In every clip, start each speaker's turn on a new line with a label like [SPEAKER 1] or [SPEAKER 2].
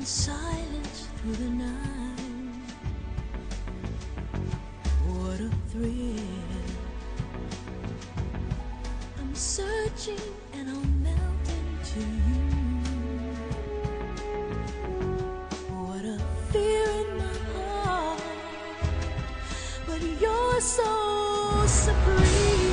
[SPEAKER 1] in silence through the night. What a thrill. I'm searching and I'll melt into you. What a fear in my heart, but you're so supreme.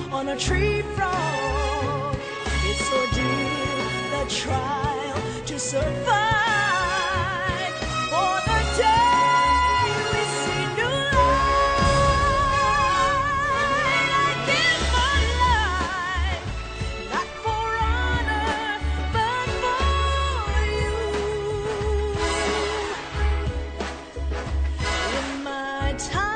[SPEAKER 1] On a tree frog, it's ordeal, the trial to survive. For the day we see new light, I give my life, not for honor, but for you. In my time,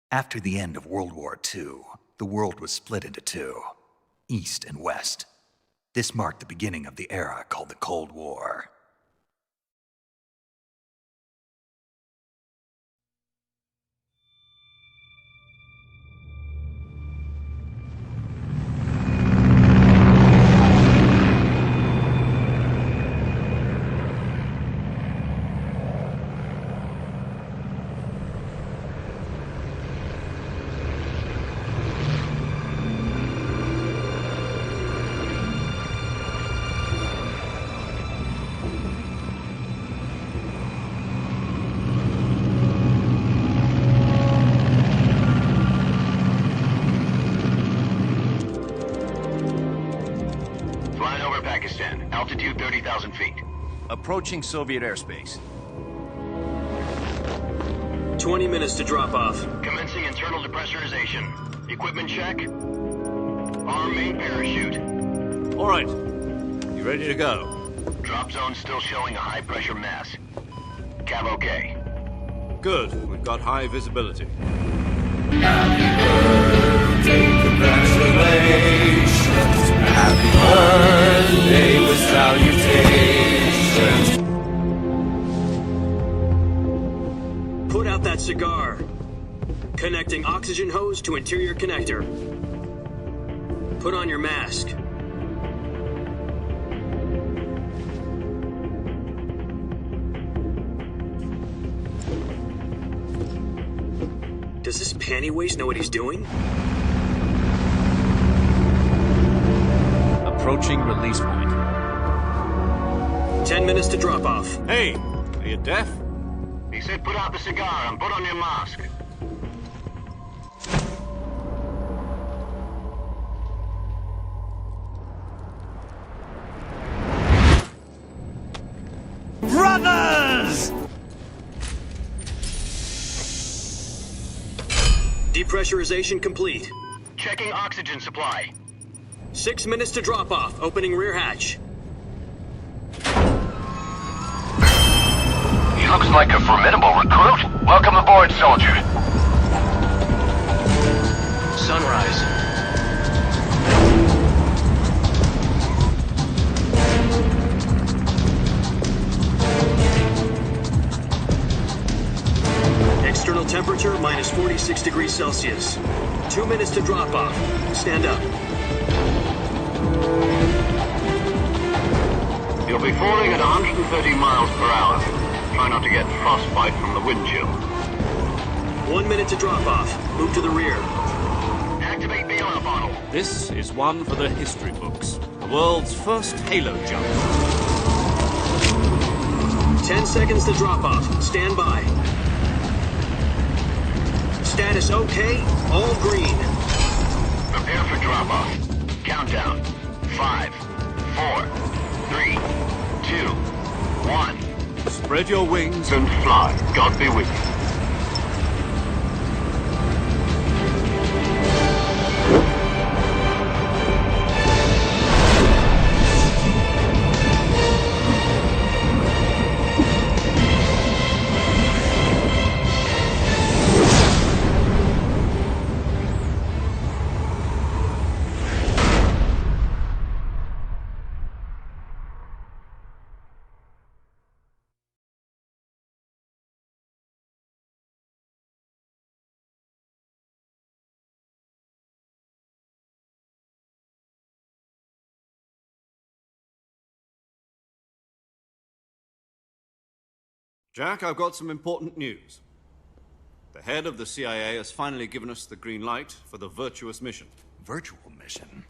[SPEAKER 2] After the end of World War II, the world was split into two, East and West. This marked the beginning of the era called the Cold War.
[SPEAKER 3] Altitude 30,000 feet.
[SPEAKER 4] Approaching Soviet airspace.
[SPEAKER 3] 20 minutes to drop off.
[SPEAKER 4] Commencing internal depressurization. Equipment check. Arm main parachute.
[SPEAKER 5] All right. You ready to go?
[SPEAKER 4] Drop zone still showing a high pressure mass. Cav okay.
[SPEAKER 5] Good. We've got high visibility.
[SPEAKER 6] Congratulations. Happy birthday with salutations.
[SPEAKER 3] Put out that cigar. Connecting oxygen hose to interior connector. Put on your mask. Does this panty waste know what he's doing?
[SPEAKER 5] Approaching release point.
[SPEAKER 3] 10 minutes to drop off.
[SPEAKER 5] Hey, are you deaf?
[SPEAKER 4] He said put out the cigar and put on your mask.
[SPEAKER 6] Brothers!
[SPEAKER 3] Depressurization complete.
[SPEAKER 4] Checking oxygen supply.
[SPEAKER 3] 6 minutes to drop off. Opening rear hatch.
[SPEAKER 4] He looks like a formidable recruit. Welcome aboard, soldier.
[SPEAKER 3] Sunrise. External temperature minus 46 degrees Celsius. 2 minutes to drop off. Stand up.
[SPEAKER 4] You'll be falling at 130 miles per hour. Try not to get frostbite from the wind chill.
[SPEAKER 3] 1 minute to drop off. Move to the rear.
[SPEAKER 4] Activate bailout bottle.
[SPEAKER 5] This is one for the history books. The world's first halo jump.
[SPEAKER 3] 10 seconds to drop off. Stand by. Status okay. All green.
[SPEAKER 4] Prepare for drop-off. Countdown. 5, 4, 3, 2, 1.
[SPEAKER 5] Spread your wings.
[SPEAKER 4] And fly. God be with you.
[SPEAKER 5] Jack, I've got some important news. The head of the CIA has finally given us the green light for the virtuous mission.
[SPEAKER 2] Virtual mission?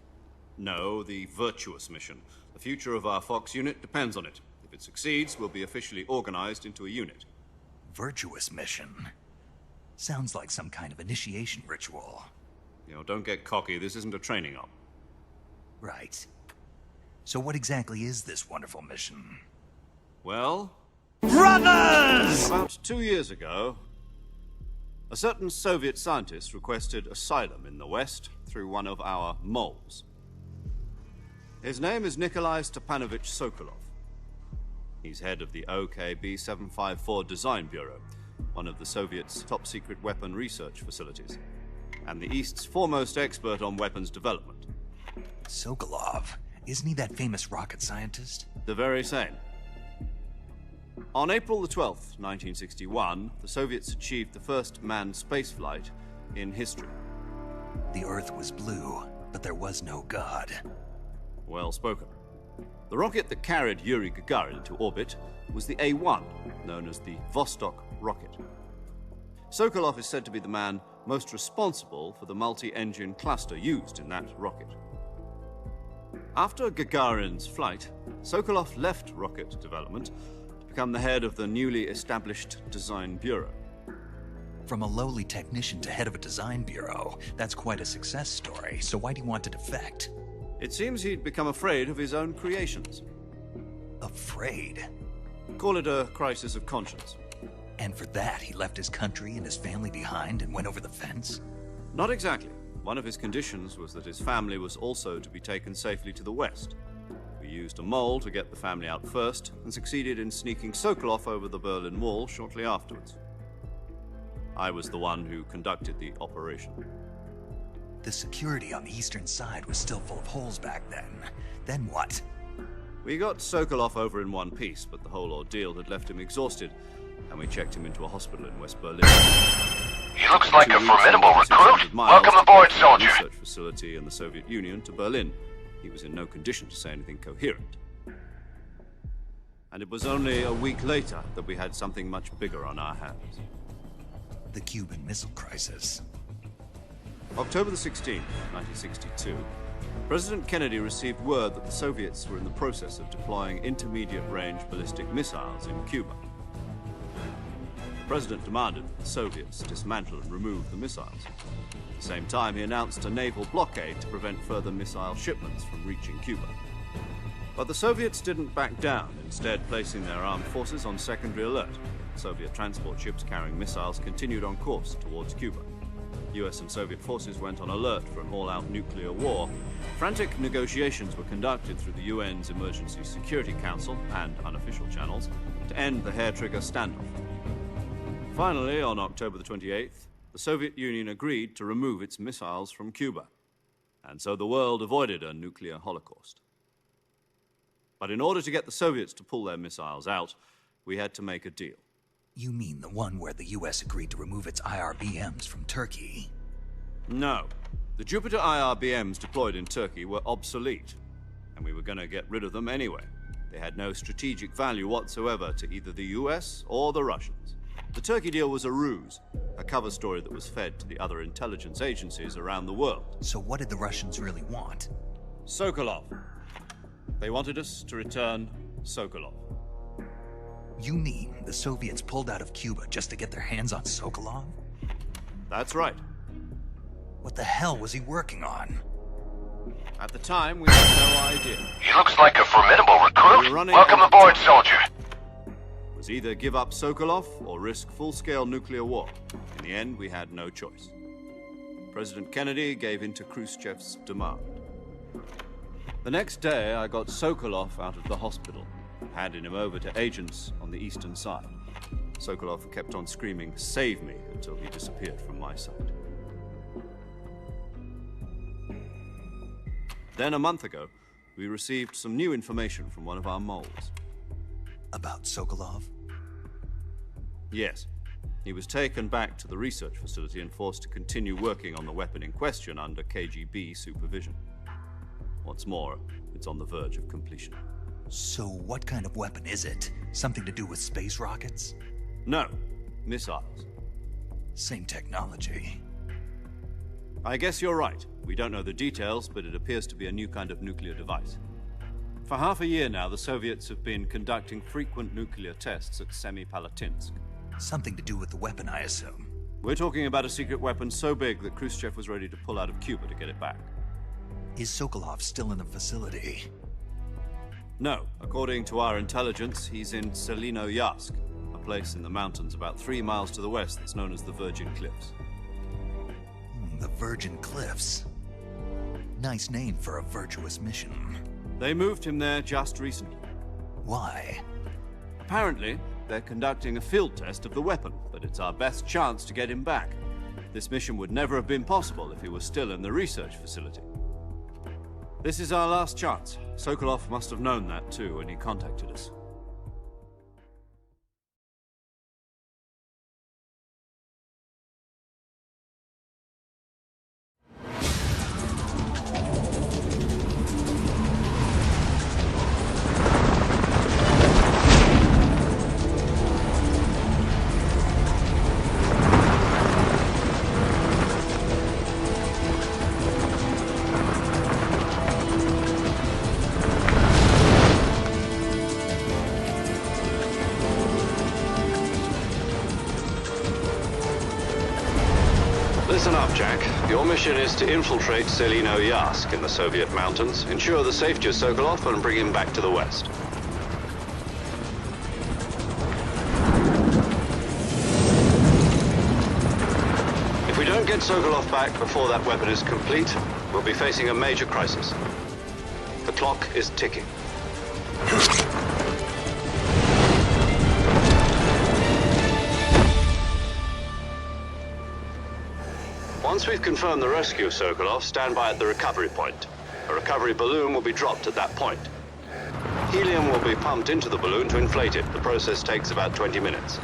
[SPEAKER 5] No, the virtuous mission. The future of our Fox unit depends on it. If it succeeds, we'll be officially organized into a unit.
[SPEAKER 2] Virtuous mission? Sounds like some kind of initiation ritual.
[SPEAKER 5] You know, don't get cocky. This isn't a training op.
[SPEAKER 2] Right. So what exactly is this wonderful mission?
[SPEAKER 5] Well,
[SPEAKER 6] Brothers!
[SPEAKER 5] about 2 years ago, a certain Soviet scientist requested asylum in the West through one of our moles. His name is Nikolai Stepanovich Sokolov. He's head of the OKB-754 Design Bureau, one of the Soviets' top-secret weapon research facilities, and the East's foremost expert on weapons development.
[SPEAKER 2] Sokolov? Isn't he that famous rocket scientist?
[SPEAKER 5] The very same. On April the 12th, 1961, the Soviets achieved the first manned spaceflight in history.
[SPEAKER 2] The Earth was blue, but there was no God.
[SPEAKER 5] Well spoken. The rocket that carried Yuri Gagarin into orbit was the A-1, known as the Vostok rocket. Sokolov is said to be the man most responsible for the multi-engine cluster used in that rocket. After Gagarin's flight, Sokolov left rocket development to become the head of the newly established Design Bureau.
[SPEAKER 2] From a lowly technician to head of a design bureau, that's quite a success story, so why do you want to defect?
[SPEAKER 5] It seems he'd become afraid of his own creations.
[SPEAKER 2] Afraid?
[SPEAKER 5] Call it a crisis of conscience.
[SPEAKER 2] And for that, he left his country and his family behind and went over the fence?
[SPEAKER 5] Not exactly. One of his conditions was that his family was also to be taken safely to the west. We used a mole to get the family out first, and succeeded in sneaking Sokolov over the Berlin Wall shortly afterwards. I was the one who conducted the operation.
[SPEAKER 2] The security on the eastern side was still full of holes back then. Then what?
[SPEAKER 5] We got Sokolov over in one piece, but the whole ordeal had left him exhausted, and we checked him into a hospital in West Berlin.
[SPEAKER 4] He looks like a formidable recruit. Welcome aboard, soldier.
[SPEAKER 5] Research facility in the Soviet Union to Berlin. He was in no condition to say anything coherent. And it was only a week later that we had something much bigger on our hands.
[SPEAKER 2] The Cuban Missile Crisis.
[SPEAKER 5] October the 16th, 1962, President Kennedy received word that the Soviets were in the process of deploying intermediate-range ballistic missiles in Cuba. The President demanded that the Soviets dismantle and remove the missiles. At the same time, he announced a naval blockade to prevent further missile shipments from reaching Cuba. But the Soviets didn't back down, instead placing their armed forces on secondary alert. Soviet transport ships carrying missiles continued on course towards Cuba. US and Soviet forces went on alert for an all-out nuclear war. Frantic negotiations were conducted through the UN's Emergency Security Council and unofficial channels to end the hair-trigger standoff. Finally, on October the 28th, the Soviet Union agreed to remove its missiles from Cuba, and so the world avoided a nuclear holocaust. But in order to get the Soviets to pull their missiles out, we had to make a deal.
[SPEAKER 2] You mean the one where the US agreed to remove its IRBMs from Turkey?
[SPEAKER 5] No. The Jupiter IRBMs deployed in Turkey were obsolete, and we were going to get rid of them anyway. They had no strategic value whatsoever to either the US or the Russians. The Turkey deal was a ruse, a cover story that was fed to the other intelligence agencies around the world.
[SPEAKER 2] So what did the Russians really want?
[SPEAKER 5] Sokolov. They wanted us to return Sokolov.
[SPEAKER 2] You mean the Soviets pulled out of Cuba just to get their hands on Sokolov?
[SPEAKER 5] That's right.
[SPEAKER 2] What the hell was he working on?
[SPEAKER 5] At the time, we had no idea.
[SPEAKER 4] He looks like a formidable recruit.
[SPEAKER 5] Running
[SPEAKER 4] Welcome
[SPEAKER 5] out of
[SPEAKER 4] aboard,
[SPEAKER 5] time.
[SPEAKER 4] soldier.
[SPEAKER 5] It was either give up Sokolov or risk full-scale nuclear war. In the end, we had no choice. President Kennedy gave in to Khrushchev's demand. The next day, I got Sokolov out of the hospital, handing him over to agents on the eastern side. Sokolov kept on screaming, "Save me," until he disappeared from my sight. Then, a month ago, we received some new information from one of our moles.
[SPEAKER 2] About Sokolov?
[SPEAKER 5] Yes. He was taken back to the research facility and forced to continue working on the weapon in question under KGB supervision. What's more, it's on the verge of completion.
[SPEAKER 2] So what kind of weapon is it? Something to do with space rockets?
[SPEAKER 5] No, missiles.
[SPEAKER 2] Same technology.
[SPEAKER 5] I guess you're right. We don't know the details, but it appears to be a new kind of nuclear device. For half a year now, the Soviets have been conducting frequent nuclear tests at Semipalatinsk.
[SPEAKER 2] Something to do with the weapon, I assume.
[SPEAKER 5] We're talking about a secret weapon so big that Khrushchev was ready to pull out of Cuba to get it back.
[SPEAKER 2] Is Sokolov still in the facility?
[SPEAKER 5] No. According to our intelligence, he's in Selino-Yarsk, a place in the mountains about 3 miles to the west that's known as the Virgin Cliffs.
[SPEAKER 2] The Virgin Cliffs. Nice name for a virtuous mission.
[SPEAKER 5] They moved him there just recently.
[SPEAKER 2] Why?
[SPEAKER 5] Apparently, they're conducting a field test of the weapon, but it's our best chance to get him back. This mission would never have been possible if he was still in the research facility. This is our last chance. Sokolov must have known that too when he contacted us. Listen up, Jack. Your mission is to infiltrate Selino-Yarsk in the Soviet mountains, ensure the safety of Sokolov, and bring him back to the west. get Sokolov back before that weapon is complete, we'll be facing a major crisis. The clock is ticking. Once we've confirmed the rescue of Sokolov, stand by at the recovery point. A recovery balloon will be dropped at that point. Helium will be pumped into the balloon to inflate it. The process takes about 20 minutes.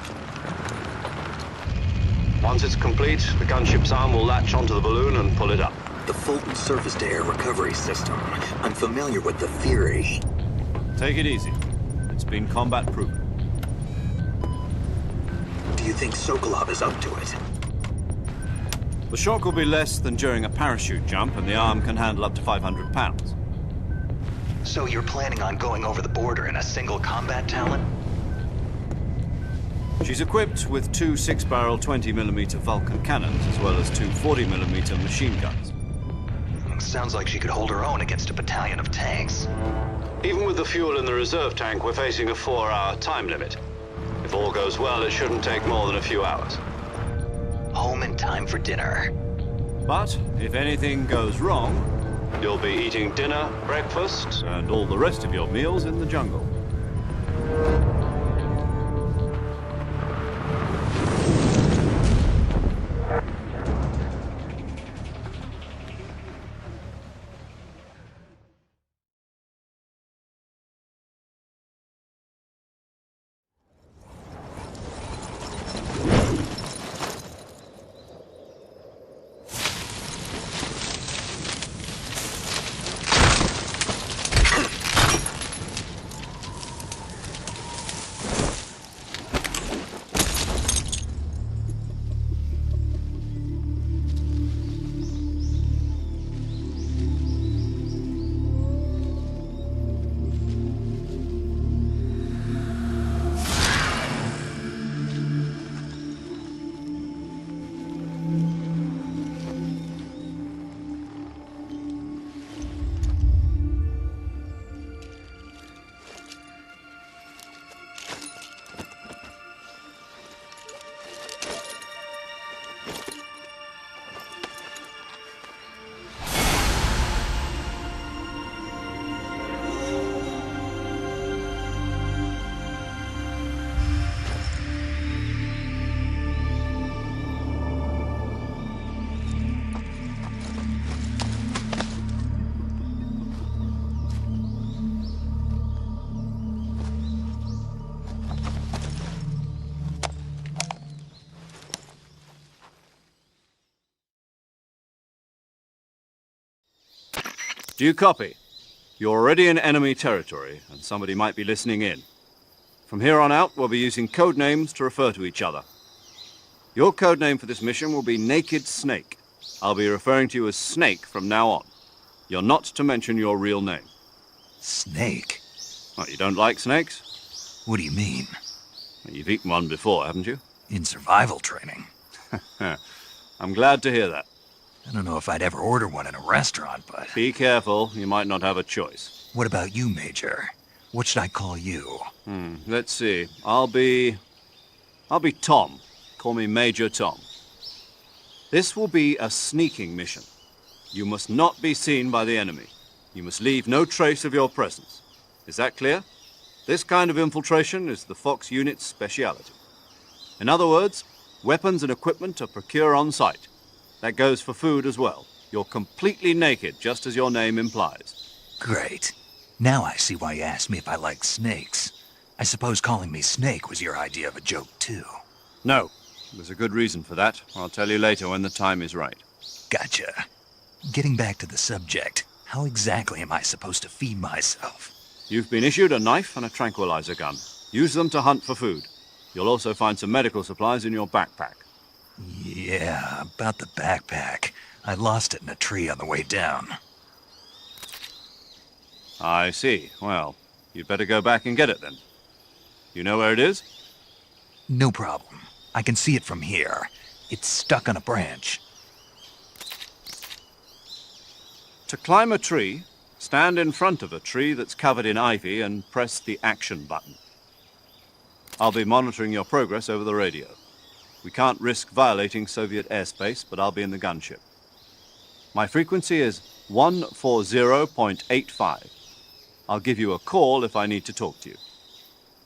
[SPEAKER 5] Once it's complete, the gunship's arm will latch onto the balloon and pull it up.
[SPEAKER 7] The Fulton surface-to-air recovery system. I'm familiar with the theory.
[SPEAKER 5] Take it easy. It's been combat-proven.
[SPEAKER 7] Do you think Sokolov is up to it?
[SPEAKER 5] The shock will be less than during a parachute jump, and the arm can handle up to 500 pounds.
[SPEAKER 2] So you're planning on going over the border in a single combat talon?
[SPEAKER 5] She's equipped with two 6-barrel 20mm Vulcan cannons, as well as two 40mm machine guns.
[SPEAKER 2] Sounds like she could hold her own against a battalion of tanks.
[SPEAKER 5] Even with the fuel in the reserve tank, we're facing a 4-hour time limit. If all goes well, it shouldn't take more than a few hours.
[SPEAKER 2] Home in time for dinner.
[SPEAKER 5] But if anything goes wrong, you'll be eating dinner, breakfast, and all the rest of your meals in the jungle. Do you copy? You're already in enemy territory, and somebody might be listening in. From here on out, we'll be using code names to refer to each other. Your code name for this mission will be Naked Snake. I'll be referring to you as Snake from now on. You're not to mention your real name.
[SPEAKER 2] Snake?
[SPEAKER 5] What, you don't like snakes?
[SPEAKER 2] What do you mean?
[SPEAKER 5] Well, you've eaten one before, haven't you?
[SPEAKER 2] In survival training.
[SPEAKER 5] I'm glad to hear that.
[SPEAKER 2] I don't know if I'd ever order one in a restaurant, but...
[SPEAKER 5] Be careful, you might not have a choice.
[SPEAKER 2] What about you, Major? What should I call you?
[SPEAKER 5] Let's see. I'll be Tom. Call me Major Tom. This will be a sneaking mission. You must not be seen by the enemy. You must leave no trace of your presence. Is that clear? This kind of infiltration is the Fox unit's speciality. In other words, weapons and equipment are procured on site. That goes for food as well. You're completely naked, just as your name implies.
[SPEAKER 2] Great. Now I see why you asked me if I like snakes. I suppose calling me Snake was your idea of a joke, too.
[SPEAKER 5] No. There's a good reason for that. I'll tell you later when the time is right.
[SPEAKER 2] Gotcha. Getting back to the subject, how exactly am I supposed to feed myself?
[SPEAKER 5] You've been issued a knife and a tranquilizer gun. Use them to hunt for food. You'll also find some medical supplies in your backpack.
[SPEAKER 2] Yeah, about the backpack. I lost it in a tree on the way down.
[SPEAKER 5] I see. Well, you'd better go back and get it then. You know where it is?
[SPEAKER 2] No problem. I can see it from here. It's stuck on a branch.
[SPEAKER 5] To climb a tree, stand in front of a tree that's covered in ivy and press the action button. I'll be monitoring your progress over the radio. We can't risk violating Soviet airspace, but I'll be in the gunship. My frequency is 140.85. I'll give you a call if I need to talk to you.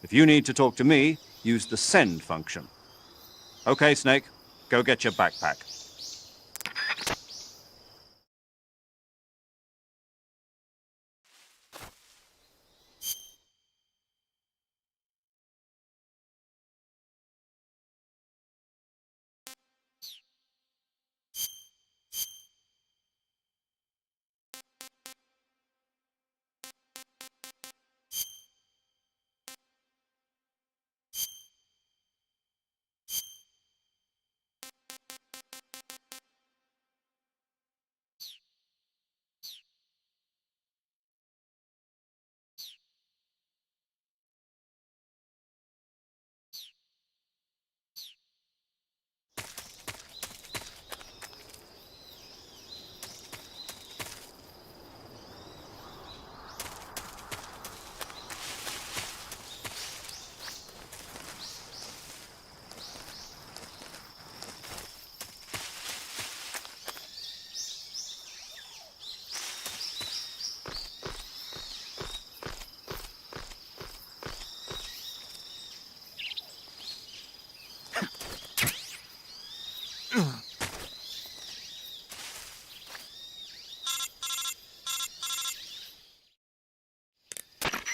[SPEAKER 5] If you need to talk to me, use the send function. Okay, Snake, go get your backpack.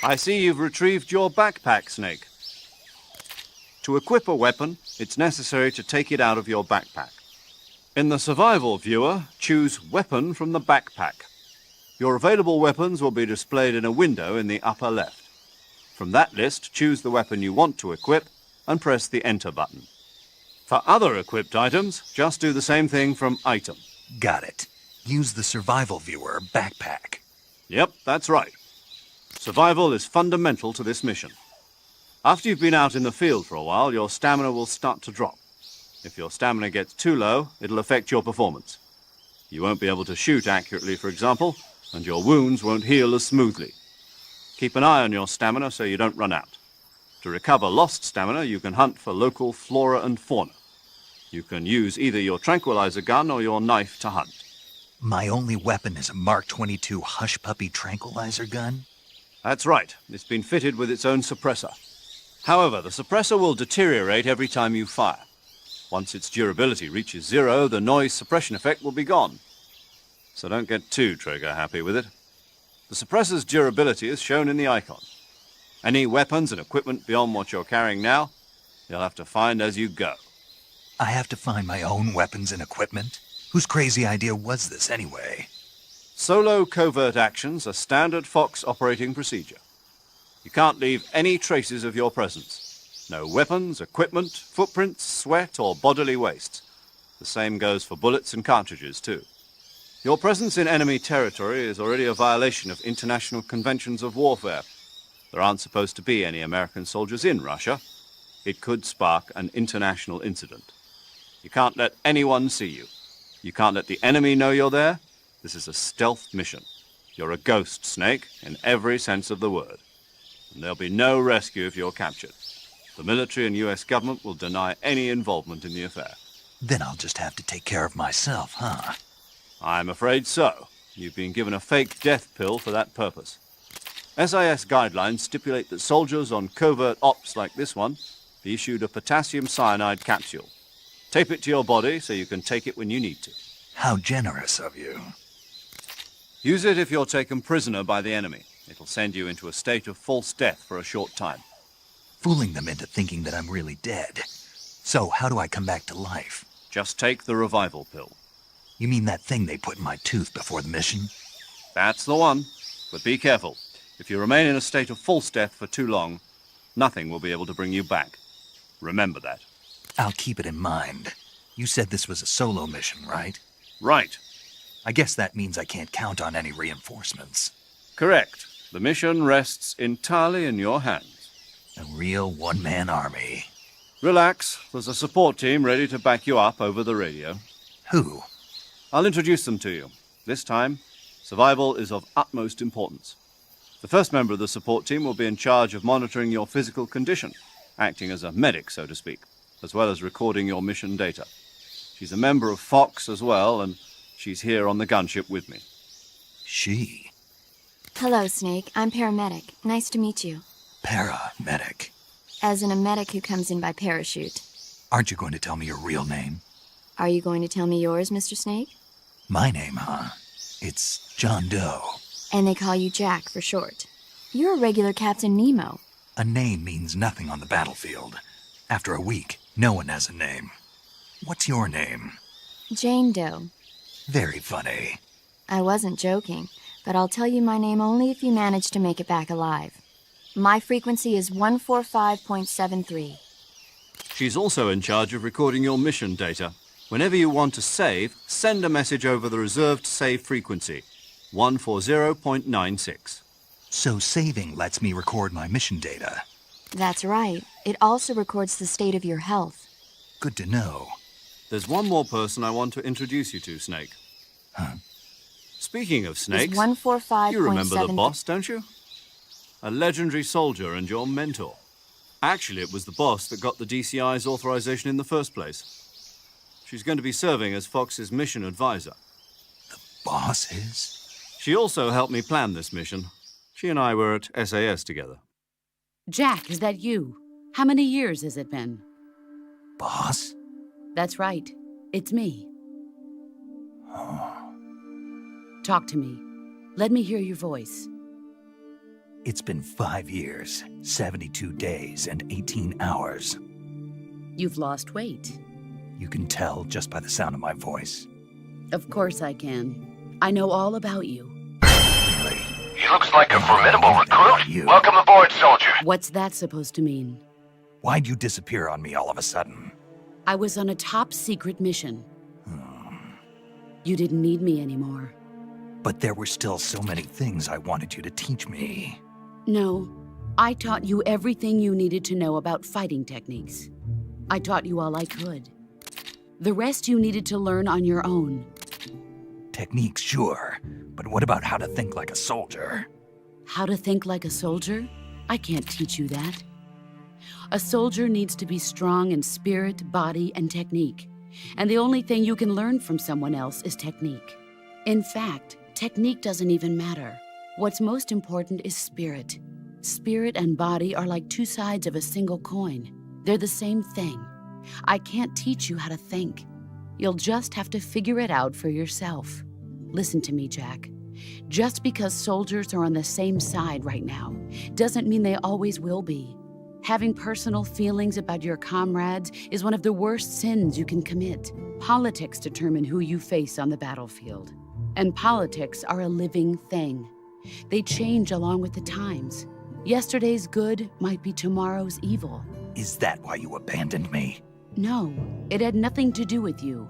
[SPEAKER 5] I see you've retrieved your backpack, Snake. To equip a weapon, it's necessary to take it out of your backpack. In the survival viewer, choose Weapon from the backpack. Your available weapons will be displayed in a window in the upper left. From that list, choose the weapon you want to equip and press the Enter button. For other equipped items, just do the same thing from Item.
[SPEAKER 2] Got it. Use the survival viewer backpack.
[SPEAKER 5] Yep, that's right. Survival is fundamental to this mission. After you've been out in the field for a while, your stamina will start to drop. If your stamina gets too low, it'll affect your performance. You won't be able to shoot accurately, for example, and your wounds won't heal as smoothly. Keep an eye on your stamina so you don't run out. To recover lost stamina, you can hunt for local flora and fauna. You can use either your tranquilizer gun or your knife to hunt.
[SPEAKER 2] My only weapon is a Mark 22 Hush Puppy tranquilizer gun?
[SPEAKER 5] That's right. It's been fitted with its own suppressor. However, the suppressor will deteriorate every time you fire. Once its durability reaches 0, the noise suppression effect will be gone. So don't get too trigger-happy with it. The suppressor's durability is shown in the icon. Any weapons and equipment beyond what you're carrying now, you'll have to find as you go.
[SPEAKER 2] I have to find my own weapons and equipment? Whose crazy idea was this anyway?
[SPEAKER 5] Solo covert actions are standard Fox operating procedure. You can't leave any traces of your presence. No weapons, equipment, footprints, sweat, or bodily waste. The same goes for bullets and cartridges, too. Your presence in enemy territory is already a violation of international conventions of warfare. There aren't supposed to be any American soldiers in Russia. It could spark an international incident. You can't let anyone see you. You can't let the enemy know you're there. This is a stealth mission. You're a ghost, Snake, in every sense of the word. And there'll be no rescue if you're captured. The military and U.S. government will deny any involvement in the affair.
[SPEAKER 2] Then I'll just have to take care of myself, huh?
[SPEAKER 5] I'm afraid so. You've been given a fake death pill for that purpose. SIS guidelines stipulate that soldiers on covert ops like this one be issued a potassium cyanide capsule. Tape it to your body so you can take it when you need to.
[SPEAKER 2] How generous of you.
[SPEAKER 5] Use it if you're taken prisoner by the enemy. It'll send you into a state of false death for a short time.
[SPEAKER 2] Fooling them into thinking that I'm really dead. So how do I come back to life?
[SPEAKER 5] Just take the revival pill.
[SPEAKER 2] You mean that thing they put in my tooth before the mission?
[SPEAKER 5] That's the one. But be careful. If you remain in a state of false death for too long, nothing will be able to bring you back. Remember that.
[SPEAKER 2] I'll keep it in mind. You said this was a solo mission, right?
[SPEAKER 5] Right.
[SPEAKER 2] I guess that means I can't count on any reinforcements.
[SPEAKER 5] Correct. The mission rests entirely in your hands.
[SPEAKER 2] A real one-man army.
[SPEAKER 5] Relax. There's a support team ready to back you up over the radio.
[SPEAKER 2] Who?
[SPEAKER 5] I'll introduce them to you. This time, survival is of utmost importance. The first member of the support team will be in charge of monitoring your physical condition, acting as a medic, so to speak. as well as recording your mission data. She's a member of Fox as well, and she's here on the gunship with me.
[SPEAKER 2] She?
[SPEAKER 8] Hello, Snake. I'm paramedic. Nice to meet you.
[SPEAKER 2] Paramedic.
[SPEAKER 8] As in a medic who comes in by parachute.
[SPEAKER 2] Aren't you going to tell me your real name?
[SPEAKER 8] Are you going to tell me yours, Mr. Snake?
[SPEAKER 2] My name, huh? It's John Doe.
[SPEAKER 8] And they call you Jack for short. You're a regular Captain Nemo.
[SPEAKER 2] A name means nothing on the battlefield. After a week, no one has a name. What's your name?
[SPEAKER 8] Jane Doe.
[SPEAKER 2] Very funny.
[SPEAKER 8] I wasn't joking, but I'll tell you my name only if you manage to make it back alive. My frequency is 145.73.
[SPEAKER 5] She's also in charge of recording your mission data. Whenever you want to save, send a message over the reserved save frequency, 140.96.
[SPEAKER 2] So saving lets me record my mission data.
[SPEAKER 8] That's right. It also records the state of your health.
[SPEAKER 2] Good to know.
[SPEAKER 5] There's one more person I want to introduce you to, Snake.
[SPEAKER 2] Huh?
[SPEAKER 5] Speaking of snakes,
[SPEAKER 8] It's 145.7.
[SPEAKER 5] you remember the boss, don't you? A legendary soldier and your mentor. Actually, it was the boss that got the DCI's authorization in the first place. She's going to be serving as Fox's mission advisor.
[SPEAKER 2] The boss is?
[SPEAKER 5] She also helped me plan this mission. She and I were at SAS together.
[SPEAKER 9] Jack, is that you? How many years has it been?
[SPEAKER 2] Boss?
[SPEAKER 9] That's right. It's me.
[SPEAKER 2] Oh.
[SPEAKER 9] Talk to me. Let me hear your voice.
[SPEAKER 2] It's been 5 years, 72 days, and 18 hours.
[SPEAKER 9] You've lost weight.
[SPEAKER 2] You can tell just by the sound of my voice.
[SPEAKER 9] Of course I can. I know all about you.
[SPEAKER 2] Really?
[SPEAKER 4] He looks like a formidable recruit.
[SPEAKER 2] You.
[SPEAKER 4] Welcome aboard, soldier.
[SPEAKER 9] What's that supposed to mean?
[SPEAKER 2] Why'd you disappear on me all of a sudden?
[SPEAKER 9] I was on a top secret mission. You didn't need me anymore.
[SPEAKER 2] But there were still so many things I wanted you to teach me.
[SPEAKER 9] No, I taught you everything you needed to know about fighting techniques. I taught you all I could. The rest you needed to learn on your own.
[SPEAKER 2] Techniques, sure. But what about how to think like a soldier?
[SPEAKER 9] How to think like a soldier? I can't teach you that. A soldier needs to be strong in spirit, body, and technique. And the only thing you can learn from someone else is technique. In fact, technique doesn't even matter. What's most important is spirit. Spirit and body are like two sides of a single coin. They're the same thing. I can't teach you how to think. You'll just have to figure it out for yourself. Listen to me, Jack. Just because soldiers are on the same side right now doesn't mean they always will be. Having personal feelings about your comrades is one of the worst sins you can commit. Politics determine who you face on the battlefield. And politics are a living thing. They change along with the times. Yesterday's good might be tomorrow's evil.
[SPEAKER 2] Is that why you abandoned me?
[SPEAKER 9] No, it had nothing to do with you.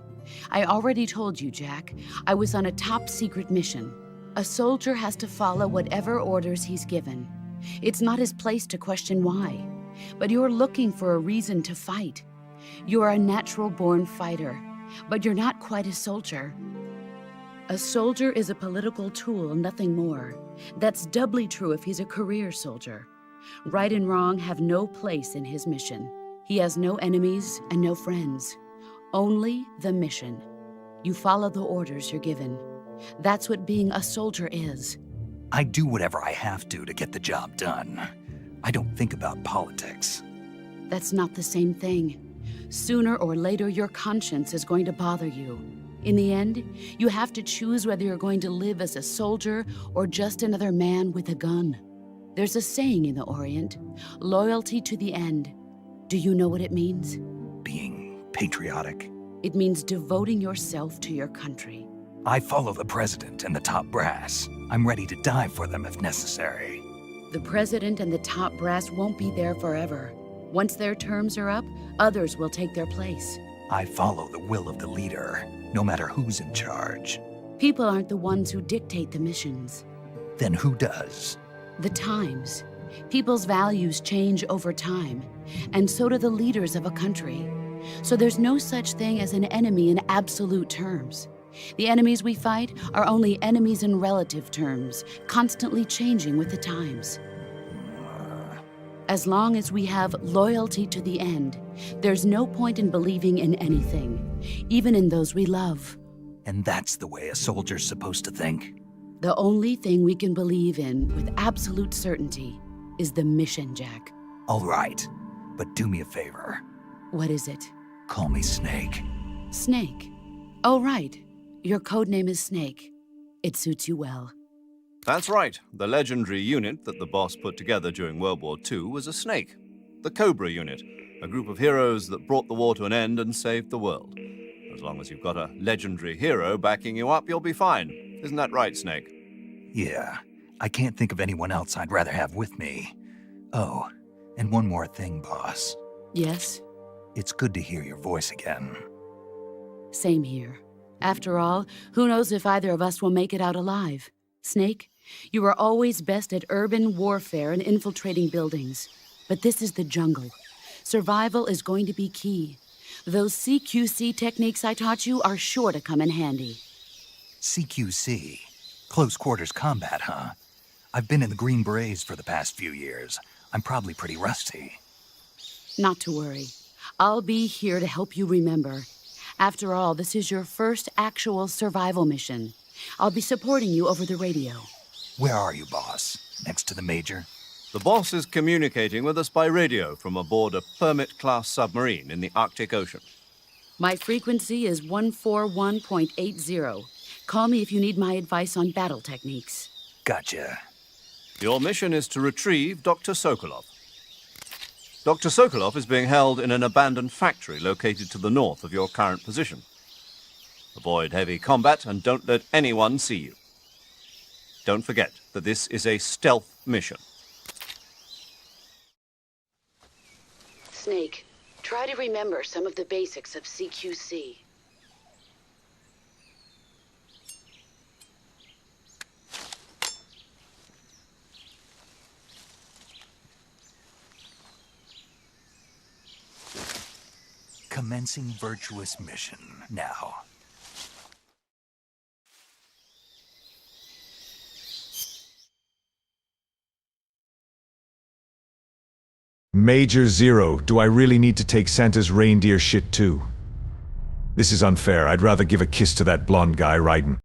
[SPEAKER 9] I already told you, Jack. I was on a top secret mission. A soldier has to follow whatever orders he's given. It's not his place to question why. But you're looking for a reason to fight. You're a natural-born fighter, but you're not quite a soldier. A soldier is a political tool, nothing more. That's doubly true if he's a career soldier. Right and wrong have no place in his mission. He has no enemies and no friends. Only the mission. You follow the orders you're given. That's what being a soldier is.
[SPEAKER 2] I do whatever I have to get the job done. I don't think about politics.
[SPEAKER 9] That's not the same thing. Sooner or later, your conscience is going to bother you. In the end, you have to choose whether you're going to live as a soldier or just another man with a gun. There's a saying in the Orient, loyalty to the end. Do you know what it means?
[SPEAKER 2] Being patriotic.
[SPEAKER 9] It means devoting yourself to your country.
[SPEAKER 2] I follow the president and the top brass. I'm ready to die for them if necessary.
[SPEAKER 9] The president and the top brass won't be there forever. Once their terms are up, others will take their place.
[SPEAKER 2] I follow the will of the leader, no matter who's in charge.
[SPEAKER 9] People aren't the ones who dictate the missions.
[SPEAKER 2] Then who does?
[SPEAKER 9] The times. People's values change over time, and so do the leaders of a country. So there's no such thing as an enemy in absolute terms. The enemies we fight are only enemies in relative terms, constantly changing with the times. As long as we have loyalty to the end, there's no point in believing in anything, even in those we love.
[SPEAKER 2] And that's the way a soldier's supposed to think?
[SPEAKER 9] The only thing we can believe in with absolute certainty is the mission, Jack.
[SPEAKER 2] All right, but do me a favor.
[SPEAKER 9] What is it?
[SPEAKER 2] Call me Snake.
[SPEAKER 9] Snake. Oh, right. Your code name is Snake. It suits you well.
[SPEAKER 5] That's right. The legendary unit that the boss put together during World War II was a snake. The Cobra unit, a group of heroes that brought the war to an end and saved the world. As long as you've got a legendary hero backing you up, you'll be fine. Isn't that right, Snake?
[SPEAKER 2] Yeah, I can't think of anyone else I'd rather have with me. Oh, and one more thing, boss.
[SPEAKER 9] Yes?
[SPEAKER 2] It's good to hear your voice again.
[SPEAKER 9] Same here. After all, who knows if either of us will make it out alive? Snake, you are always best at urban warfare and infiltrating buildings. But this is the jungle. Survival is going to be key. Those CQC techniques I taught you are sure to come in handy.
[SPEAKER 2] CQC? Close quarters combat, huh? I've been in the Green Berets for the past few years. I'm probably pretty rusty.
[SPEAKER 9] Not to worry. I'll be here to help you remember. After all, this is your first actual survival mission. I'll be supporting you over the radio.
[SPEAKER 2] Where are you, boss? Next to the Major?
[SPEAKER 5] The boss is communicating with us by radio from aboard a Permit-class submarine in the Arctic Ocean.
[SPEAKER 9] My frequency is 141.80. Call me if you need my advice on battle techniques.
[SPEAKER 2] Gotcha.
[SPEAKER 5] Your mission is to retrieve Dr. Sokolov. Dr. Sokolov is being held in an abandoned factory located to the north of your current position. Avoid heavy combat and don't let anyone see you. Don't forget that this is a stealth mission.
[SPEAKER 9] Snake, try to remember some of the basics of CQC.
[SPEAKER 2] Commencing virtuous mission now.
[SPEAKER 10] Major Zero, do I really need to take Santa's reindeer shit too? This is unfair. I'd rather give a kiss to that blonde guy riding.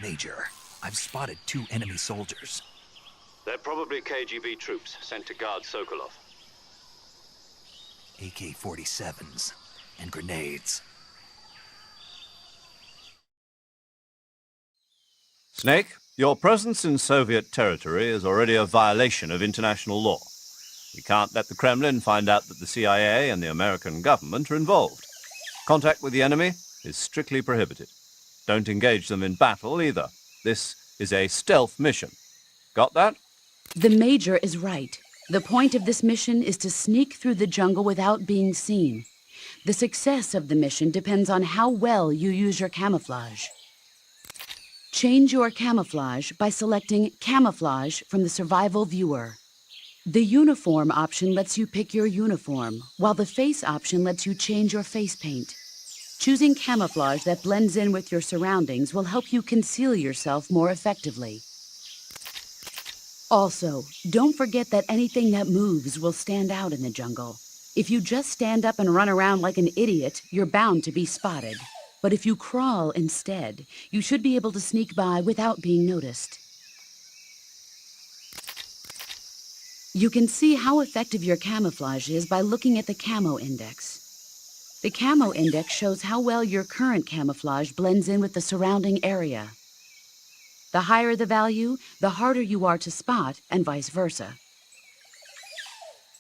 [SPEAKER 2] Major, I've spotted 2 enemy soldiers.
[SPEAKER 3] They're probably KGB troops sent to guard Sokolov.
[SPEAKER 2] AK-47s and grenades.
[SPEAKER 5] Snake, your presence in Soviet territory is already a violation of international law. We can't let the Kremlin find out that the CIA and the American government are involved. Contact with the enemy is strictly prohibited. Don't engage them in battle either. This is a stealth mission. Got that?
[SPEAKER 9] The Major is right. The point of this mission is to sneak through the jungle without being seen. The success of the mission depends on how well you use your camouflage. Change your camouflage by selecting Camouflage from the Survival Viewer. The Uniform option lets you pick your uniform, while the Face option lets you change your face paint. Choosing camouflage that blends in with your surroundings will help you conceal yourself more effectively. Also, don't forget that anything that moves will stand out in the jungle. If you just stand up and run around like an idiot, you're bound to be spotted. But if you crawl instead, you should be able to sneak by without being noticed. You can see how effective your camouflage is by looking at the Camo Index. The Camo Index shows how well your current camouflage blends in with the surrounding area. The higher the value, the harder you are to spot, and vice versa.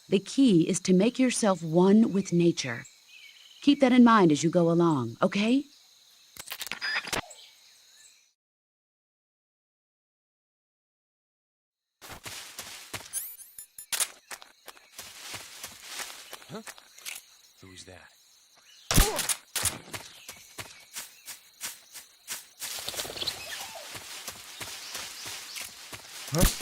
[SPEAKER 9] The key is to make yourself one with nature. Keep that in mind as you go along, okay?
[SPEAKER 6] Huh? Who's that? Huh?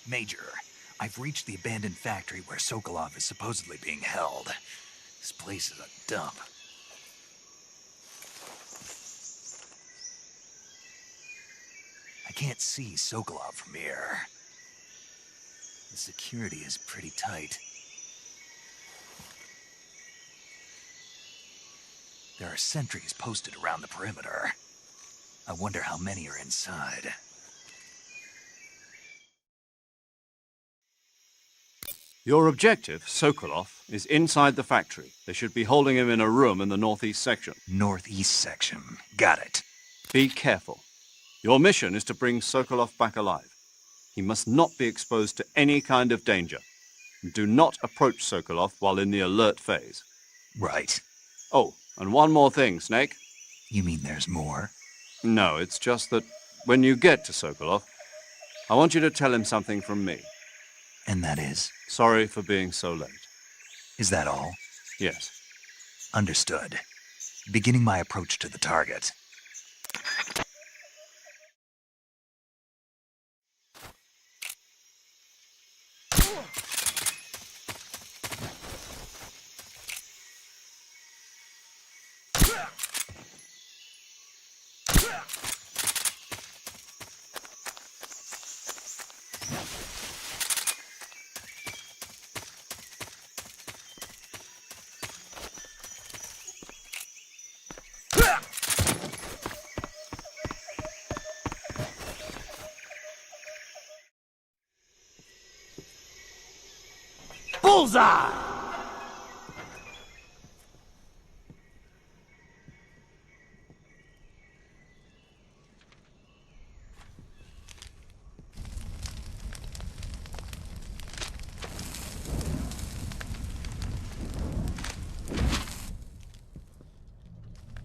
[SPEAKER 2] Major, I've reached the abandoned factory where Sokolov is supposedly being held. This place is a dump. I can't see Sokolov from here. The security is pretty tight. There are sentries posted around the perimeter. I wonder how many are inside.
[SPEAKER 5] Your objective, Sokolov, is inside the factory. They should be holding him in a room in the northeast section.
[SPEAKER 2] Northeast section. Got it.
[SPEAKER 5] Be careful. Your mission is to bring Sokolov back alive. He must not be exposed to any kind of danger. Do not approach Sokolov while in the alert phase.
[SPEAKER 2] Right.
[SPEAKER 5] Oh, and one more thing, Snake.
[SPEAKER 2] You mean there's more?
[SPEAKER 5] No, it's just that when you get to Sokolov, I want you to tell him something from me.
[SPEAKER 2] And that is?
[SPEAKER 5] Sorry for being so late.
[SPEAKER 2] Is that all?
[SPEAKER 5] Yes.
[SPEAKER 2] Understood. Beginning my approach to the target.
[SPEAKER 6] Bullseye!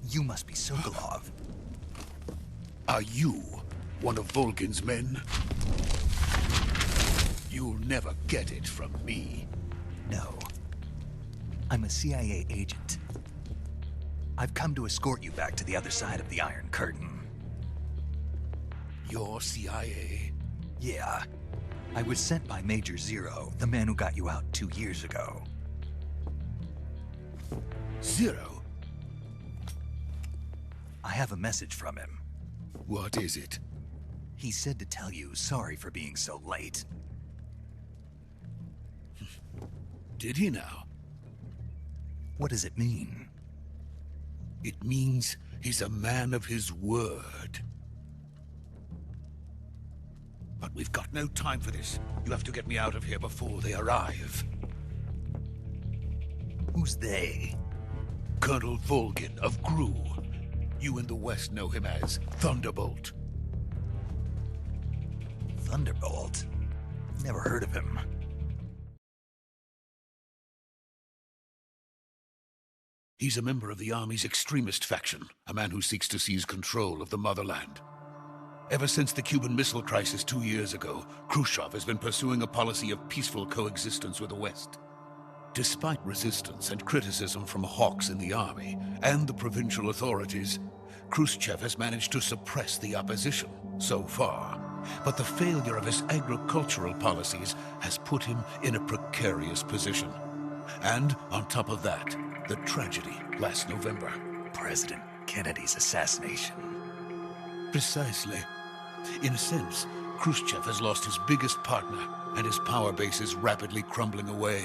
[SPEAKER 2] You must be Sokolov.
[SPEAKER 11] Are you one of Volgin's men? You'll never get it from me.
[SPEAKER 2] No. I'm a CIA agent. I've come to escort you back to the other side of the Iron Curtain.
[SPEAKER 11] You're CIA?
[SPEAKER 2] Yeah. I was sent by Major Zero, the man who got you out 2 years ago.
[SPEAKER 11] Zero?
[SPEAKER 2] I have a message from him.
[SPEAKER 11] What is it?
[SPEAKER 2] He said to tell you sorry for being so late.
[SPEAKER 11] Did he now?
[SPEAKER 2] What does it mean?
[SPEAKER 11] It means he's a man of his word. But we've got no time for this. You have to get me out of here before they arrive.
[SPEAKER 2] Who's they?
[SPEAKER 11] Colonel Volgin of GRU. You in the West know him as Thunderbolt.
[SPEAKER 2] Thunderbolt? Never heard of him.
[SPEAKER 11] He's a member of the Army's extremist faction, a man who seeks to seize control of the motherland. Ever since the Cuban Missile Crisis 2 years ago, Khrushchev has been pursuing a policy of peaceful coexistence with the West. Despite resistance and criticism from hawks in the army and the provincial authorities, Khrushchev has managed to suppress the opposition so far. But the failure of his agricultural policies has put him in a precarious position. And on top of that, the tragedy last November.
[SPEAKER 2] President Kennedy's assassination.
[SPEAKER 11] Precisely. In a sense, Khrushchev has lost his biggest partner, and his power base is rapidly crumbling away.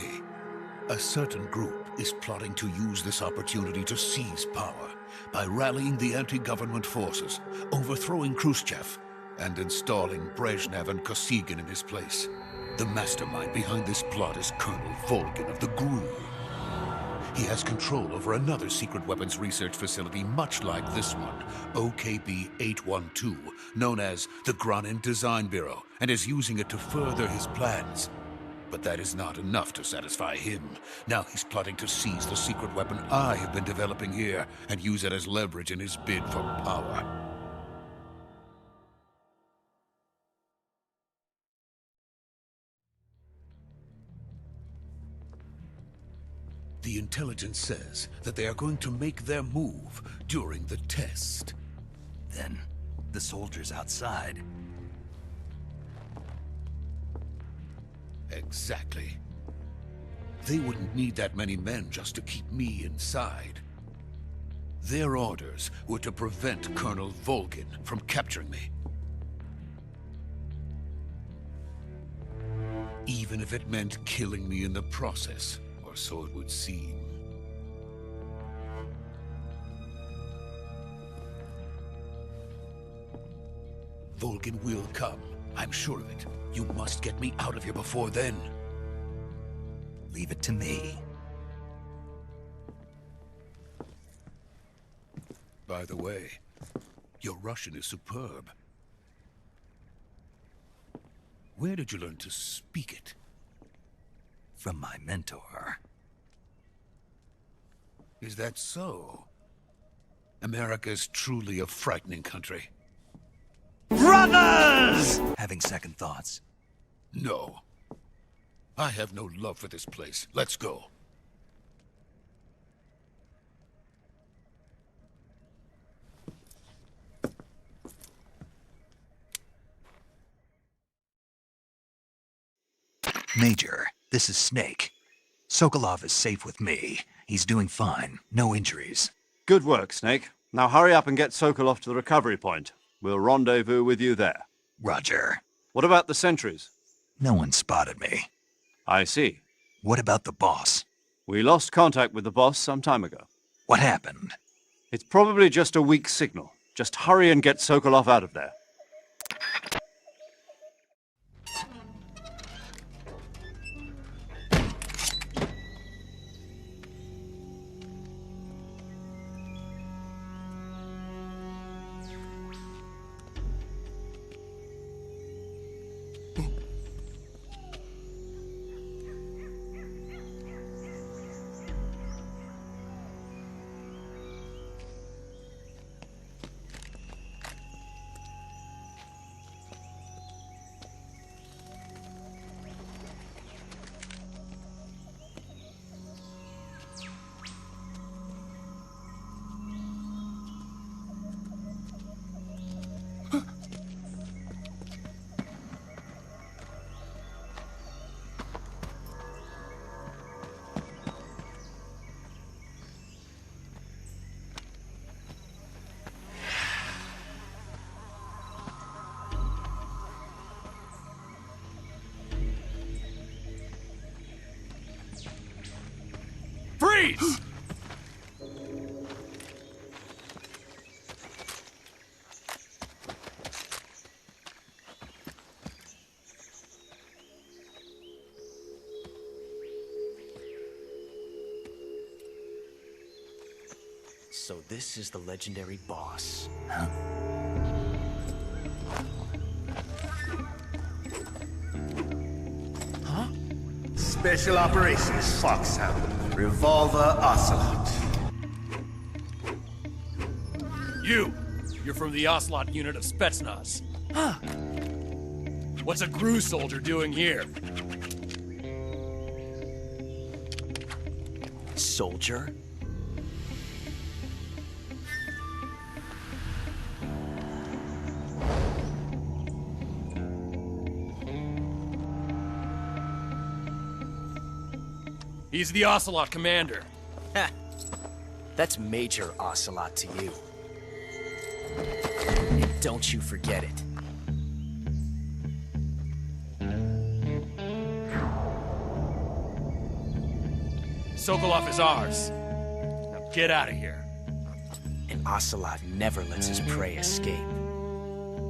[SPEAKER 11] A certain group is plotting to use this opportunity to seize power by rallying the anti-government forces, overthrowing Khrushchev, and installing Brezhnev and Kosygin in his place. The mastermind behind this plot is Colonel Volgin of the GRU. He has control over another secret weapons research facility much like this one, OKB-812, known as the Granin Design Bureau, and is using it to further his plans. But that is not enough to satisfy him. Now he's plotting to seize the secret weapon I have been developing here and use it as leverage in his bid for power. The intelligence says that they are going to make their move during the test.
[SPEAKER 2] Then, the soldiers outside.
[SPEAKER 11] Exactly. They wouldn't need that many men just to keep me inside. Their orders were to prevent Colonel Volgin from capturing me. Even if it meant killing me in the process, or so it would seem. Volgin will come. I'm sure of it. You must get me out of here before then.
[SPEAKER 2] Leave it to me.
[SPEAKER 11] By the way, your Russian is superb. Where did you learn to speak it?
[SPEAKER 2] From my mentor.
[SPEAKER 11] Is that so? America's truly a frightening country.
[SPEAKER 2] Brothers! Having second thoughts.
[SPEAKER 11] No. I have no love for this place. Let's go.
[SPEAKER 2] Major, this is Snake. Sokolov is safe with me. He's doing fine. No injuries.
[SPEAKER 5] Good work, Snake. Now hurry up and get Sokolov to the recovery point. We'll rendezvous with you there.
[SPEAKER 2] Roger.
[SPEAKER 5] What about the sentries?
[SPEAKER 2] No one spotted me.
[SPEAKER 5] I see.
[SPEAKER 2] What about the boss?
[SPEAKER 5] We lost contact with the boss some time ago.
[SPEAKER 2] What happened?
[SPEAKER 5] It's probably just a weak signal. Just hurry and get Sokolov out of there.
[SPEAKER 6] Freeze!
[SPEAKER 12] So this is the legendary boss.
[SPEAKER 13] Huh? Special Operations Foxhound. Revolver Ocelot.
[SPEAKER 6] You're from the Ocelot unit of Spetsnaz. Huh. What's a GRU soldier doing here?
[SPEAKER 12] Soldier?
[SPEAKER 6] He's the Ocelot commander.
[SPEAKER 12] Ha! That's Major Ocelot to you. And don't you forget it.
[SPEAKER 6] Sokolov is ours. Now get out of here.
[SPEAKER 12] And Ocelot never lets his prey escape.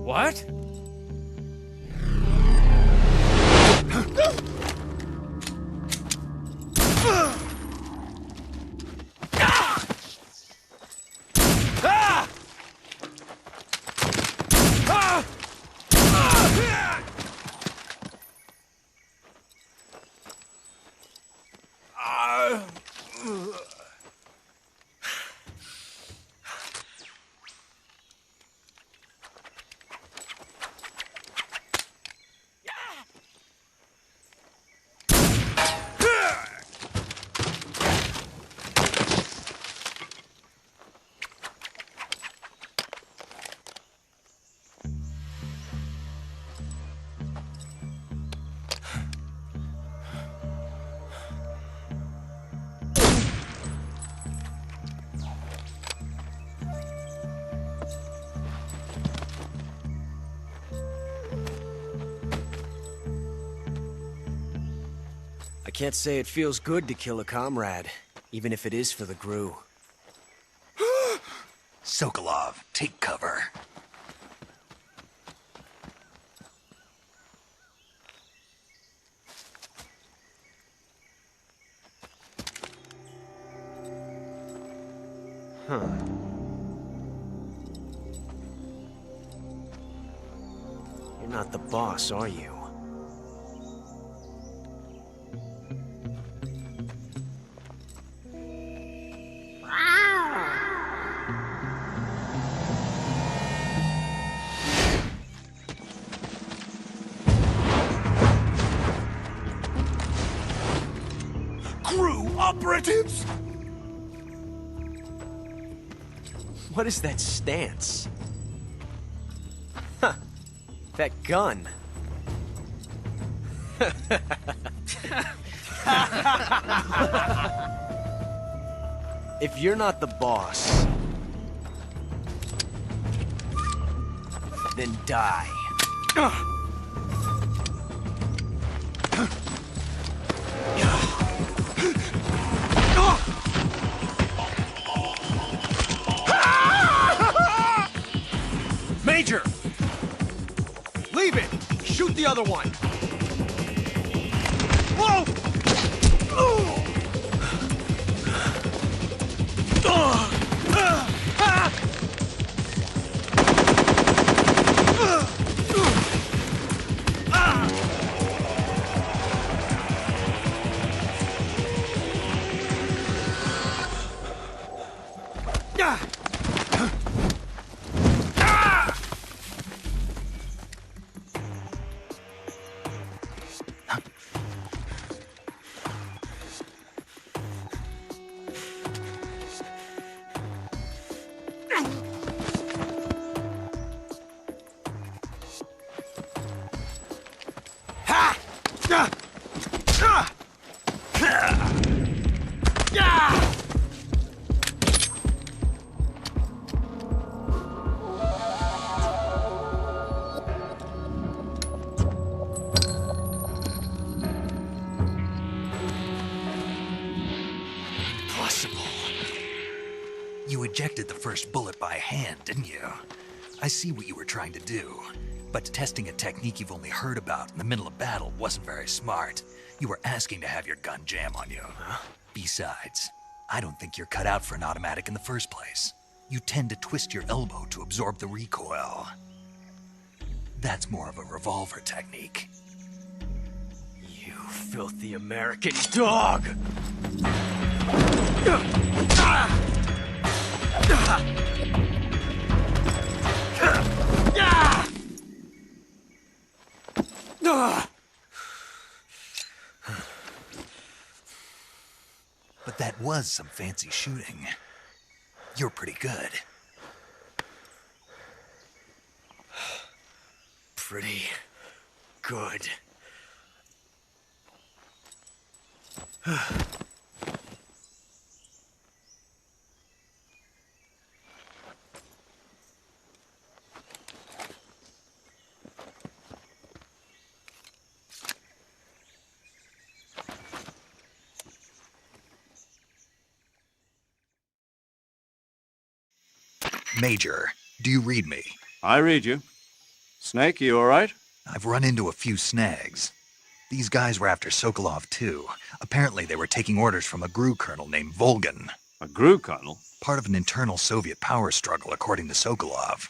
[SPEAKER 6] What?
[SPEAKER 12] I can't say it feels good to kill a comrade, even if it is for the GRU.
[SPEAKER 2] Sokolov, take cover.
[SPEAKER 12] Huh. You're not the boss, are you?
[SPEAKER 13] GRU operatives?
[SPEAKER 12] What is that stance? Huh. That gun. If you're not the boss, then die.
[SPEAKER 13] Major! Leave it! Shoot the other one! Whoa!
[SPEAKER 2] You ejected the first bullet by hand, didn't you? I see what you were trying to do. But testing a technique you've only heard about in the middle of battle wasn't very smart. You were asking to have your gun jam on you. Huh? Besides, I don't think you're cut out for an automatic in the first place. You tend to twist your elbow to absorb the recoil. That's more of a revolver technique.
[SPEAKER 12] You filthy American dog!
[SPEAKER 2] But that was some fancy shooting. You're pretty good.
[SPEAKER 12] Pretty good.
[SPEAKER 2] Major, do you read me?
[SPEAKER 5] I read you. Snake, you all right?
[SPEAKER 2] I've run into a few snags. These guys were after Sokolov, too. Apparently they were taking orders from a GRU colonel named Volgan.
[SPEAKER 5] A GRU colonel?
[SPEAKER 2] Part of an internal Soviet power struggle, according to Sokolov.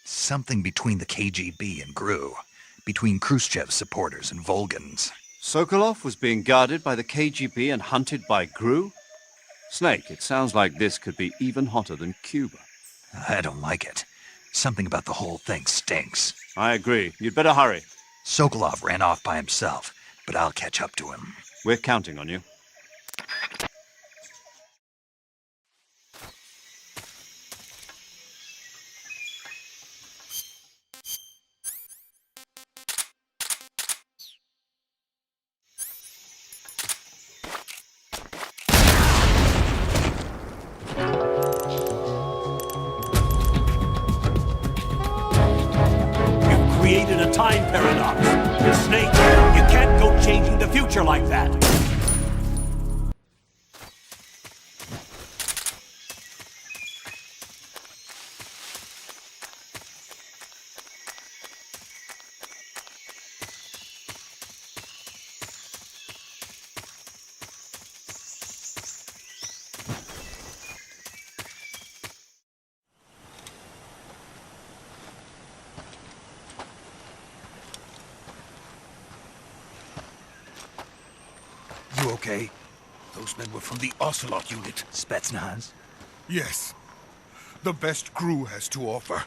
[SPEAKER 2] Something between the KGB and GRU. Between Khrushchev's supporters and Volgan's.
[SPEAKER 5] Sokolov was being guarded by the KGB and hunted by GRU? Snake, it sounds like this could be even hotter than Cuba.
[SPEAKER 2] I don't like it. Something about the whole thing stinks.
[SPEAKER 5] I agree. You'd better hurry.
[SPEAKER 2] Sokolov ran off by himself, but I'll catch up to him.
[SPEAKER 5] We're counting on you.
[SPEAKER 14] Created a time paradox. Snake, you can't go changing the future like that.
[SPEAKER 2] You okay?
[SPEAKER 11] Those men were from the Ocelot unit.
[SPEAKER 2] Spetsnaz?
[SPEAKER 11] Yes. The best GRU has to offer.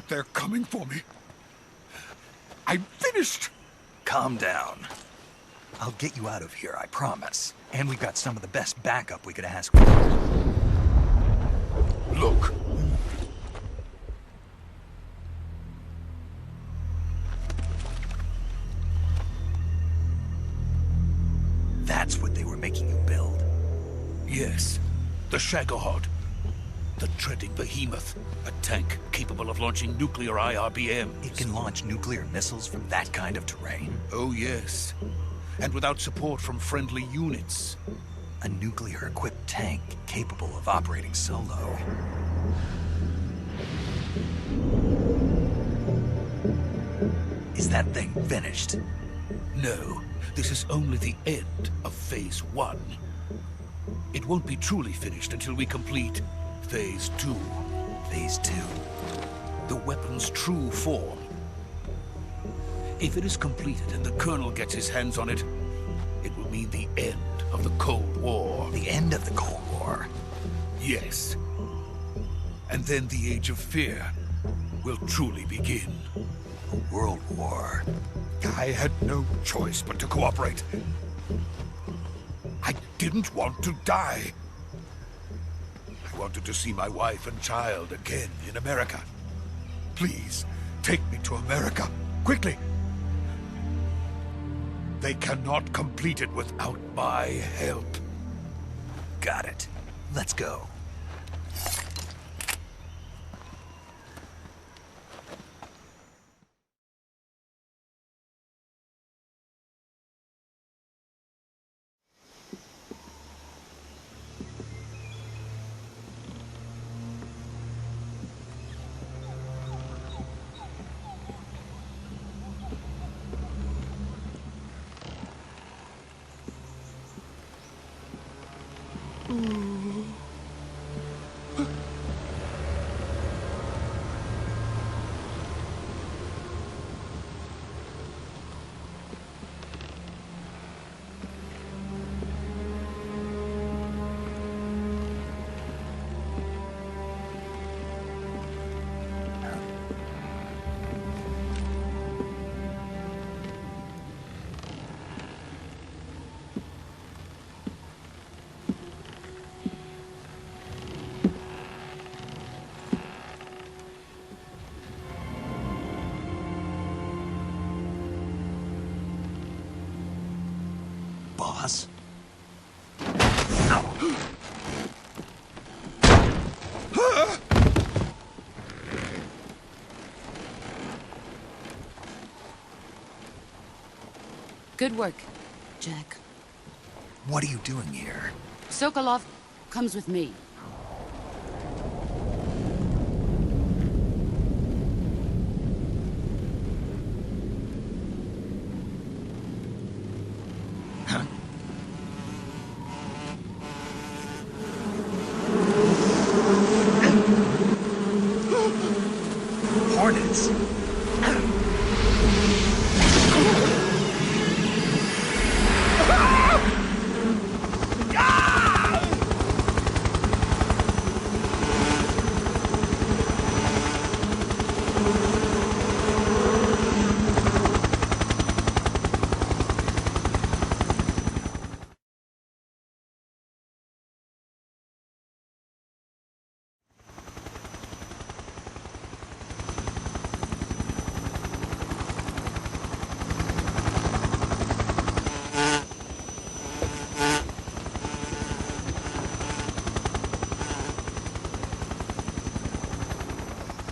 [SPEAKER 11] They're coming for me. I'm finished!
[SPEAKER 2] Calm down. I'll get you out of here, I promise. And we've got some of the best backup we could ask for.
[SPEAKER 11] Look.
[SPEAKER 2] That's what they were making you build?
[SPEAKER 11] Yes. The Shagohod. The treading behemoth. A tank capable of launching nuclear IRBMs.
[SPEAKER 2] It can launch nuclear missiles from that kind of terrain?
[SPEAKER 11] Oh, yes. And without support from friendly units.
[SPEAKER 2] A nuclear-equipped tank capable of operating solo. Is that thing finished?
[SPEAKER 11] No. This is only the end of Phase 1. It won't be truly finished until we complete Phase 2.
[SPEAKER 2] Phase 2?
[SPEAKER 11] The weapon's true form. If it is completed and the Colonel gets his hands on it, it will mean the end of the Cold War.
[SPEAKER 2] The end of the Cold War?
[SPEAKER 11] Yes. And then the Age of Fear will truly begin.
[SPEAKER 2] A world war.
[SPEAKER 11] I had no choice but to cooperate. I didn't want to die. I wanted to see my wife and child again in America. Please, take me to America, quickly. They cannot complete it without my help.
[SPEAKER 2] Got it. Let's go. Boss?
[SPEAKER 9] Good work, Jack.
[SPEAKER 2] What are you doing here?
[SPEAKER 9] Sokolov comes with me.
[SPEAKER 2] Hornets?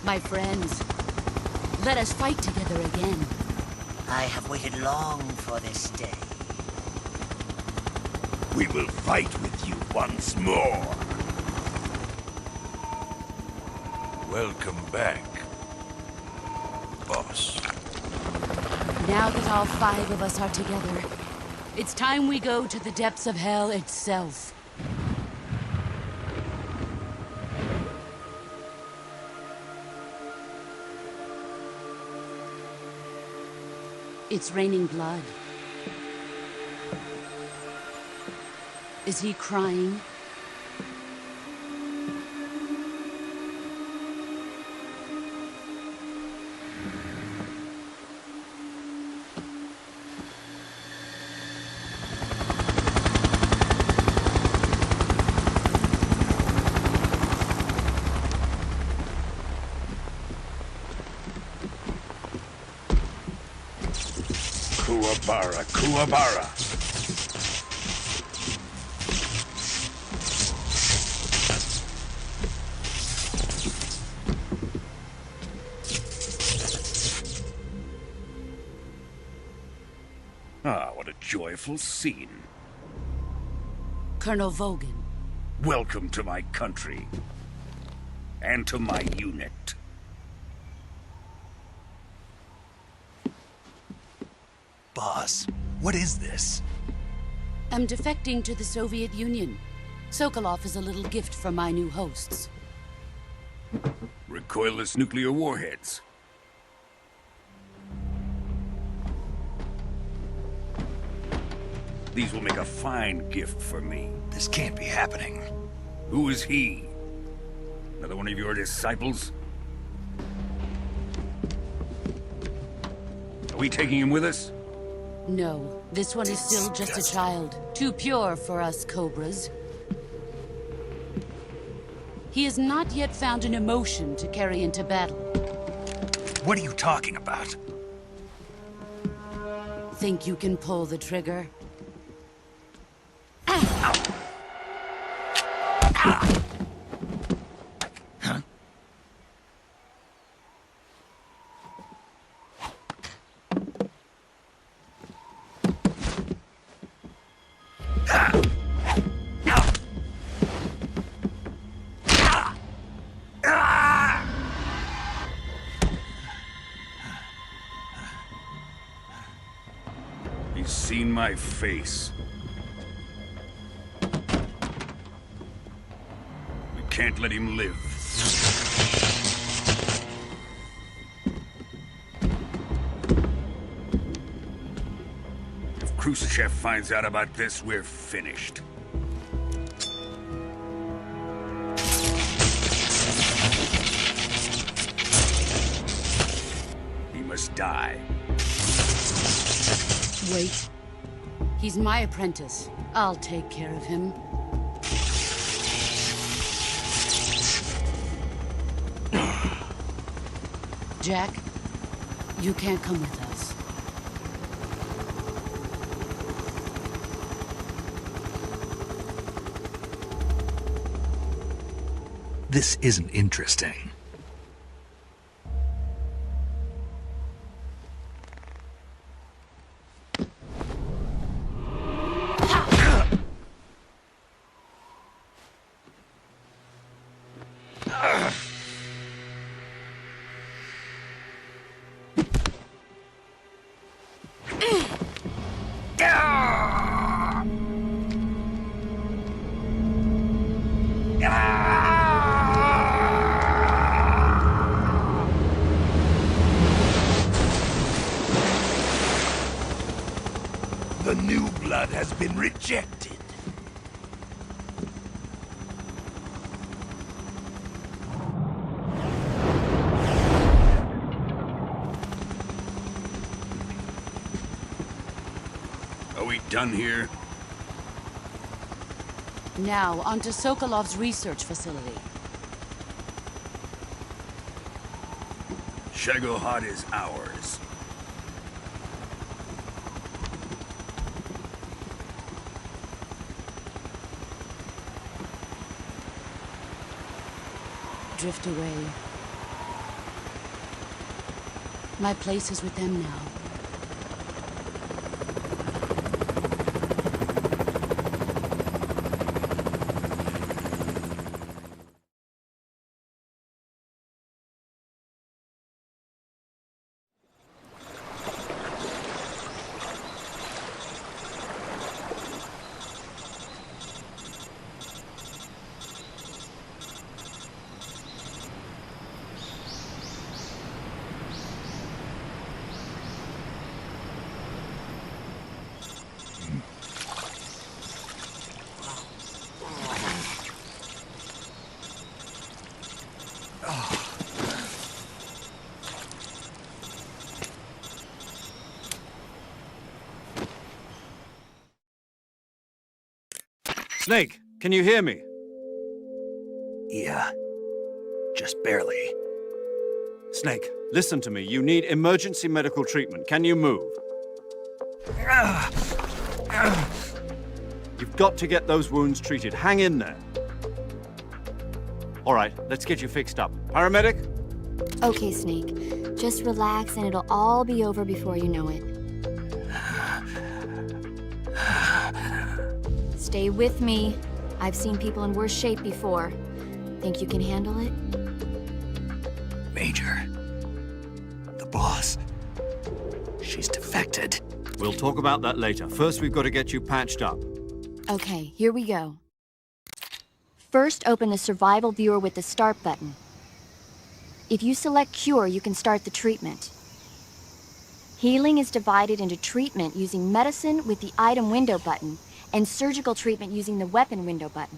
[SPEAKER 9] My friends, let us fight together again.
[SPEAKER 15] I have waited long for this day.
[SPEAKER 14] We will fight with you once more. Welcome back, boss.
[SPEAKER 9] Now that all 5 of us are together, it's time we go to the depths of hell itself. It's raining blood. Is he crying?
[SPEAKER 14] Kuwabara, Kuwabara. Ah, what a joyful scene.
[SPEAKER 9] Colonel Vogan.
[SPEAKER 14] Welcome to my country. And to my unit.
[SPEAKER 2] Boss, what is this?
[SPEAKER 9] I'm defecting to the Soviet Union. Sokolov is a little gift from my new hosts.
[SPEAKER 14] Recoilless nuclear warheads. These will make a fine gift for me.
[SPEAKER 2] This can't be happening.
[SPEAKER 14] Who is he? Another one of your disciples? Are we taking him with us?
[SPEAKER 9] No, this one is still just a child. Too pure for us Cobras. He has not yet found an emotion to carry into battle.
[SPEAKER 2] What are you talking about?
[SPEAKER 9] Think you can pull the trigger?
[SPEAKER 14] He's seen my face.
[SPEAKER 11] can't let him live. If Khrushchev finds out about this, we're finished. He must die.
[SPEAKER 9] Wait. He's my apprentice. I'll take care of him. Jack, you can't come with us.
[SPEAKER 2] This isn't interesting.
[SPEAKER 14] The new blood has been rejected.
[SPEAKER 11] Are we done here?
[SPEAKER 9] Now, onto Sokolov's research facility.
[SPEAKER 11] Shagohod is ours.
[SPEAKER 9] Drift away. My place is with them now.
[SPEAKER 5] Snake, can you hear me?
[SPEAKER 2] Yeah. Just barely.
[SPEAKER 5] Snake, listen to me. You need emergency medical treatment. Can you move? You've got to get those wounds treated. Hang in there. All right, let's get you fixed up. Paramedic?
[SPEAKER 8] Okay, Snake. Just relax and it'll all be over before you know it. Stay with me. I've seen people in worse shape before. Think you can handle it?
[SPEAKER 2] Major. The boss. She's defected.
[SPEAKER 5] We'll talk about that later. First, we've got to get you patched up.
[SPEAKER 8] Okay, here we go. First, open the survival viewer with the start button. If you select cure, you can start the treatment. Healing is divided into treatment using medicine with the item window button and surgical treatment using the weapon window button.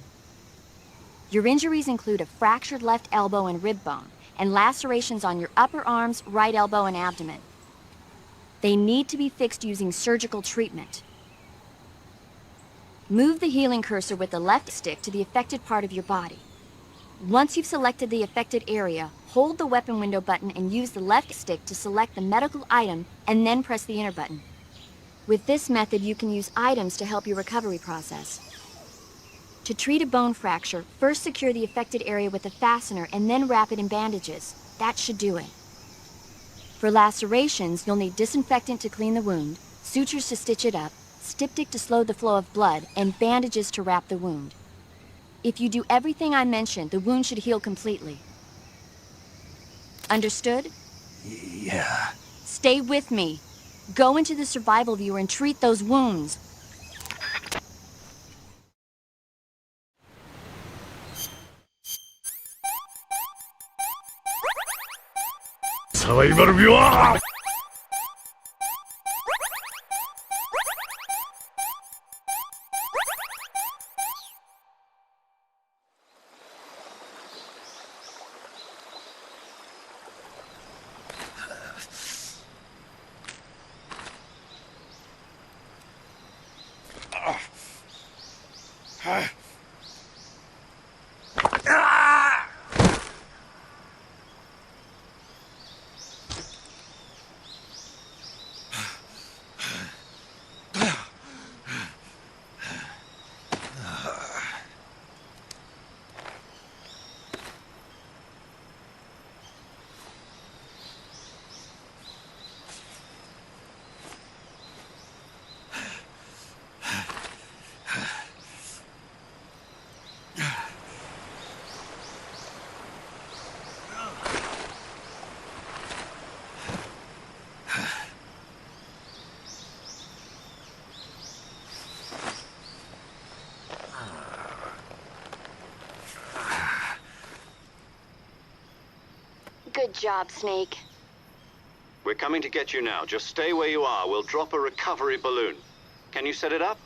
[SPEAKER 8] Your injuries include a fractured left elbow and rib bone, and lacerations on your upper arms, right elbow, and abdomen. They need to be fixed using surgical treatment. Move the healing cursor with the left stick to the affected part of your body. Once you've selected the affected area, hold the weapon window button and use the left stick to select the medical item, and then press the enter button. With this method, you can use items to help your recovery process. To treat a bone fracture, first secure the affected area with a fastener and then wrap it in bandages. That should do it. For lacerations, you'll need disinfectant to clean the wound, sutures to stitch it up, styptic to slow the flow of blood, and bandages to wrap the wound. If you do everything I mentioned, the wound should heal completely. Understood?
[SPEAKER 2] Yeah.
[SPEAKER 8] Stay with me. Go into the survival viewer and treat those wounds.
[SPEAKER 16] サバイバル病は
[SPEAKER 8] Good job, Snake.
[SPEAKER 5] We're coming to get you now. Just stay where you are. We'll drop a recovery balloon. Can you set it up?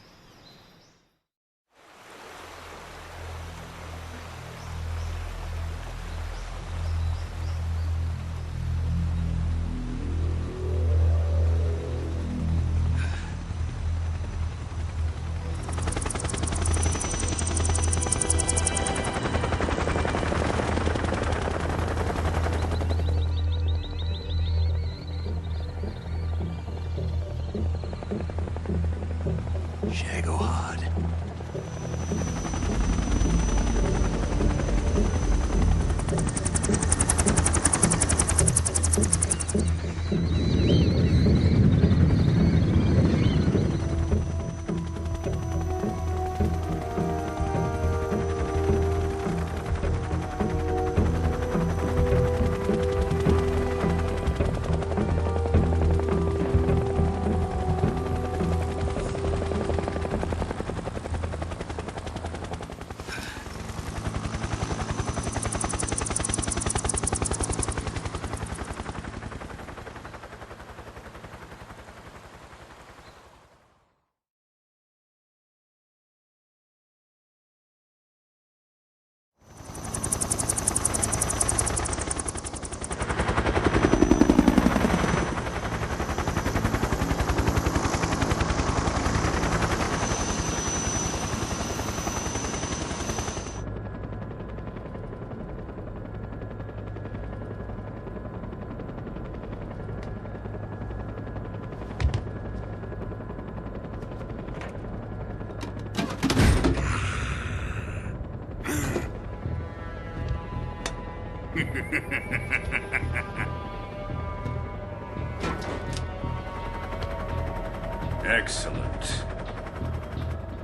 [SPEAKER 16] Excellent.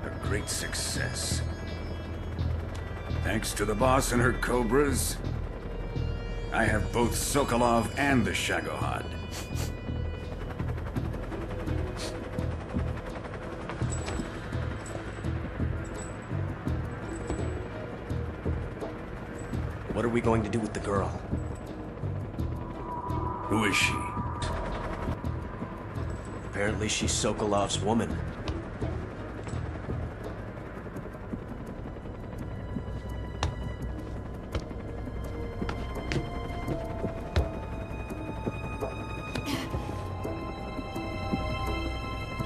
[SPEAKER 16] A great success. Thanks to the boss and her cobras, I have both Sokolov and the Shagohod.
[SPEAKER 12] What are we going to do with the girl?
[SPEAKER 16] Who is she?
[SPEAKER 12] Apparently she's Sokolov's woman.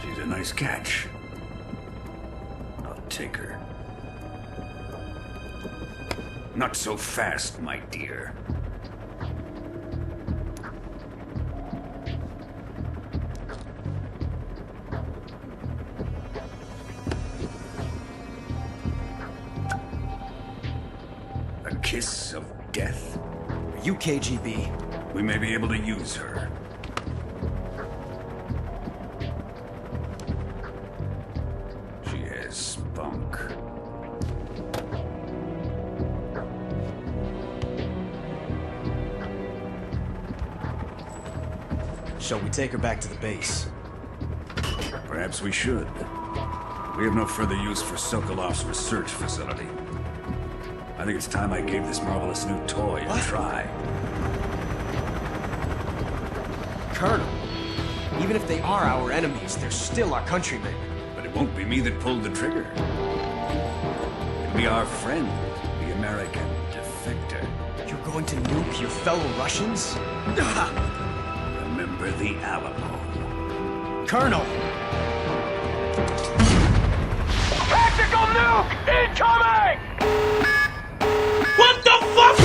[SPEAKER 16] She's a nice catch. I'll take her. Not so fast, my dear. A kiss of death.
[SPEAKER 12] Are you KGB?
[SPEAKER 16] We may be able to use her. She has spunk.
[SPEAKER 12] Shall we take her back to the base?
[SPEAKER 16] Perhaps we should. We have no further use for Sokolov's research facility. I think it's time I gave this marvelous new toy a try.
[SPEAKER 12] Colonel, even if they are our enemies, they're still our countrymen.
[SPEAKER 16] But it won't be me that pulled the trigger. It'll be our friend, the American defector.
[SPEAKER 12] You're going to nuke your fellow Russians?
[SPEAKER 16] Remember the Alamo.
[SPEAKER 12] Colonel!
[SPEAKER 13] Tactical nuke incoming! What the fuck?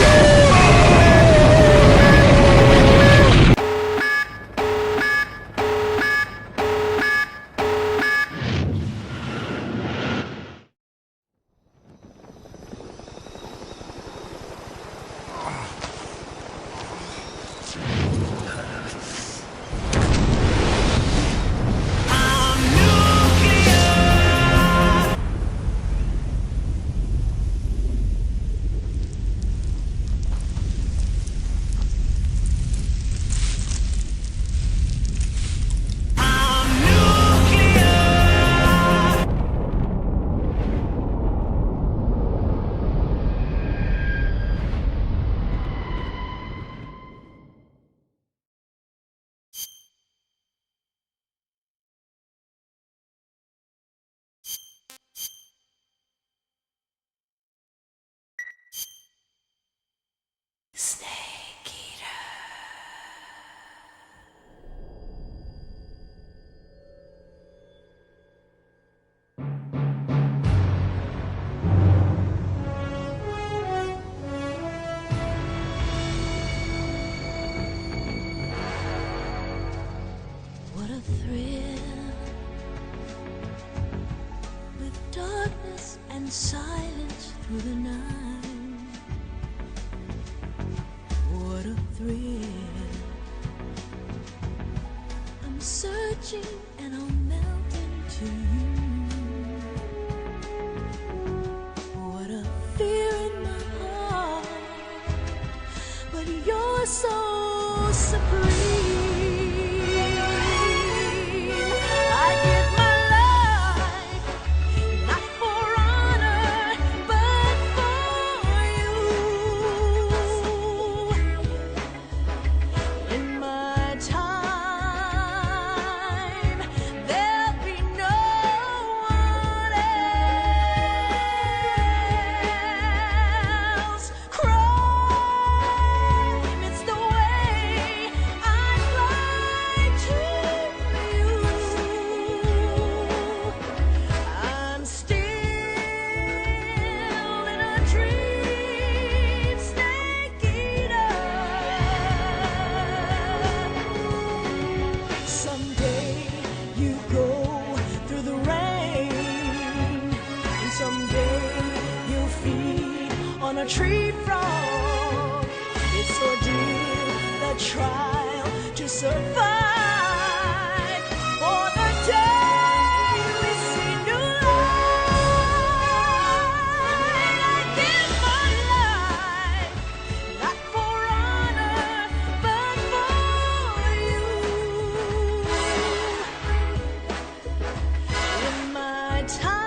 [SPEAKER 1] What a thrill, with darkness and silence through the night. What a thrill, I'm searching and I'll melt into you. What a fear in my heart, but you're so supreme. A tree frog, it's ordeal, the trial to survive. For the day we see new light, I give my life, not for honor, but for you. In my time,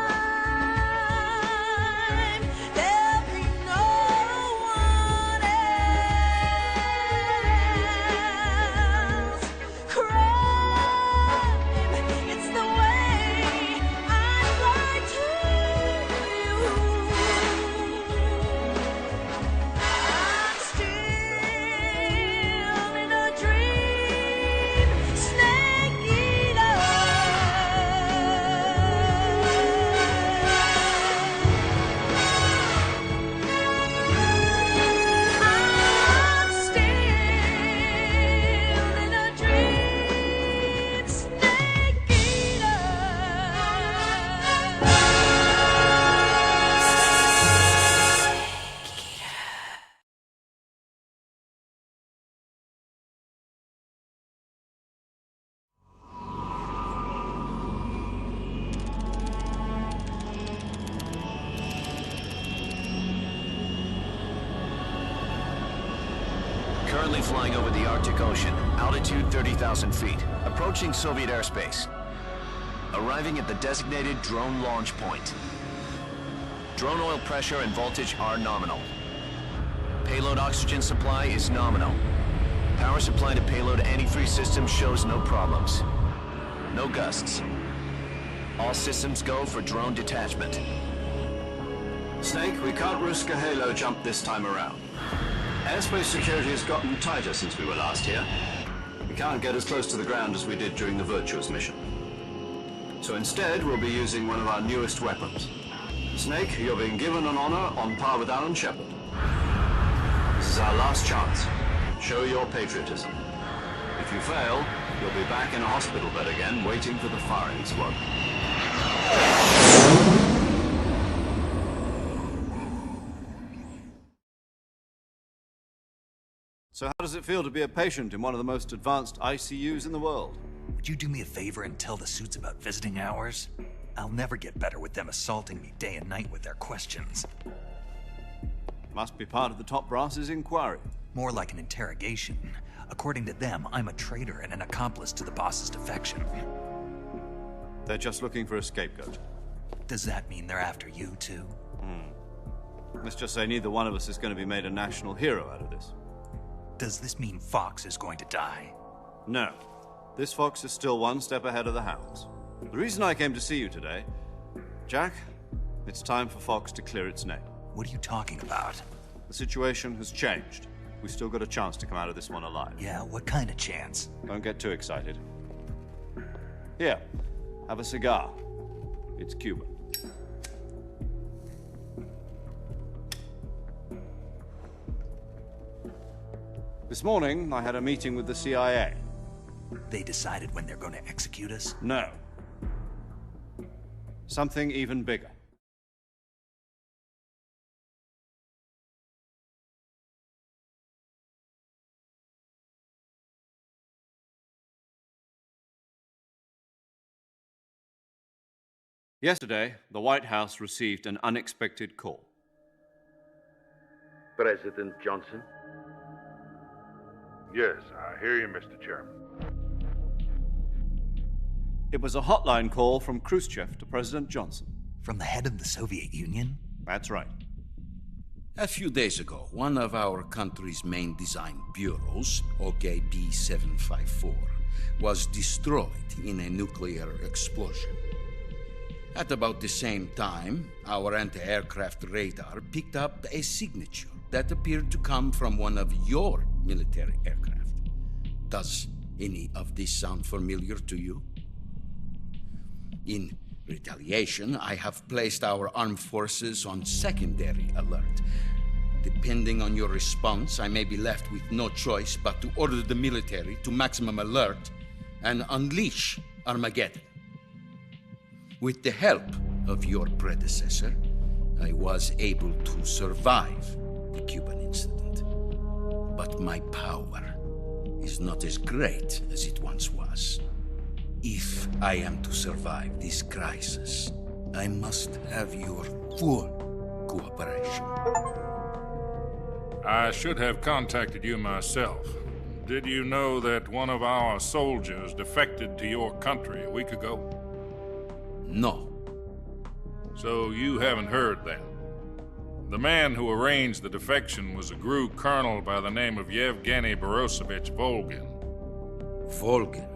[SPEAKER 17] Currently flying over the Arctic Ocean, altitude 30,000 feet, approaching Soviet airspace. Arriving at the designated drone launch point. Drone oil pressure and voltage are nominal. Payload oxygen supply is nominal. Power supply to payload antifreeze system shows no problems. No gusts. All systems go for drone detachment.
[SPEAKER 5] Snake, we can't risk a halo jump this time around. Airspace security has gotten tighter since we were last here. We can't get as close to the ground as we did during the Virtuous mission. So instead, we'll be using one of our newest weapons. Snake, you're being given an honor on par with Alan Shepard. This is our last chance. Show your patriotism. If you fail, you'll be back in a hospital bed again, waiting for the firing squad. So how does it feel to be a patient in one of the most advanced ICUs in the world?
[SPEAKER 2] Would you do me a favor and tell the suits about visiting hours? I'll never get better with them assaulting me day and night with their questions.
[SPEAKER 5] Must be part of the top brass's inquiry.
[SPEAKER 2] More like an interrogation. According to them, I'm a traitor and an accomplice to the boss's defection.
[SPEAKER 5] They're just looking for a scapegoat.
[SPEAKER 2] Does that mean they're after you, too?
[SPEAKER 5] Let's just say neither one of us is going to be made a national hero out of this.
[SPEAKER 2] Does this mean Fox is going to die?
[SPEAKER 5] No. This fox is still one step ahead of the hounds. The reason I came to see you today, Jack, it's time for Fox to clear its name.
[SPEAKER 2] What are you talking about?
[SPEAKER 5] The situation has changed. We've still got a chance to come out of this one alive.
[SPEAKER 2] Yeah, what kind of chance?
[SPEAKER 5] Don't get too excited. Here, have a cigar. It's Cuban. This morning, I had a meeting with the CIA.
[SPEAKER 2] They decided when they're going to execute us?
[SPEAKER 5] No. Something even bigger. Yesterday, the White House received an unexpected call.
[SPEAKER 18] President Johnson?
[SPEAKER 19] Yes, I hear you, Mr. Chairman.
[SPEAKER 5] It was a hotline call from Khrushchev to President Johnson.
[SPEAKER 2] From the head of the Soviet Union?
[SPEAKER 5] That's right.
[SPEAKER 11] A few days ago, one of our country's main design bureaus, OKB 754, was destroyed in a nuclear explosion. At about the same time, our anti-aircraft radar picked up a signature that appeared to come from one of your military aircraft. Does any of this sound familiar to you? In retaliation, I have placed our armed forces on secondary alert. Depending on your response, I may be left with no choice but to order the military to maximum alert and unleash Armageddon. With the help of your predecessor, I was able to survive the Cuban incident. But my power is not as great as it once was. If I am to survive this crisis, I must have your full cooperation.
[SPEAKER 19] I should have contacted you myself. Did you know that one of our soldiers defected to your country a week ago?
[SPEAKER 11] No.
[SPEAKER 19] So you haven't heard then. The man who arranged the defection was a GRU colonel by the name of Yevgeny Borisovich Volgin.
[SPEAKER 11] Volgin?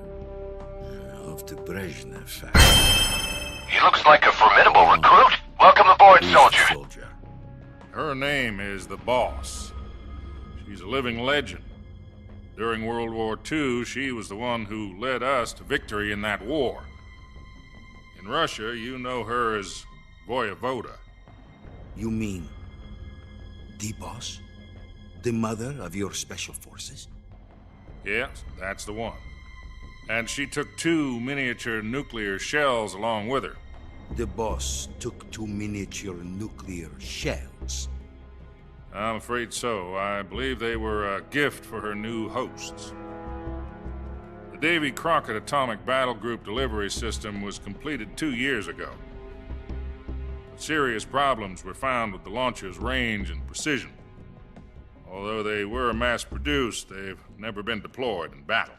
[SPEAKER 11] Of the Brezhnev family.
[SPEAKER 13] He looks like a formidable recruit. Welcome aboard, soldier.
[SPEAKER 19] Her name is the Boss. She's a living legend. During World War II, she was the one who led us to victory in that war. In Russia, you know her as Voyevoda.
[SPEAKER 11] You mean the Boss? The mother of your special forces?
[SPEAKER 19] Yes, that's the one. And she took 2 miniature nuclear shells along with her.
[SPEAKER 11] The Boss took 2 miniature nuclear shells?
[SPEAKER 19] I'm afraid so. I believe they were a gift for her new hosts. The Davy Crockett Atomic Battle Group delivery system was completed 2 years ago. But serious problems were found with the launcher's range and precision. Although they were mass-produced, they've never been deployed in battle.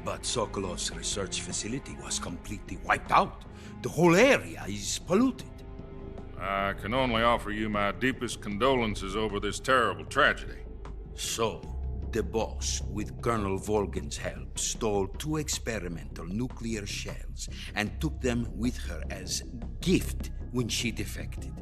[SPEAKER 11] But Sokolov's research facility was completely wiped out. The whole area is polluted.
[SPEAKER 19] I can only offer you my deepest condolences over this terrible tragedy.
[SPEAKER 11] So,
[SPEAKER 18] The boss, with Colonel Volgin's help, stole 2 experimental nuclear shells and took them with her as gift when she defected.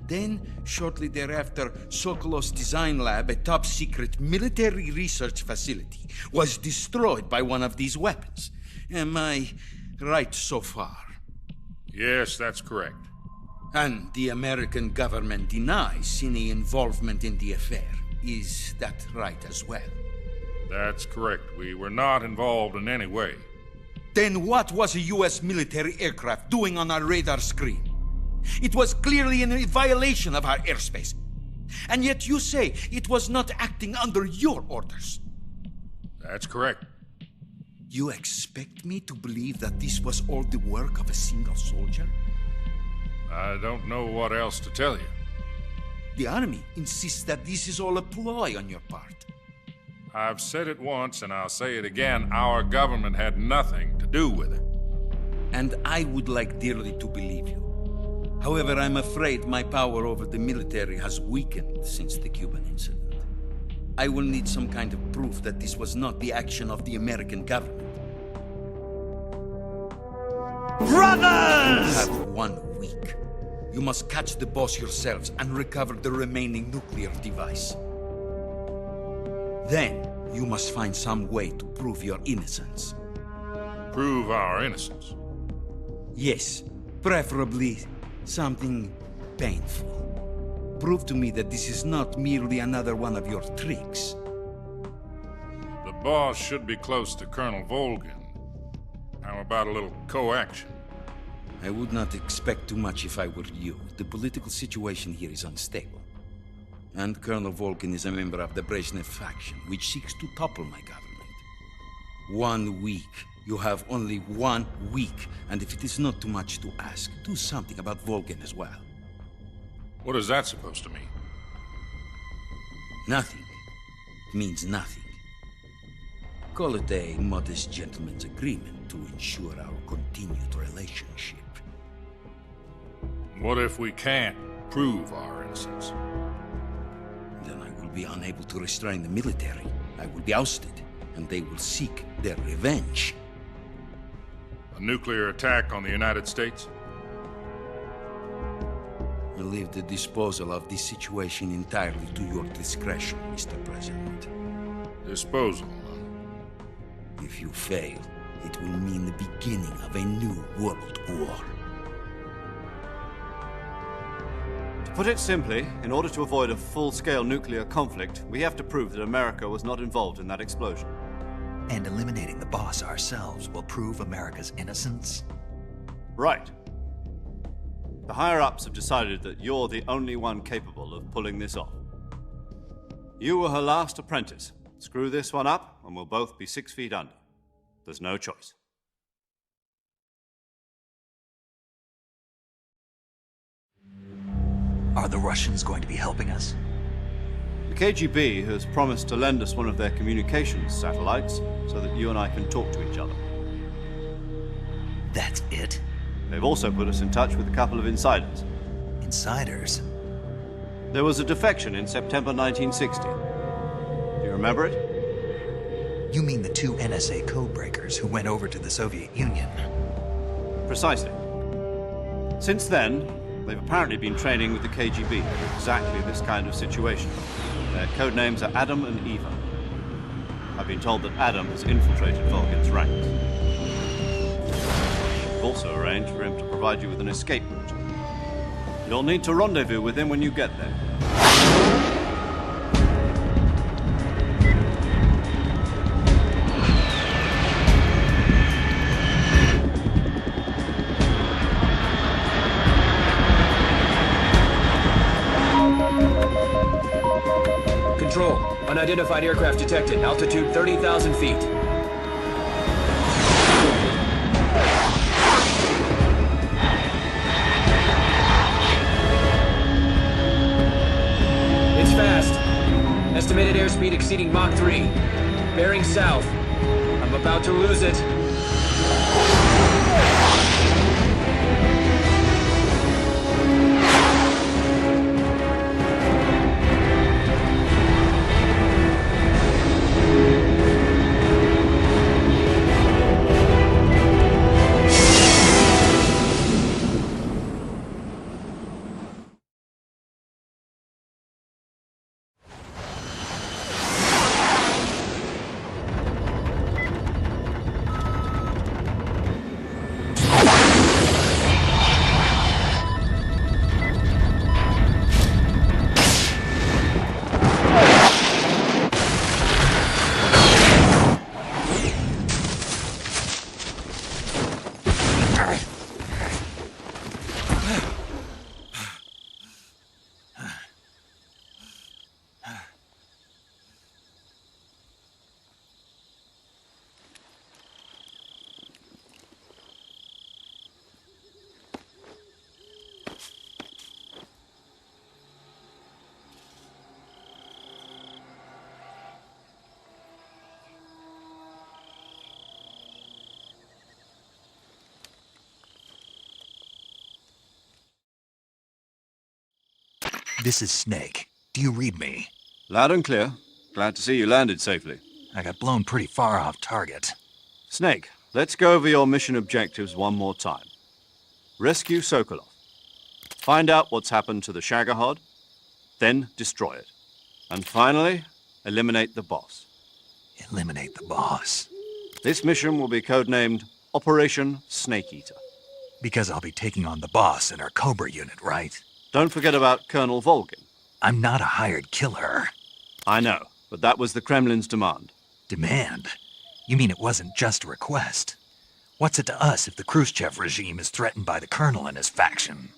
[SPEAKER 18] Then, shortly thereafter, Sokolov's design lab, a top-secret military research facility, was destroyed by one of these weapons. Am I right so far?
[SPEAKER 19] Yes, that's correct.
[SPEAKER 18] And the American government denies any involvement in the affair. Is that right as well?
[SPEAKER 19] That's correct. We were not involved in any way.
[SPEAKER 18] Then what was a U.S. military aircraft doing on our radar screen? It was clearly in a violation of our airspace. And yet you say it was not acting under your orders.
[SPEAKER 19] That's correct.
[SPEAKER 18] You expect me to believe that this was all the work of a single soldier?
[SPEAKER 19] I don't know what else to tell you.
[SPEAKER 18] The army insists that this is all a ploy on your part.
[SPEAKER 19] I've said it once and I'll say it again. Our government had nothing to do with it.
[SPEAKER 18] And I would like dearly to believe you. However, I'm afraid my power over the military has weakened since the Cuban incident. I will need some kind of proof that this was not the action of the American government.
[SPEAKER 14] Brothers!
[SPEAKER 18] You have 1 week. You must catch the boss yourselves and recover the remaining nuclear device. Then, you must find some way to prove your innocence.
[SPEAKER 19] Prove our innocence?
[SPEAKER 18] Yes, preferably something painful. Prove to me that this is not merely another one of your tricks.
[SPEAKER 19] The boss should be close to Colonel Volgin. How about a little coaction?
[SPEAKER 18] I would not expect too much if I were you. The political situation here is unstable. And Colonel Volgin is a member of the Brezhnev faction, which seeks to topple my government. 1 week. You have only 1 week, and if it is not too much to ask, do something about Volgin as well.
[SPEAKER 19] What is that supposed to mean?
[SPEAKER 18] Nothing. It means nothing. Call it a modest gentleman's agreement to ensure our continued relationship.
[SPEAKER 19] What if we can't prove our innocence?
[SPEAKER 18] Then I will be unable to restrain the military. I will be ousted, and they will seek their revenge.
[SPEAKER 19] A nuclear attack on the United States?
[SPEAKER 18] I leave the disposal of this situation entirely to your discretion, Mr. President.
[SPEAKER 19] Disposal, huh?
[SPEAKER 18] If you fail, it will mean the beginning of a new world war.
[SPEAKER 5] To put it simply, in order to avoid a full-scale nuclear conflict, we have to prove that America was not involved in that explosion.
[SPEAKER 2] And eliminating the boss ourselves will prove America's innocence?
[SPEAKER 5] Right. The higher-ups have decided that you're the only one capable of pulling this off. You were her last apprentice. Screw this one up, and we'll both be 6 feet under. There's no choice.
[SPEAKER 2] Are the Russians going to be helping us?
[SPEAKER 5] The KGB has promised to lend us one of their communications satellites so that you and I can talk to each other.
[SPEAKER 2] That's it?
[SPEAKER 5] They've also put us in touch with a couple of insiders.
[SPEAKER 2] Insiders?
[SPEAKER 5] There was a defection in September 1960. Do you remember it?
[SPEAKER 2] You mean the 2 NSA codebreakers who went over to the Soviet Union?
[SPEAKER 5] Precisely. Since then, they've apparently been training with the KGB for exactly this kind of situation. Their code names are Adam and Eva. I've been told that Adam has infiltrated Volgin's ranks. I've also arranged for him to provide you with an escape route. You'll need to rendezvous with him when you get there.
[SPEAKER 12] Control. Unidentified aircraft detected. Altitude 30,000 feet. It's fast. Estimated airspeed exceeding Mach 3. Bearing south. I'm about to lose it.
[SPEAKER 2] This is Snake. Do you read me?
[SPEAKER 5] Loud and clear. Glad to see you landed safely.
[SPEAKER 2] I got blown pretty far off target.
[SPEAKER 5] Snake, let's go over your mission objectives one more time. Rescue Sokolov. Find out what's happened to the Shagohod, then destroy it. And finally, eliminate the boss.
[SPEAKER 2] Eliminate the boss?
[SPEAKER 5] This mission will be codenamed Operation Snake Eater.
[SPEAKER 2] Because I'll be taking on the boss in our Cobra unit, right?
[SPEAKER 5] Don't forget about Colonel Volgin.
[SPEAKER 2] I'm not a hired killer.
[SPEAKER 5] I know, but that was the Kremlin's demand.
[SPEAKER 2] Demand? You mean it wasn't just a request? What's it to us if the Khrushchev regime is threatened by the Colonel and his faction?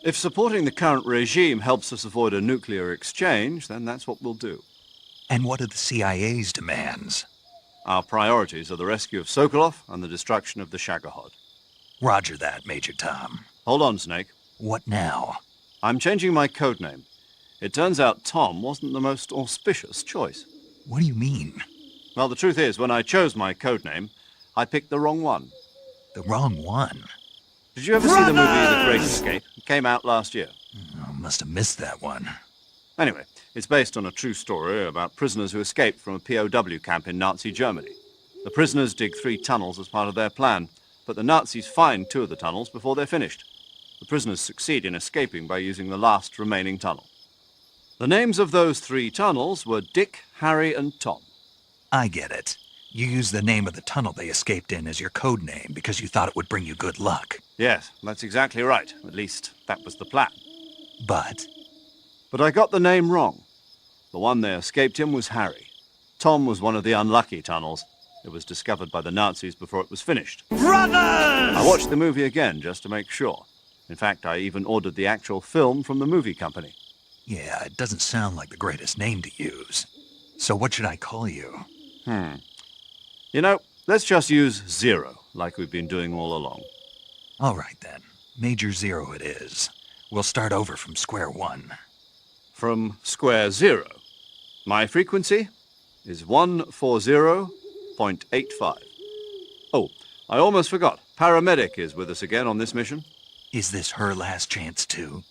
[SPEAKER 5] If supporting the current regime helps us avoid a nuclear exchange, then that's what we'll do.
[SPEAKER 2] And what are the CIA's demands?
[SPEAKER 5] Our priorities are the rescue of Sokolov and the destruction of the Shagohod.
[SPEAKER 2] Roger that, Major Tom.
[SPEAKER 5] Hold on, Snake.
[SPEAKER 2] What now?
[SPEAKER 5] I'm changing my codename. It turns out Tom wasn't the most auspicious choice.
[SPEAKER 2] What do you mean?
[SPEAKER 5] Well, the truth is, when I chose my codename, I picked the wrong one.
[SPEAKER 2] The wrong one?
[SPEAKER 5] Did you ever see the movie The Great Escape? It came out last year.
[SPEAKER 2] I must have missed that one.
[SPEAKER 5] Anyway, it's based on a true story about prisoners who escaped from a POW camp in Nazi Germany. The prisoners dig 3 tunnels as part of their plan, but the Nazis find 2 of the tunnels before they're finished. The prisoners succeed in escaping by using the last remaining tunnel. The names of those 3 tunnels were Dick, Harry, and Tom.
[SPEAKER 2] I get it. You used the name of the tunnel they escaped in as your code name because you thought it would bring you good luck.
[SPEAKER 5] Yes, that's exactly right. At least, that was the plan.
[SPEAKER 2] But
[SPEAKER 5] I got the name wrong. The one they escaped in was Harry. Tom was one of the unlucky tunnels. It was discovered by the Nazis before it was finished.
[SPEAKER 14] Brothers!
[SPEAKER 5] I watched the movie again just to make sure. In fact, I even ordered the actual film from the movie company.
[SPEAKER 2] Yeah, it doesn't sound like the greatest name to use. So what should I call you?
[SPEAKER 5] You know, let's just use Zero, like we've been doing all along.
[SPEAKER 2] All right, then. Major Zero it is. We'll start over from square one.
[SPEAKER 5] From square zero. My frequency is 140.85. Oh, I almost forgot. Paramedic is with us again on this mission.
[SPEAKER 2] Is this her last chance, too?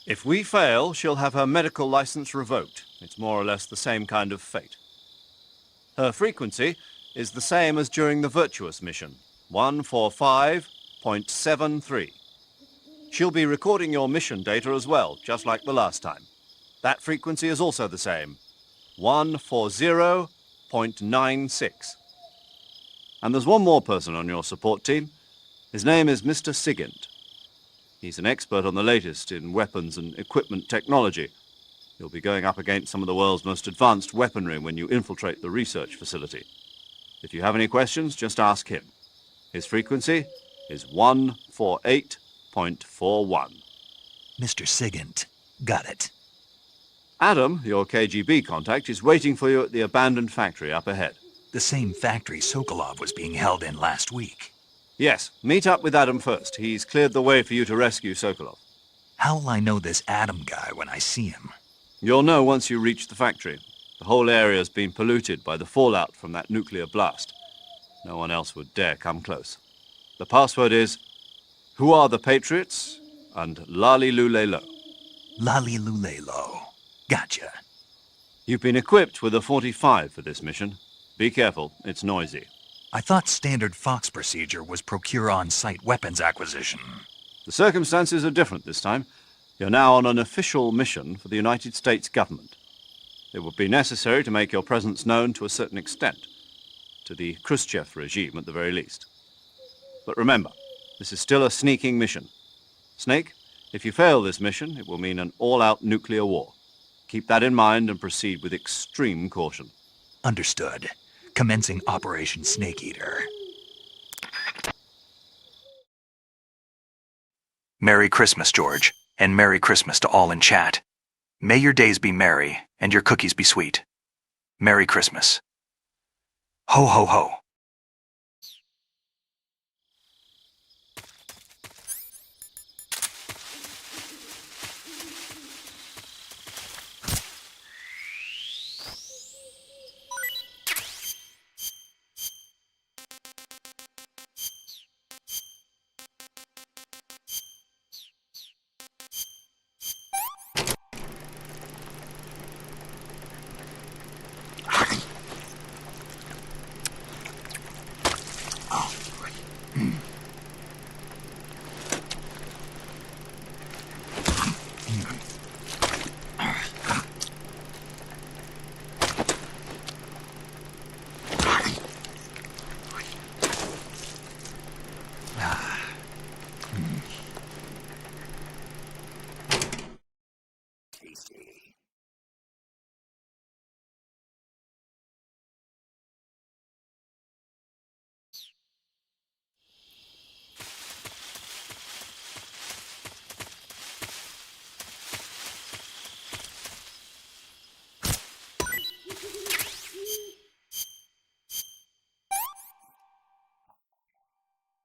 [SPEAKER 5] If we fail, she'll have her medical license revoked. It's more or less the same kind of fate. Her frequency is the same as during the Virtuous mission, 145.73. She'll be recording your mission data as well, just like the last time. That frequency is also the same, 140.96. And there's one more person on your support team. His name is Mr. Sigint. He's an expert on the latest in weapons and equipment technology. You'll be going up against some of the world's most advanced weaponry when you infiltrate the research facility. If you have any questions, just ask him. His frequency is 148.41.
[SPEAKER 2] Mr. Sigint. Got it.
[SPEAKER 5] Adam, your KGB contact, is waiting for you at the abandoned factory up ahead.
[SPEAKER 2] The same factory Sokolov was being held in last week.
[SPEAKER 5] Yes, meet up with Adam first. He's cleared the way for you to rescue Sokolov.
[SPEAKER 2] How'll I know this Adam guy when I see him?
[SPEAKER 5] You'll know once you reach the factory. The whole area's been polluted by the fallout from that nuclear blast. No one else would dare come close. The password is, "Who are the Patriots?" and Lali Lule Lo.
[SPEAKER 2] Lali Lule Lo. Gotcha.
[SPEAKER 5] You've been equipped with a 45 for this mission. Be careful, it's noisy.
[SPEAKER 2] I thought standard Fox procedure was procure on-site weapons acquisition.
[SPEAKER 5] The circumstances are different this time. You're now on an official mission for the United States government. It would be necessary to make your presence known to a certain extent, to the Khrushchev regime at the very least. But remember, this is still a sneaking mission. Snake, if you fail this mission, it will mean an all-out nuclear war. Keep that in mind and proceed with extreme caution.
[SPEAKER 2] Understood. Commencing Operation Snake Eater. Merry Christmas, George, and Merry Christmas to all in chat. May your days be merry, and your cookies be sweet. Merry Christmas. Ho, ho, ho.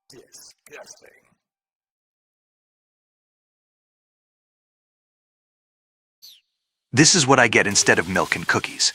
[SPEAKER 2] Disgusting. This is what I get instead of milk and cookies.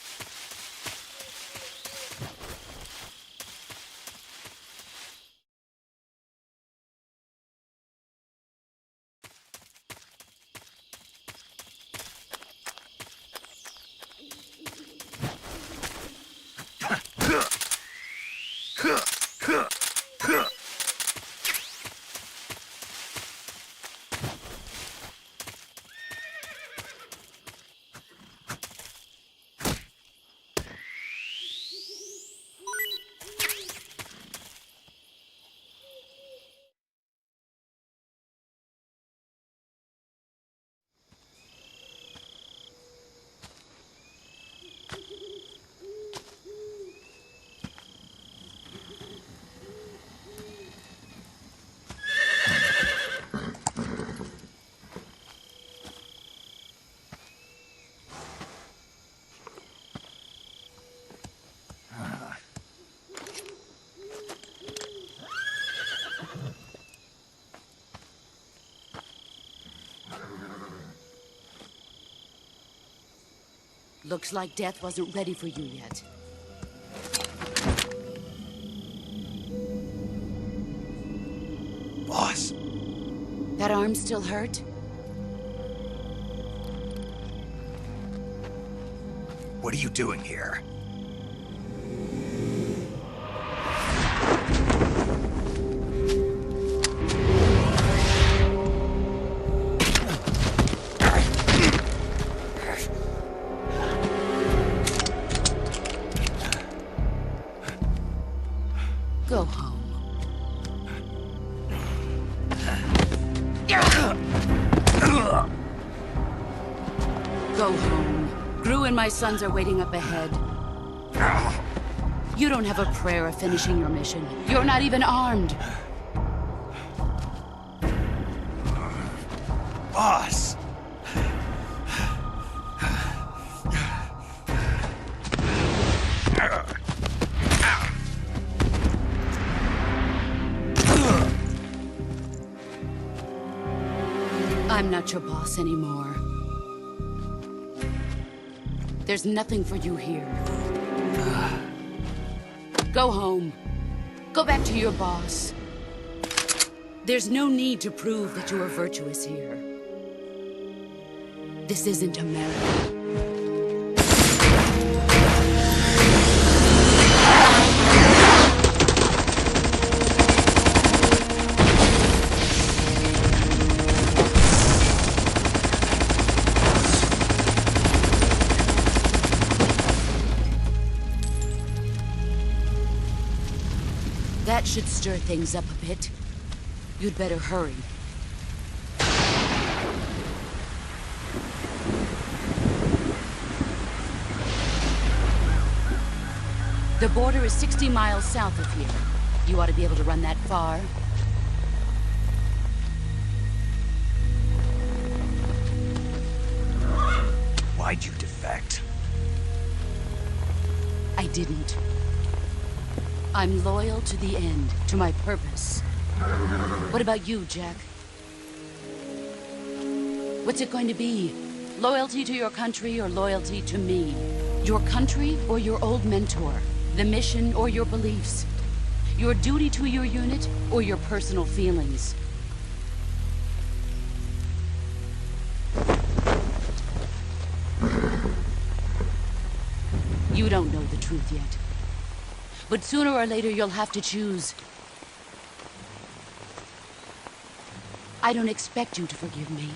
[SPEAKER 9] Looks like death wasn't ready for you yet.
[SPEAKER 2] Boss.
[SPEAKER 9] That arm still hurt?
[SPEAKER 2] What are you doing here?
[SPEAKER 9] Go home. Go home. Gru and my sons are waiting up ahead. You don't have a prayer of finishing your mission. You're not even armed.
[SPEAKER 2] Boss!
[SPEAKER 9] I'm not your boss anymore. There's nothing for you here. Go home. Go back to your boss. There's no need to prove that you are virtuous here. This isn't America. That should stir things up a bit. You'd better hurry. The border is 60 miles south of here. You ought to be able to run that far.
[SPEAKER 2] Why'd you defect?
[SPEAKER 9] I didn't. I'm loyal to the end, to my purpose. What about you, Jack? What's it going to be? Loyalty to your country or loyalty to me? Your country or your old mentor? The mission or your beliefs? Your duty to your unit or your personal feelings? You don't know the truth yet. But sooner or later, you'll have to choose. I don't expect you to forgive me.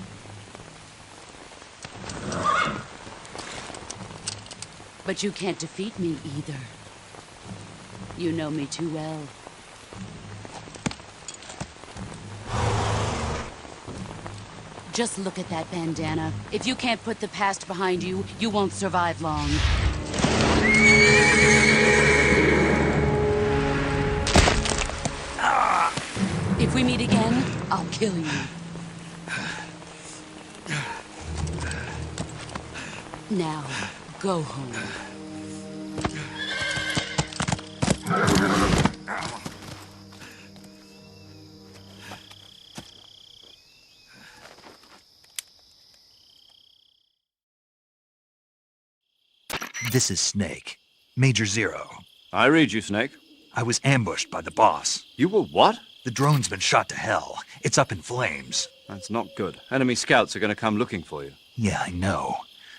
[SPEAKER 9] But you can't defeat me either. You know me too well. Just look at that bandana. If you can't put the past behind you, you won't survive long. If we meet again, I'll kill you. Now, go home.
[SPEAKER 2] This is Snake. Major Zero.
[SPEAKER 5] I read you, Snake.
[SPEAKER 2] I was ambushed by the boss.
[SPEAKER 5] You were what?
[SPEAKER 2] The drone's been shot to hell. It's up in flames.
[SPEAKER 5] That's not good. Enemy scouts are going to come looking for you.
[SPEAKER 2] Yeah, I know.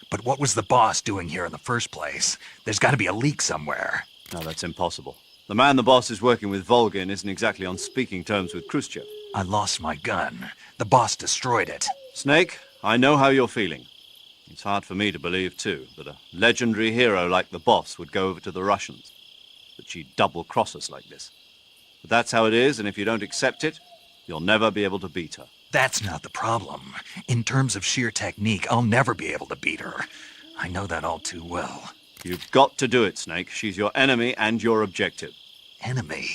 [SPEAKER 2] But what was the boss doing here in the first place? There's got to be a leak somewhere.
[SPEAKER 5] No, that's impossible. The man the boss is working with, Volgin, isn't exactly on speaking terms with Khrushchev.
[SPEAKER 2] I lost my gun. The boss destroyed it.
[SPEAKER 5] Snake, I know how you're feeling. It's hard for me to believe, too, that a legendary hero like the boss would go over to the Russians. That she'd double-cross us like this. But that's how it is, and if you don't accept it, you'll never be able to beat her.
[SPEAKER 2] That's not the problem. In terms of sheer technique, I'll never be able to beat her. I know that all too well.
[SPEAKER 5] You've got to do it, Snake. She's your enemy and your objective.
[SPEAKER 2] Enemy?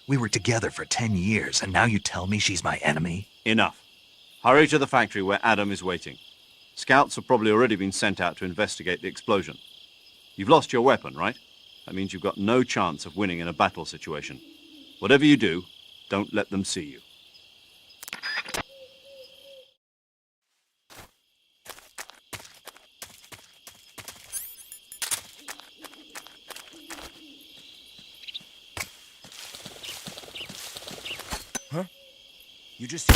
[SPEAKER 2] We were together for 10 years, and now you tell me she's my enemy?
[SPEAKER 5] Enough. Hurry to the factory where Adam is waiting. Scouts have probably already been sent out to investigate the explosion. You've lost your weapon, right? That means you've got no chance of winning in a battle situation. Whatever you do, don't let them see you.
[SPEAKER 6] Huh? You just...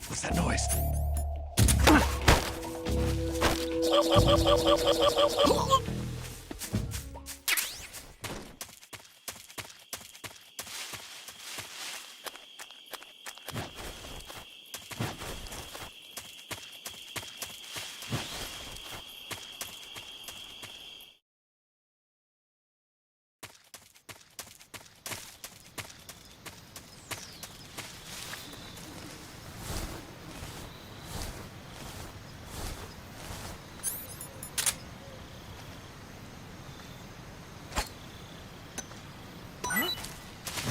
[SPEAKER 2] What's that noise?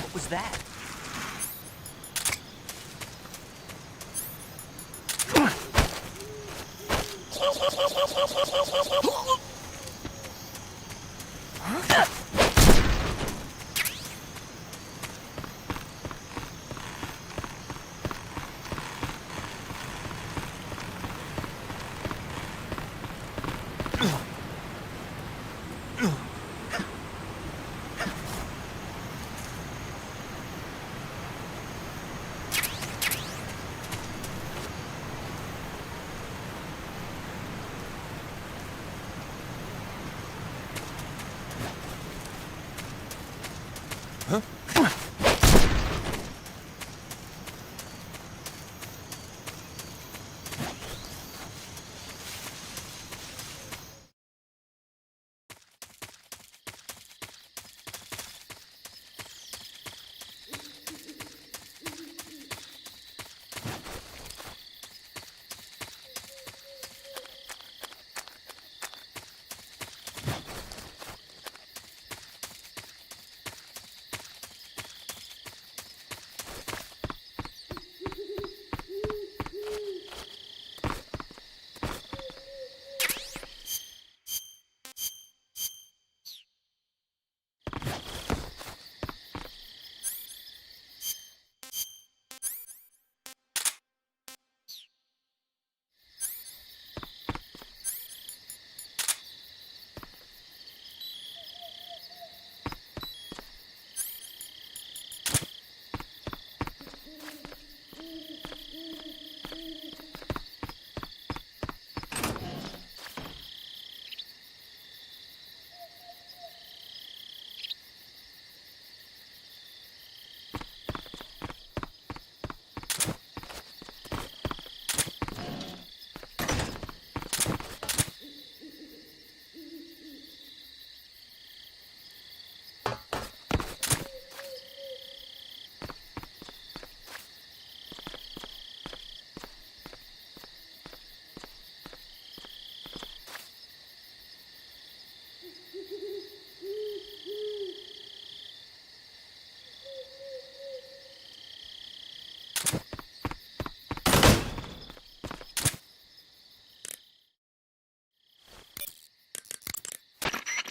[SPEAKER 2] What was that?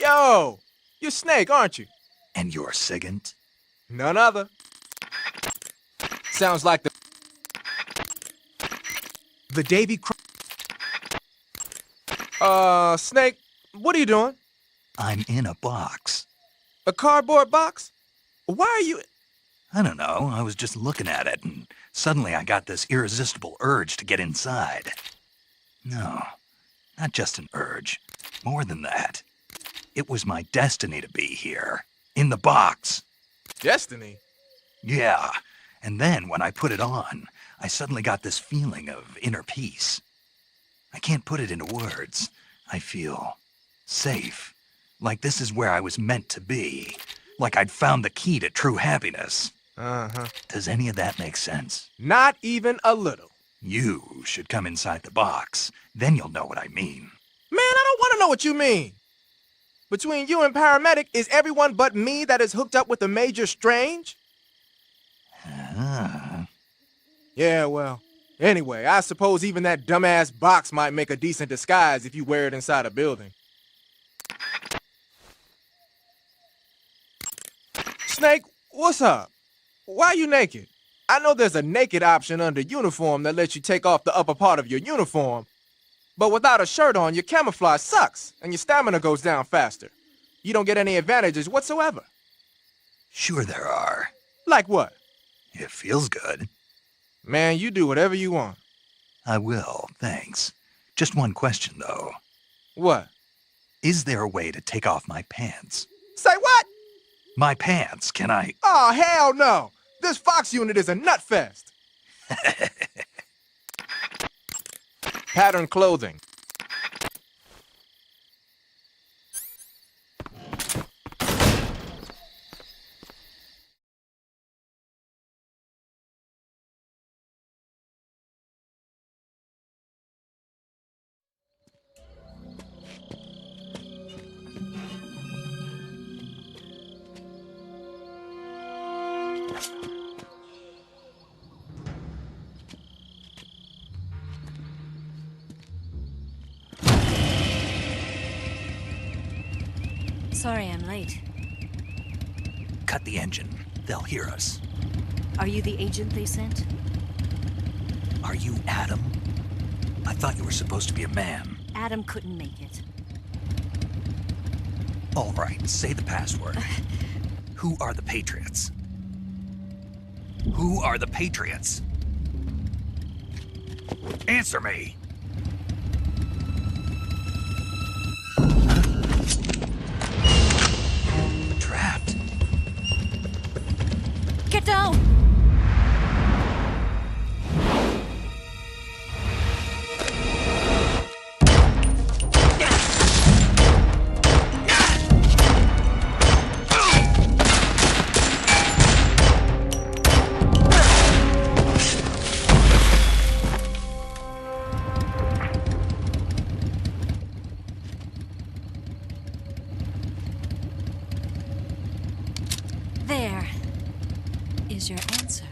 [SPEAKER 20] Yo, you're Snake, aren't you?
[SPEAKER 2] And you're Sigint?
[SPEAKER 20] None other. Sounds like the Davy Snake, what are you doing?
[SPEAKER 2] I'm in a box.
[SPEAKER 20] A cardboard box? Why are you...
[SPEAKER 2] I don't know, I was just looking at it, and suddenly I got this irresistible urge to get inside. No, not just an urge. More than that. It was my destiny to be here. In the box.
[SPEAKER 20] Destiny?
[SPEAKER 2] Yeah, and then when I put it on, I suddenly got this feeling of inner peace. I can't put it into words. I feel safe. Like this is where I was meant to be. Like I'd found the key to true happiness.
[SPEAKER 20] Uh-huh.
[SPEAKER 2] Does any of that make sense?
[SPEAKER 20] Not even a little.
[SPEAKER 2] You should come inside the box. Then you'll know what I mean.
[SPEAKER 20] Man, I don't want to know what you mean. Between you and Paramedic, is everyone but me that is hooked up with the Major Strange? Yeah, well, anyway, I suppose even that dumbass box might make a decent disguise if you wear it inside a building. Snake, what's up? Why are you naked? I know there's a naked option under uniform that lets you take off the upper part of your uniform, but without a shirt on, your camouflage sucks, and your stamina goes down faster. You don't get any advantages whatsoever.
[SPEAKER 2] Sure there are.
[SPEAKER 20] Like what?
[SPEAKER 2] It feels good.
[SPEAKER 20] Man, you do whatever you want.
[SPEAKER 2] I will, thanks. Just one question, though.
[SPEAKER 20] What?
[SPEAKER 2] Is there a way to take off my pants?
[SPEAKER 20] Say what?
[SPEAKER 2] My pants, can I...
[SPEAKER 20] Oh, hell no! This Fox unit is a nutfest! Pattern clothing.
[SPEAKER 21] Sorry I'm late.
[SPEAKER 2] Cut the engine. They'll hear us.
[SPEAKER 21] Are you the agent they sent?
[SPEAKER 2] Are you Adam? I thought you were supposed to be a man.
[SPEAKER 21] Adam couldn't make it.
[SPEAKER 2] All right, say the password. Who are the Patriots? Who are the Patriots? Answer me! Trapped.
[SPEAKER 21] Get down! There is your answer.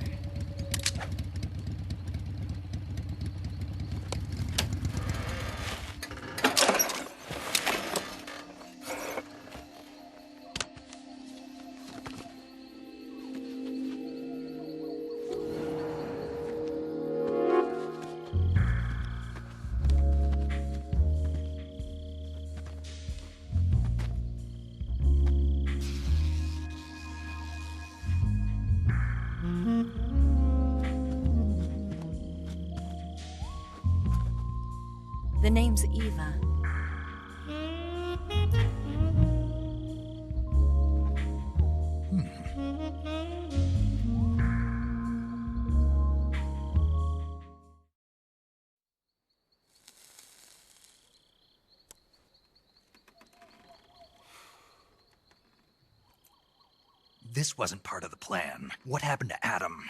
[SPEAKER 21] The name's Eva.
[SPEAKER 2] This wasn't part of the plan. What happened to Adam?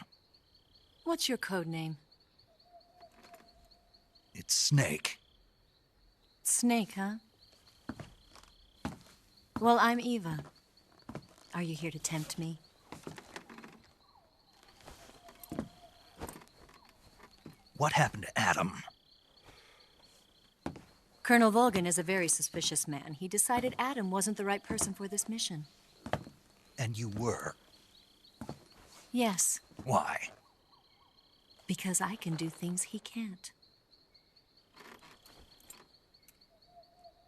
[SPEAKER 21] What's your code name?
[SPEAKER 2] It's Snake.
[SPEAKER 21] Snake, huh? Well, I'm Eva. Are you here to tempt me?
[SPEAKER 2] What happened to Adam?
[SPEAKER 21] Colonel Volgin is a very suspicious man. He decided Adam wasn't the right person for this mission.
[SPEAKER 2] And you were?
[SPEAKER 21] Yes.
[SPEAKER 2] Why?
[SPEAKER 21] Because I can do things he can't.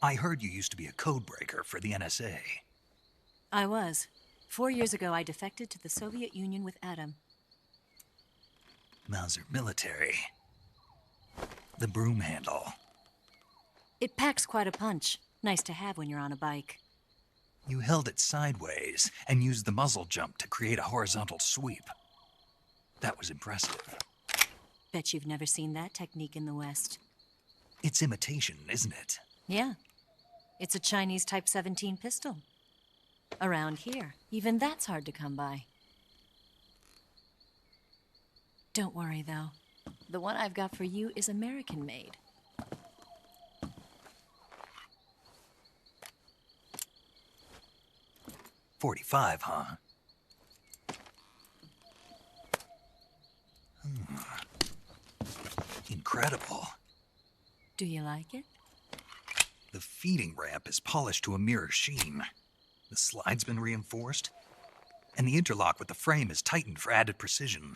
[SPEAKER 2] I heard you used to be a codebreaker for the NSA.
[SPEAKER 21] I was. 4 years ago, I defected to the Soviet Union with Adam.
[SPEAKER 2] Mauser military. The broom handle.
[SPEAKER 21] It packs quite a punch. Nice to have when you're on a bike.
[SPEAKER 2] You held it sideways and used the muzzle jump to create a horizontal sweep. That was impressive.
[SPEAKER 21] Bet you've never seen that technique in the West.
[SPEAKER 2] It's imitation, isn't it?
[SPEAKER 21] Yeah. It's a Chinese Type 17 pistol. Around here, even that's hard to come by. Don't worry, though. The one I've got for you is American-made.
[SPEAKER 2] .45, huh? Incredible.
[SPEAKER 21] Do you like it?
[SPEAKER 2] The feeding ramp is polished to a mirror sheen. The slide's been reinforced, and the interlock with the frame is tightened for added precision.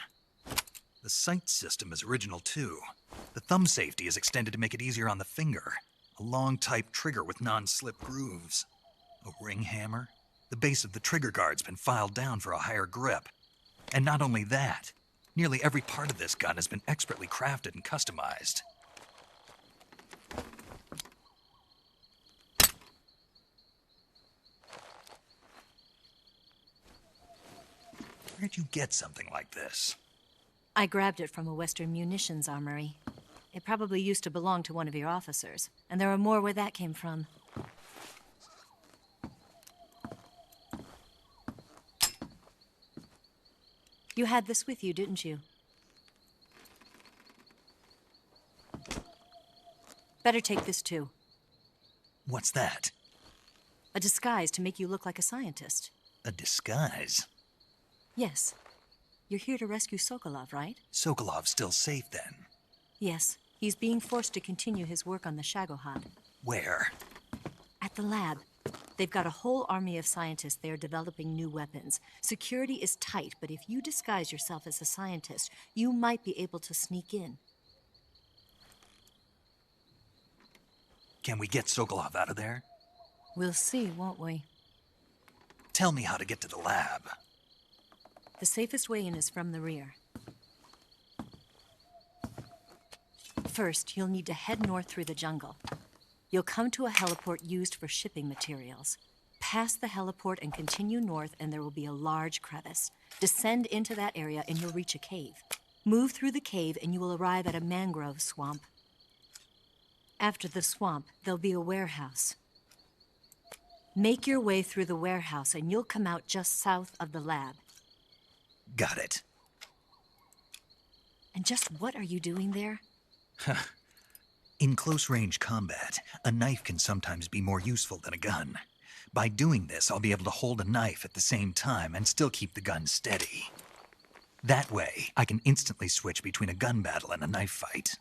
[SPEAKER 2] The sight system is original too. The thumb safety is extended to make it easier on the finger. A long type trigger with non-slip grooves. A ring hammer. The base of the trigger guard's been filed down for a higher grip. And not only that, nearly every part of this gun has been expertly crafted and customized. Where'd you get something like this?
[SPEAKER 21] I grabbed it from a Western munitions armory. It probably used to belong to one of your officers, and there are more where that came from. You had this with you, didn't you? Better take this too.
[SPEAKER 2] What's that?
[SPEAKER 21] A disguise to make you look like a scientist.
[SPEAKER 2] A disguise?
[SPEAKER 21] Yes. You're here to rescue Sokolov, right?
[SPEAKER 2] Sokolov's still safe then?
[SPEAKER 21] Yes. He's being forced to continue his work on the Shagohod.
[SPEAKER 2] Where?
[SPEAKER 21] At the lab. They've got a whole army of scientists there developing new weapons. Security is tight, but if you disguise yourself as a scientist, you might be able to sneak in.
[SPEAKER 2] Can we get Sokolov out of there?
[SPEAKER 21] We'll see, won't we?
[SPEAKER 2] Tell me how to get to the lab.
[SPEAKER 21] The safest way in is from the rear. First, you'll need to head north through the jungle. You'll come to a heliport used for shipping materials. Pass the heliport and continue north, and there will be a large crevice. Descend into that area and you'll reach a cave. Move through the cave and you will arrive at a mangrove swamp. After the swamp, there'll be a warehouse. Make your way through the warehouse and you'll come out just south of the lab.
[SPEAKER 2] Got it.
[SPEAKER 21] And just what are you doing there?
[SPEAKER 2] In close-range combat, a knife can sometimes be more useful than a gun. By doing this, I'll be able to hold a knife at the same time and still keep the gun steady. That way, I can instantly switch between a gun battle and a knife fight.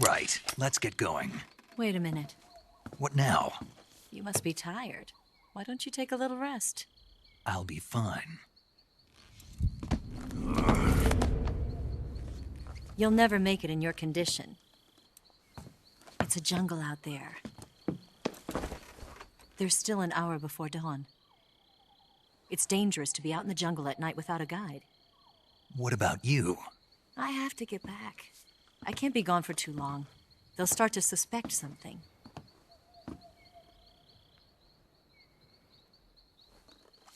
[SPEAKER 2] Right, let's get going.
[SPEAKER 21] Wait a minute.
[SPEAKER 2] What now?
[SPEAKER 21] You must be tired. Why don't you take a little rest?
[SPEAKER 2] I'll be fine.
[SPEAKER 21] You'll never make it in your condition. It's a jungle out there. There's still an hour before dawn. It's dangerous to be out in the jungle at night without a guide.
[SPEAKER 2] What about you?
[SPEAKER 21] I have to get back. I can't be gone for too long. They'll start to suspect something.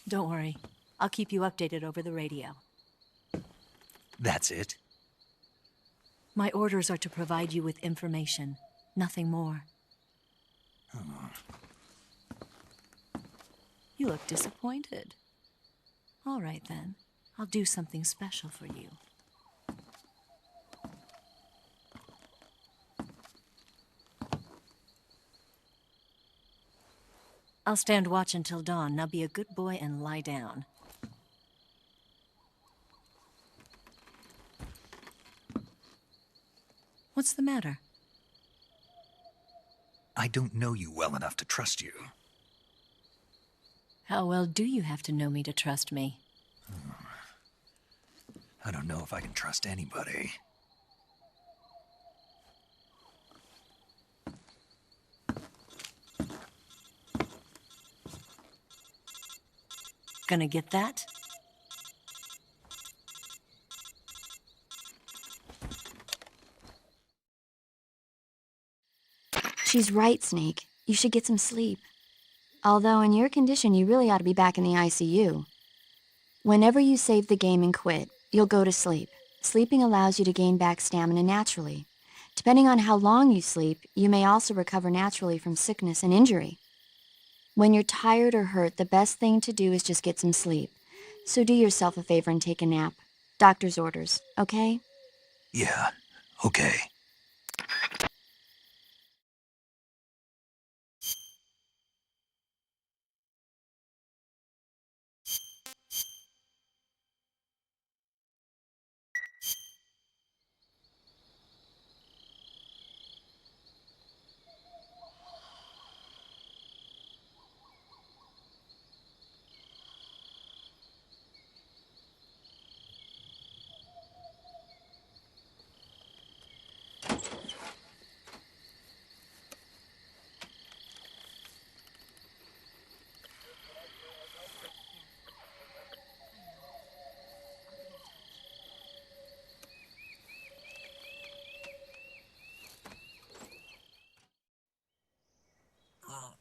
[SPEAKER 21] Don't worry. I'll keep you updated over the radio.
[SPEAKER 2] That's it?
[SPEAKER 21] My orders are to provide you with information. Nothing more.
[SPEAKER 2] Oh.
[SPEAKER 21] You look disappointed. All right, then. I'll do something special for you. I'll stand watch until dawn. Now be a good boy and lie down. What's the matter?
[SPEAKER 2] I don't know you well enough to trust you.
[SPEAKER 21] How well do you have to know me to trust me?
[SPEAKER 2] I don't know if I can trust anybody.
[SPEAKER 21] Gonna get that?
[SPEAKER 8] She's right, Snake. You should get some sleep. Although in your condition, you really ought to be back in the ICU. Whenever you save the game and quit, you'll go to sleep. Sleeping allows you to gain back stamina naturally. Depending on how long you sleep, you may also recover naturally from sickness and injury. When you're tired or hurt, the best thing to do is just get some sleep. So do yourself a favor and take a nap. Doctor's orders, okay?
[SPEAKER 2] Yeah, okay.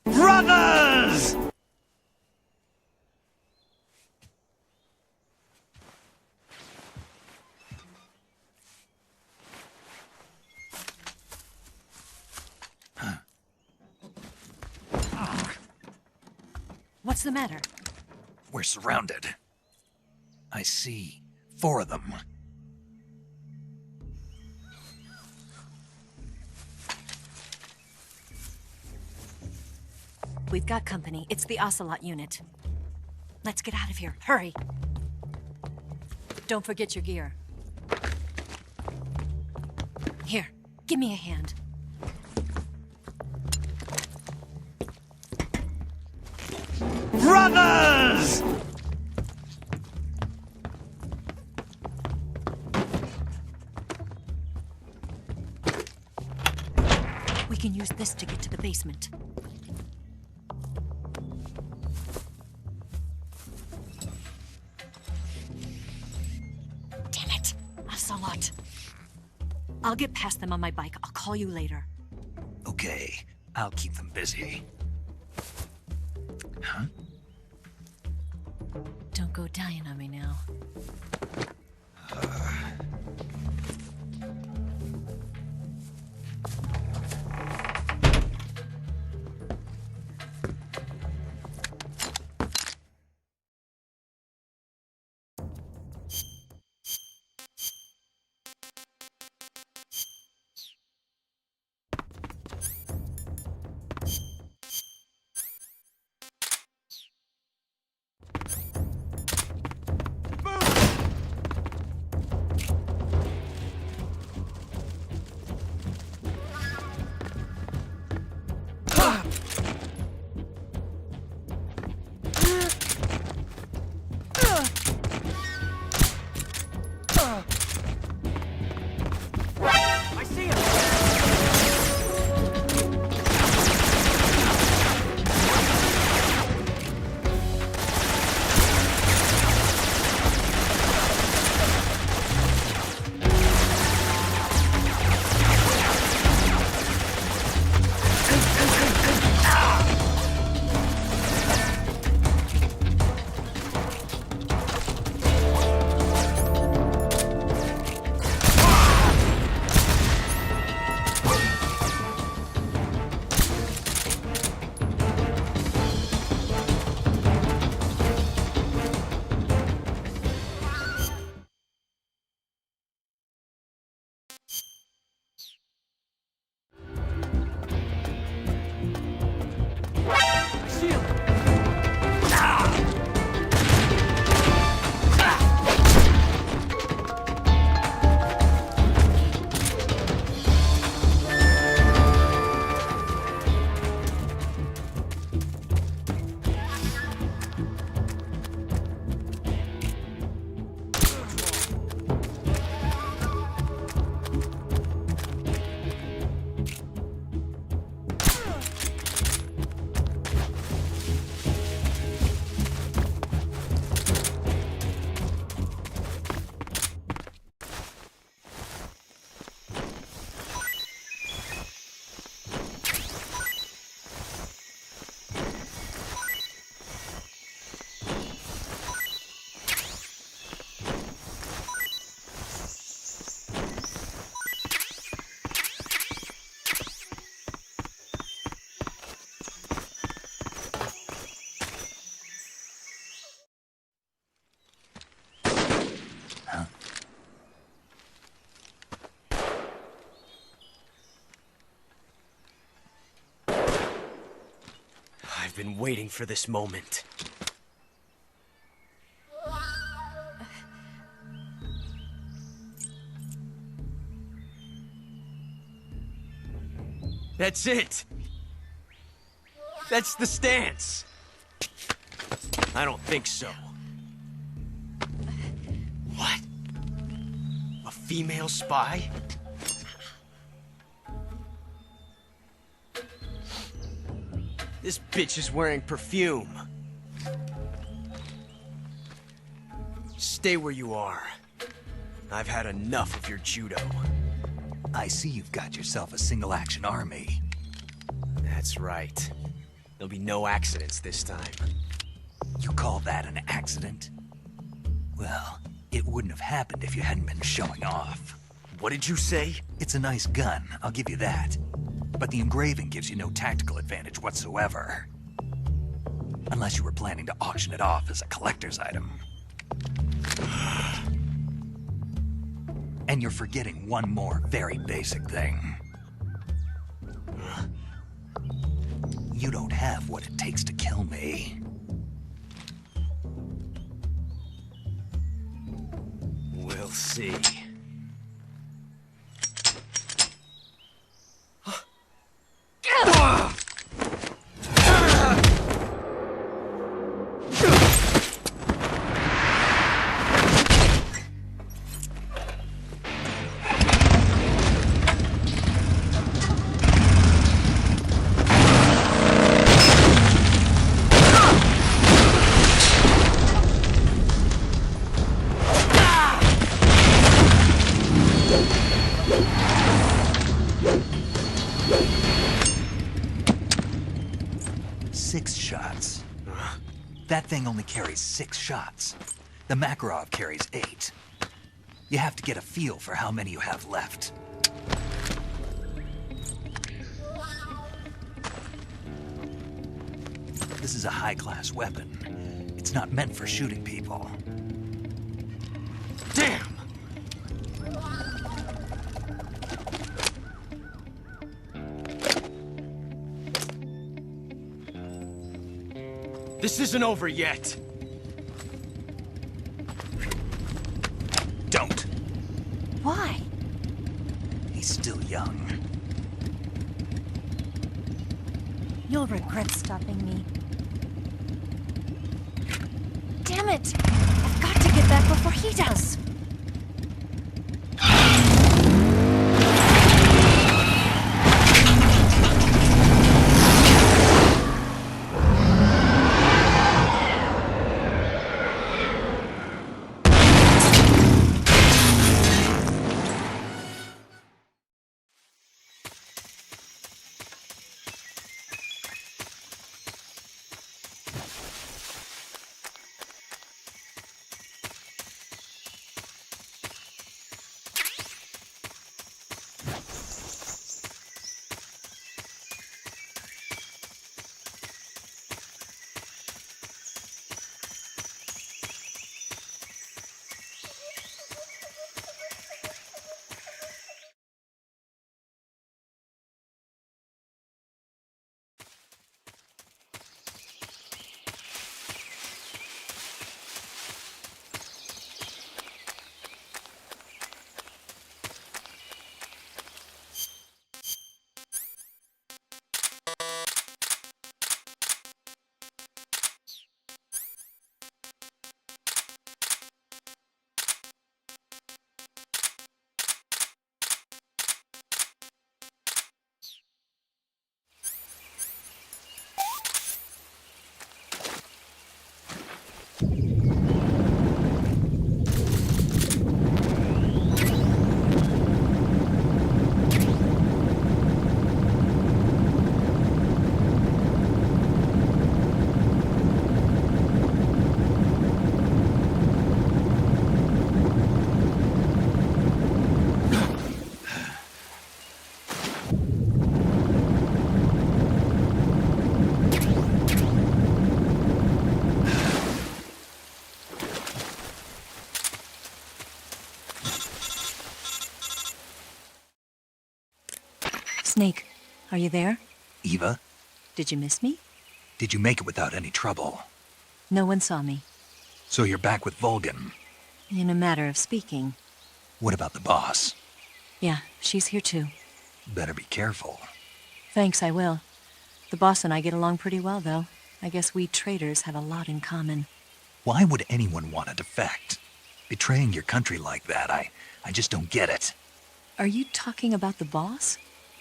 [SPEAKER 14] Brothers!
[SPEAKER 21] What's the matter?
[SPEAKER 2] We're surrounded. I see 4 of them.
[SPEAKER 21] We've got company. It's the Ocelot unit. Let's get out of here. Hurry! Don't forget your gear. Here, give me a hand.
[SPEAKER 14] Brothers!
[SPEAKER 21] We can use this to get to the basement. Damn it! Ocelot. I'll get past them on my bike. I'll call you later.
[SPEAKER 2] Okay, I'll keep them busy. Huh?
[SPEAKER 21] Don't go dying on me now.
[SPEAKER 12] been waiting for this moment. That's it! That's the stance! I don't think so. What? A female spy? This bitch is wearing perfume. Stay where you are. I've had enough of your judo.
[SPEAKER 2] I see you've got yourself a single-action army.
[SPEAKER 12] That's right. There'll be no accidents this time.
[SPEAKER 2] You call that an accident? Well, it wouldn't have happened if you hadn't been showing off.
[SPEAKER 12] What did you say?
[SPEAKER 2] It's a nice gun, I'll give you that. But the engraving gives you no tactical advantage whatsoever. Unless you were planning to auction it off as a collector's item. And you're forgetting one more very basic thing. You don't have what it takes to kill me.
[SPEAKER 12] We'll see.
[SPEAKER 2] That thing only carries 6 shots. The Makarov carries 8. You have to get a feel for how many you have left. This is a high-class weapon. It's not meant for shooting people.
[SPEAKER 12] Damn! This isn't over yet.
[SPEAKER 2] Don't.
[SPEAKER 21] Why?
[SPEAKER 2] He's still young.
[SPEAKER 21] You'll regret stopping me. Damn it! I've got to get back before he does. Snake, are you there?
[SPEAKER 2] Eva?
[SPEAKER 21] Did you miss me?
[SPEAKER 2] Did you make it without any trouble?
[SPEAKER 21] No one saw me.
[SPEAKER 2] So you're back with Volgin?
[SPEAKER 21] In a matter of speaking.
[SPEAKER 2] What about the boss?
[SPEAKER 21] Yeah, she's here too.
[SPEAKER 2] Better be careful.
[SPEAKER 21] Thanks, I will. The boss and I get along pretty well, though. I guess we traitors have a lot in common.
[SPEAKER 2] Why would anyone want to defect? Betraying your country like that, I just don't get it.
[SPEAKER 21] Are you talking about the boss?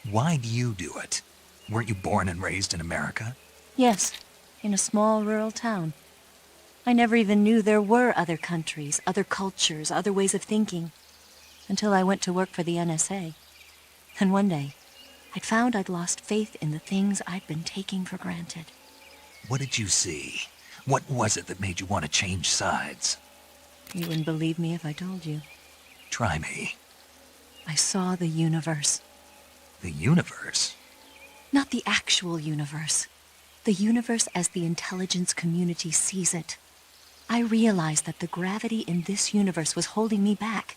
[SPEAKER 2] Why do you do it? Weren't you born and raised in America?
[SPEAKER 21] Yes, in a small rural town. I never even knew there were other countries, other cultures, other ways of thinking, until I went to work for the NSA. And one day, I'd found I'd lost faith in the things I'd been taking for granted.
[SPEAKER 2] What did you see? What was it that made you want to change sides?
[SPEAKER 21] You wouldn't believe me if I told you.
[SPEAKER 2] Try me.
[SPEAKER 21] I saw the universe.
[SPEAKER 2] The universe?
[SPEAKER 21] Not the actual universe. The universe as the intelligence community sees it. I realized that the gravity in this universe was holding me back.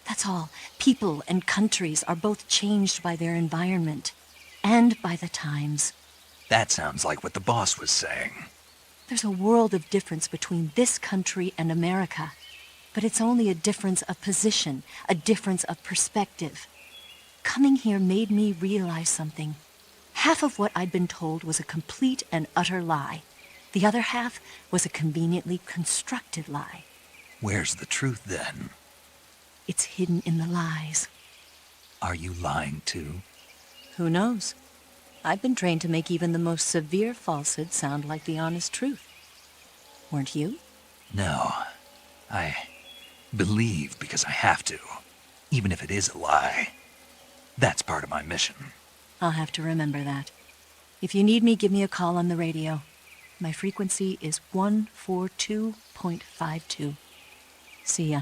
[SPEAKER 21] That's all. People and countries are both changed by their environment. And by the times.
[SPEAKER 2] That sounds like what the boss was saying.
[SPEAKER 21] There's a world of difference between this country and America. But it's only a difference of position, a difference of perspective. Coming here made me realize something. Half of what I'd been told was a complete and utter lie. The other half was a conveniently constructed lie.
[SPEAKER 2] Where's the truth, then?
[SPEAKER 21] It's hidden in the lies.
[SPEAKER 2] Are you lying, too?
[SPEAKER 21] Who knows? I've been trained to make even the most severe falsehood sound like the honest truth. Weren't you?
[SPEAKER 2] No. I believe because I have to, even if it is a lie. That's part of my mission.
[SPEAKER 21] I'll have to remember that. If you need me, give me a call on the radio. My frequency is 142.52. See ya.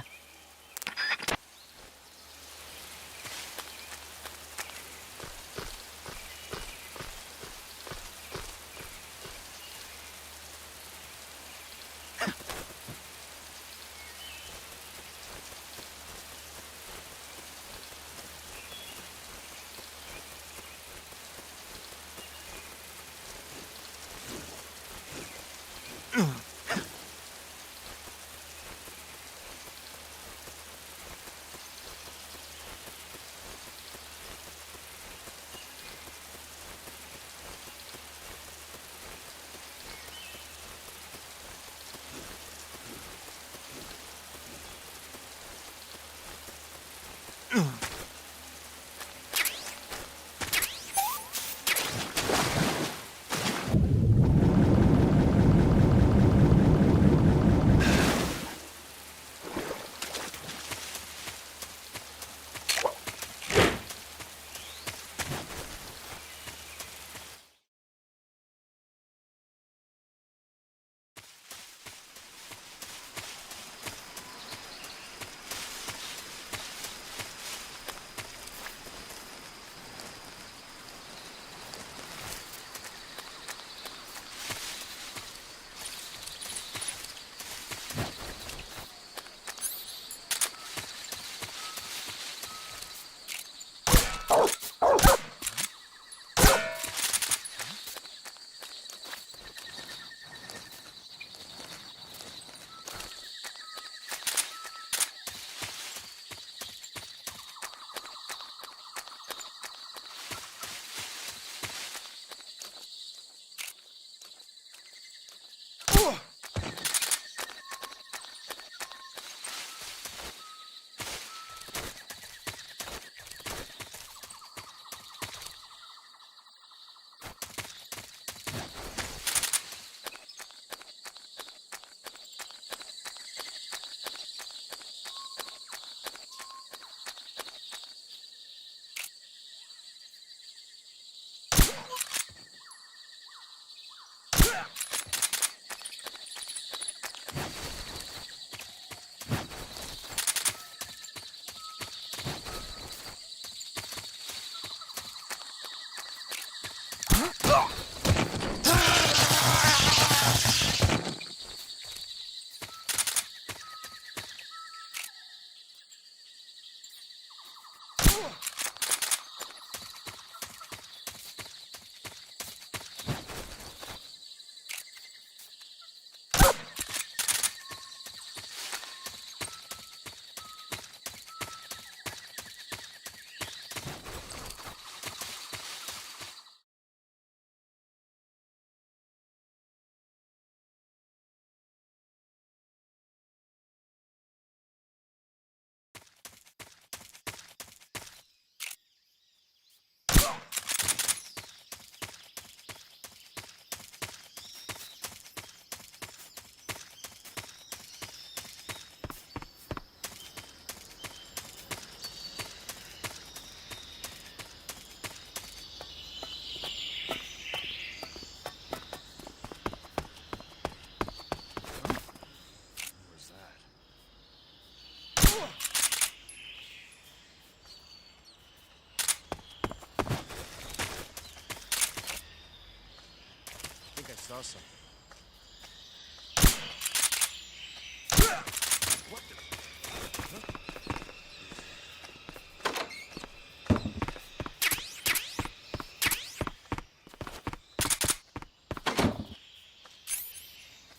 [SPEAKER 20] saw something.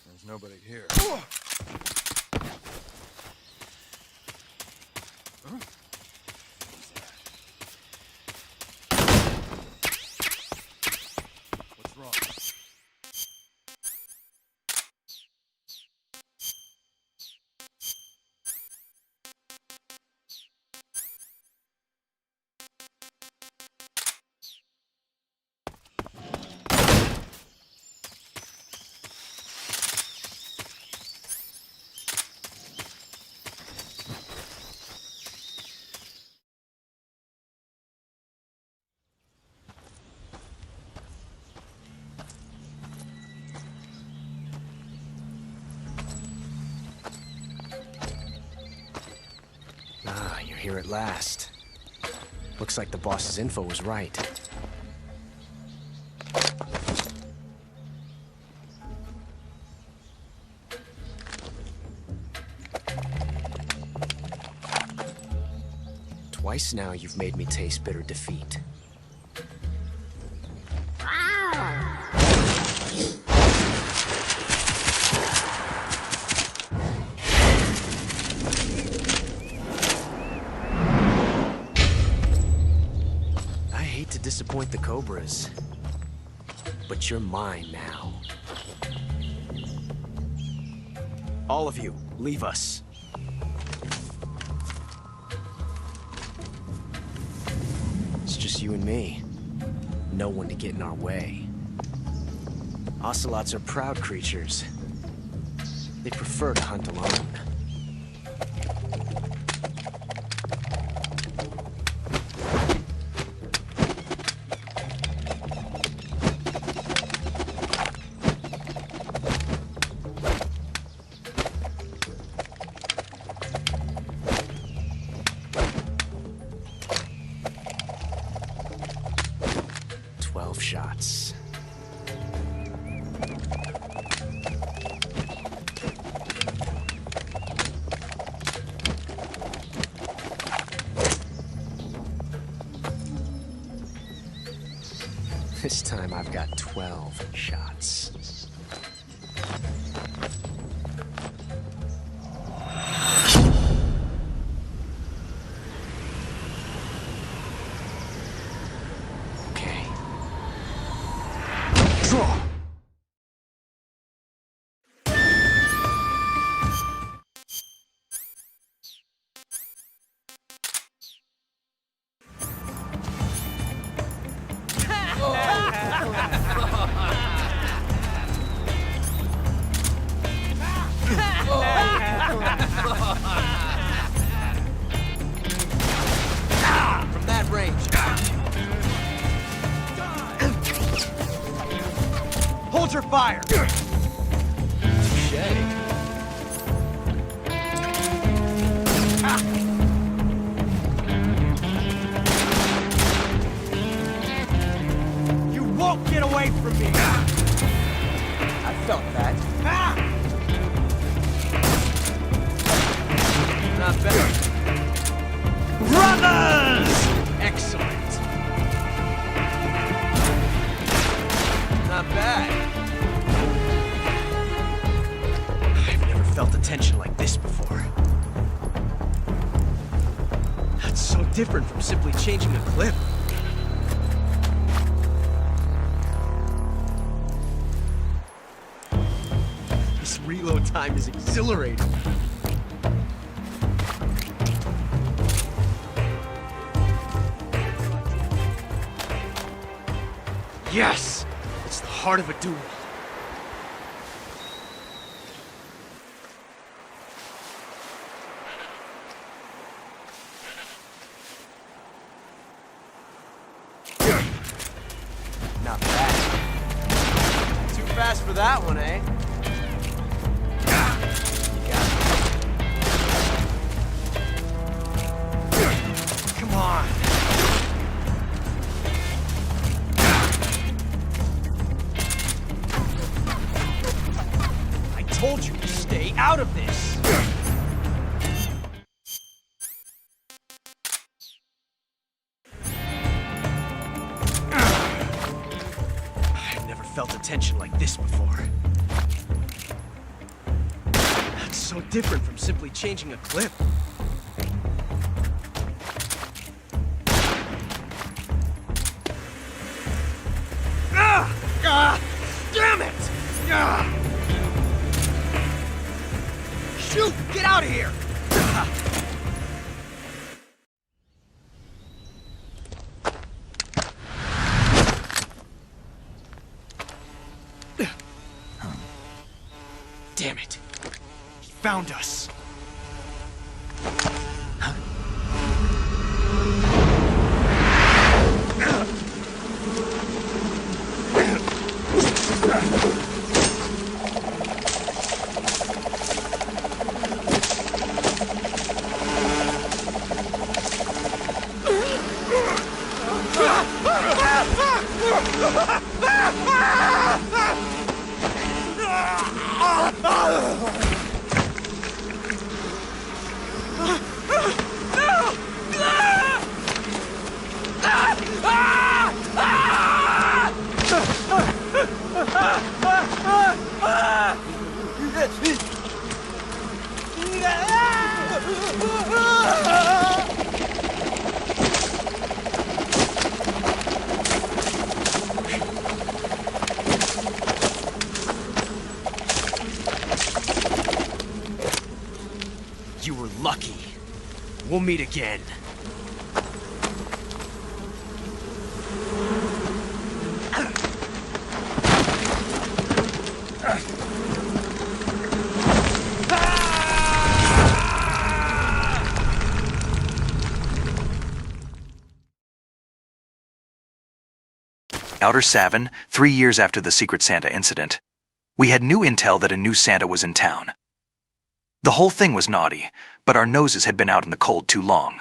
[SPEAKER 20] There's nobody here. Huh? What's wrong?
[SPEAKER 7] Ah, you're here at last. Looks like the boss's info was right. Twice now you've made me taste bitter defeat. Disappoint the Cobras, but you're mine now. All of you, leave us. It's just you and me. No one to get in our way. Ocelots are proud creatures. They prefer to hunt alone. Shots. This time I've got 12 shots. From that range. Hold your fire. Touché. You won't get away from me. I felt that. Not bad. Brothers! Excellent. Not bad. I've never felt a tension like this before. That's so different from simply changing a clip. This reload time is exhilarating. Yes! It's the heart of a duel. Not bad. Too fast for that one, eh? You got it. Come on. out of this! I've never felt a tension like this before. That's so different from simply changing a clip. Damn it! Shoot! Get out of here! Damn it! He found us! You were lucky. We'll meet again.
[SPEAKER 2] Outer Savin, 3 years after the Secret Santa incident. We had new intel that a new Santa was in town. The whole thing was naughty, but our noses had been out in the cold too long.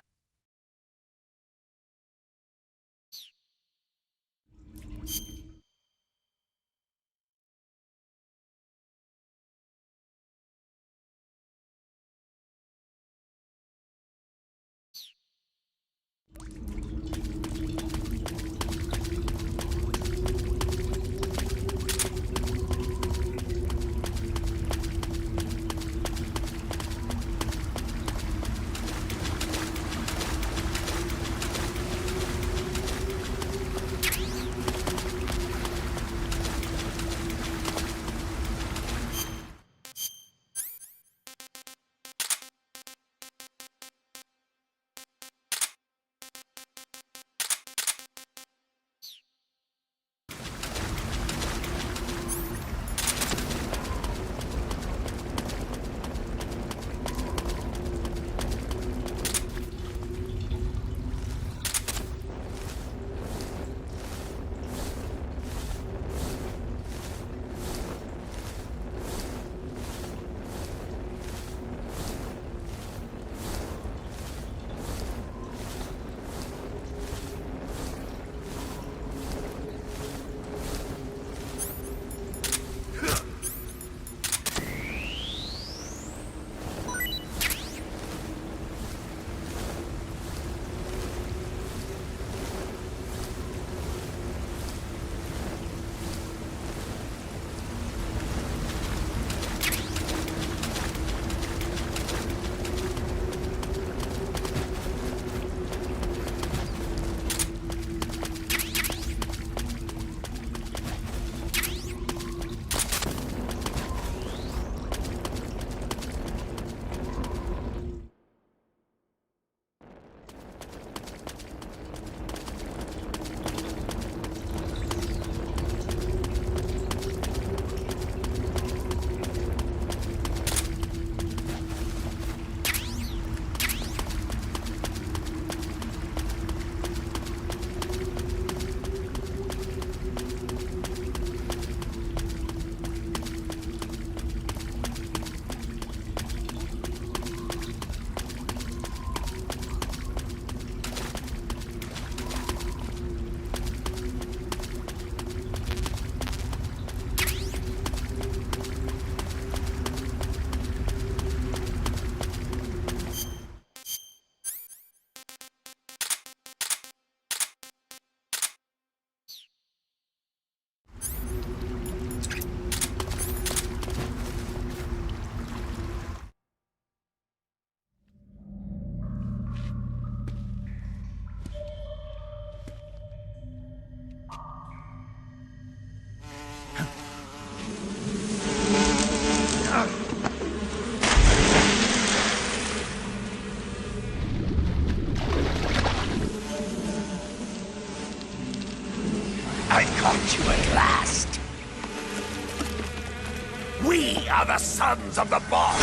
[SPEAKER 14] the sons of the boss!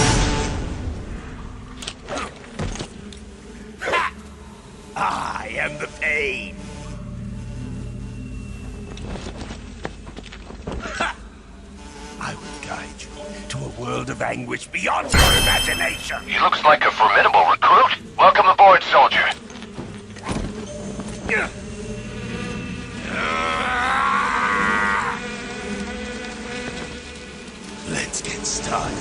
[SPEAKER 14] Ha! I am the pain! Ha! I will guide you to a world of anguish beyond your imagination!
[SPEAKER 13] He looks like a formidable recruit. Welcome aboard, soldier.
[SPEAKER 14] Let's get started.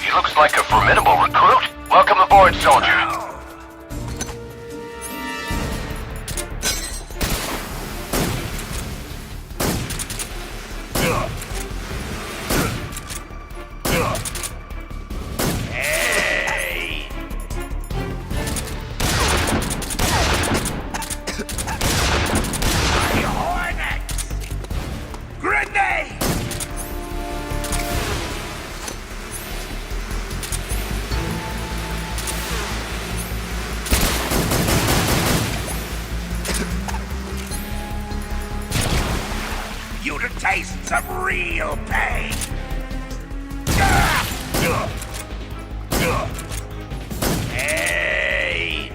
[SPEAKER 13] He looks like a formidable recruit. Welcome aboard, soldier.
[SPEAKER 14] You to taste some real pain. Hey!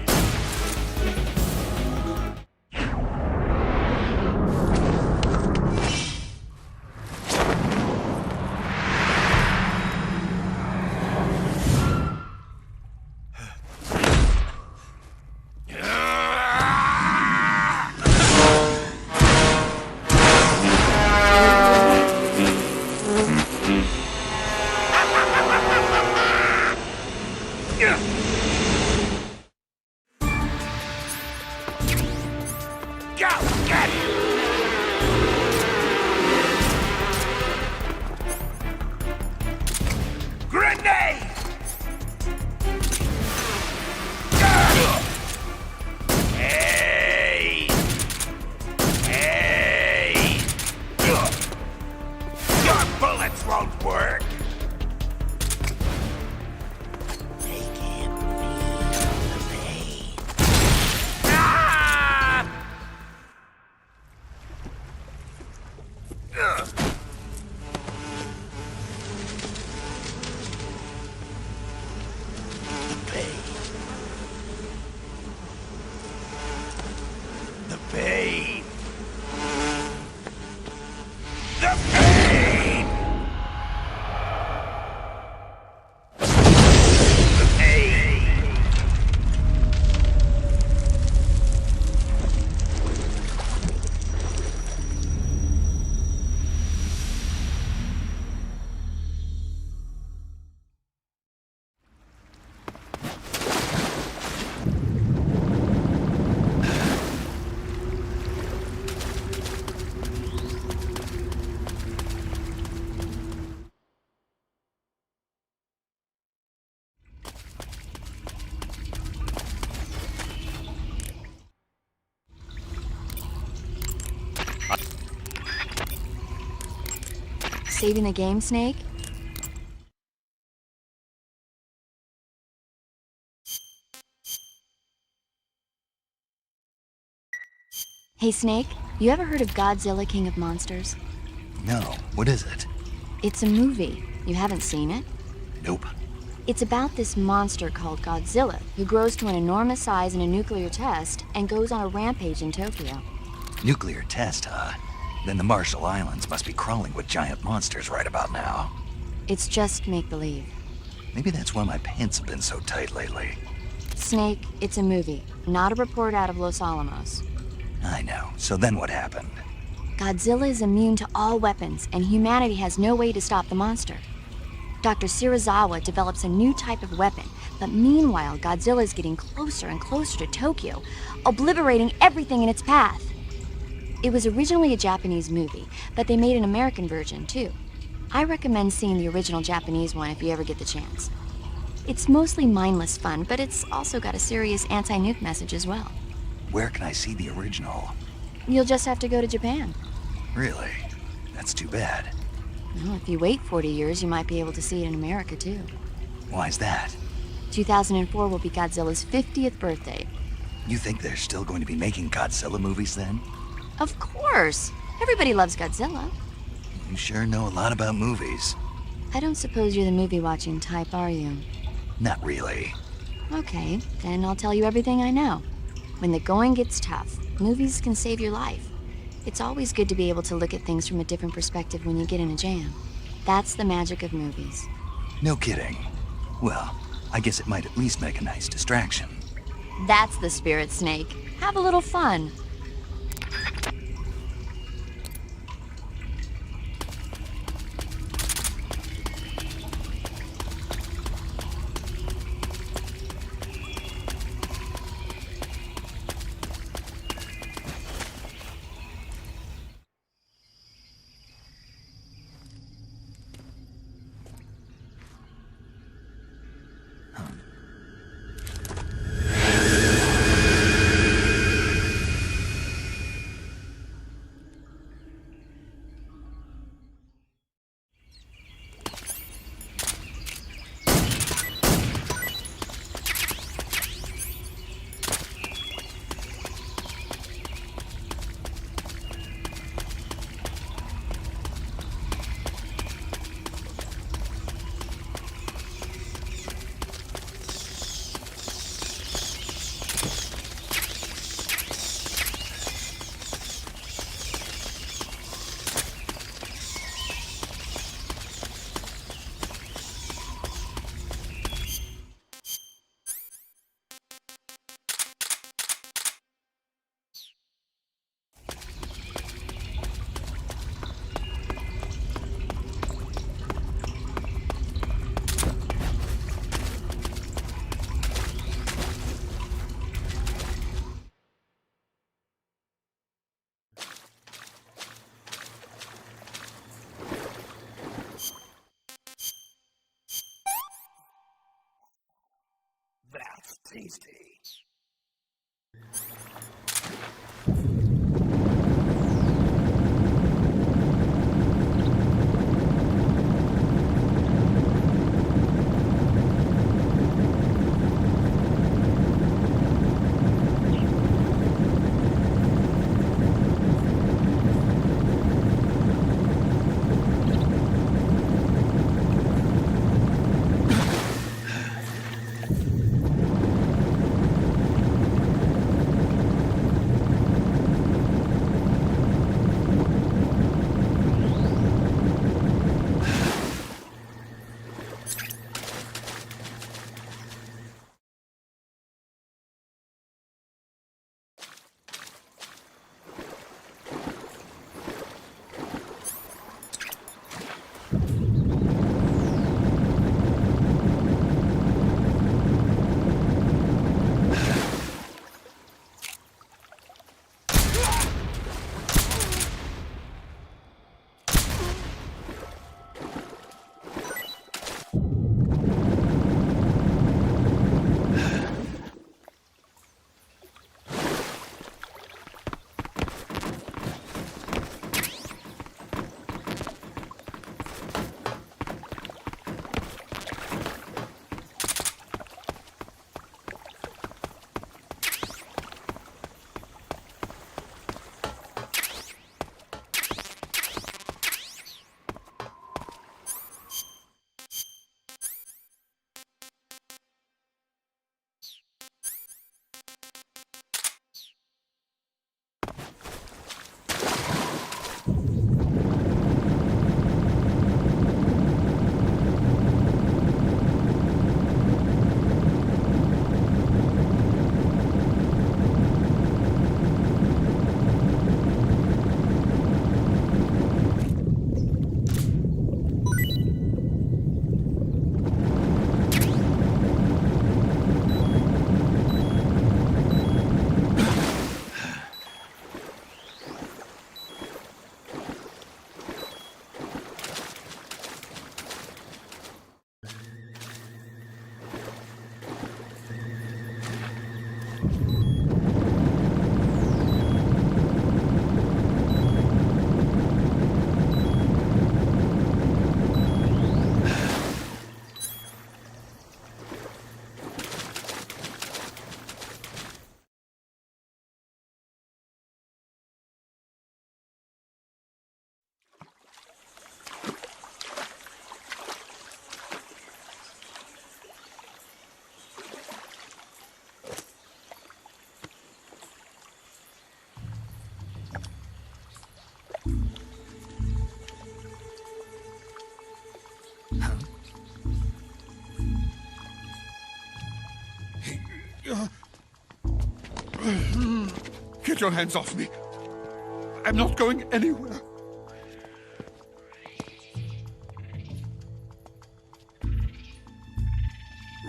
[SPEAKER 8] Saving the game, Snake? Hey, Snake, you ever heard of Godzilla, King of Monsters?
[SPEAKER 2] No, what is it?
[SPEAKER 8] It's a movie. You haven't seen it?
[SPEAKER 2] Nope.
[SPEAKER 8] It's about this monster called Godzilla, who grows to an enormous size in a nuclear test and goes on a rampage in Tokyo.
[SPEAKER 2] Nuclear test, huh? Then the Marshall Islands must be crawling with giant monsters right about now.
[SPEAKER 8] It's just make-believe.
[SPEAKER 2] Maybe that's why my pants have been so tight lately.
[SPEAKER 8] Snake, it's a movie, not a report out of Los Alamos.
[SPEAKER 2] I know. So then what happened?
[SPEAKER 8] Godzilla is immune to all weapons, and humanity has no way to stop the monster. Dr. Shirazawa develops a new type of weapon, but meanwhile, Godzilla is getting closer and closer to Tokyo, obliterating everything in its path. It was originally a Japanese movie, but they made an American version, too. I recommend seeing the original Japanese one if you ever get the chance. It's mostly mindless fun, but it's also got a serious anti-nuke message as well.
[SPEAKER 2] Where can I see the original?
[SPEAKER 8] You'll just have to go to Japan.
[SPEAKER 2] Really? That's too bad.
[SPEAKER 8] Well, if you wait 40 years, you might be able to see it in America, too.
[SPEAKER 2] Why's that?
[SPEAKER 8] 2004 will be Godzilla's 50th birthday.
[SPEAKER 2] You think they're still going to be making Godzilla movies then?
[SPEAKER 8] Of course! Everybody loves Godzilla.
[SPEAKER 2] You sure know a lot about movies.
[SPEAKER 8] I don't suppose you're the movie-watching type, are you?
[SPEAKER 2] Not really.
[SPEAKER 8] Okay, then I'll tell you everything I know. When the going gets tough, movies can save your life. It's always good to be able to look at things from a different perspective when you get in a jam. That's the magic of movies.
[SPEAKER 2] No kidding. Well, I guess it might at least make a nice distraction.
[SPEAKER 8] That's the spirit, Snake. Have a little fun.
[SPEAKER 14] That's tasty.
[SPEAKER 11] Get your hands off me. I'm not going anywhere.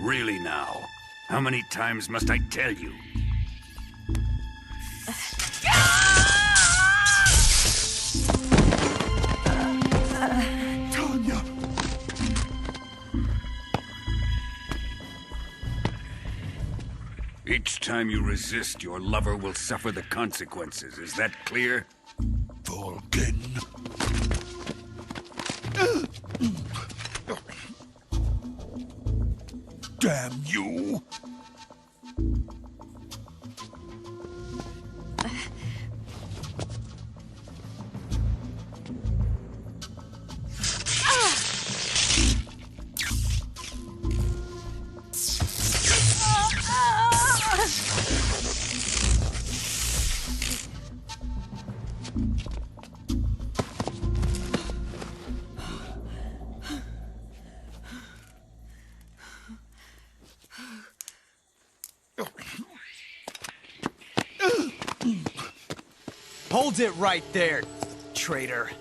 [SPEAKER 16] Really now? How many times must I tell you?
[SPEAKER 11] Tanya!
[SPEAKER 16] Each time you resist, your lover will suffer the consequences. Is that clear?
[SPEAKER 11] Volgin. Damn you!
[SPEAKER 7] Hold it right there, traitor.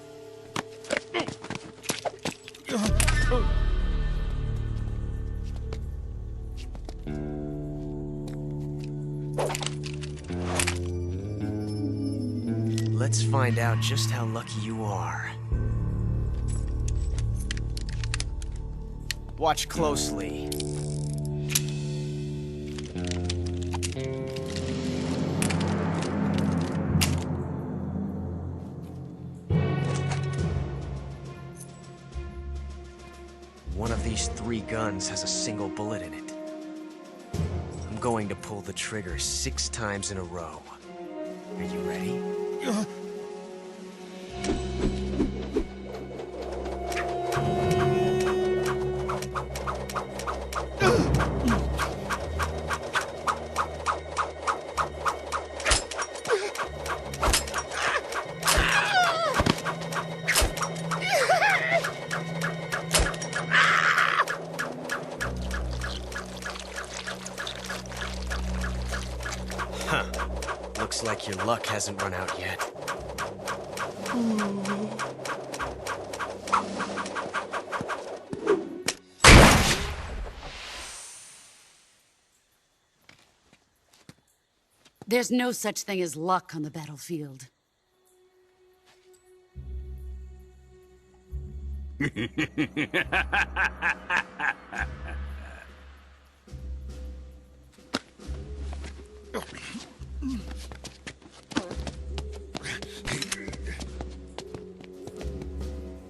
[SPEAKER 7] Let's find out just how lucky you are. Watch closely. One of these 3 guns has a single bullet in it. I'm going to pull the trigger 6 times in a row. Are you ready? Huh. Looks like your luck hasn't run out yet.
[SPEAKER 9] There's no such thing as luck on the battlefield.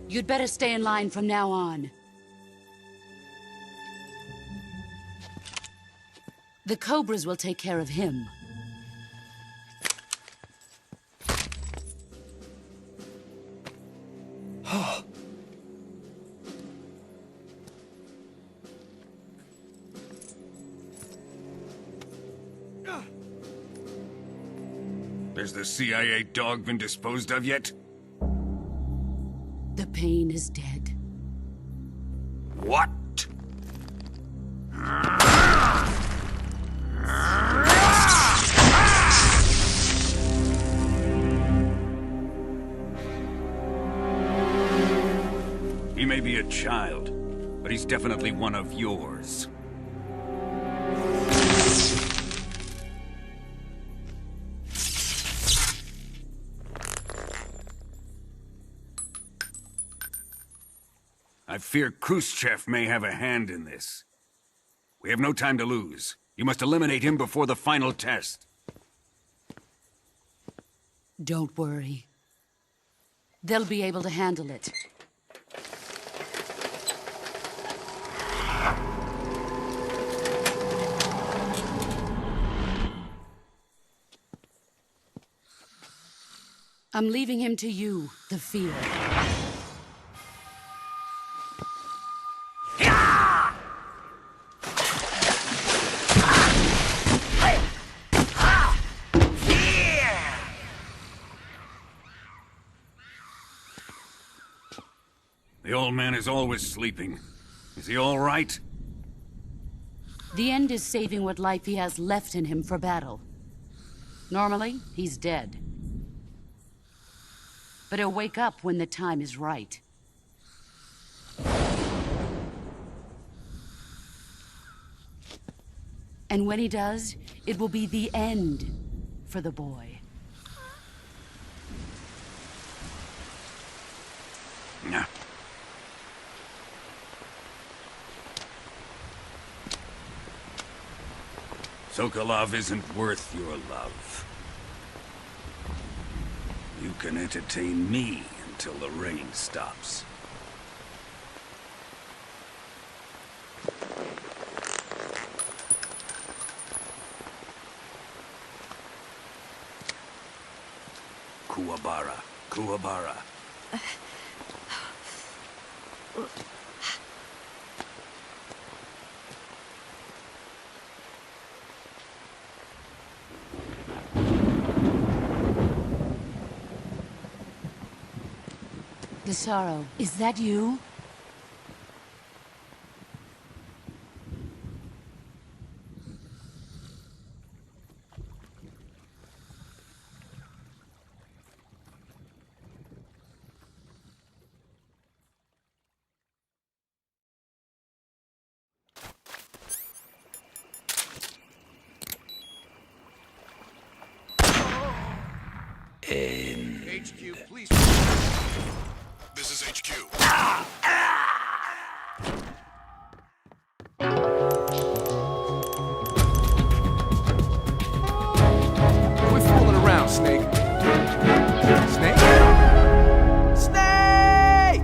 [SPEAKER 9] You'd better stay in line from now on. The Cobras will take care of him.
[SPEAKER 16] Has the CIA dog been disposed of yet?
[SPEAKER 9] The pain is dead.
[SPEAKER 16] What? He may be a child, but he's definitely one of yours. I fear Khrushchev may have a hand in this. We have no time to lose. You must eliminate him before the final test.
[SPEAKER 9] Don't worry. They'll be able to handle it. I'm leaving him to you, the field.
[SPEAKER 16] The old man is always sleeping. Is he all right?
[SPEAKER 9] The end is saving what life he has left in him for battle. Normally, he's dead. But he'll wake up when the time is right. And when he does, it will be the end for the boy.
[SPEAKER 16] Yeah. Sokolov isn't worth your love. You can entertain me until the rain stops. Kuwabara, Kuwabara.
[SPEAKER 9] Gisaro, is that you?
[SPEAKER 11] HQ, please. This is HQ.
[SPEAKER 20] Quit fooling around, Snake. Snake? Snake!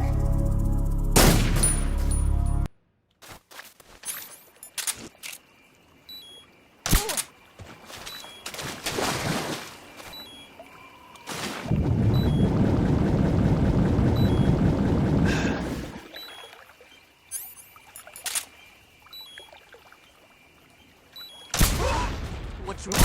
[SPEAKER 20] What's wrong?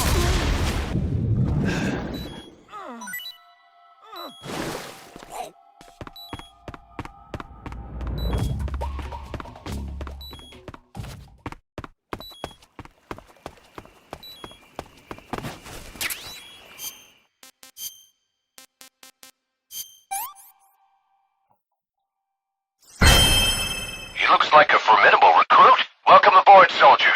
[SPEAKER 13] He looks like a formidable recruit. Welcome aboard, soldier.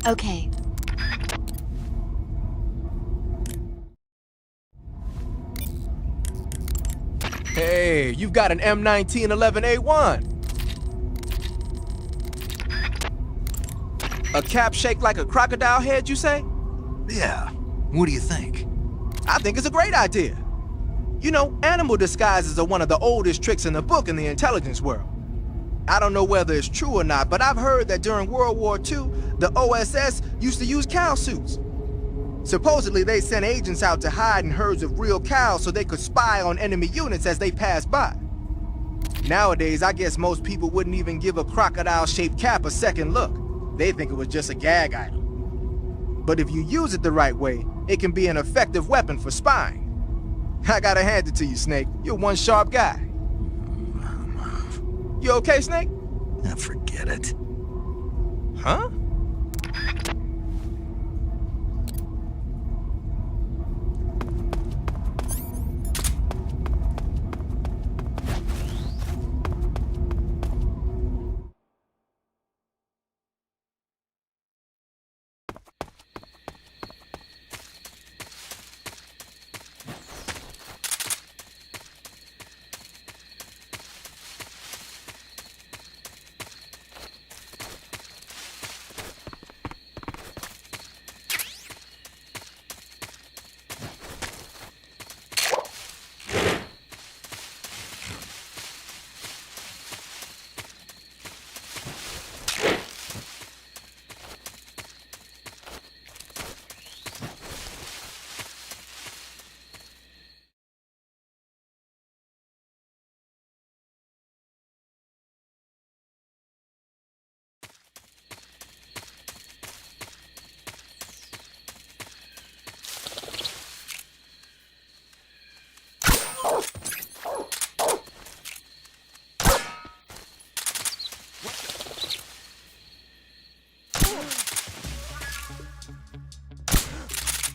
[SPEAKER 8] Okay.
[SPEAKER 20] Hey, you've got an M1911A1. A cap shaped like a crocodile head, you say?
[SPEAKER 2] Yeah. What do you think?
[SPEAKER 20] I think it's a great idea. You know, animal disguises are one of the oldest tricks in the book in the intelligence world. I don't know whether it's true or not, but I've heard that during World War II, the OSS used to use cow suits. Supposedly, they sent agents out to hide in herds of real cows so they could spy on enemy units as they passed by. Nowadays, I guess most people wouldn't even give a crocodile-shaped cap a second look. They think it was just a gag item. But if you use it the right way, it can be an effective weapon for spying. I gotta hand it to you, Snake. You're one sharp guy. You okay, Snake?
[SPEAKER 2] Forget it.
[SPEAKER 20] Huh?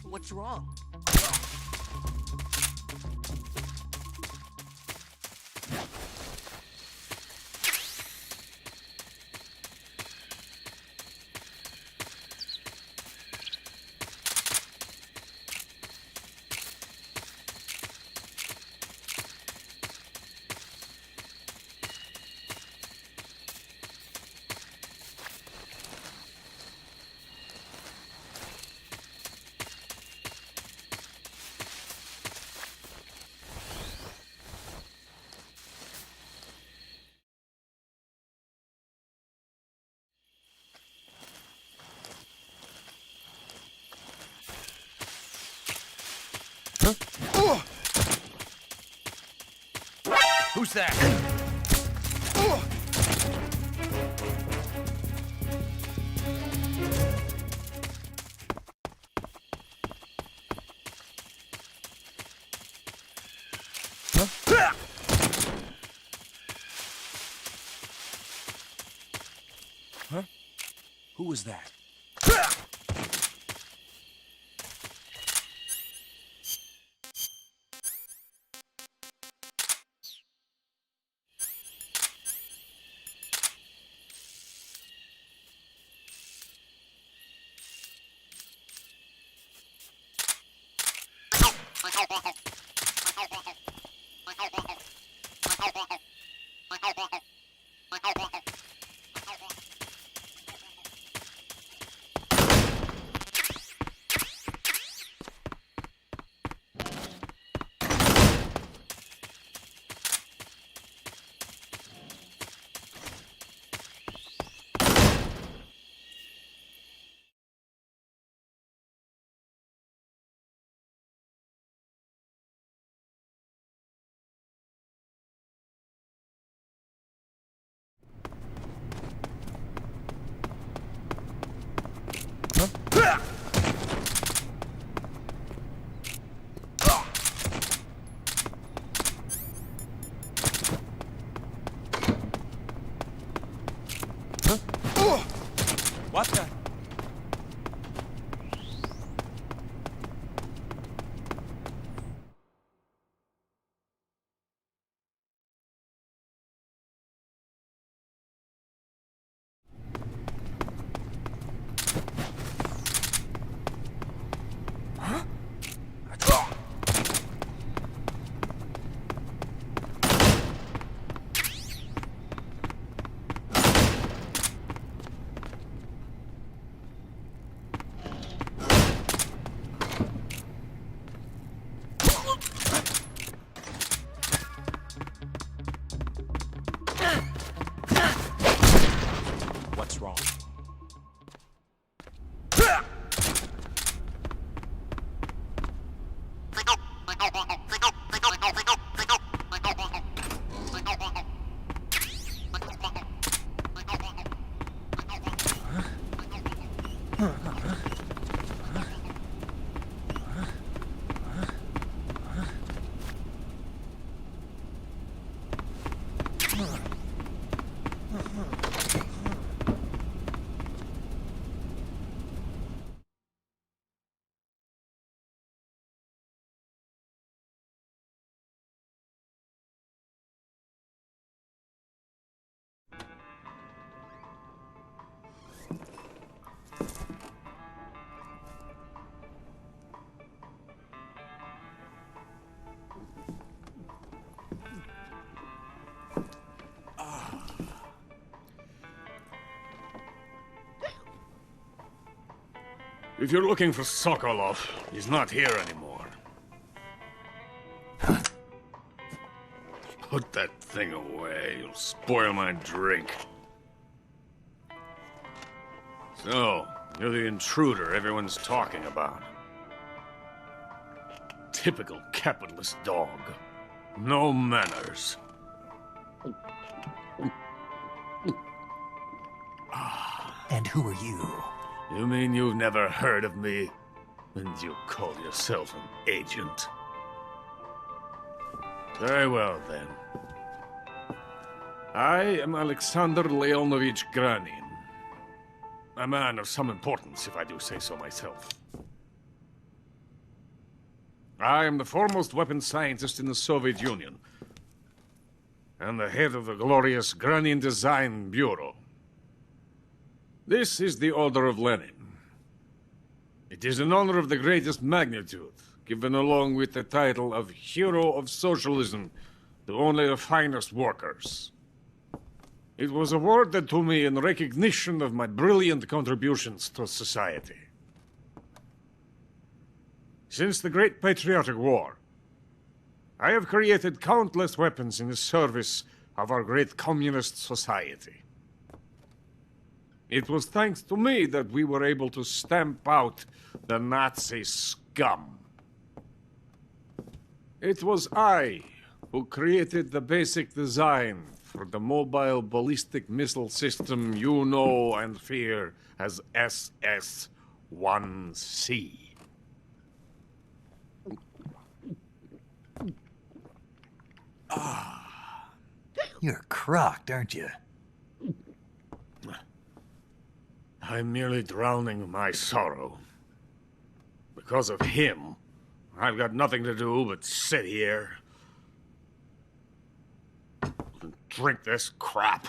[SPEAKER 1] What's wrong?
[SPEAKER 6] Who's that?
[SPEAKER 20] Huh? Who was that? What the?
[SPEAKER 16] If you're looking for Sokolov, he's not here anymore. Put that thing away. You'll spoil my drink. So, you're the intruder everyone's talking about. Typical capitalist dog. No manners.
[SPEAKER 2] And who are you?
[SPEAKER 16] You mean you've never heard of me? And you call yourself an agent? Very well, then. I am Alexander Leonovich Granin. A man of some importance, if I do say so myself. I am the foremost weapons scientist in the Soviet Union, and the head of the glorious Granin Design Bureau. This is the Order of Lenin. It is an honor of the greatest magnitude, given along with the title of Hero of Socialism to only the finest workers. It was awarded to me in recognition of my brilliant contributions to society. Since the Great Patriotic War, I have created countless weapons in the service of our great communist society. It was thanks to me that we were able to stamp out the Nazi scum. It was I who created the basic design for the mobile ballistic missile system you know and fear as SS-1C.
[SPEAKER 2] You're crocked, aren't you?
[SPEAKER 16] I'm merely drowning my sorrow. Because of him, I've got nothing to do but sit here and drink this crap.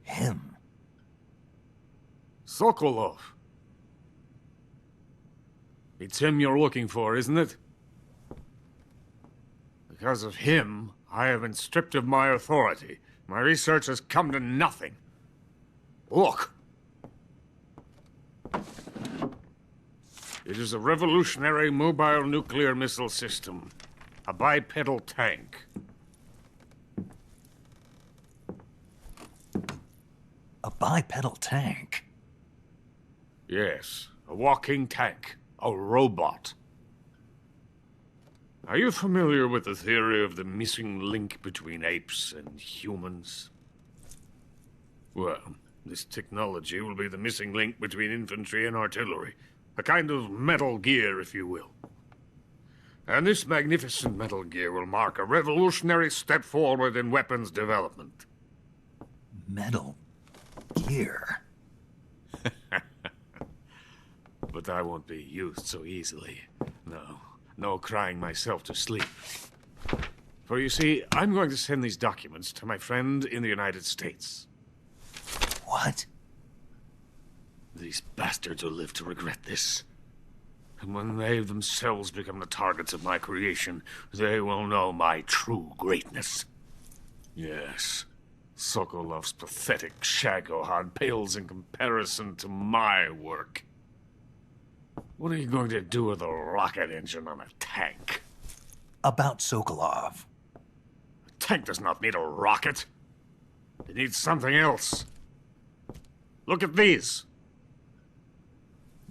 [SPEAKER 2] Him?
[SPEAKER 16] Sokolov. It's him you're looking for, isn't it? Because of him, I have been stripped of my authority. My research has come to nothing. Look. It is a revolutionary mobile nuclear missile system. A bipedal tank.
[SPEAKER 2] A bipedal tank?
[SPEAKER 16] Yes, a walking tank. A robot. Are you familiar with the theory of the missing link between apes and humans? Well, this technology will be the missing link between infantry and artillery. A kind of Metal Gear, if you will. And this magnificent Metal Gear will mark a revolutionary step forward in weapons development.
[SPEAKER 2] Metal Gear?
[SPEAKER 16] But I won't be used so easily. No crying myself to sleep. For you see, I'm going to send these documents to my friend in the United States.
[SPEAKER 2] What?
[SPEAKER 16] These bastards will live to regret this. And when they themselves become the targets of my creation, they will know my true greatness. Yes, Sokolov's pathetic Shagohod pales in comparison to my work. What are you going to do with a rocket engine on a tank?
[SPEAKER 2] About Sokolov.
[SPEAKER 16] A tank does not need a rocket. It needs something else. Look at these.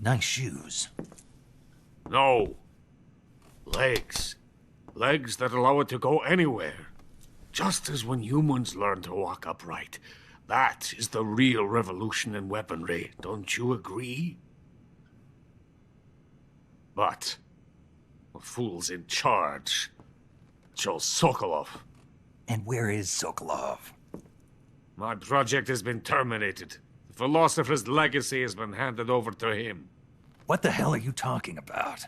[SPEAKER 2] Nice shoes.
[SPEAKER 16] No. Legs. Legs that allow it to go anywhere. Just as when humans learn to walk upright. That is the real revolution in weaponry. Don't you agree? But the fool's in charge. Joe Sokolov.
[SPEAKER 2] And where is Sokolov?
[SPEAKER 16] My project has been terminated. The philosopher's legacy has been handed over to him.
[SPEAKER 2] What the hell are you talking about?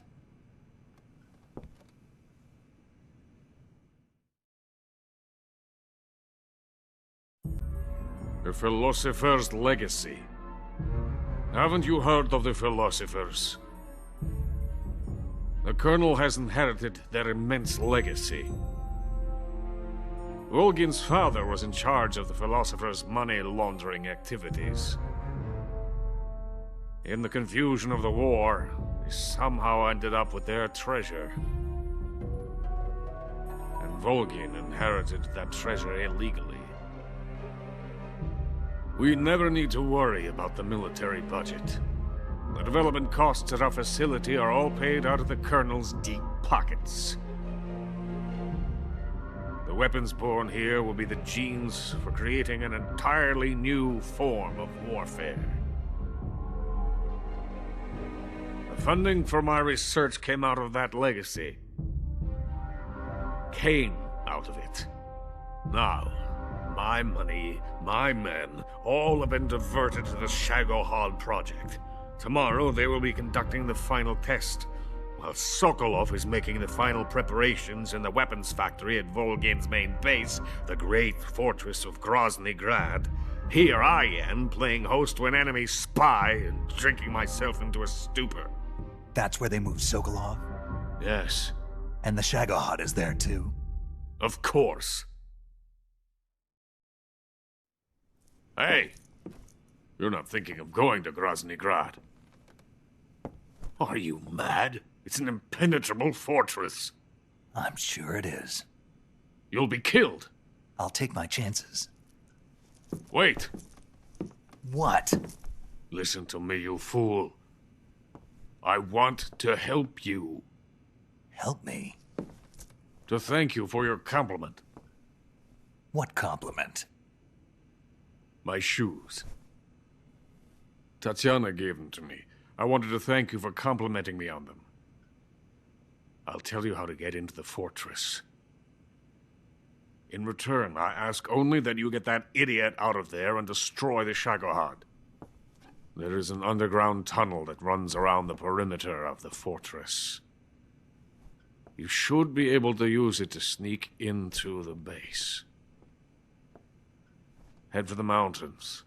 [SPEAKER 16] The philosopher's legacy. Haven't you heard of the philosophers? The Colonel has inherited their immense legacy. Volgin's father was in charge of the philosopher's money laundering activities. In the confusion of the war, they somehow ended up with their treasure. And Volgin inherited that treasure illegally. We never need to worry about the military budget. The development costs at our facility are all paid out of the Colonel's deep pockets. The weapons born here will be the genes for creating an entirely new form of warfare. The funding for my research came out of that legacy. Came out of it. Now, my money, my men, all have been diverted to the Shagohod project. Tomorrow they will be conducting the final test, while Sokolov is making the final preparations in the weapons factory at Volgin's main base, the great fortress of Grozny Grad. Here I am, playing host to an enemy spy and drinking myself into a stupor.
[SPEAKER 2] That's where they moved Sokolov?
[SPEAKER 16] Yes.
[SPEAKER 2] And the Shagohod is there too?
[SPEAKER 16] Of course. Hey! You're not thinking of going to Grozny Grad. Are you mad? It's an impenetrable fortress.
[SPEAKER 2] I'm sure it is.
[SPEAKER 16] You'll be killed.
[SPEAKER 2] I'll take my chances.
[SPEAKER 16] Wait.
[SPEAKER 2] What?
[SPEAKER 16] Listen to me, you fool. I want to help you.
[SPEAKER 2] Help me?
[SPEAKER 16] To thank you for your compliment.
[SPEAKER 2] What compliment?
[SPEAKER 16] My shoes. Tatiana gave them to me. I wanted to thank you for complimenting me on them. I'll tell you how to get into the fortress. In return, I ask only that you get that idiot out of there and destroy the Shagohod. There is an underground tunnel that runs around the perimeter of the fortress. You should be able to use it to sneak into the base. Head for the mountains.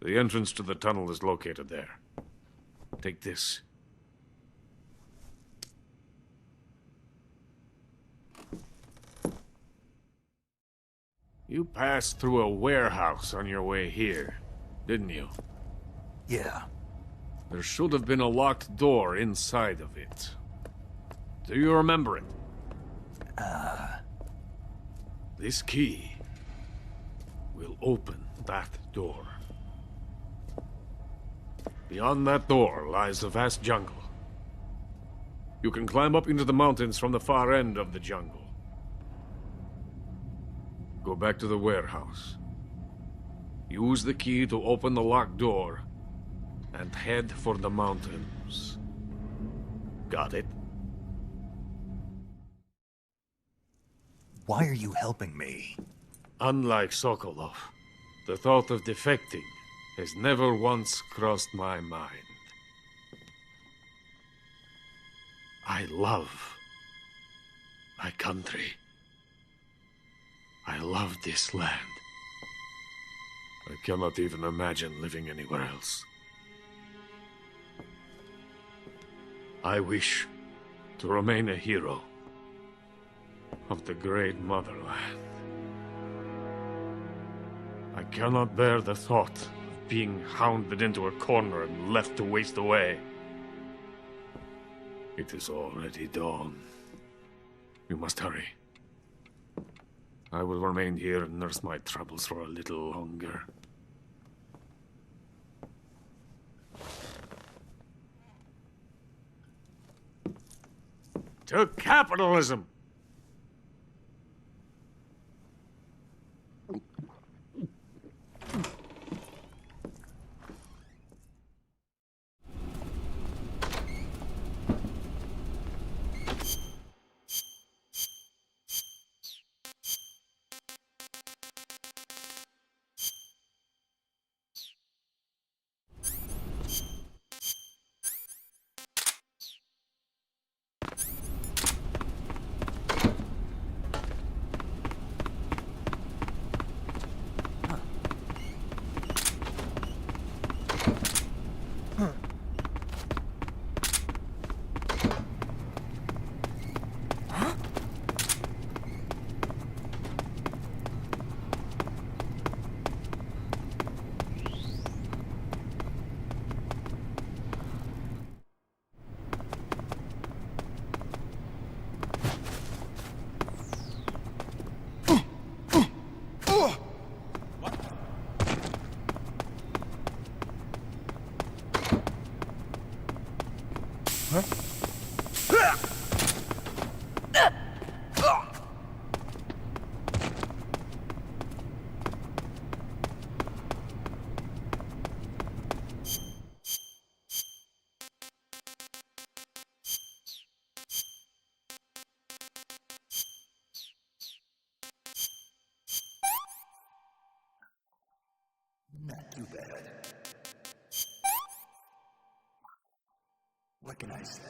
[SPEAKER 16] The entrance to the tunnel is located there. Take this. You passed through a warehouse on your way here, didn't you?
[SPEAKER 2] Yeah.
[SPEAKER 16] There should have been a locked door inside of it. Do you remember it? This key will open that door. Beyond that door lies a vast jungle. You can climb up into the mountains from the far end of the jungle. Go back to the warehouse. Use the key to open the locked door and head for the mountains. Got it?
[SPEAKER 2] Why are you helping me?
[SPEAKER 16] Unlike Sokolov, the thought of defecting has never once crossed my mind. I love my country. I love this land. I cannot even imagine living anywhere else. I wish to remain a hero of the great motherland. I cannot bear the thought of being hounded into a corner and left to waste away. It is already dawn. You must hurry. I will remain here and nurse my troubles for a little longer. To capitalism!
[SPEAKER 2] dead. What can I say?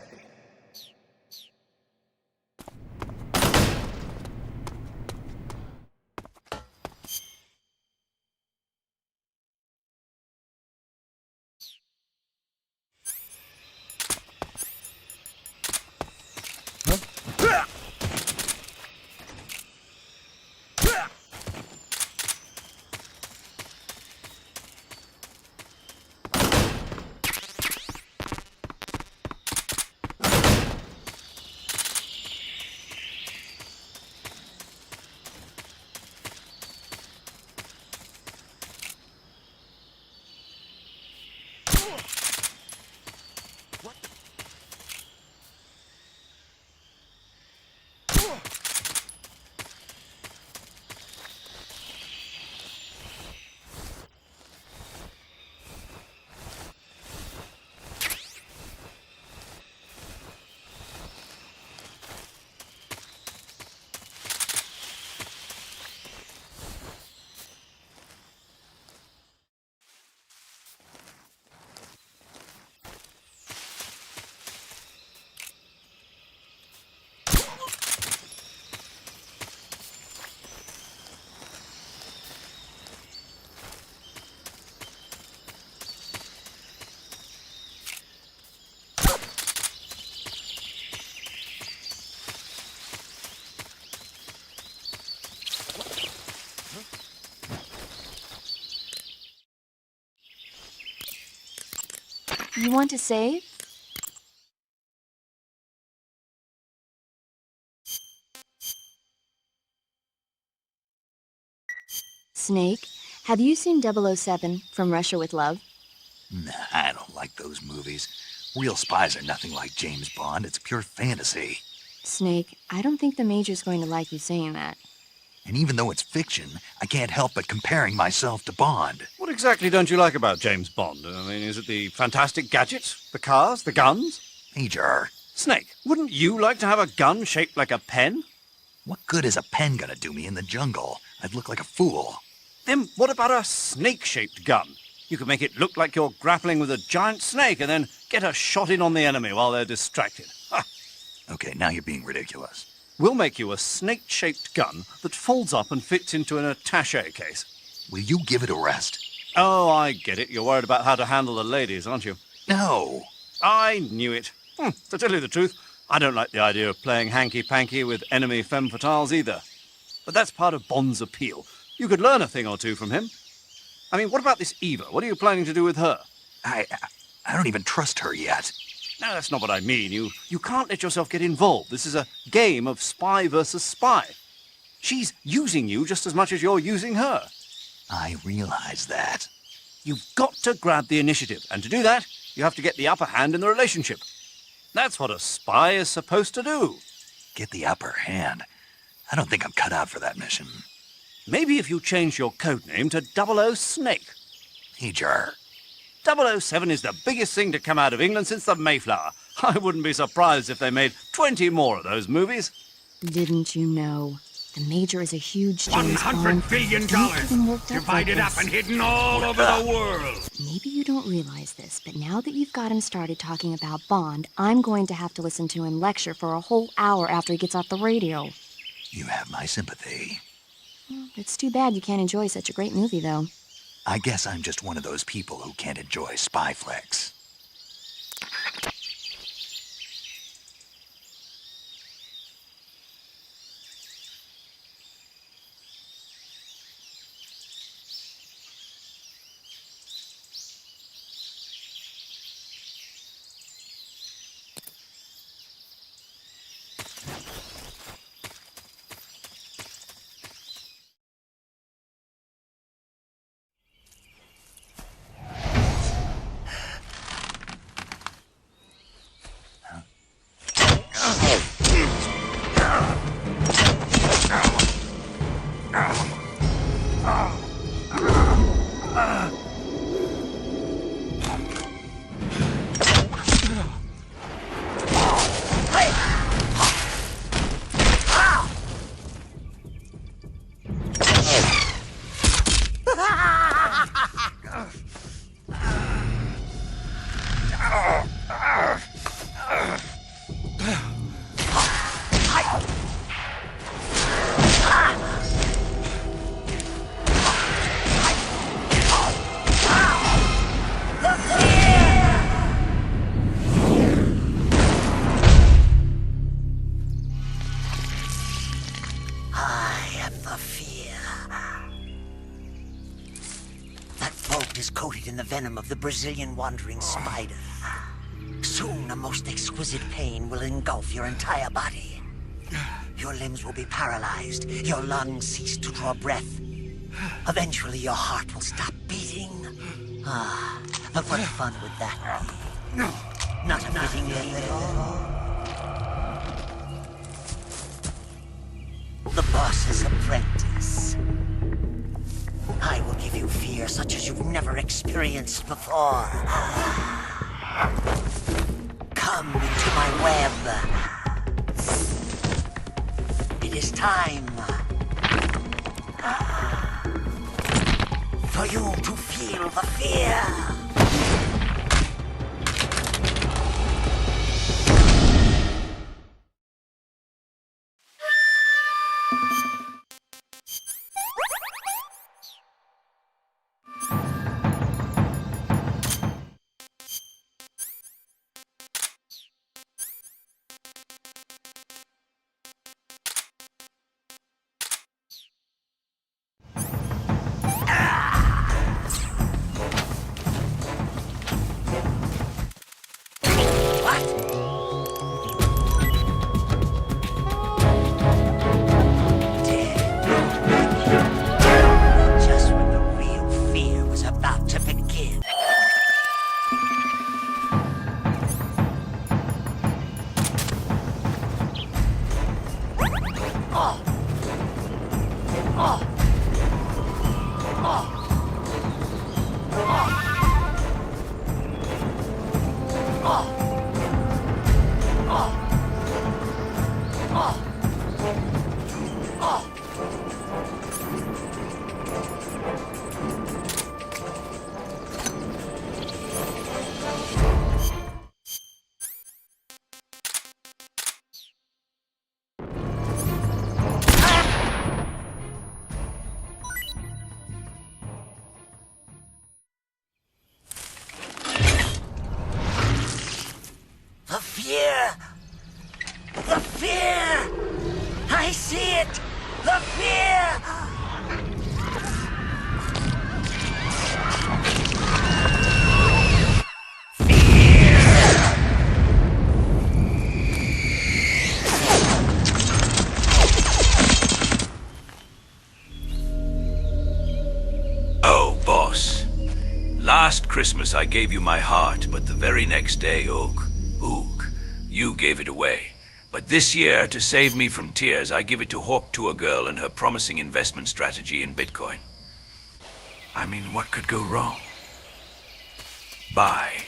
[SPEAKER 8] You want to save? Snake, have you seen 007 From Russia with Love?
[SPEAKER 2] Nah, I don't like those movies. Real spies are nothing like James Bond. It's pure fantasy.
[SPEAKER 8] Snake, I don't think the Major's going to like you saying that.
[SPEAKER 2] And even though it's fiction, I can't help but comparing myself to Bond.
[SPEAKER 5] What exactly don't you like about James Bond? I mean, is it the fantastic gadgets, the cars, the guns?
[SPEAKER 2] Major.
[SPEAKER 5] Snake, wouldn't you like to have a gun shaped like a pen?
[SPEAKER 2] What good is a pen gonna do me in the jungle? I'd look like a fool.
[SPEAKER 5] Then what about a snake-shaped gun? You could make it look like you're grappling with a giant snake and then get a shot in on the enemy while they're distracted. Ha!
[SPEAKER 2] Okay, now you're being ridiculous.
[SPEAKER 5] We'll make you a snake-shaped gun that folds up and fits into an attaché case.
[SPEAKER 2] Will you give it a rest?
[SPEAKER 5] Oh, I get it. You're worried about how to handle the ladies, aren't you?
[SPEAKER 2] No.
[SPEAKER 5] I knew it. To tell you the truth, I don't like the idea of playing hanky-panky with enemy femme fatales either. But that's part of Bond's appeal. You could learn a thing or two from him. I mean, what about this Eva? What are you planning to do with her?
[SPEAKER 2] I don't even trust her yet.
[SPEAKER 5] No, that's not what I mean. You can't let yourself get involved. This is a game of spy versus spy. She's using you just as much as you're using her.
[SPEAKER 2] I realize that.
[SPEAKER 5] You've got to grab the initiative, and to do that, you have to get the upper hand in the relationship. That's what a spy is supposed to do.
[SPEAKER 2] Get the upper hand? I don't think I'm cut out for that mission.
[SPEAKER 5] Maybe if you change your codename to 00 Snake.
[SPEAKER 2] Major.
[SPEAKER 5] 007 is the biggest thing to come out of England since the Mayflower. I wouldn't be surprised if they made 20 more of those movies.
[SPEAKER 8] Didn't you know? The Major is a huge James Bond.
[SPEAKER 14] $100 billion divided up and hidden all over the world.
[SPEAKER 8] Maybe you don't realize this, but now that you've got him started talking about Bond, I'm going to have to listen to him lecture for a whole hour after he gets off the radio.
[SPEAKER 2] You have my sympathy.
[SPEAKER 8] It's too bad you can't enjoy such a great movie, though.
[SPEAKER 2] I guess I'm just one of those people who can't enjoy spy flicks.
[SPEAKER 15] the fear. That bolt is coated in the venom of the Brazilian wandering spider. Soon, a most exquisite pain will engulf your entire body. Your limbs will be paralyzed, your lungs cease to draw breath. Eventually, your heart will stop beating. Ah, but what fun would that be? Not fitting at all. The boss's apprentice. I will give you fear such as you've never experienced before. Come into my web. It is time for you to feel the fear. The fear! I see it! The fear!
[SPEAKER 4] Oh, boss. Last Christmas I gave you my heart, but the very next day, you gave it away. But this year, to save me from tears, I give it to Hawk Tour Girl and her promising investment strategy in Bitcoin. I mean, what could go wrong? Bye.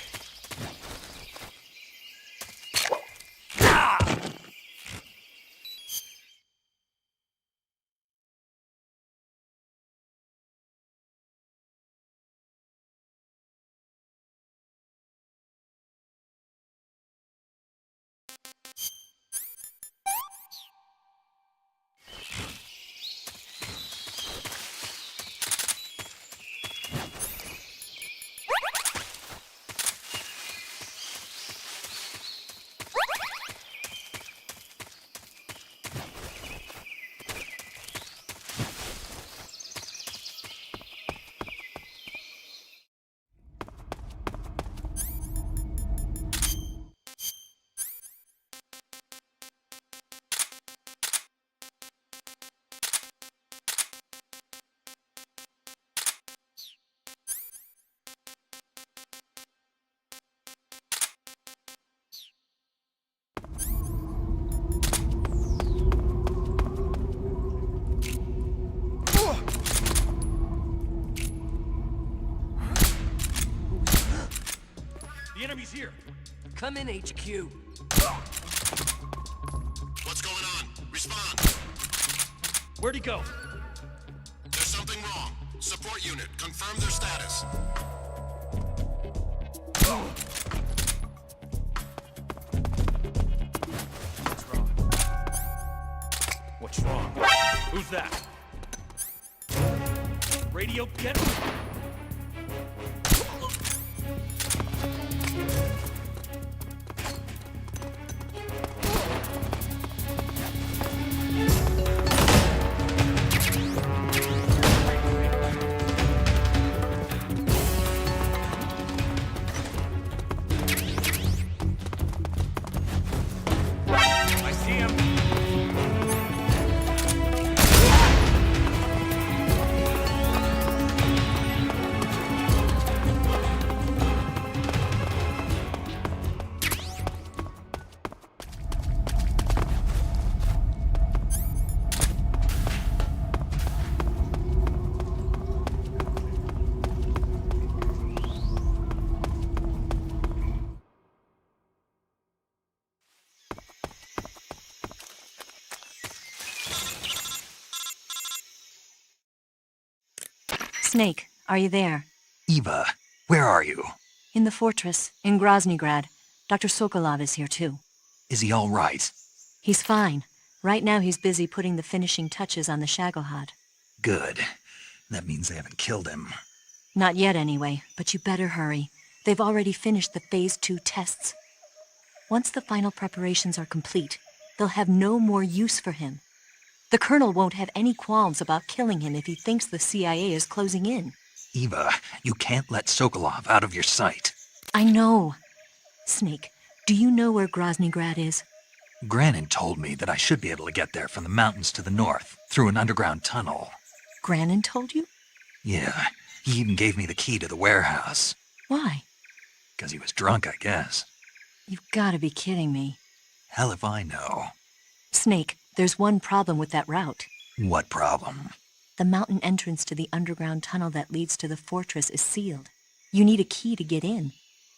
[SPEAKER 6] The enemy's here. Come in, HQ.
[SPEAKER 22] What's going on? Respond.
[SPEAKER 6] Where'd he go?
[SPEAKER 22] There's something wrong. Support unit, confirm their status.
[SPEAKER 6] What's wrong? Who's that? Radio, get him!
[SPEAKER 21] Snake, are you there?
[SPEAKER 2] Eva, where are you?
[SPEAKER 21] In the fortress, in Groznygrad. Dr. Sokolov is here too.
[SPEAKER 2] Is he all right?
[SPEAKER 21] He's fine. Right now he's busy putting the finishing touches on the Shagohod.
[SPEAKER 2] Good. That means they haven't killed him.
[SPEAKER 21] Not yet anyway, but you better hurry. They've already finished the Phase 2 tests. Once the final preparations are complete, they'll have no more use for him. The Colonel won't have any qualms about killing him if he thinks the CIA is closing in.
[SPEAKER 2] Eva, you can't let Sokolov out of your sight.
[SPEAKER 21] I know. Snake, do you know where Groznygrad is?
[SPEAKER 2] Granin told me that I should be able to get there from the mountains to the north, through an underground tunnel.
[SPEAKER 21] Granin told you?
[SPEAKER 2] Yeah, he even gave me the key to the warehouse.
[SPEAKER 21] Why?
[SPEAKER 2] 'Cause he was drunk, I guess.
[SPEAKER 21] You've gotta be kidding me.
[SPEAKER 2] Hell if I know.
[SPEAKER 21] Snake, there's one problem with that route.
[SPEAKER 2] What problem?
[SPEAKER 21] The mountain entrance to the underground tunnel that leads to the fortress is sealed. You need a key to get in.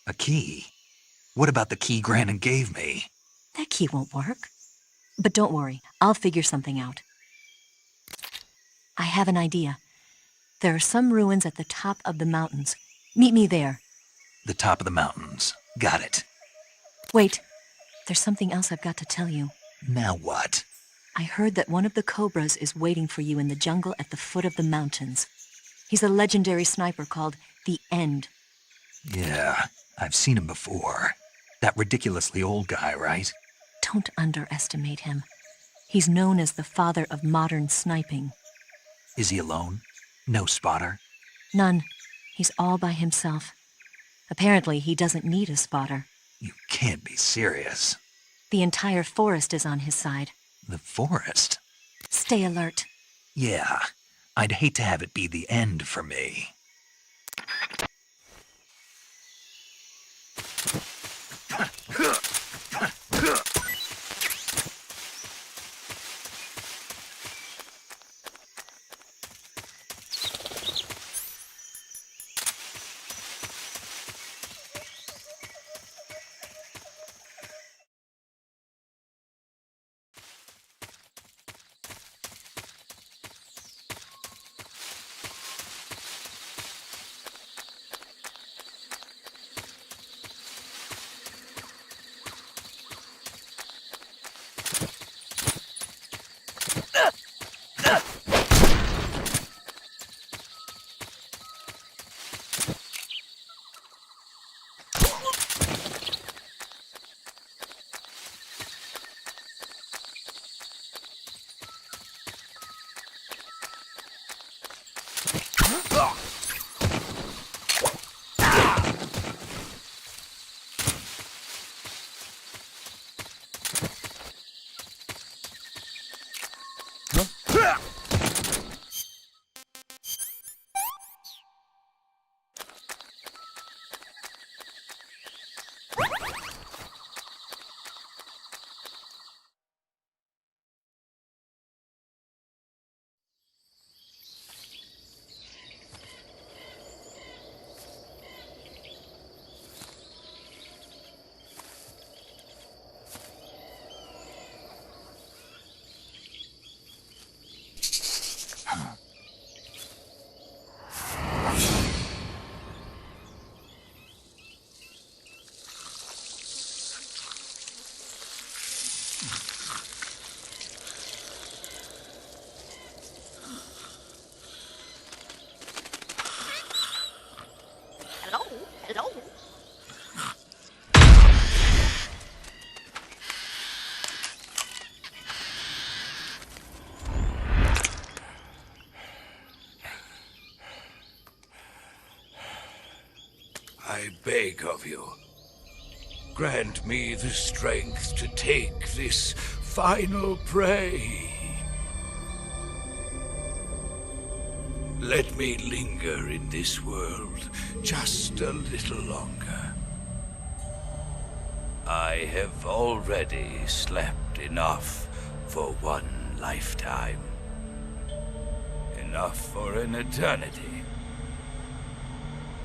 [SPEAKER 2] A key? What about the key Granin gave me?
[SPEAKER 21] That key won't work. But don't worry, I'll figure something out. I have an idea. There are some ruins at the top of the mountains. Meet me there.
[SPEAKER 2] The top of the mountains. Got it.
[SPEAKER 21] Wait, there's something else I've got to tell you.
[SPEAKER 2] Now what?
[SPEAKER 21] I heard that one of the Cobras is waiting for you in the jungle at the foot of the mountains. He's a legendary sniper called the End.
[SPEAKER 2] Yeah, I've seen him before. That ridiculously old guy, right?
[SPEAKER 21] Don't underestimate him. He's known as the father of modern sniping.
[SPEAKER 2] Is he alone? No spotter?
[SPEAKER 21] None. He's all by himself. Apparently, he doesn't need a spotter.
[SPEAKER 2] You can't be serious.
[SPEAKER 21] The entire forest is on his side.
[SPEAKER 2] The forest?
[SPEAKER 21] Stay alert.
[SPEAKER 2] Yeah, I'd hate to have it be the end for me.
[SPEAKER 4] I beg of you, grant me the strength to take this final prey. Let me linger in this world just a little longer. I have already slept enough for one lifetime. Enough for an eternity.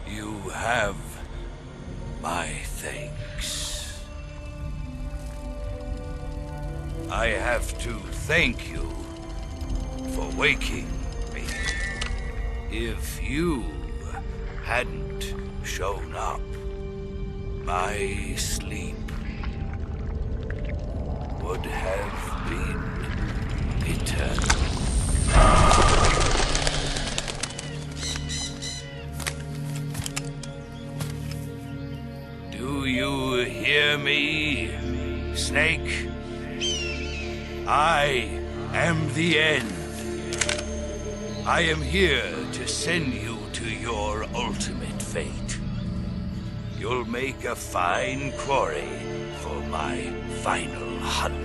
[SPEAKER 4] You have my thanks. I have to thank you for waking me. If you hadn't shown up, my sleep would have been eternal. Do you hear me, Snake? I am the end. I am here to send you to your ultimate fate. You'll make a fine quarry for my final hunt.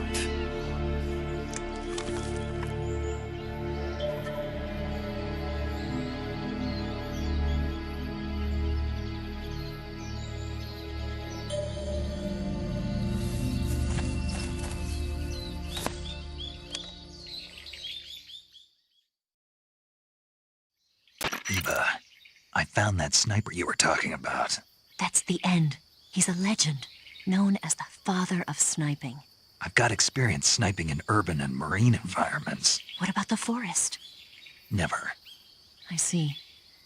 [SPEAKER 2] Eva, I found that sniper you were talking about.
[SPEAKER 21] That's the end. He's a legend, known as the father of sniping.
[SPEAKER 2] I've got experience sniping in urban and marine environments.
[SPEAKER 21] What about the forest?
[SPEAKER 2] Never.
[SPEAKER 21] I see.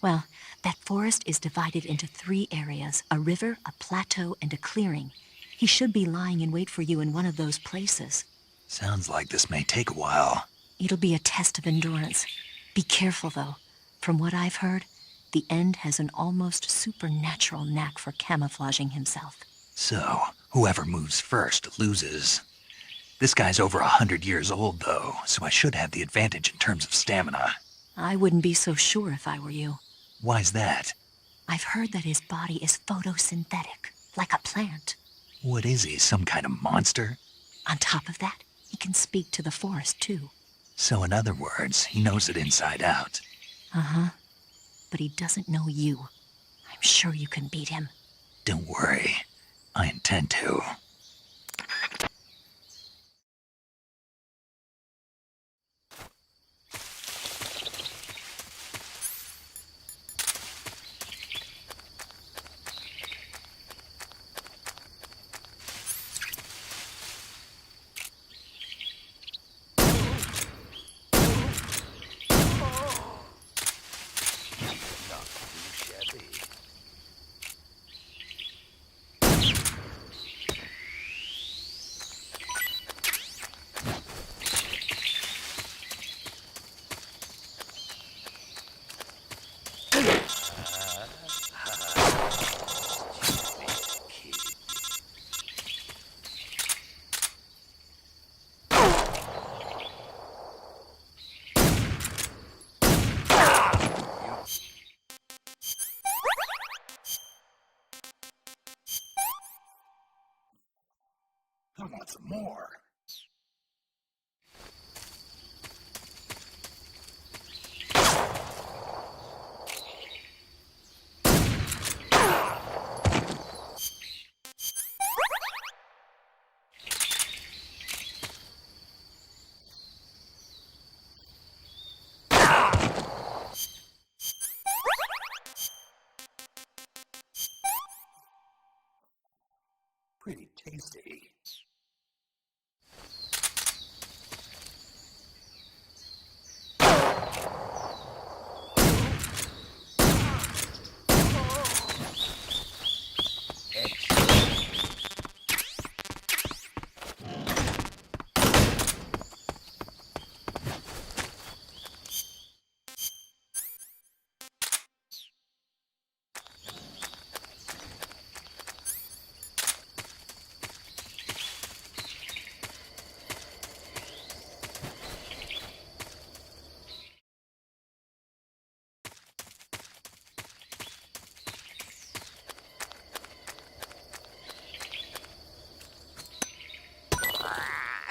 [SPEAKER 21] Well, that forest is divided into 3 areas, a river, a plateau, and a clearing. He should be lying in wait for you in one of those places.
[SPEAKER 2] Sounds like this may take a while.
[SPEAKER 21] It'll be a test of endurance. Be careful, though. From what I've heard, the End has an almost supernatural knack for camouflaging himself.
[SPEAKER 2] So, whoever moves first loses. This guy's over 100 years old, though, so I should have the advantage in terms of stamina.
[SPEAKER 21] I wouldn't be so sure if I were you.
[SPEAKER 2] Why's that?
[SPEAKER 21] I've heard that his body is photosynthetic, like a plant.
[SPEAKER 2] What is he, some kind of monster?
[SPEAKER 21] On top of that, he can speak to the forest, too.
[SPEAKER 2] So in other words, he knows it inside out.
[SPEAKER 21] Uh-huh. But he doesn't know you. I'm sure you can beat him.
[SPEAKER 2] Don't worry. I intend to.
[SPEAKER 11] I want some more.
[SPEAKER 2] Pretty tasty.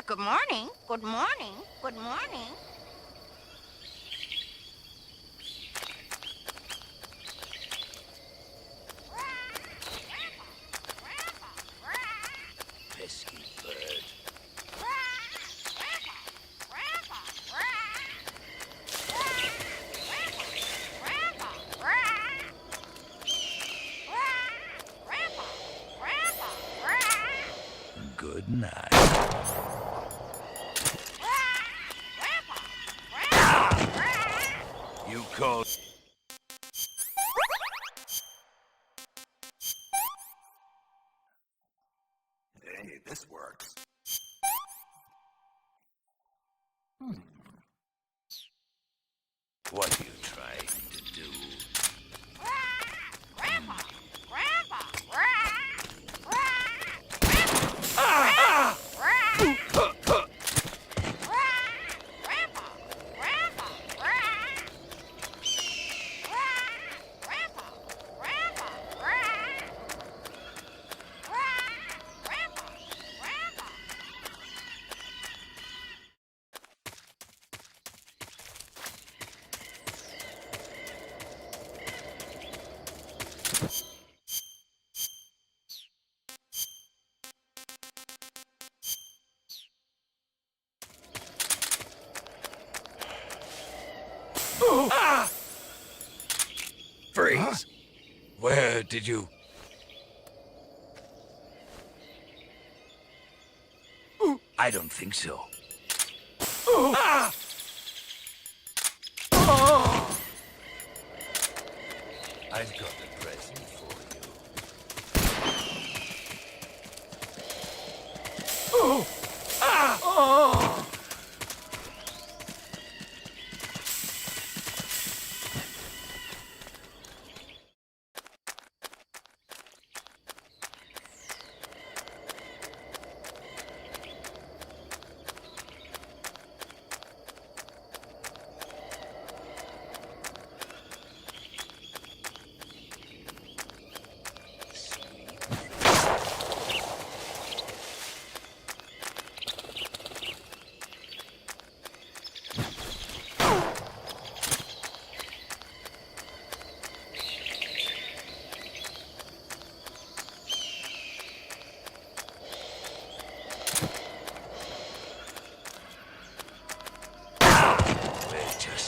[SPEAKER 3] Good morning, good morning, good morning.
[SPEAKER 4] Pesky bird. Good night. You call
[SPEAKER 2] work.
[SPEAKER 4] What are you trying to do?
[SPEAKER 3] Grandpa! Grandpa!
[SPEAKER 4] Freeze! Huh? Where did you... I don't think so. I've got a present for you.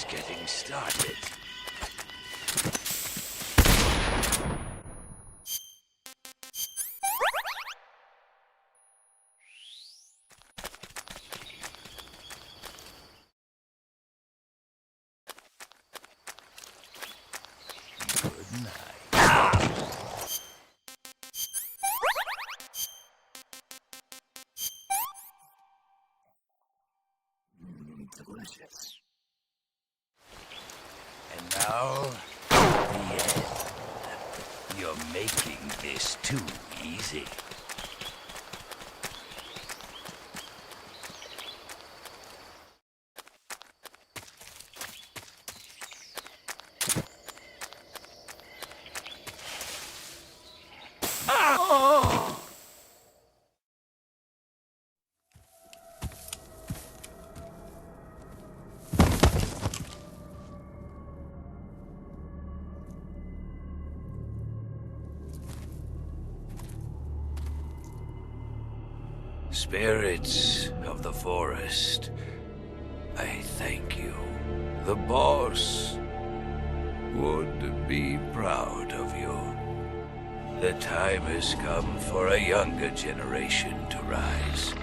[SPEAKER 4] Getting started. Good night. Delicious. And now, the end. You're making this too easy. Spirits of the forest, I thank you. The boss would be proud of you. The time has come for a younger generation to rise.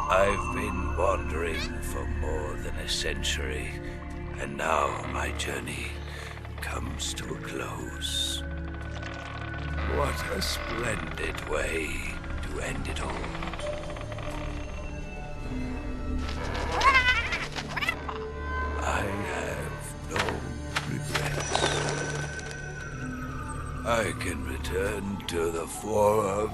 [SPEAKER 4] I've been wandering for more than a century, and now my journey comes to a close. What a splendid way to end it all. I have no regrets. I can return to the forum.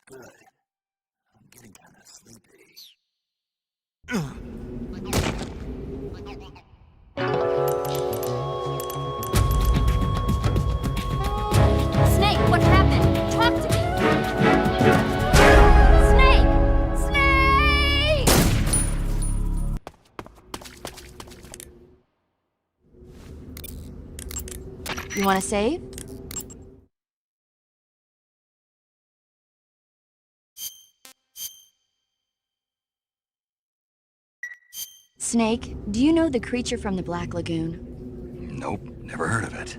[SPEAKER 2] Good. I'm getting kind of sleepy.
[SPEAKER 8] Snake, what happened? Talk to me! Snake! Snake! You want to save? Snake, do you know the creature from the Black Lagoon?
[SPEAKER 2] Nope, never heard of it.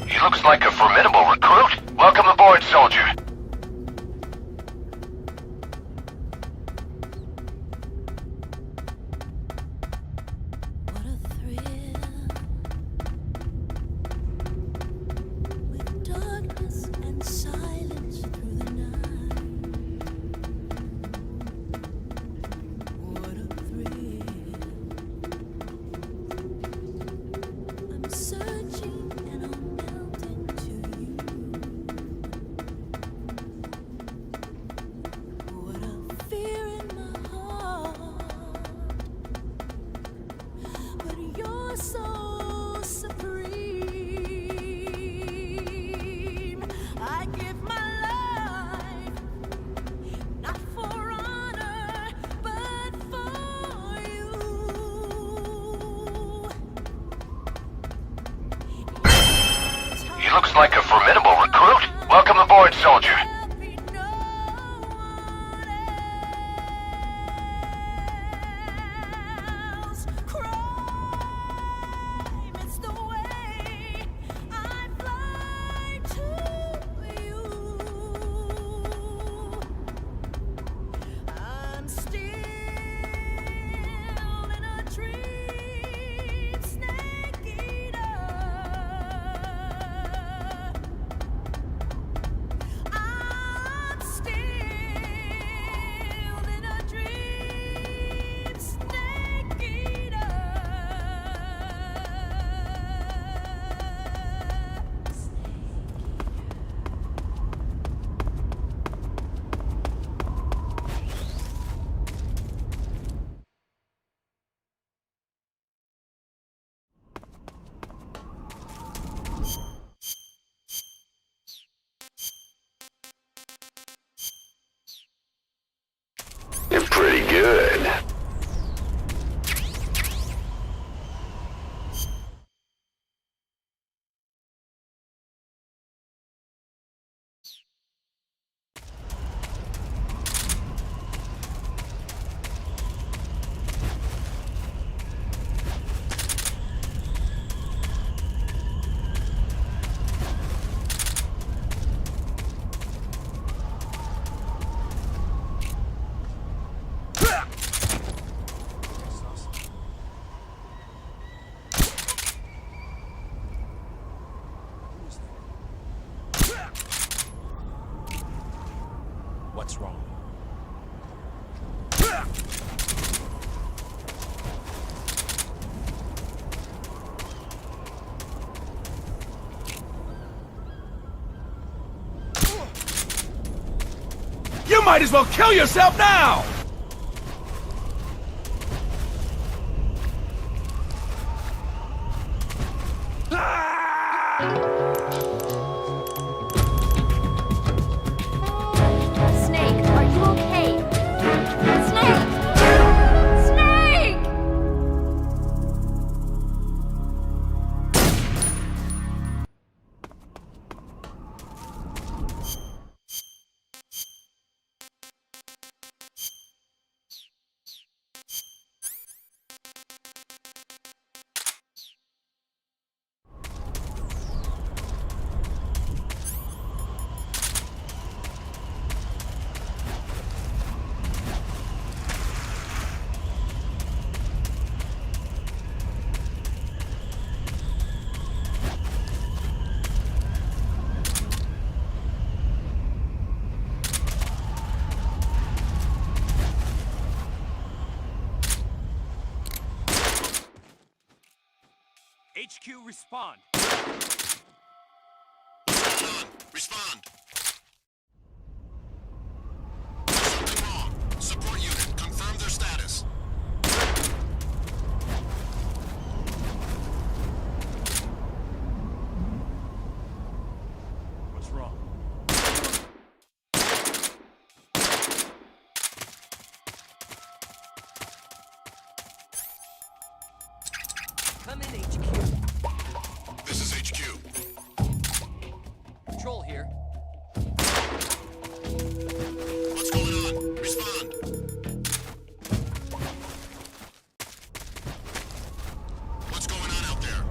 [SPEAKER 13] He looks like a formidable recruit. Welcome aboard, soldier. He looks like a formidable recruit. Welcome aboard, soldier. You're pretty good.
[SPEAKER 6] What's wrong?
[SPEAKER 14] You might as well kill yourself now!
[SPEAKER 8] Snake, are you okay? Snake! Snake!
[SPEAKER 14] HQ, respond.
[SPEAKER 22] Respond. Something wrong. Support unit, confirm their status.
[SPEAKER 6] What's wrong?
[SPEAKER 1] Come in, HQ.
[SPEAKER 22] This is HQ.
[SPEAKER 1] Control here.
[SPEAKER 22] What's going on? Respond. What's going on out there?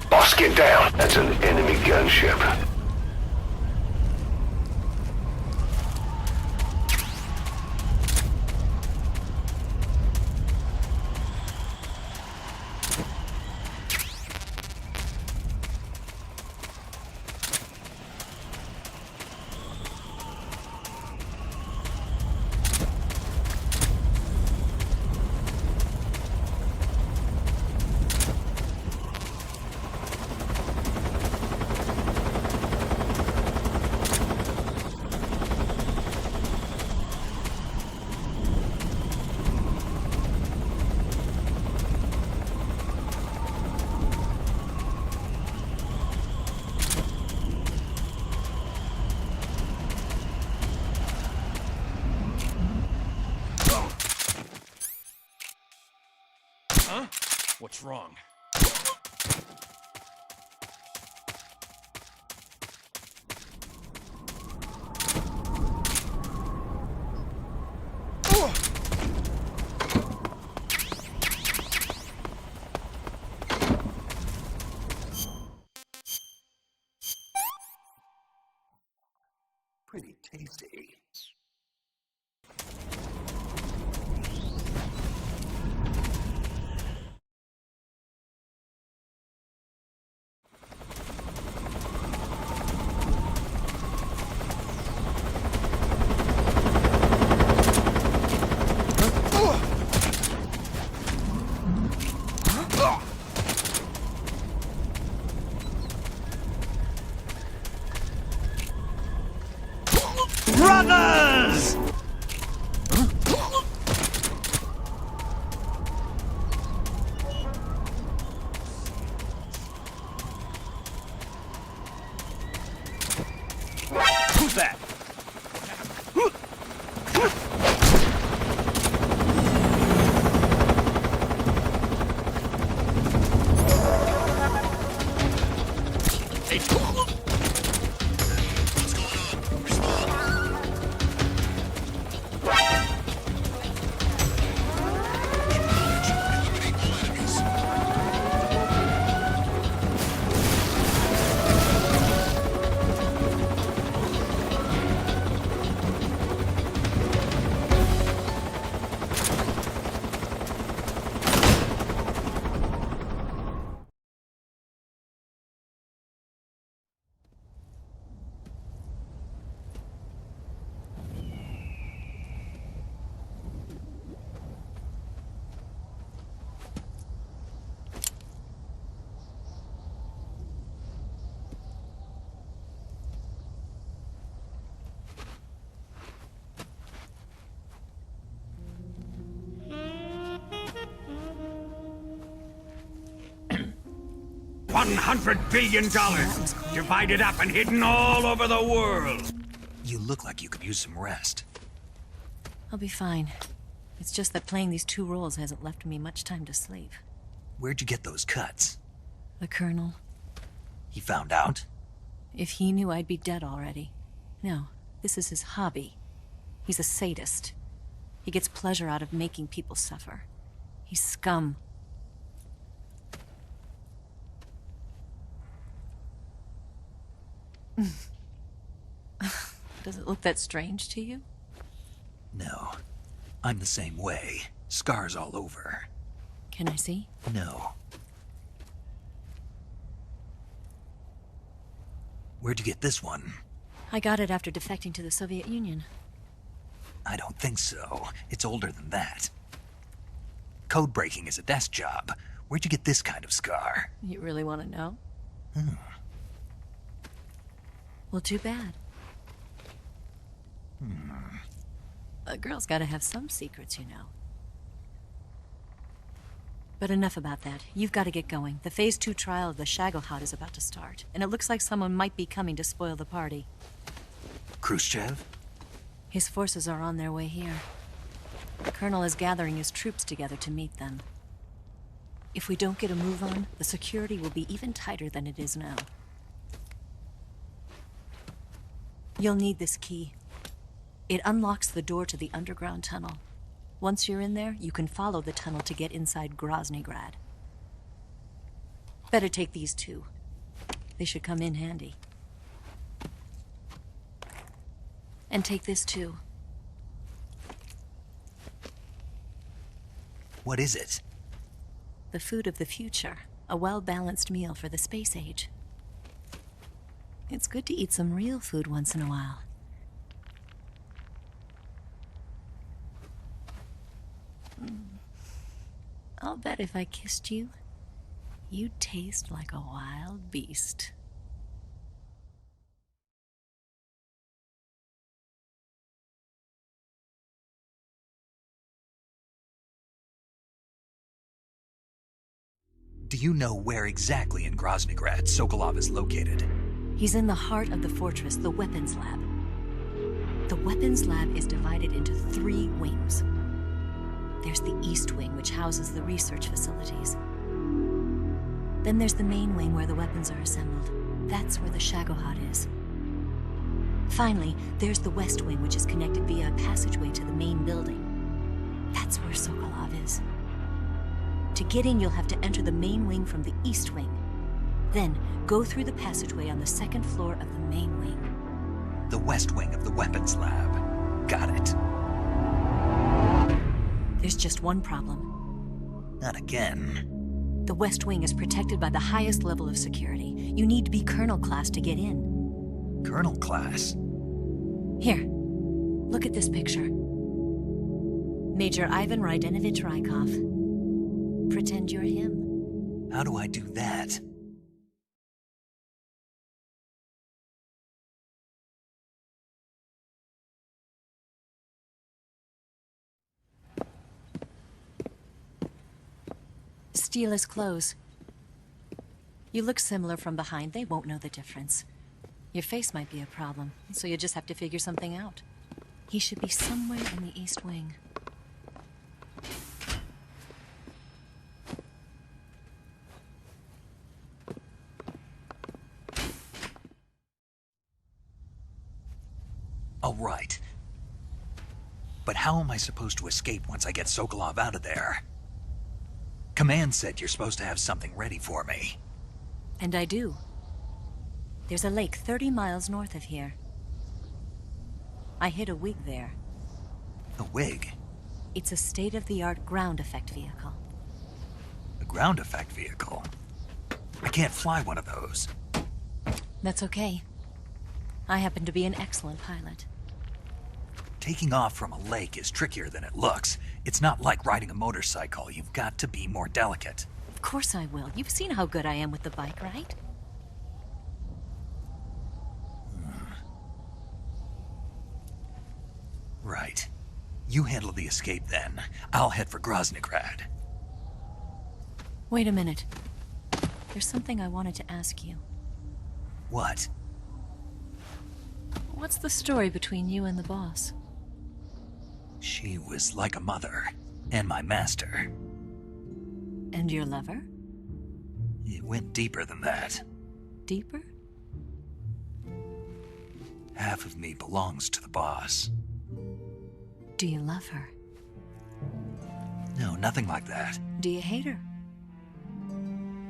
[SPEAKER 13] Boss, get down. That's an enemy gunship.
[SPEAKER 6] Huh? What's wrong?
[SPEAKER 13] Pretty tasty.
[SPEAKER 14] Brothers! Who's that?
[SPEAKER 16] $100 billion, divided up and hidden all over the world.
[SPEAKER 2] You look like you could use some rest.
[SPEAKER 21] I'll be fine. It's just that playing these two roles hasn't left me much time to sleep.
[SPEAKER 2] Where'd you get those cuts?
[SPEAKER 21] The Colonel.
[SPEAKER 2] He found out?
[SPEAKER 21] If he knew, I'd be dead already. No, this is his hobby. He's a sadist. He gets pleasure out of making people suffer. He's scum. Does it look that strange to you?
[SPEAKER 2] No. I'm the same way. Scars all over.
[SPEAKER 21] Can I see?
[SPEAKER 2] No. Where'd you get this one?
[SPEAKER 21] I got it after defecting to the Soviet Union.
[SPEAKER 2] I don't think so. It's older than that. Code breaking is a desk job. Where'd you get this kind of scar?
[SPEAKER 21] You really want to know? Well, too bad. A girl's gotta have some secrets, you know. But enough about that. You've got to get going. The Phase 2 trial of the Shagohod is about to start, and it looks like someone might be coming to spoil the party.
[SPEAKER 2] Khrushchev?
[SPEAKER 21] His forces are on their way here. The Colonel is gathering his troops together to meet them. If we don't get a move on, the security will be even tighter than it is now. You'll need this key. It unlocks the door to the underground tunnel. Once you're in there, you can follow the tunnel to get inside Groznygrad. Better take these two. They should come in handy. And take this too.
[SPEAKER 2] What is it?
[SPEAKER 21] The food of the future. A well-balanced meal for the space age. It's good to eat some real food once in a while. I'll bet if I kissed you, you'd taste like a wild beast.
[SPEAKER 2] Do you know where exactly in Groznygrad Sokolov is located?
[SPEAKER 21] He's in the heart of the fortress, the weapons lab. The weapons lab is divided into 3 wings. There's the East Wing, which houses the research facilities. Then there's the main wing where the weapons are assembled. That's where the Shagohod is. Finally, there's the West Wing, which is connected via a passageway to the main building. That's where Sokolov is. To get in, you'll have to enter the main wing from the East Wing. Then, go through the passageway on the 2nd floor of the main wing.
[SPEAKER 2] The West Wing of the weapons lab. Got it.
[SPEAKER 21] There's just one problem.
[SPEAKER 2] Not again.
[SPEAKER 21] The West Wing is protected by the highest level of security. You need to be Colonel class to get in.
[SPEAKER 2] Colonel class?
[SPEAKER 21] Here, look at this picture. Major Ivan Rydenovich Rykov. Pretend you're him.
[SPEAKER 2] How do I do that?
[SPEAKER 21] Steal his clothes. You look similar from behind. They won't know the difference. Your face might be a problem, so you just have to figure something out. He should be somewhere in the East Wing.
[SPEAKER 2] All right. But how am I supposed to escape once I get Sokolov out of there? Command said you're supposed to have something ready for me.
[SPEAKER 21] And I do. There's a lake 30 miles north of here. I hid a wig there.
[SPEAKER 2] A wig?
[SPEAKER 21] It's a state-of-the-art ground effect vehicle.
[SPEAKER 2] A ground effect vehicle? I can't fly one of those.
[SPEAKER 21] That's okay. I happen to be an excellent pilot.
[SPEAKER 2] Taking off from a lake is trickier than it looks. It's not like riding a motorcycle. You've got to be more delicate.
[SPEAKER 21] Of course I will. You've seen how good I am with the bike, right?
[SPEAKER 2] Right. You handle the escape then. I'll head for Groznygrad.
[SPEAKER 21] Wait a minute. There's something I wanted to ask you.
[SPEAKER 2] What?
[SPEAKER 21] What's the story between you and the boss?
[SPEAKER 2] She was like a mother, and my master.
[SPEAKER 21] And your lover?
[SPEAKER 2] It went deeper than that.
[SPEAKER 21] Deeper?
[SPEAKER 2] Half of me belongs to the boss.
[SPEAKER 21] Do you love her?
[SPEAKER 2] No, nothing like that.
[SPEAKER 21] Do you hate her?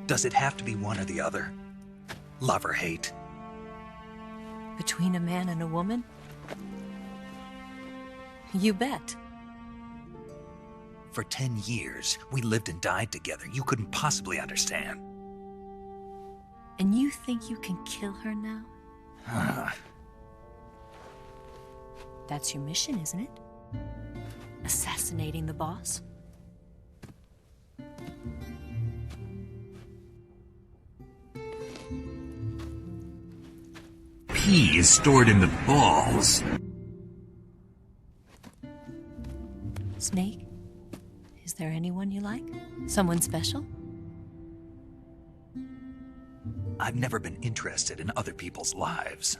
[SPEAKER 2] Does it have to be one or the other? Love or hate?
[SPEAKER 21] Between a man and a woman? You bet.
[SPEAKER 2] For 10 years, we lived and died together. You couldn't possibly understand.
[SPEAKER 21] And you think you can kill her now? That's your mission, isn't it? Assassinating the boss?
[SPEAKER 2] Pee is stored in the balls.
[SPEAKER 21] Snake? Is there anyone you like? Someone special?
[SPEAKER 2] I've never been interested in other people's lives.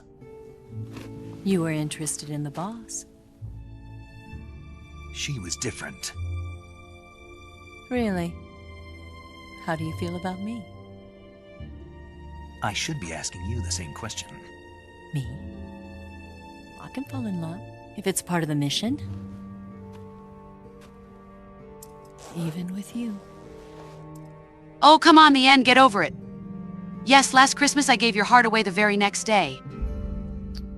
[SPEAKER 21] You were interested in the boss.
[SPEAKER 2] She was different.
[SPEAKER 21] Really? How do you feel about me?
[SPEAKER 2] I should be asking you the same question.
[SPEAKER 21] Me? I can fall in love if it's part of the mission. Even with you.
[SPEAKER 9] Oh, come on, the end, get over it. Yes, last Christmas I gave your heart away the very next day.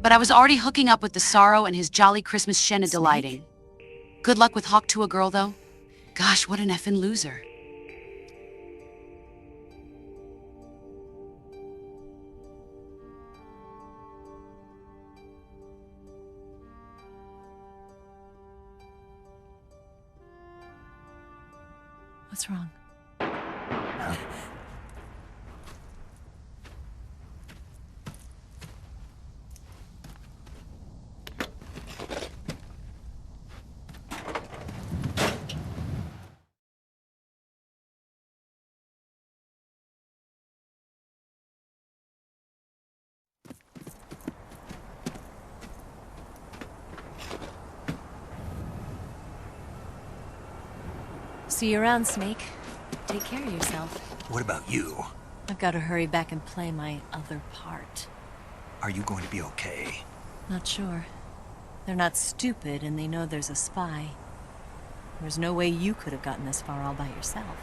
[SPEAKER 9] But I was already hooking up with the Sorrow and his jolly Christmas shenna delighting. Good luck with Hawk to a girl, though. Gosh, what an effing loser.
[SPEAKER 21] What's wrong? See you around, Snake. Take care of yourself.
[SPEAKER 2] What about you?
[SPEAKER 21] I've got to hurry back and play my other part.
[SPEAKER 2] Are you going to be okay?
[SPEAKER 21] Not sure. They're not stupid, and they know there's a spy. There's no way you could have gotten this far all by yourself.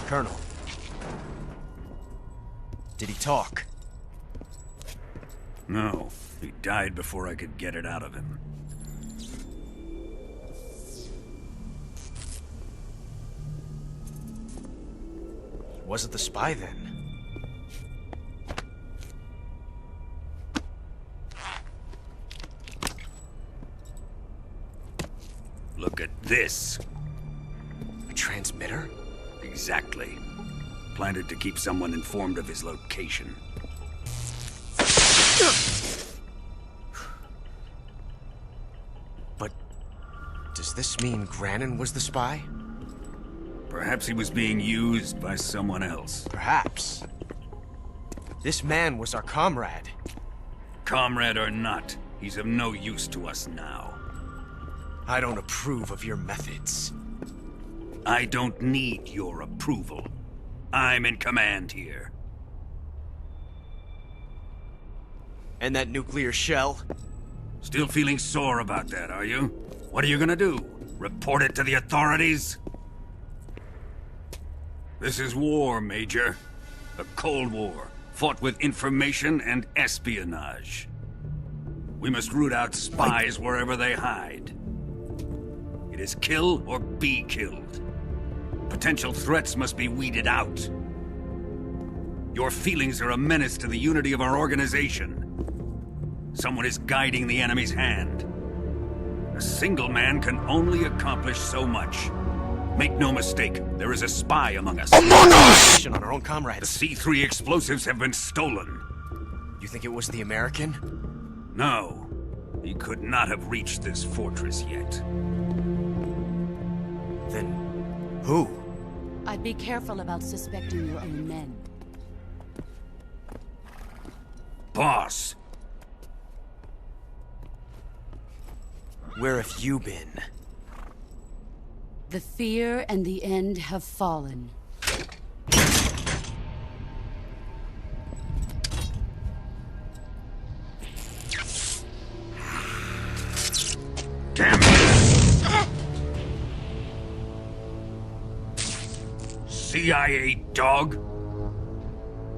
[SPEAKER 7] Colonel. Did he talk?
[SPEAKER 10] No, he died before I could get it out of him.
[SPEAKER 7] Wasn't the spy then?
[SPEAKER 10] Look at this.
[SPEAKER 7] A transmitter?
[SPEAKER 10] Exactly. Planted to keep someone informed of his location.
[SPEAKER 7] But does this mean Grannon was the spy?
[SPEAKER 10] Perhaps he was being used by someone else.
[SPEAKER 7] Perhaps. This man was our comrade.
[SPEAKER 10] Comrade or not, he's of no use to us now.
[SPEAKER 7] I don't approve of your methods.
[SPEAKER 10] I don't need your approval. I'm in command here.
[SPEAKER 7] And that nuclear shell?
[SPEAKER 10] Still feeling sore about that, are you? What are you gonna do? Report it to the authorities? This is war, Major. A Cold War, fought with information and espionage. We must root out spies wherever they hide. It is kill or be killed. Potential threats must be weeded out. Your feelings are a menace to the unity of our organization. Someone is guiding the enemy's hand. A single man can only accomplish so much. Make no mistake, there is a spy among us.
[SPEAKER 7] On our own comrades.
[SPEAKER 10] The C3 explosives have been stolen.
[SPEAKER 7] You think it was the American?
[SPEAKER 10] No. He could not have reached this fortress yet.
[SPEAKER 7] Then who?
[SPEAKER 9] I'd be careful about suspecting your own men.
[SPEAKER 10] Boss!
[SPEAKER 7] Where have you been?
[SPEAKER 9] The fear and the end have fallen.
[SPEAKER 10] Damn it! CIA dog?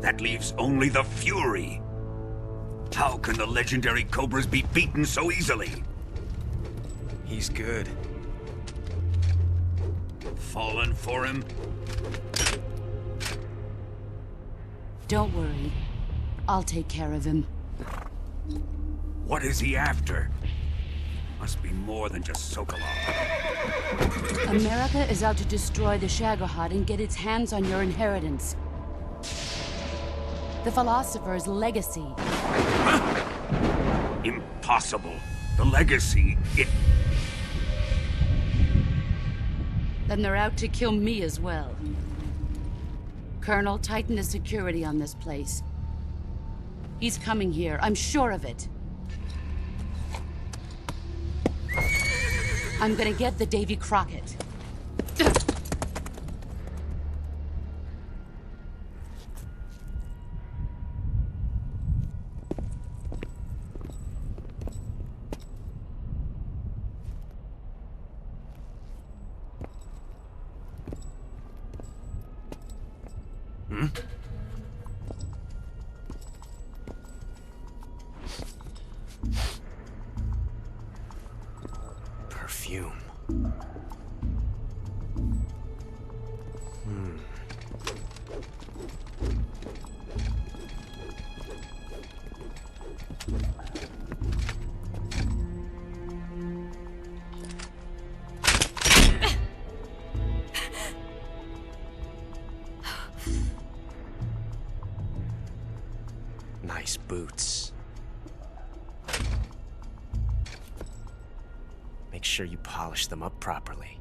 [SPEAKER 10] That leaves only the Fury. How can the legendary Cobras be beaten so easily?
[SPEAKER 7] He's good.
[SPEAKER 10] Fallen for him?
[SPEAKER 9] Don't worry. I'll take care of him.
[SPEAKER 10] What is he after? Must be more than just Sokolov.
[SPEAKER 9] America is out to destroy the Shagohod and get its hands on your inheritance. The philosopher's legacy.
[SPEAKER 10] Impossible. The legacy,
[SPEAKER 9] Then they're out to kill me as well. Colonel, tighten the security on this place. He's coming here, I'm sure of it. I'm gonna get the Davy Crockett.
[SPEAKER 7] Perfume. Nice boots. Make sure you polish them up properly.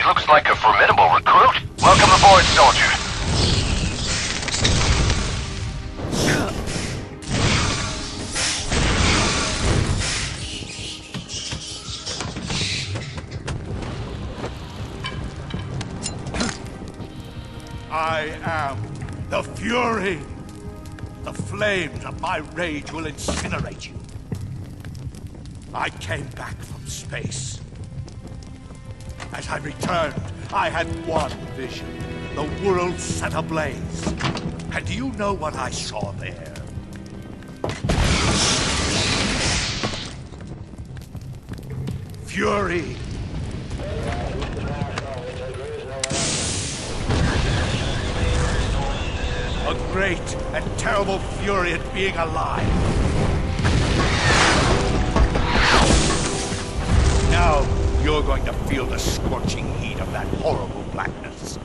[SPEAKER 13] He looks like a formidable recruit. Welcome aboard, soldier.
[SPEAKER 14] I am the Fury. The flames of my rage will incinerate you. I came back from space. As I returned, I had one vision. The world set ablaze. And do you know what I saw there? Fury. A great and terrible fury at being alive. Now, you're going to feel the scorching heat of that horrible blackness.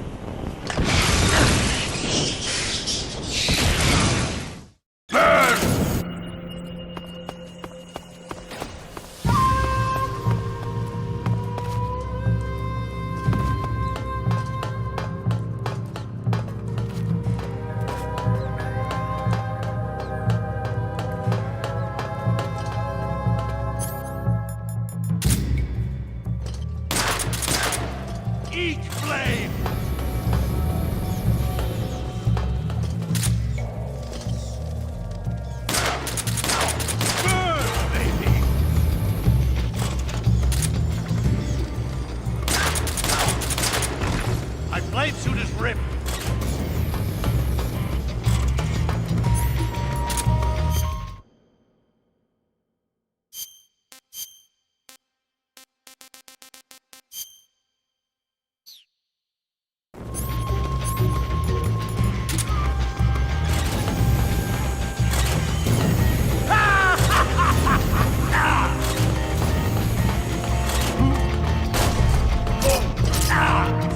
[SPEAKER 14] Burn! Eat flame! Burn, baby! My blade suit is ripped.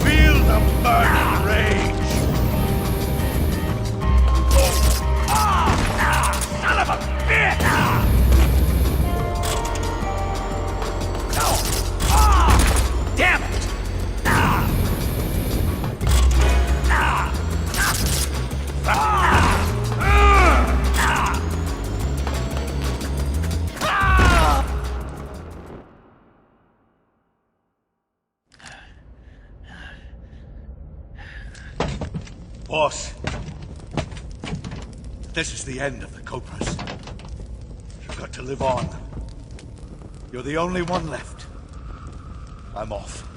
[SPEAKER 14] Feel the burning rage! Son of a bitch! Damn it! Boss, this is the end of the Cobras. You've got to live on. You're the only one left. I'm off.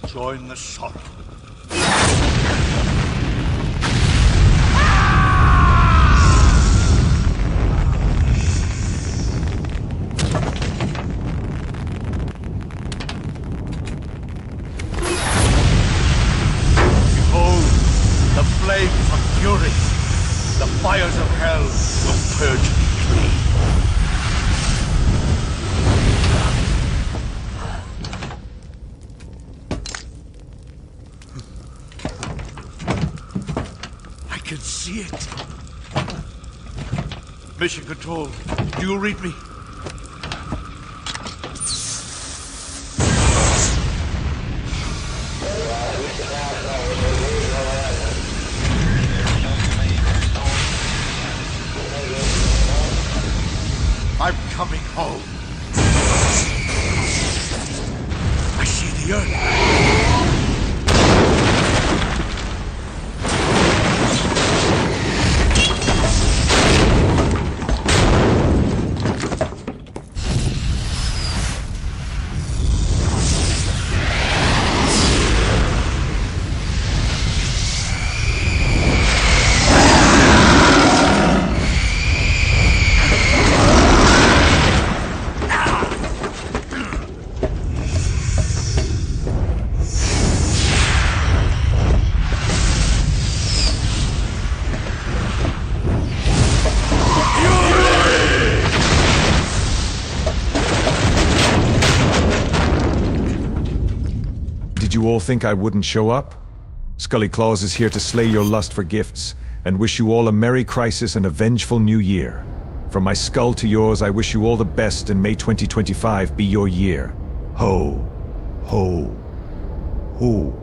[SPEAKER 14] To join the sorrow. Behold, the flames of fury. The fires of hell will purge me clean. I can see it. Mission Control, do you read me? I'm coming home. I see the earth.
[SPEAKER 17] Did you all think I wouldn't show up? Scully Claus is here to slay your lust for gifts, and wish you all a Merry Crisis and a vengeful New Year. From my skull to yours, I wish you all the best, and may 2025 be your year. Ho, ho, Who?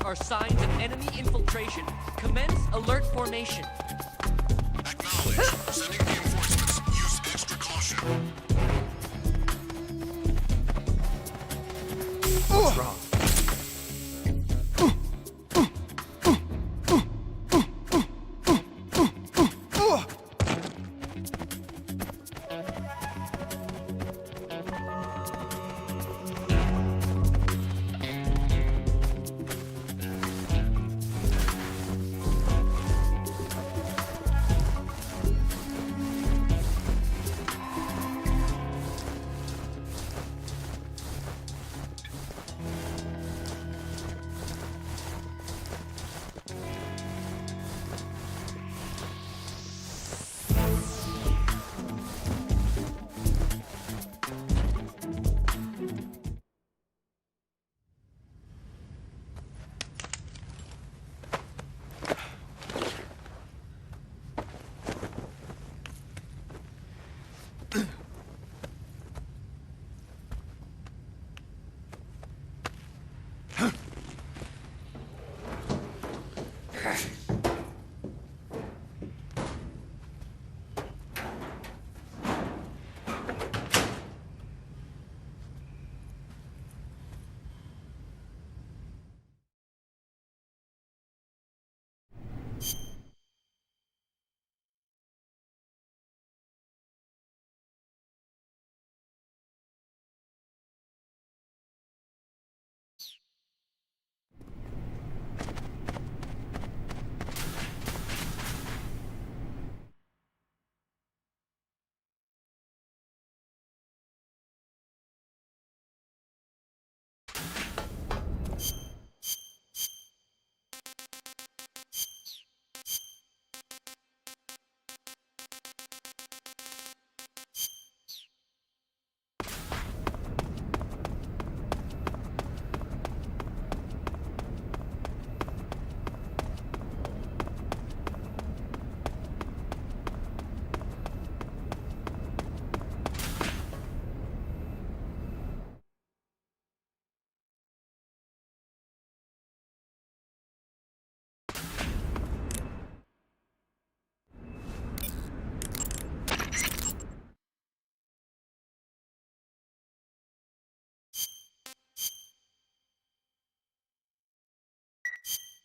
[SPEAKER 18] Are signs of enemy infiltration. Commence alert formation.
[SPEAKER 22] Acknowledge. Sending reinforcements. Use extra caution.
[SPEAKER 20] What's wrong?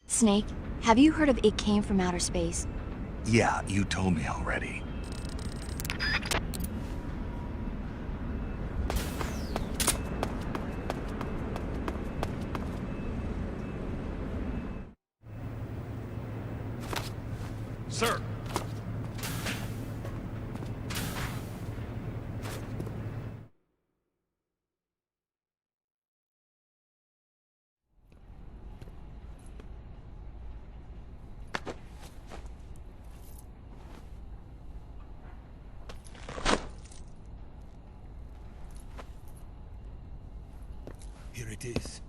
[SPEAKER 8] Snake, have you heard of It Came from Outer Space?
[SPEAKER 2] Yeah, you told me already.
[SPEAKER 6] Sir!
[SPEAKER 11] Here it is.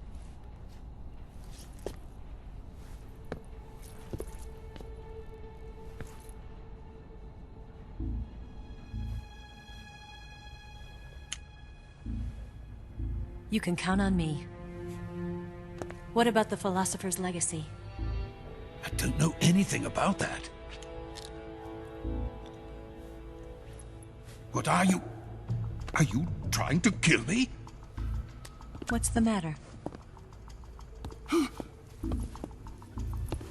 [SPEAKER 21] You can count on me. What about the philosopher's legacy?
[SPEAKER 11] I don't know anything about that. What are you? Are you trying to kill me?
[SPEAKER 21] What's the matter?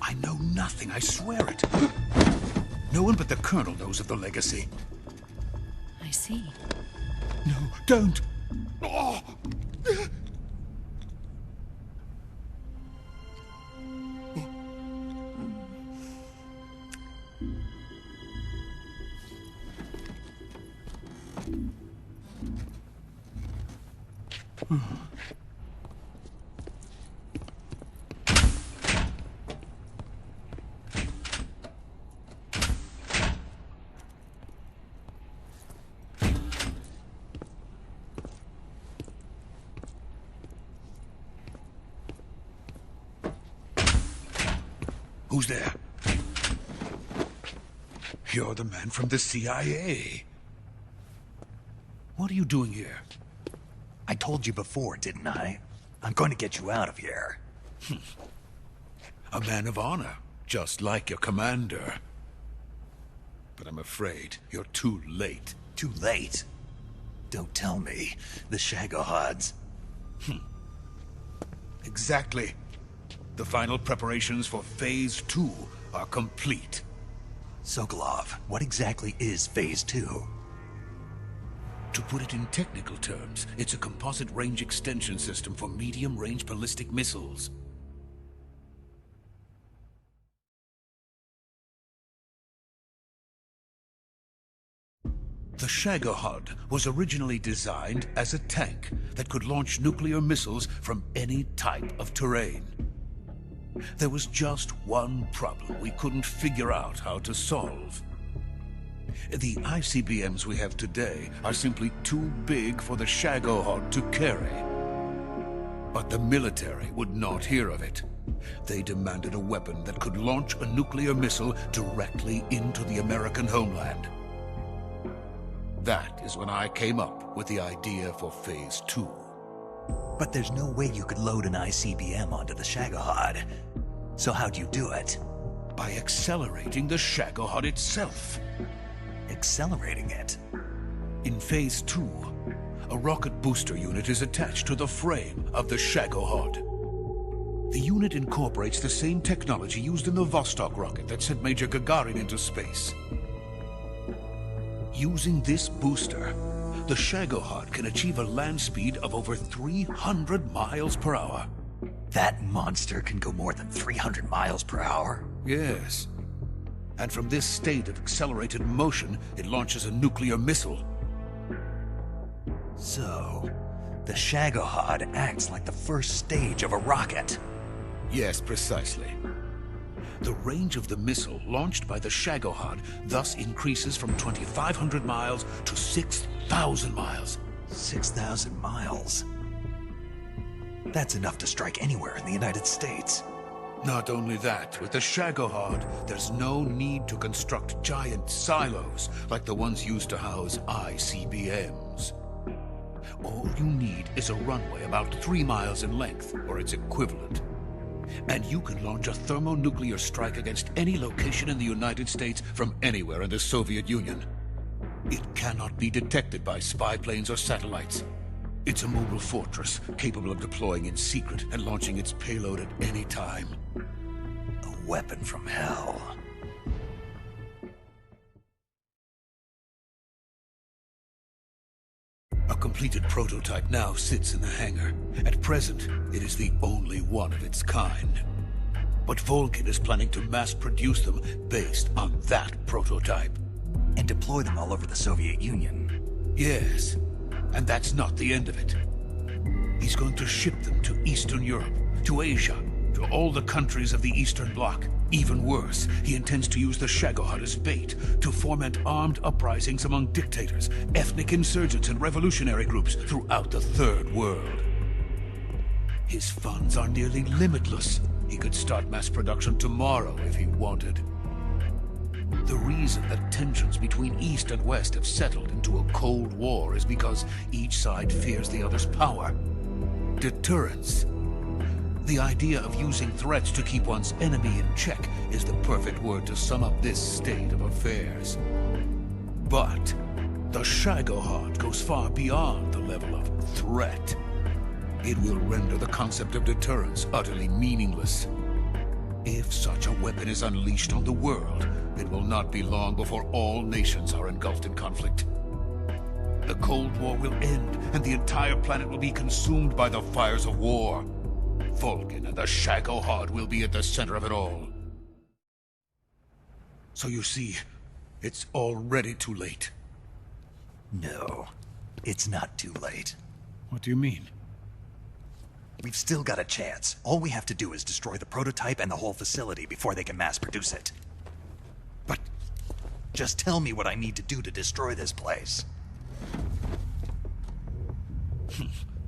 [SPEAKER 11] I know nothing, I swear it. No one but the Colonel knows of the legacy.
[SPEAKER 21] I see.
[SPEAKER 11] No, don't! Oh. Who's there? You're the man from the CIA. What are you doing here?
[SPEAKER 2] I told you before, didn't I? I'm going to get you out of here.
[SPEAKER 11] A man of honor, just like your commander. But I'm afraid you're too late.
[SPEAKER 2] Too late? Don't tell me. The Shagohods.
[SPEAKER 11] Exactly. The final preparations for Phase 2 are complete.
[SPEAKER 2] Sokolov, what exactly is Phase 2?
[SPEAKER 11] To put it in technical terms, it's a composite range extension system for medium-range ballistic missiles. The Shagohod was originally designed as a tank that could launch nuclear missiles from any type of terrain. There was just one problem we couldn't figure out how to solve. The ICBMs we have today are simply too big for the Shagohod to carry. But the military would not hear of it. They demanded a weapon that could launch a nuclear missile directly into the American homeland. That is when I came up with the idea for Phase 2.
[SPEAKER 2] But there's no way you could load an ICBM onto the Shagohod. So how'd you do it?
[SPEAKER 11] By accelerating the Shagohod itself.
[SPEAKER 2] Accelerating it?
[SPEAKER 11] In Phase 2, a rocket booster unit is attached to the frame of the Shagohod. The unit incorporates the same technology used in the Vostok rocket that sent Major Gagarin into space. Using this booster, the Shagohod can achieve a land speed of over 300 miles per hour.
[SPEAKER 2] That monster can go more than 300 miles per hour?
[SPEAKER 11] Yes. And from this state of accelerated motion, it launches a nuclear missile.
[SPEAKER 2] So, the Shagohod acts like the first stage of a rocket.
[SPEAKER 11] Yes, precisely. The range of the missile launched by the Shagohod thus increases from 2,500 miles to 6,000 miles.
[SPEAKER 2] 6,000 miles? That's enough to strike anywhere in the United States.
[SPEAKER 11] Not only that, with the Shagohod, there's no need to construct giant silos like the ones used to house ICBMs. All you need is a runway about 3 miles in length, or its equivalent. And you can launch a thermonuclear strike against any location in the United States from anywhere in the Soviet Union. It cannot be detected by spy planes or satellites. It's a mobile fortress, capable of deploying in secret and launching its payload at any time.
[SPEAKER 2] weapon from hell.
[SPEAKER 11] A completed prototype now sits in the hangar. At present, it is the only one of its kind. But Volgin is planning to mass-produce them based on that prototype.
[SPEAKER 2] And deploy them all over the Soviet Union.
[SPEAKER 11] Yes, and that's not the end of it. He's going to ship them to Eastern Europe, to Asia, to all the countries of the Eastern Bloc. Even worse, he intends to use the Shagohod as bait to foment armed uprisings among dictators, ethnic insurgents, and revolutionary groups throughout the Third World. His funds are nearly limitless. He could start mass production tomorrow if he wanted. The reason that tensions between East and West have settled into a Cold War is because each side fears the other's power. Deterrence. The idea of using threats to keep one's enemy in check is the perfect word to sum up this state of affairs. But the Shagohod goes far beyond the level of threat. It will render the concept of deterrence utterly meaningless. If such a weapon is unleashed on the world, it will not be long before all nations are engulfed in conflict. The Cold War will end, and the entire planet will be consumed by the fires of war. Volgin and the Shagohod will be at the center of it all. So you see, it's already too late.
[SPEAKER 2] No, it's not too late.
[SPEAKER 11] What do you mean?
[SPEAKER 2] We've still got a chance. All we have to do is destroy the prototype and the whole facility before they can mass produce it.
[SPEAKER 11] But...
[SPEAKER 2] just tell me what I need to do to destroy this place.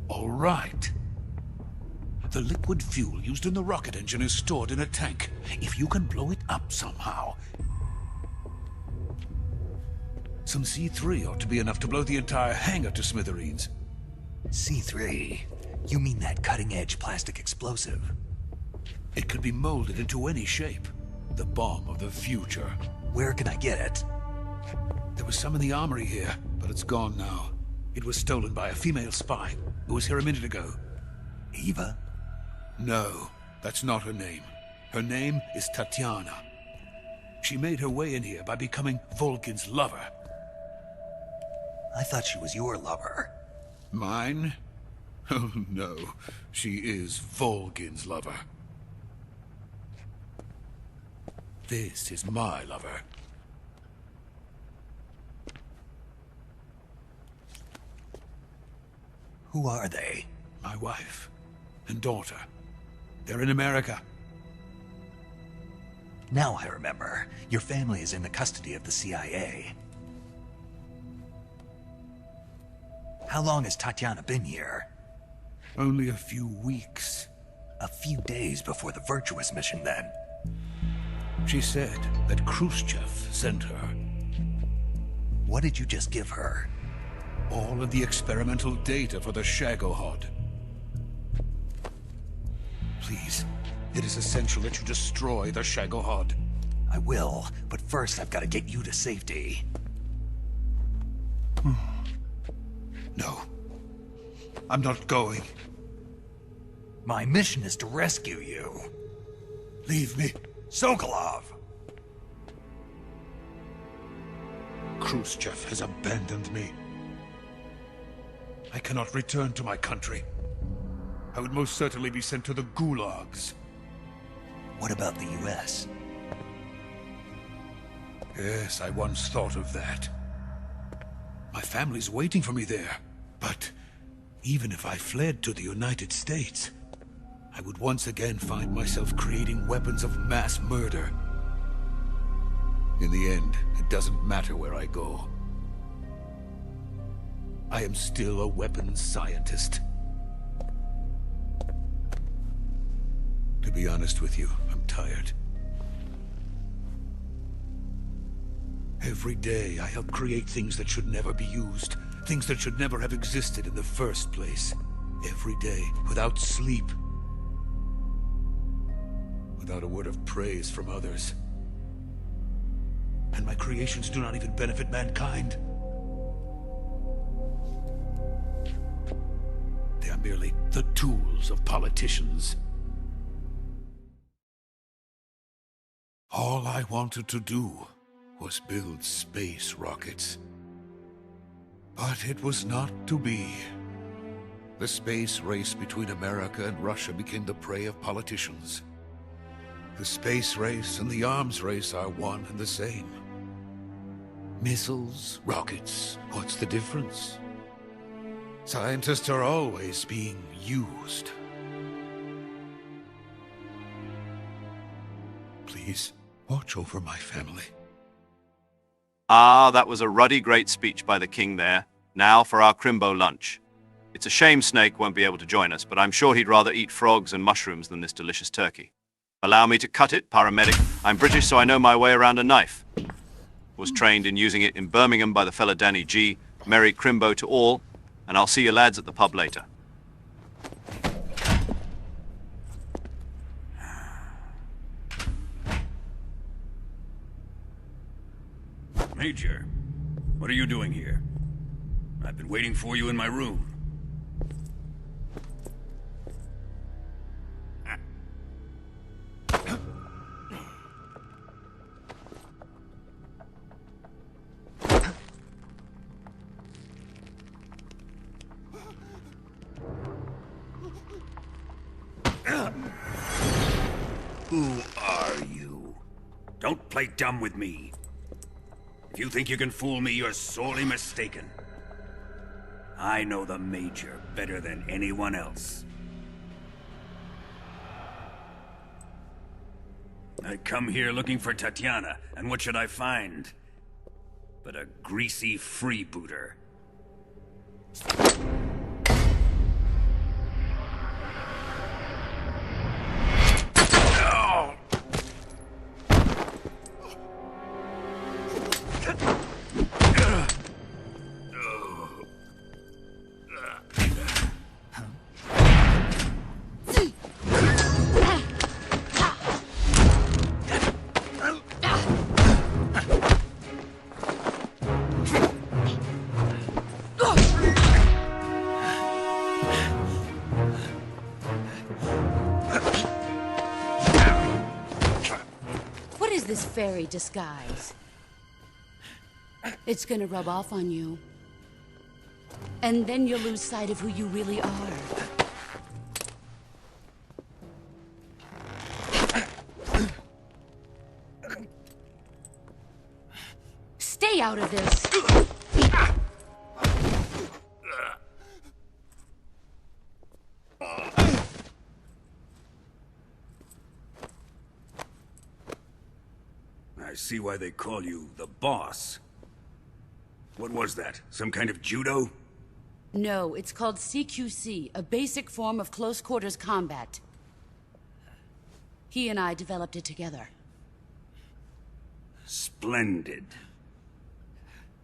[SPEAKER 11] All right. The liquid fuel used in the rocket engine is stored in a tank. If you can blow it up somehow... some C3 ought to be enough to blow the entire hangar to smithereens.
[SPEAKER 2] C3? You mean that cutting-edge plastic explosive?
[SPEAKER 11] It could be molded into any shape. The bomb of the future.
[SPEAKER 2] Where can I get it?
[SPEAKER 11] There was some in the armory here, but it's gone now. It was stolen by a female spy who was here a minute ago.
[SPEAKER 2] Eva?
[SPEAKER 11] No, that's not her name. Her name is Tatiana. She made her way in here by becoming Volgin's lover.
[SPEAKER 2] I thought she was your lover.
[SPEAKER 11] Mine? Oh no, she is Volgin's lover. This is my lover.
[SPEAKER 2] Who are they?
[SPEAKER 11] My wife and daughter. They're in America.
[SPEAKER 2] Now I remember. Your family is in the custody of the CIA. How long has Tatiana been here?
[SPEAKER 11] Only a few weeks.
[SPEAKER 2] A few days before the Virtuous mission, then.
[SPEAKER 11] She said that Khrushchev sent her.
[SPEAKER 2] What did you just give her?
[SPEAKER 11] All of the experimental data for the Shagohod. Please, it is essential that you destroy the Shagohod.
[SPEAKER 2] I will, but first I've got to get you to safety.
[SPEAKER 11] No. I'm not going.
[SPEAKER 2] My mission is to rescue you.
[SPEAKER 11] Leave me.
[SPEAKER 2] Sokolov!
[SPEAKER 11] Khrushchev has abandoned me. I cannot return to my country. I would most certainly be sent to the gulags.
[SPEAKER 2] What about the US?
[SPEAKER 11] Yes, I once thought of that. My family's waiting for me there. But even if I fled to the United States, I would once again find myself creating weapons of mass murder. In the end, it doesn't matter where I go. I am still a weapons scientist. To be honest with you, I'm tired. Every day, I help create things that should never be used. Things that should never have existed in the first place. Every day, without sleep. Without a word of praise from others. And my creations do not even benefit mankind. They are merely the tools of politicians. All I wanted to do was build space rockets. But it was not to be. The space race between America and Russia became the prey of politicians. The space race and the arms race are one and the same. Missiles, rockets, what's the difference? Scientists are always being used. Please, watch over my family.
[SPEAKER 5] Ah, that was a ruddy great speech by the king there. Now for our Crimbo lunch. It's a shame Snake won't be able to join us, but I'm sure he'd rather eat frogs and mushrooms than this delicious turkey. Allow me to cut it, paramedic. I'm British, so I know my way around a knife. Was trained in using it in Birmingham by the fella Danny G. Merry Crimbo to all, and I'll see you lads at the pub later.
[SPEAKER 10] Major, what are you doing here? I've been waiting for you in my room. Who are you? Don't play dumb with me. If you think you can fool me, you're sorely mistaken. I know the Major better than anyone else. I come here looking for Tatiana, and what should I find? But a greasy freebooter.
[SPEAKER 9] This fairy disguise. It's gonna rub off on you. And then you'll lose sight of who you really are. Stay out of this.
[SPEAKER 10] I see why they call you the boss. What was that? Some kind of judo?
[SPEAKER 9] No, it's called CQC, a basic form of close quarters combat. He and I developed it together.
[SPEAKER 10] Splendid.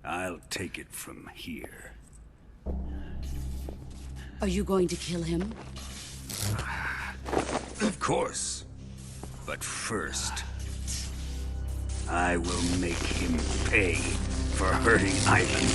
[SPEAKER 10] I'll take it from here.
[SPEAKER 9] Are you going to kill him?
[SPEAKER 10] Of course. But first, I will make him pay for hurting Ivan.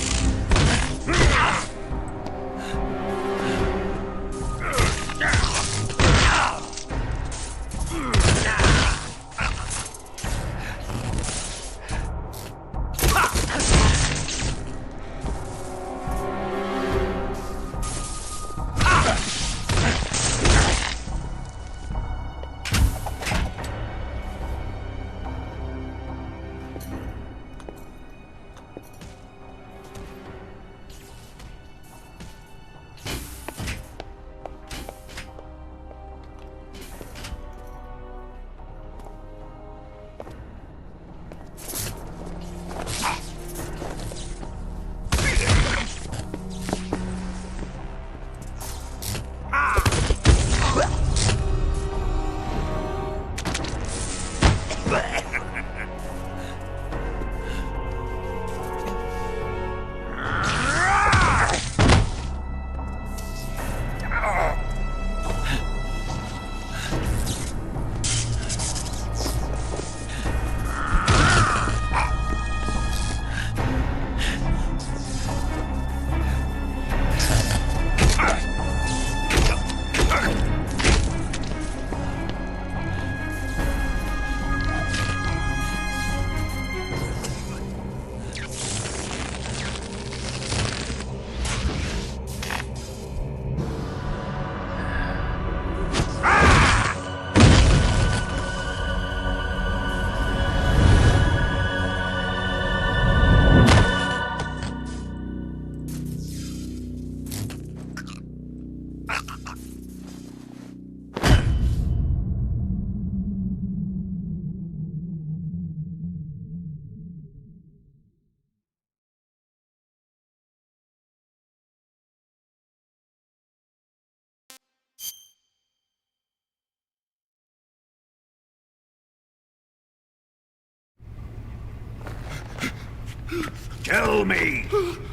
[SPEAKER 10] Tell me!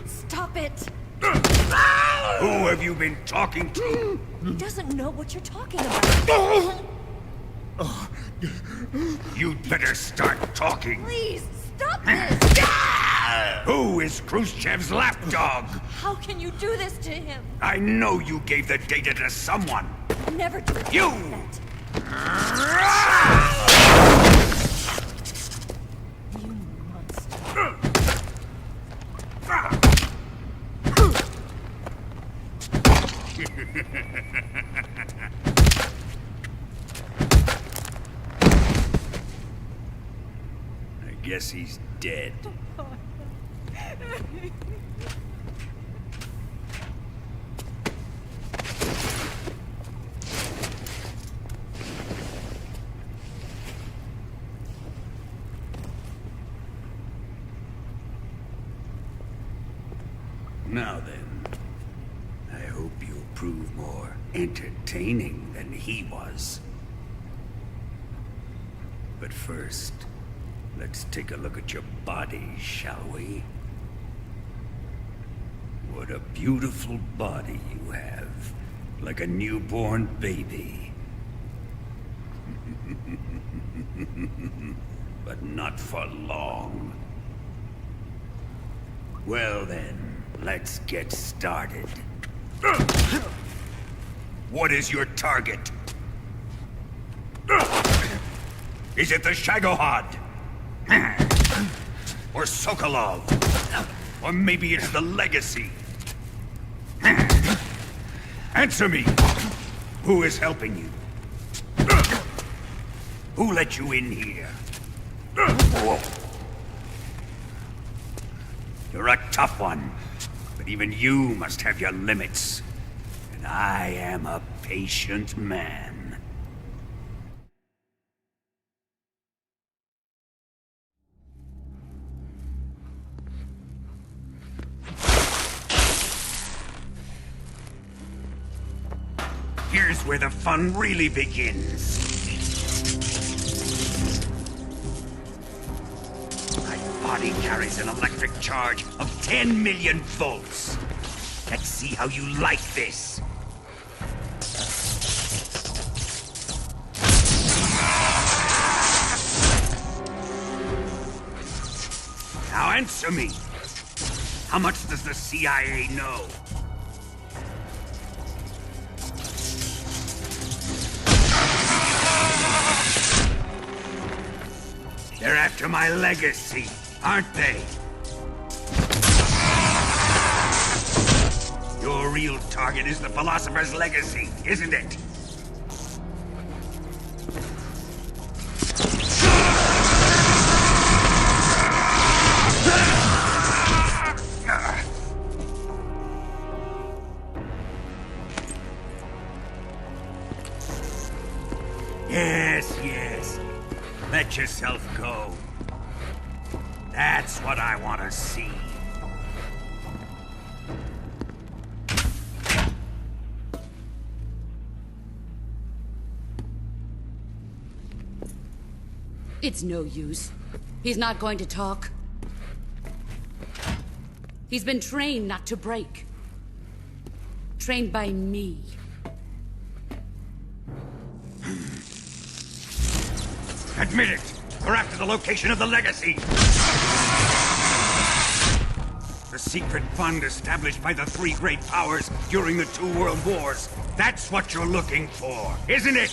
[SPEAKER 21] Stop it!
[SPEAKER 10] Who have you been talking to?
[SPEAKER 21] He doesn't know what you're talking about.
[SPEAKER 10] You'd better start talking.
[SPEAKER 21] Please, stop this!
[SPEAKER 10] Who is Khrushchev's lapdog?
[SPEAKER 21] How can you do this to him?
[SPEAKER 10] I know you gave the data to someone.
[SPEAKER 21] Never do
[SPEAKER 10] You! I guess he's dead. Now then, I hope you'll prove more entertaining than he was. But first, let's take a look at your body, shall we? What a beautiful body you have, like a newborn baby. But not for long. Well then, let's get started. What is your target? Is it the Shagohod? Or Sokolov? Or maybe it's the Legacy? Answer me! Who is helping you? Who let you in here? You're a tough one, but even you must have your limits. And I am a patient man. Here's where the fun really begins. My body carries an electric charge of 10 million volts. Let's see how you like this. Now answer me. How much does the CIA know? They're after my legacy, aren't they? Your real target is the Philosopher's Legacy, isn't it? Yes, yes. Let yourself go. That's what I want to see.
[SPEAKER 9] It's no use. He's not going to talk. He's been trained not to break. Trained by me.
[SPEAKER 10] Admit it! We're after the location of the Legacy! The secret fund established by the three great powers during the 2 world wars. That's what you're looking for, isn't it?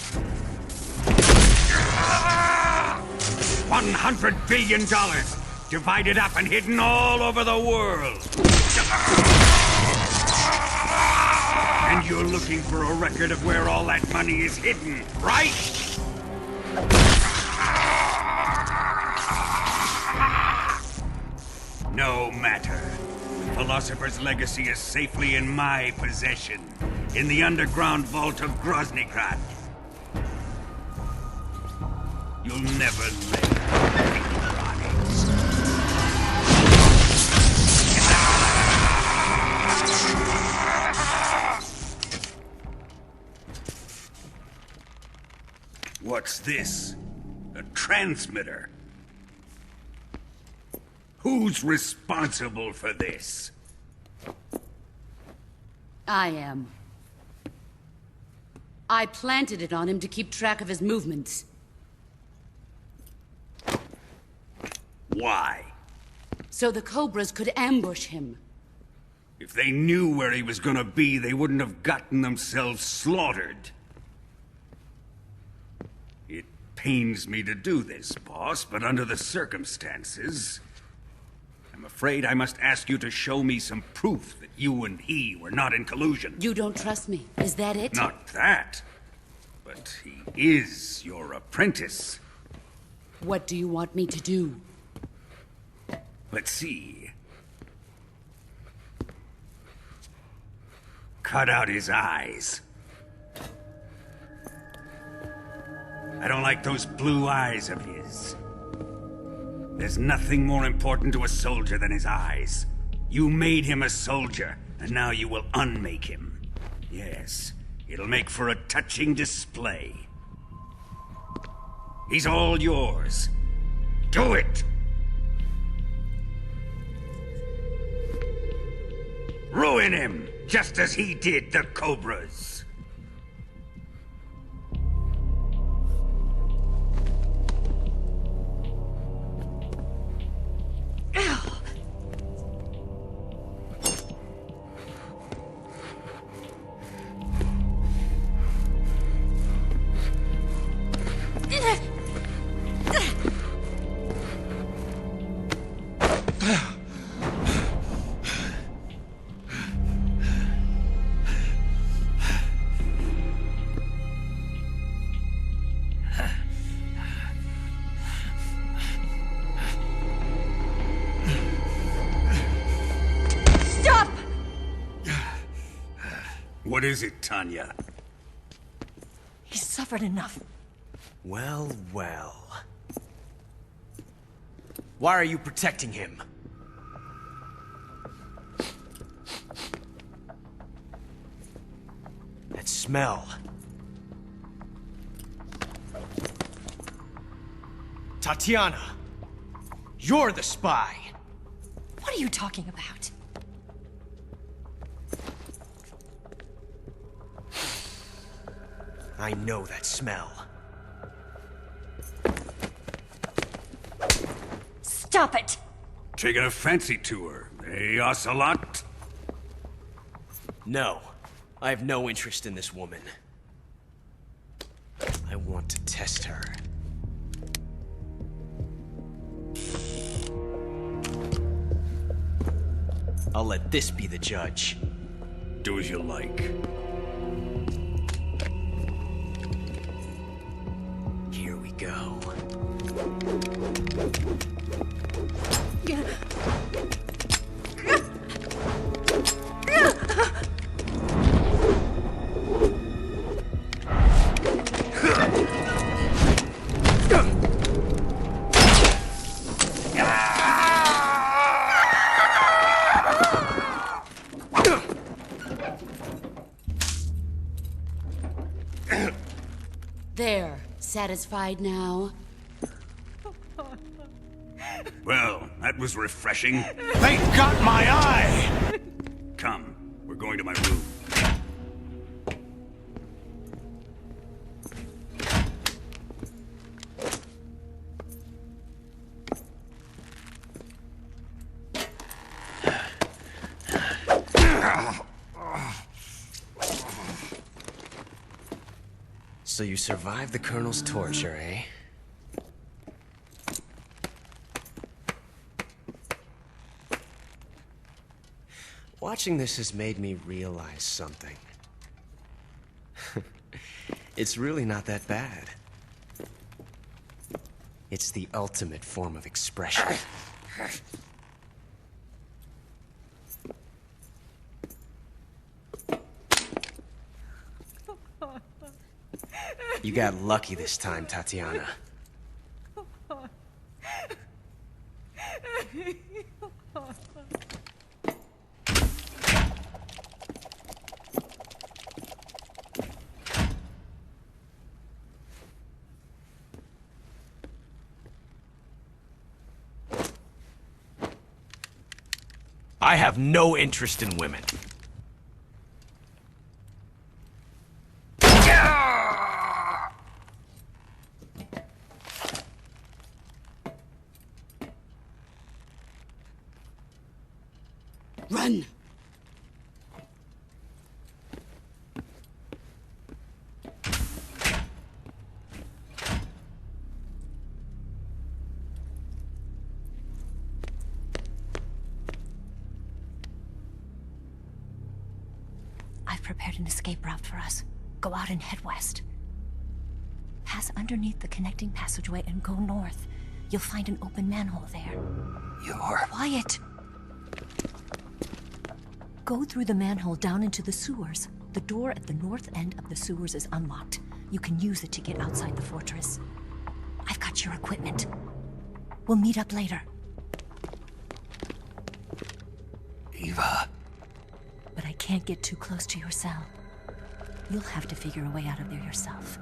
[SPEAKER 10] $100 billion, divided up and hidden all over the world. And you're looking for a record of where all that money is hidden, right? No matter. The Philosopher's Legacy is safely in my possession, in the underground vault of Groznygrad. You'll never live. What's this? A transmitter. Who's responsible for this?
[SPEAKER 9] I am. I planted it on him to keep track of his movements.
[SPEAKER 10] Why?
[SPEAKER 9] So the Cobras could ambush him.
[SPEAKER 10] If they knew where he was gonna be, they wouldn't have gotten themselves slaughtered. It pains me to do this, boss, but under the circumstances, I'm afraid I must ask you to show me some proof that you and he were not in collusion.
[SPEAKER 9] You don't trust me, is that it?
[SPEAKER 10] Not that, but he is your apprentice.
[SPEAKER 9] What do you want me to do?
[SPEAKER 10] Let's see. Cut out his eyes. I don't like those blue eyes of his. There's nothing more important to a soldier than his eyes. You made him a soldier, and now you will unmake him. Yes, it'll make for a touching display. He's all yours. Do it! Ruin him, just as he did the Cobras. What is it, Tanya?
[SPEAKER 21] He's suffered enough.
[SPEAKER 7] Well, well. Why are you protecting him? That smell. Tatiana! You're the spy!
[SPEAKER 21] What are you talking about?
[SPEAKER 7] I know that smell.
[SPEAKER 21] Stop it!
[SPEAKER 10] Taking a fancy to her, eh, Ocelot?
[SPEAKER 7] No. I have no interest in this woman. I want to test her. I'll let this be the judge.
[SPEAKER 10] Do as you like.
[SPEAKER 7] Here we go.
[SPEAKER 9] There. Satisfied now?
[SPEAKER 10] Well, that was refreshing.
[SPEAKER 14] They got my eye!
[SPEAKER 10] Come, we're going to my room.
[SPEAKER 7] So you survived the Colonel's torture, eh? Watching this has made me realize something. It's really not that bad. It's the ultimate form of expression. You got lucky this time, Tatiana.
[SPEAKER 12] I have no interest in women.
[SPEAKER 9] Run!
[SPEAKER 21] I've prepared an escape route for us. Go out and head west. Pass underneath the connecting passageway and go north. You'll find an open manhole there.
[SPEAKER 2] You're...
[SPEAKER 21] Quiet! Go through the manhole down into the sewers. The door at the north end of the sewers is unlocked. You can use it to get outside the fortress. I've got your equipment. We'll meet up later.
[SPEAKER 2] Eva...
[SPEAKER 21] But I can't get too close to your cell. You'll have to figure a way out of there yourself.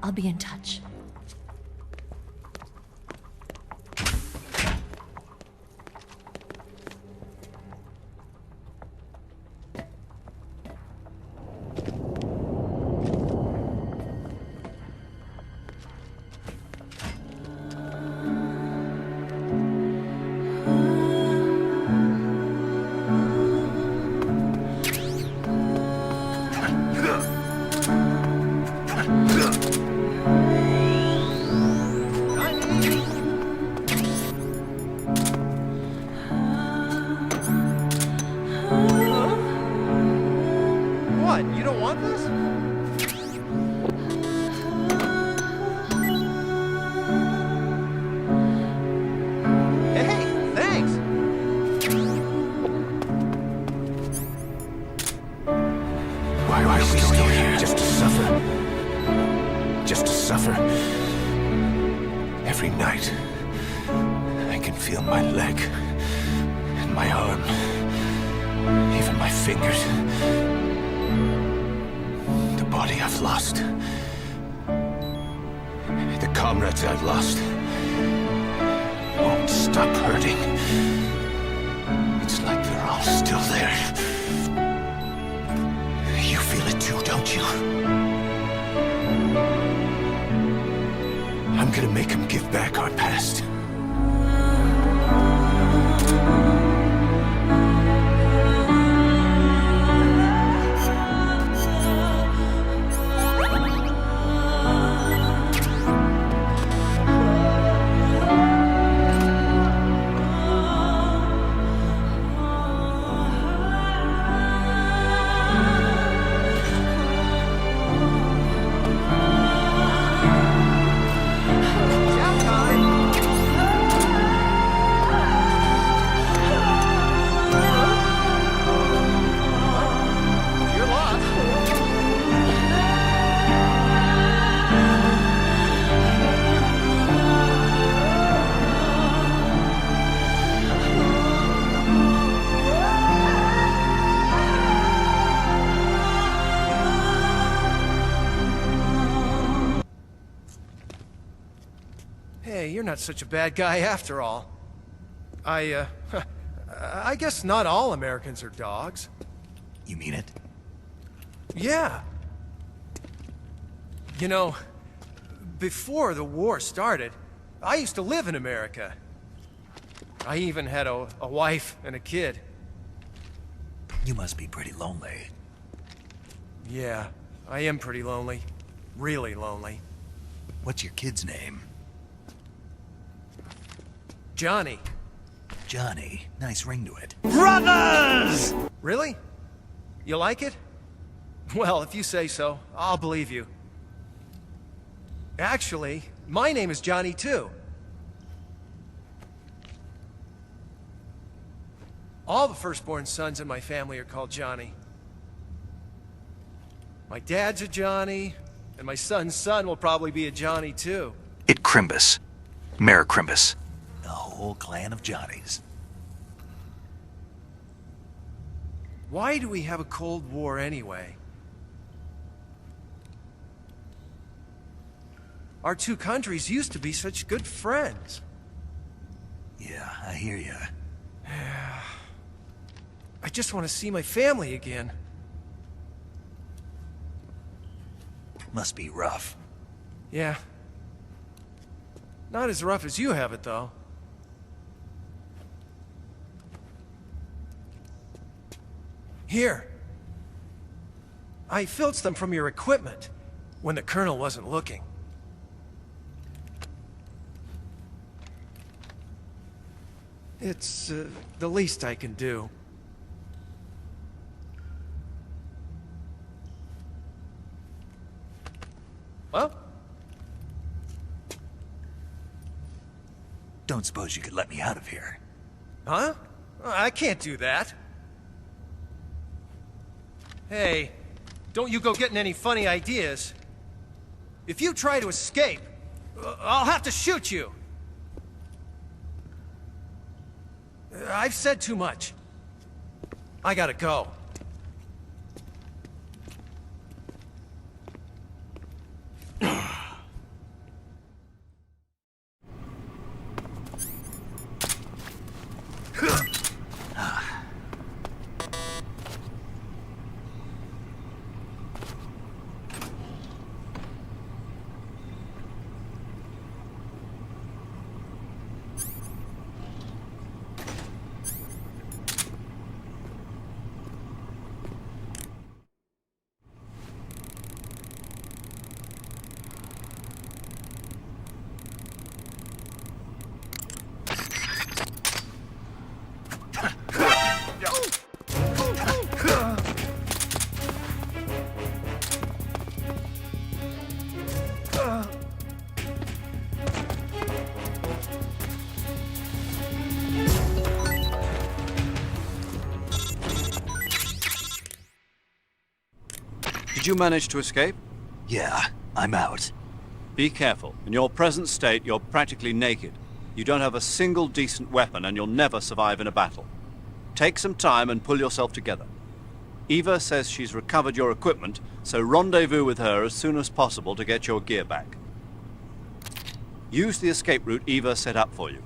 [SPEAKER 21] I'll be in touch.
[SPEAKER 20] What? You don't want this? Hey, thanks.
[SPEAKER 11] Why are we still here? Just to suffer. Just to suffer. Every night, I can feel my leg and my arm, even my fingers. The body I've lost. The comrades I've lost won't stop hurting. It's like they're all still there. You feel it too, don't you? I'm gonna make them give back our past.
[SPEAKER 20] Hey, you're not such a bad guy after all. I guess not all Americans are dogs.
[SPEAKER 2] You mean it?
[SPEAKER 20] Yeah. You know, before the war started, I used to live in America. I even had a wife and a kid.
[SPEAKER 2] You must be pretty lonely.
[SPEAKER 20] Yeah, I am pretty lonely. Really lonely.
[SPEAKER 2] What's your kid's name?
[SPEAKER 20] Johnny.
[SPEAKER 2] Johnny. Nice ring to it.
[SPEAKER 20] Brothers! Really? You like it? Well, if you say so, I'll believe you. Actually, my name is Johnny too. All the firstborn sons in my family are called Johnny. My dad's a Johnny, and my son's son will probably be a Johnny too.
[SPEAKER 2] It Crimbus. Mayor Crimbus. A whole clan of Johnnies.
[SPEAKER 20] Why do we have a Cold War anyway?
[SPEAKER 15] Our two countries used to be such good friends.
[SPEAKER 2] Yeah, I hear you.
[SPEAKER 15] I just want to see my family again.
[SPEAKER 2] Must be rough.
[SPEAKER 15] Yeah. Not as rough as you have it, though. Here. I filched them from your equipment when the Colonel wasn't looking. It's the least I can do. Well?
[SPEAKER 2] Don't suppose you could let me out of here?
[SPEAKER 15] Huh? I can't do that. Hey, don't you go getting any funny ideas. If you try to escape, I'll have to shoot you. I've said too much. I gotta go.
[SPEAKER 5] Did you manage to escape?
[SPEAKER 2] Yeah, I'm out.
[SPEAKER 5] Be careful. In your present state, you're practically naked. You don't have a single decent weapon, and you'll never survive in a battle. Take some time and pull yourself together. Eva says she's recovered your equipment, so rendezvous with her as soon as possible to get your gear back. Use the escape route Eva set up for you.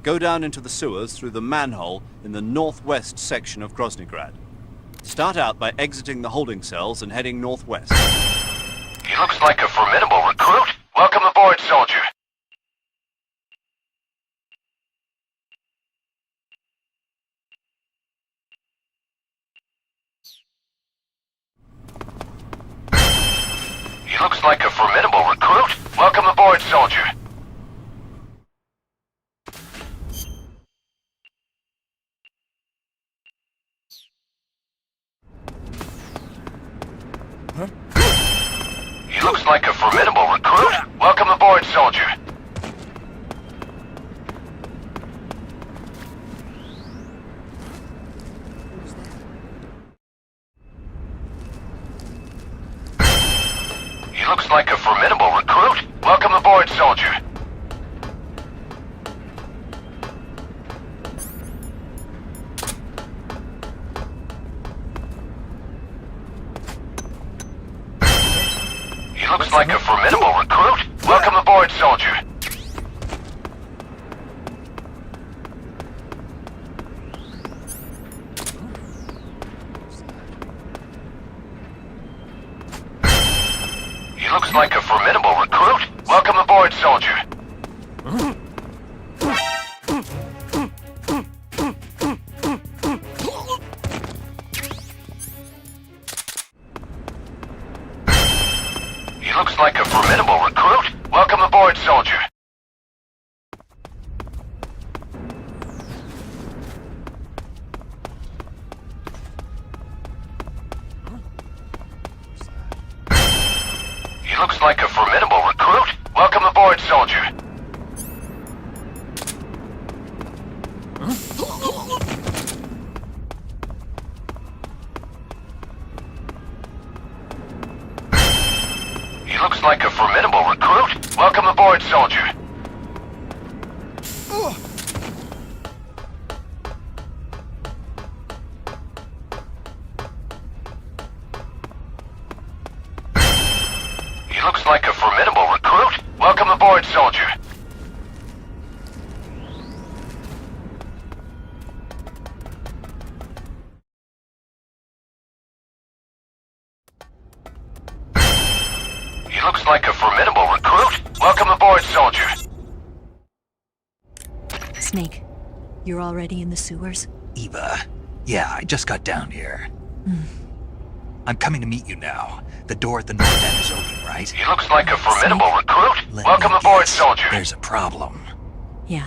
[SPEAKER 5] Go down into the sewers through the manhole in the northwest section of Groznygrad. Start out by exiting the holding cells and heading northwest.
[SPEAKER 13] He looks like a formidable recruit. Welcome aboard, soldier. He looks like a formidable recruit. Welcome aboard, soldier. He looks like a formidable recruit. Welcome aboard, soldier. He looks like a formidable recruit. Welcome aboard, soldier. He looks like a formidable recruit. Welcome aboard, soldier. He looks like a formidable recruit. Welcome aboard, soldier. He looks like a formidable recruit. Welcome aboard, soldier. He looks like a formidable recruit. Welcome aboard, soldier. He looks like a formidable recruit. Welcome aboard, soldier. He looks like a formidable recruit. Welcome aboard, soldier. He looks like a formidable recruit. Welcome aboard, soldier.
[SPEAKER 21] Snake, you're already in the sewers?
[SPEAKER 2] Eva, yeah, I just got down here. I'm coming to meet you now. The door at the north end is open, right?
[SPEAKER 13] He looks like a formidable recruit. Welcome aboard, soldier.
[SPEAKER 2] There's a problem.
[SPEAKER 21] Yeah.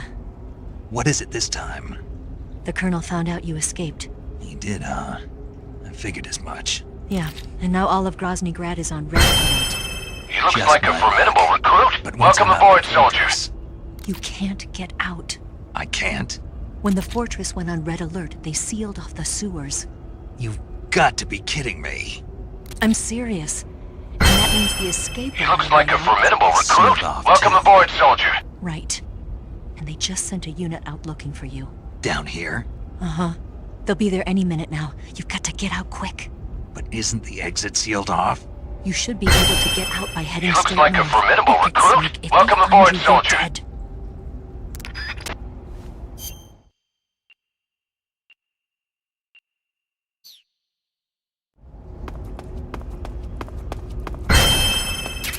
[SPEAKER 2] What is it this time?
[SPEAKER 21] The Colonel found out you escaped.
[SPEAKER 2] He did, huh? I figured as much.
[SPEAKER 21] Yeah, and now all of Grozny Grad is on red alert.
[SPEAKER 13] He looks like a formidable recruit.
[SPEAKER 2] But
[SPEAKER 13] welcome aboard, soldier.
[SPEAKER 21] You can't get out.
[SPEAKER 2] I can't?
[SPEAKER 21] When the fortress went on red alert, they sealed off the sewers.
[SPEAKER 2] You've got to be kidding me.
[SPEAKER 21] I'm serious. And that means the escape...
[SPEAKER 13] He looks like a formidable recruit. Welcome aboard, soldier.
[SPEAKER 21] Right. And they just sent a unit out looking for you.
[SPEAKER 2] Down here?
[SPEAKER 21] Uh-huh. They'll be there any minute now. You've got to get out quick.
[SPEAKER 2] But isn't the exit sealed off?
[SPEAKER 21] You should be able to get out by heading
[SPEAKER 13] He looks
[SPEAKER 21] straight
[SPEAKER 13] like
[SPEAKER 21] north.
[SPEAKER 13] a formidable recruit.
[SPEAKER 21] Snake,
[SPEAKER 13] Welcome aboard, soldier.
[SPEAKER 21] Dead.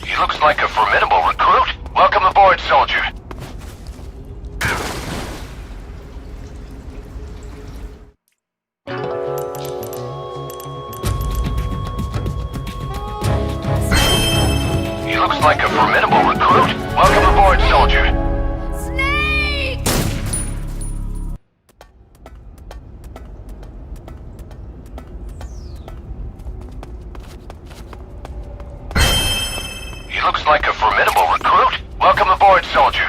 [SPEAKER 13] He looks like a formidable recruit. Welcome aboard, soldier. He looks like a formidable recruit. Welcome aboard, soldier.
[SPEAKER 8] Snake!
[SPEAKER 13] He looks like a formidable recruit. Welcome aboard, soldier.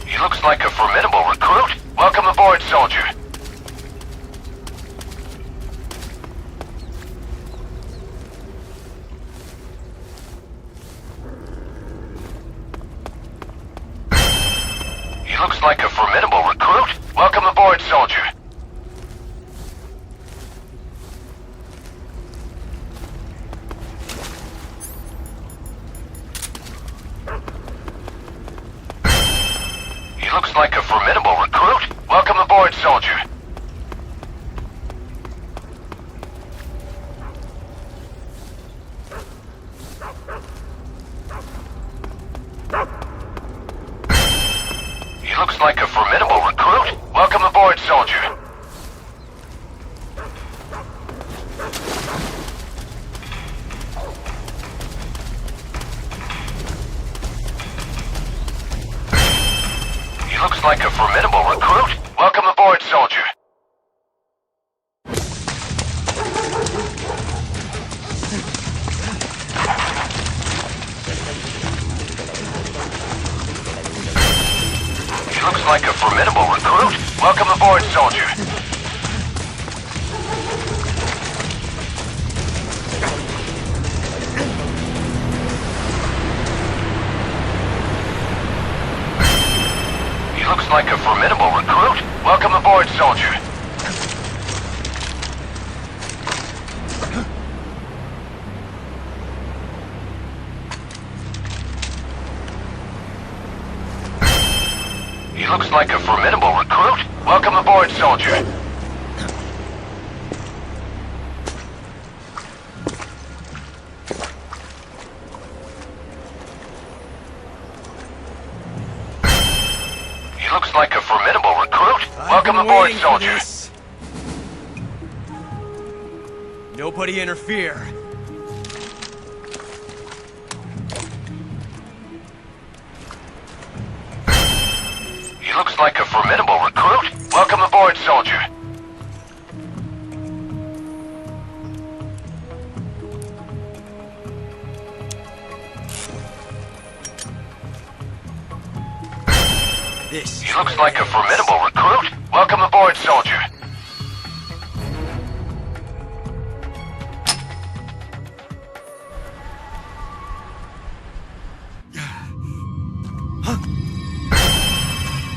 [SPEAKER 13] He looks like a formidable recruit. Welcome aboard, soldier. He looks like a formidable recruit. Welcome aboard, soldier. He looks like a formidable recruit. Welcome aboard, soldier. He looks like a formidable recruit. Welcome aboard, soldier. He looks like a formidable recruit. Welcome aboard, soldier. He looks like a formidable recruit. Welcome aboard, soldier. He looks like a formidable recruit. Welcome aboard, soldier. He looks like a formidable recruit. Welcome aboard, soldier. He looks like a formidable recruit. Welcome aboard, soldier.
[SPEAKER 15] Nobody interfere.
[SPEAKER 13] He looks like a formidable recruit. Welcome aboard, soldier. He looks like a formidable recruit. Welcome aboard, soldier.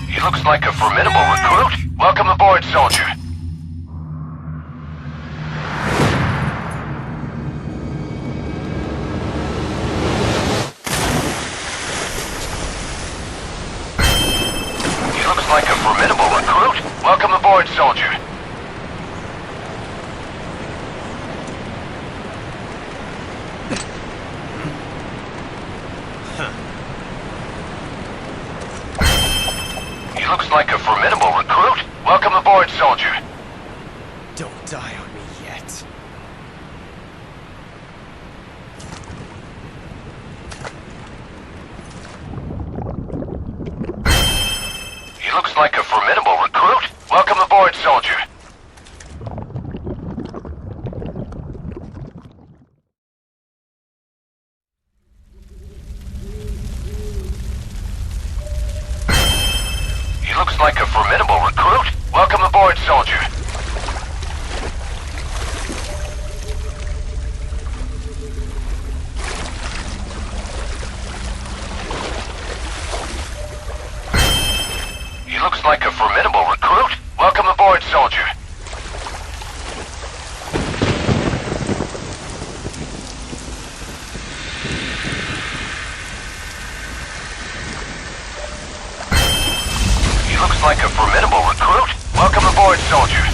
[SPEAKER 13] He looks like a formidable recruit. Welcome aboard, soldier. He looks like a formidable recruit. Welcome aboard, soldier. He looks like a formidable recruit. Welcome aboard, soldier.
[SPEAKER 7] Don't die on me yet.
[SPEAKER 13] He looks like a formidable recruit. Welcome aboard, soldier. He looks like a formidable recruit. Welcome aboard, soldier. He looks like a formidable recruit. Welcome aboard, soldier. He looks like a formidable recruit. Welcome aboard, soldier.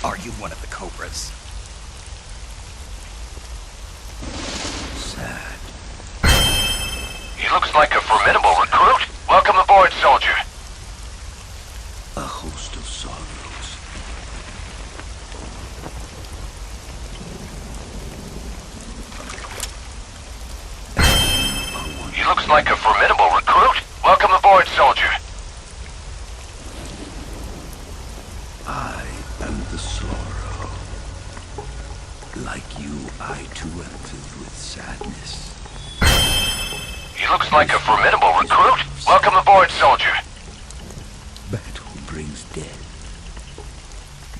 [SPEAKER 2] Are you one of the Cobras? Sad.
[SPEAKER 13] He looks like a formidable recruit. Welcome aboard, soldier.
[SPEAKER 3] A host of sorrows.
[SPEAKER 13] He looks like a formidable recruit. Welcome aboard, soldier.
[SPEAKER 3] I am the sorrow. Like you, I too am filled with sadness.
[SPEAKER 13] He looks like a formidable recruit. Welcome aboard, soldier.
[SPEAKER 3] Battle brings death.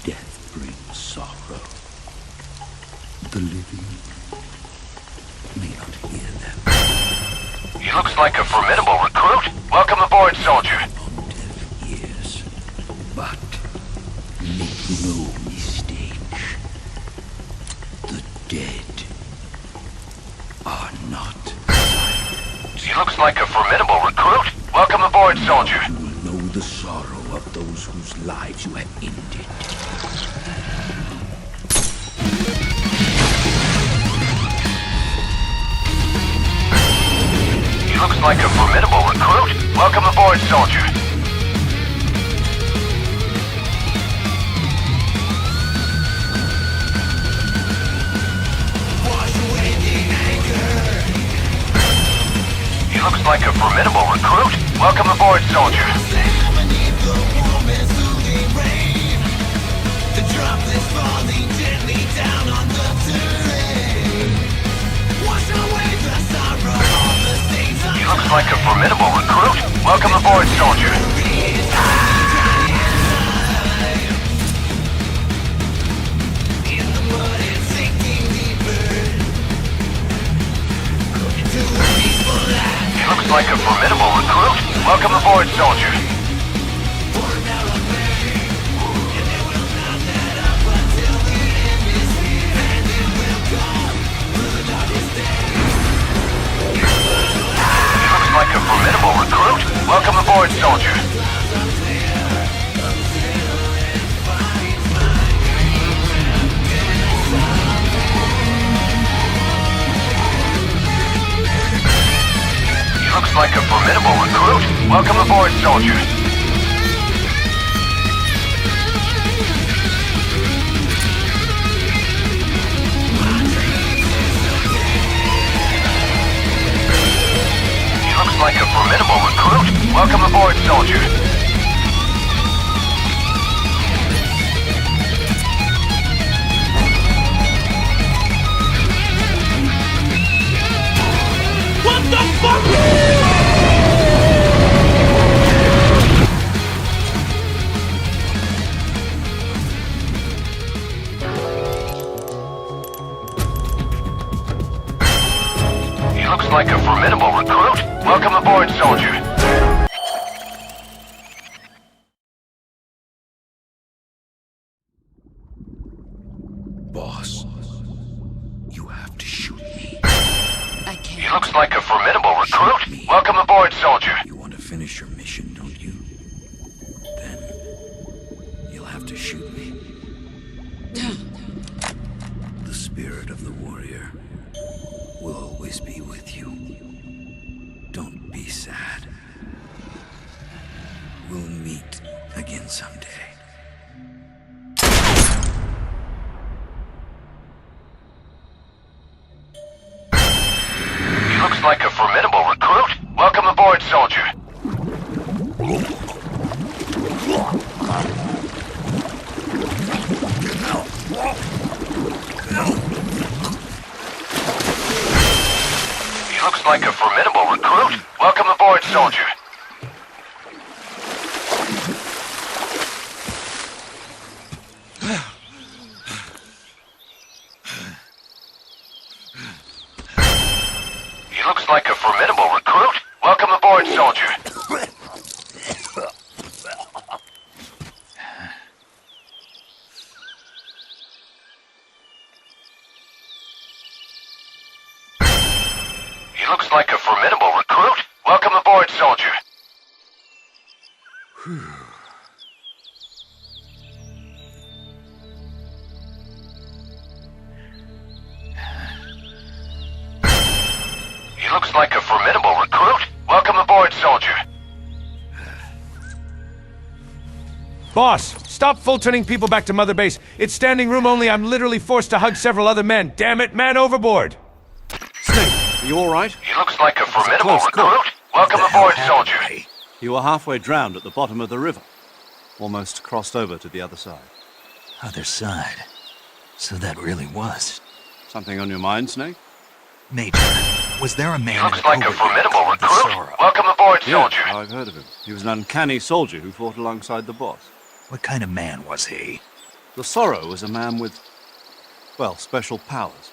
[SPEAKER 3] Death brings sorrow. The living may not hear them.
[SPEAKER 13] He looks like a formidable recruit. Welcome aboard, soldier.
[SPEAKER 3] On deaf ears. But make no mistake. The dead are not.
[SPEAKER 13] He looks like a formidable recruit. Welcome aboard, soldier.
[SPEAKER 3] You will know the sorrow of those whose lives you have ended.
[SPEAKER 13] He looks like a formidable recruit. Welcome aboard, soldier. He looks like a formidable recruit. Welcome aboard, soldier. He looks like a formidable recruit. Welcome aboard, soldier. He looks like a formidable recruit. Welcome aboard, soldier. He looks like a formidable recruit. Welcome aboard, soldier. He looks like a formidable recruit. Welcome aboard, soldier. He looks like a formidable recruit. Welcome aboard, soldier.
[SPEAKER 1] What the fuck?
[SPEAKER 13] like a formidable recruit. Welcome aboard, soldier.
[SPEAKER 3] Boss, you have to shoot me.
[SPEAKER 9] I can't.
[SPEAKER 13] He looks like a formidable recruit. Welcome aboard, soldier.
[SPEAKER 3] You want to finish your mission, don't you? Then you'll have to shoot me. The spirit of the warrior will always be with you. Don't be sad. We'll meet again someday.
[SPEAKER 13] He looks like a formidable recruit. Welcome aboard, soldier. He looks like a formidable recruit. Welcome aboard, soldier. He looks like a formidable recruit. Welcome aboard, soldier. He looks like a formidable recruit. Welcome aboard, soldier. He looks like a formidable recruit. Welcome aboard, soldier.
[SPEAKER 12] Boss, stop full-turning people back to Mother Base. It's standing room only. I'm literally forced to hug several other men. Damn it, man overboard!
[SPEAKER 5] Snake, are you all right?
[SPEAKER 13] He looks like a
[SPEAKER 5] That was
[SPEAKER 13] formidable
[SPEAKER 5] close call.
[SPEAKER 13] recruit. Welcome aboard, soldier.
[SPEAKER 5] You were halfway drowned at the bottom of the river. Almost crossed over to the other side.
[SPEAKER 2] Other side. So that really was.
[SPEAKER 5] Something on your mind, Snake?
[SPEAKER 2] Major, was there a man
[SPEAKER 13] He looks
[SPEAKER 2] in the
[SPEAKER 13] like a
[SPEAKER 2] Cobra
[SPEAKER 13] formidable
[SPEAKER 2] called the
[SPEAKER 13] recruit.
[SPEAKER 2] Sorrow?
[SPEAKER 13] Welcome aboard,
[SPEAKER 5] Yeah,
[SPEAKER 13] soldier.
[SPEAKER 5] I've heard of him. He was an uncanny soldier who fought alongside the boss.
[SPEAKER 2] What kind of man was he?
[SPEAKER 5] The Sorrow was a man with, well, special powers.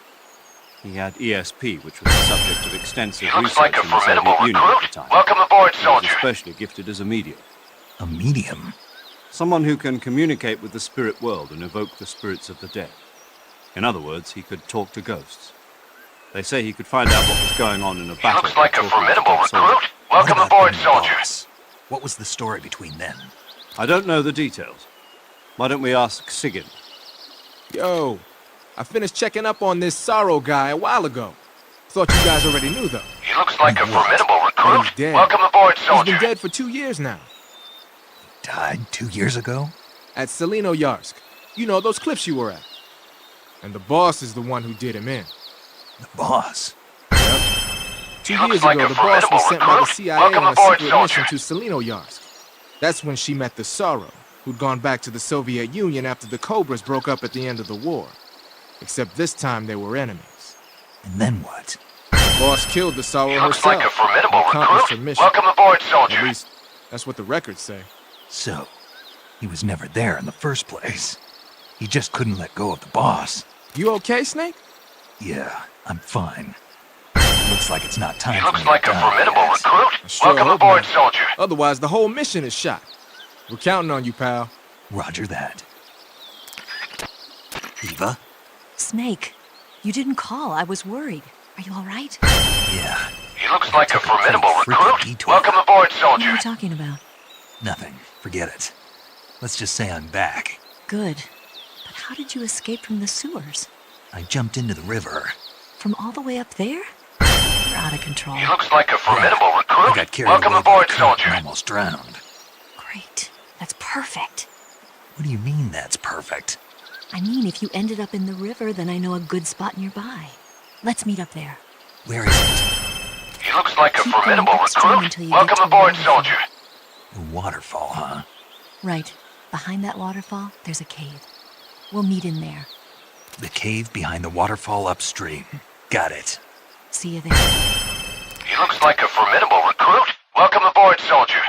[SPEAKER 5] He had ESP, which was the subject of extensive
[SPEAKER 13] He looks
[SPEAKER 5] research
[SPEAKER 13] like a
[SPEAKER 5] in the
[SPEAKER 13] formidable
[SPEAKER 5] Soviet Union at
[SPEAKER 13] recruit.
[SPEAKER 5] the time.
[SPEAKER 13] Welcome aboard,
[SPEAKER 5] He was
[SPEAKER 13] soldier.
[SPEAKER 5] especially gifted as a medium.
[SPEAKER 2] A medium?
[SPEAKER 5] Someone who can communicate with the spirit world and evoke the spirits of the dead. In other words, he could talk to ghosts. They say he could find out what was going on in a
[SPEAKER 13] He
[SPEAKER 5] battle.
[SPEAKER 13] looks like a
[SPEAKER 5] by talking to
[SPEAKER 13] formidable
[SPEAKER 5] dead soldiers.
[SPEAKER 13] recruit. Welcome
[SPEAKER 2] What about
[SPEAKER 13] aboard,
[SPEAKER 2] him and the
[SPEAKER 13] soldier.
[SPEAKER 2] boss? What was the story between them?
[SPEAKER 5] I don't know the details. Why don't we ask Sigyn?
[SPEAKER 20] Yo, I finished checking up on this Sorrow guy a while ago. Thought you guys already knew, though.
[SPEAKER 13] He looks like a formidable
[SPEAKER 20] But
[SPEAKER 13] recruit.
[SPEAKER 20] he's dead.
[SPEAKER 13] Welcome aboard,
[SPEAKER 20] He's
[SPEAKER 13] soldier.
[SPEAKER 20] been dead for 2 years now.
[SPEAKER 2] Died 2 years ago?
[SPEAKER 20] At Selino Yarsk. You know, those cliffs you were at. And the boss is the one who did him in.
[SPEAKER 2] The boss?
[SPEAKER 20] Yep. 2
[SPEAKER 13] He looks
[SPEAKER 20] years
[SPEAKER 13] like
[SPEAKER 20] ago,
[SPEAKER 13] a
[SPEAKER 20] the boss was
[SPEAKER 13] formidable
[SPEAKER 20] sent by the
[SPEAKER 13] recruit.
[SPEAKER 20] CIA
[SPEAKER 13] Welcome
[SPEAKER 20] on a
[SPEAKER 13] aboard,
[SPEAKER 20] secret
[SPEAKER 13] soldier.
[SPEAKER 20] mission to Selino Yarsk. That's when she met the Sorrow, who'd gone back to the Soviet Union after the Cobras broke up at the end of the war. Except this time they were enemies.
[SPEAKER 2] And then what?
[SPEAKER 20] The boss killed the Sorrow
[SPEAKER 13] He looks
[SPEAKER 20] herself.
[SPEAKER 13] like a formidable
[SPEAKER 20] and accomplished her
[SPEAKER 13] recruit.
[SPEAKER 20] mission.
[SPEAKER 13] Welcome aboard, soldier.
[SPEAKER 20] At least, that's what the records say.
[SPEAKER 2] So, he was never there in the first place. He just couldn't let go of the boss.
[SPEAKER 20] You okay, Snake?
[SPEAKER 2] Yeah, I'm fine. Looks like it's not time
[SPEAKER 13] He
[SPEAKER 2] for
[SPEAKER 13] looks
[SPEAKER 2] me to
[SPEAKER 13] like a
[SPEAKER 2] die
[SPEAKER 13] formidable
[SPEAKER 2] yet.
[SPEAKER 13] recruit.
[SPEAKER 20] I sure
[SPEAKER 13] Welcome
[SPEAKER 20] hope
[SPEAKER 13] aboard,
[SPEAKER 20] not.
[SPEAKER 13] soldier.
[SPEAKER 20] Otherwise, the whole mission is shot. We're counting on you, pal.
[SPEAKER 2] Roger that. Eva?
[SPEAKER 21] Snake, you didn't call. I was worried. Are you all right?
[SPEAKER 2] Yeah,
[SPEAKER 13] He looks like a formidable
[SPEAKER 2] pretty freaky
[SPEAKER 13] recruit.
[SPEAKER 2] detour.
[SPEAKER 13] Welcome aboard,
[SPEAKER 21] What are
[SPEAKER 13] soldier.
[SPEAKER 21] you talking about?
[SPEAKER 2] nothing. Forget it. Let's just say I'm back.
[SPEAKER 21] Good. But how did you escape from the sewers?
[SPEAKER 2] I jumped into the river.
[SPEAKER 21] From all the way up there? You're out of control.
[SPEAKER 13] He looks like a formidable
[SPEAKER 2] I
[SPEAKER 13] recruit.
[SPEAKER 2] got carried
[SPEAKER 13] Welcome
[SPEAKER 2] away by
[SPEAKER 13] aboard,
[SPEAKER 2] the current
[SPEAKER 13] soldier.
[SPEAKER 2] and almost drowned.
[SPEAKER 21] Great. That's perfect.
[SPEAKER 2] What do you mean that's perfect?
[SPEAKER 21] I mean, if you ended up in the river, then I know a good spot nearby. Let's meet up there.
[SPEAKER 2] Where is it?
[SPEAKER 13] He looks like a
[SPEAKER 21] Keep going
[SPEAKER 13] formidable
[SPEAKER 21] upstream
[SPEAKER 13] recruit.
[SPEAKER 21] until you get
[SPEAKER 13] Welcome
[SPEAKER 21] to a
[SPEAKER 13] aboard,
[SPEAKER 21] waterfall.
[SPEAKER 13] soldier.
[SPEAKER 2] The waterfall, huh?
[SPEAKER 21] Right. Behind that waterfall, there's a cave. We'll meet in there.
[SPEAKER 2] The cave behind the waterfall upstream. Got it.
[SPEAKER 21] See you there.
[SPEAKER 13] He looks like a formidable recruit. Welcome aboard, soldier.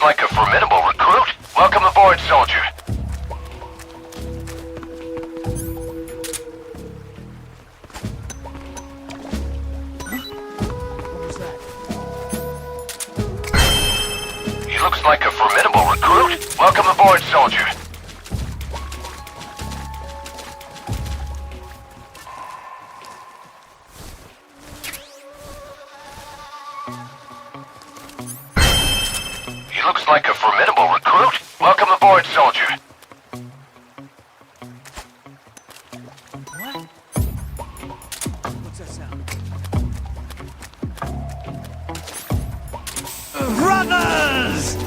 [SPEAKER 13] looks like a formidable recruit. Welcome aboard, soldier. He looks like a formidable recruit. Welcome aboard, soldier. He looks like a formidable recruit. Welcome aboard, soldier.
[SPEAKER 1] What? What's that sound?
[SPEAKER 4] Brothers!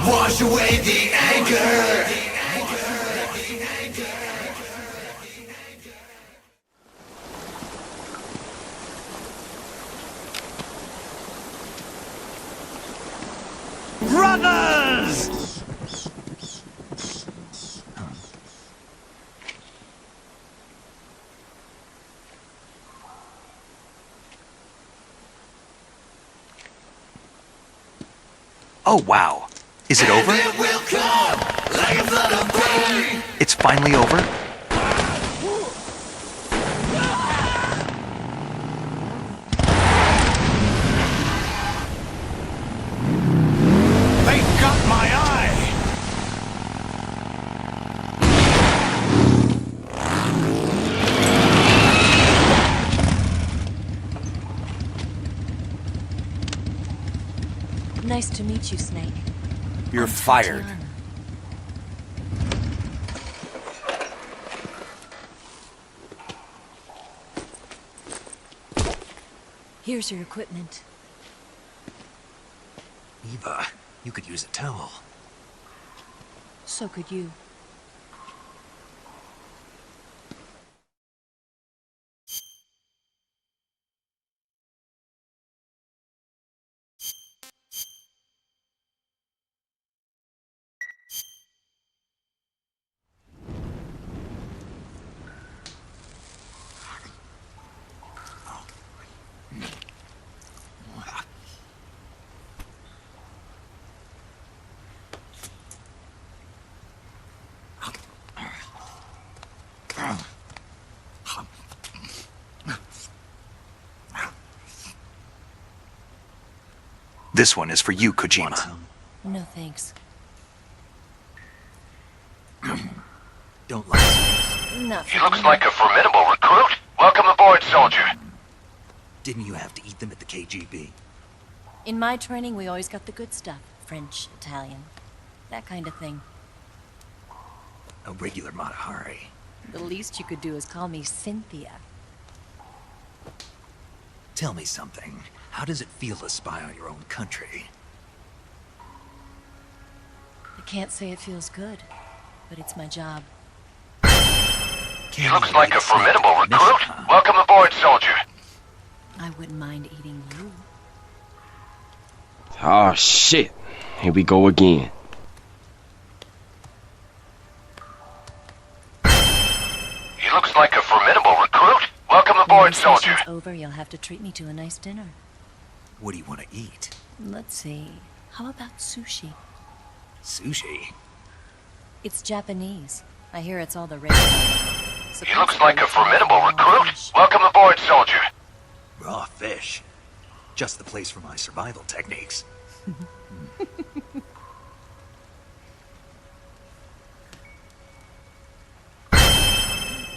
[SPEAKER 1] Wash away the anger!
[SPEAKER 4] Brothers!
[SPEAKER 2] Oh, wow. Is it over?
[SPEAKER 1] It will come like a flood of rain!
[SPEAKER 2] It's finally over?
[SPEAKER 4] They got my eye!
[SPEAKER 21] Nice to meet you, Snake.
[SPEAKER 2] You're fired.
[SPEAKER 21] Here's your equipment.
[SPEAKER 2] Eva, you could use a towel.
[SPEAKER 21] So could you.
[SPEAKER 2] This one is for you, Kojima.
[SPEAKER 21] No thanks.
[SPEAKER 2] Don't lie.
[SPEAKER 21] Not
[SPEAKER 13] He looks like a formidable recruit. Welcome aboard, soldier.
[SPEAKER 2] Didn't you have to eat them at the KGB?
[SPEAKER 21] In my training, we always got the good stuff. French, Italian, that kind of thing.
[SPEAKER 2] A regular Mata Hari.
[SPEAKER 21] The least you could do is call me Cynthia.
[SPEAKER 2] Tell me something. How does it feel to spy on your own country?
[SPEAKER 21] I can't say it feels good, but it's my job.
[SPEAKER 13] He looks like a formidable recruit. Welcome aboard, soldier.
[SPEAKER 21] I wouldn't mind eating you.
[SPEAKER 19] Oh shit. Here we go again.
[SPEAKER 13] He looks like a formidable recruit. Welcome aboard, soldier.
[SPEAKER 21] When the session's over, you'll have to treat me to a nice dinner.
[SPEAKER 2] What do you want to eat?
[SPEAKER 21] Let's see. How about sushi?
[SPEAKER 2] Sushi?
[SPEAKER 21] It's Japanese. I hear it's all the rage.
[SPEAKER 13] He looks like a formidable recruit. Welcome aboard, soldier.
[SPEAKER 2] Raw fish. Just the place for my survival techniques.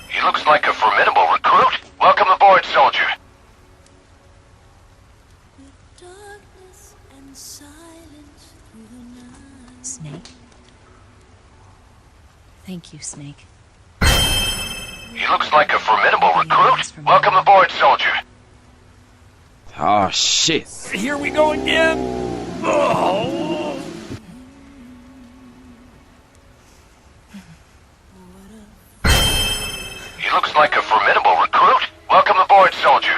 [SPEAKER 13] He looks like a formidable recruit. Welcome aboard, soldier.
[SPEAKER 21] Snake? Thank you, Snake.
[SPEAKER 13] He looks like a formidable recruit. Welcome aboard, soldier.
[SPEAKER 19] Oh shit.
[SPEAKER 4] Here we go again! Oh.
[SPEAKER 13] He looks like a formidable recruit. Welcome aboard, soldier.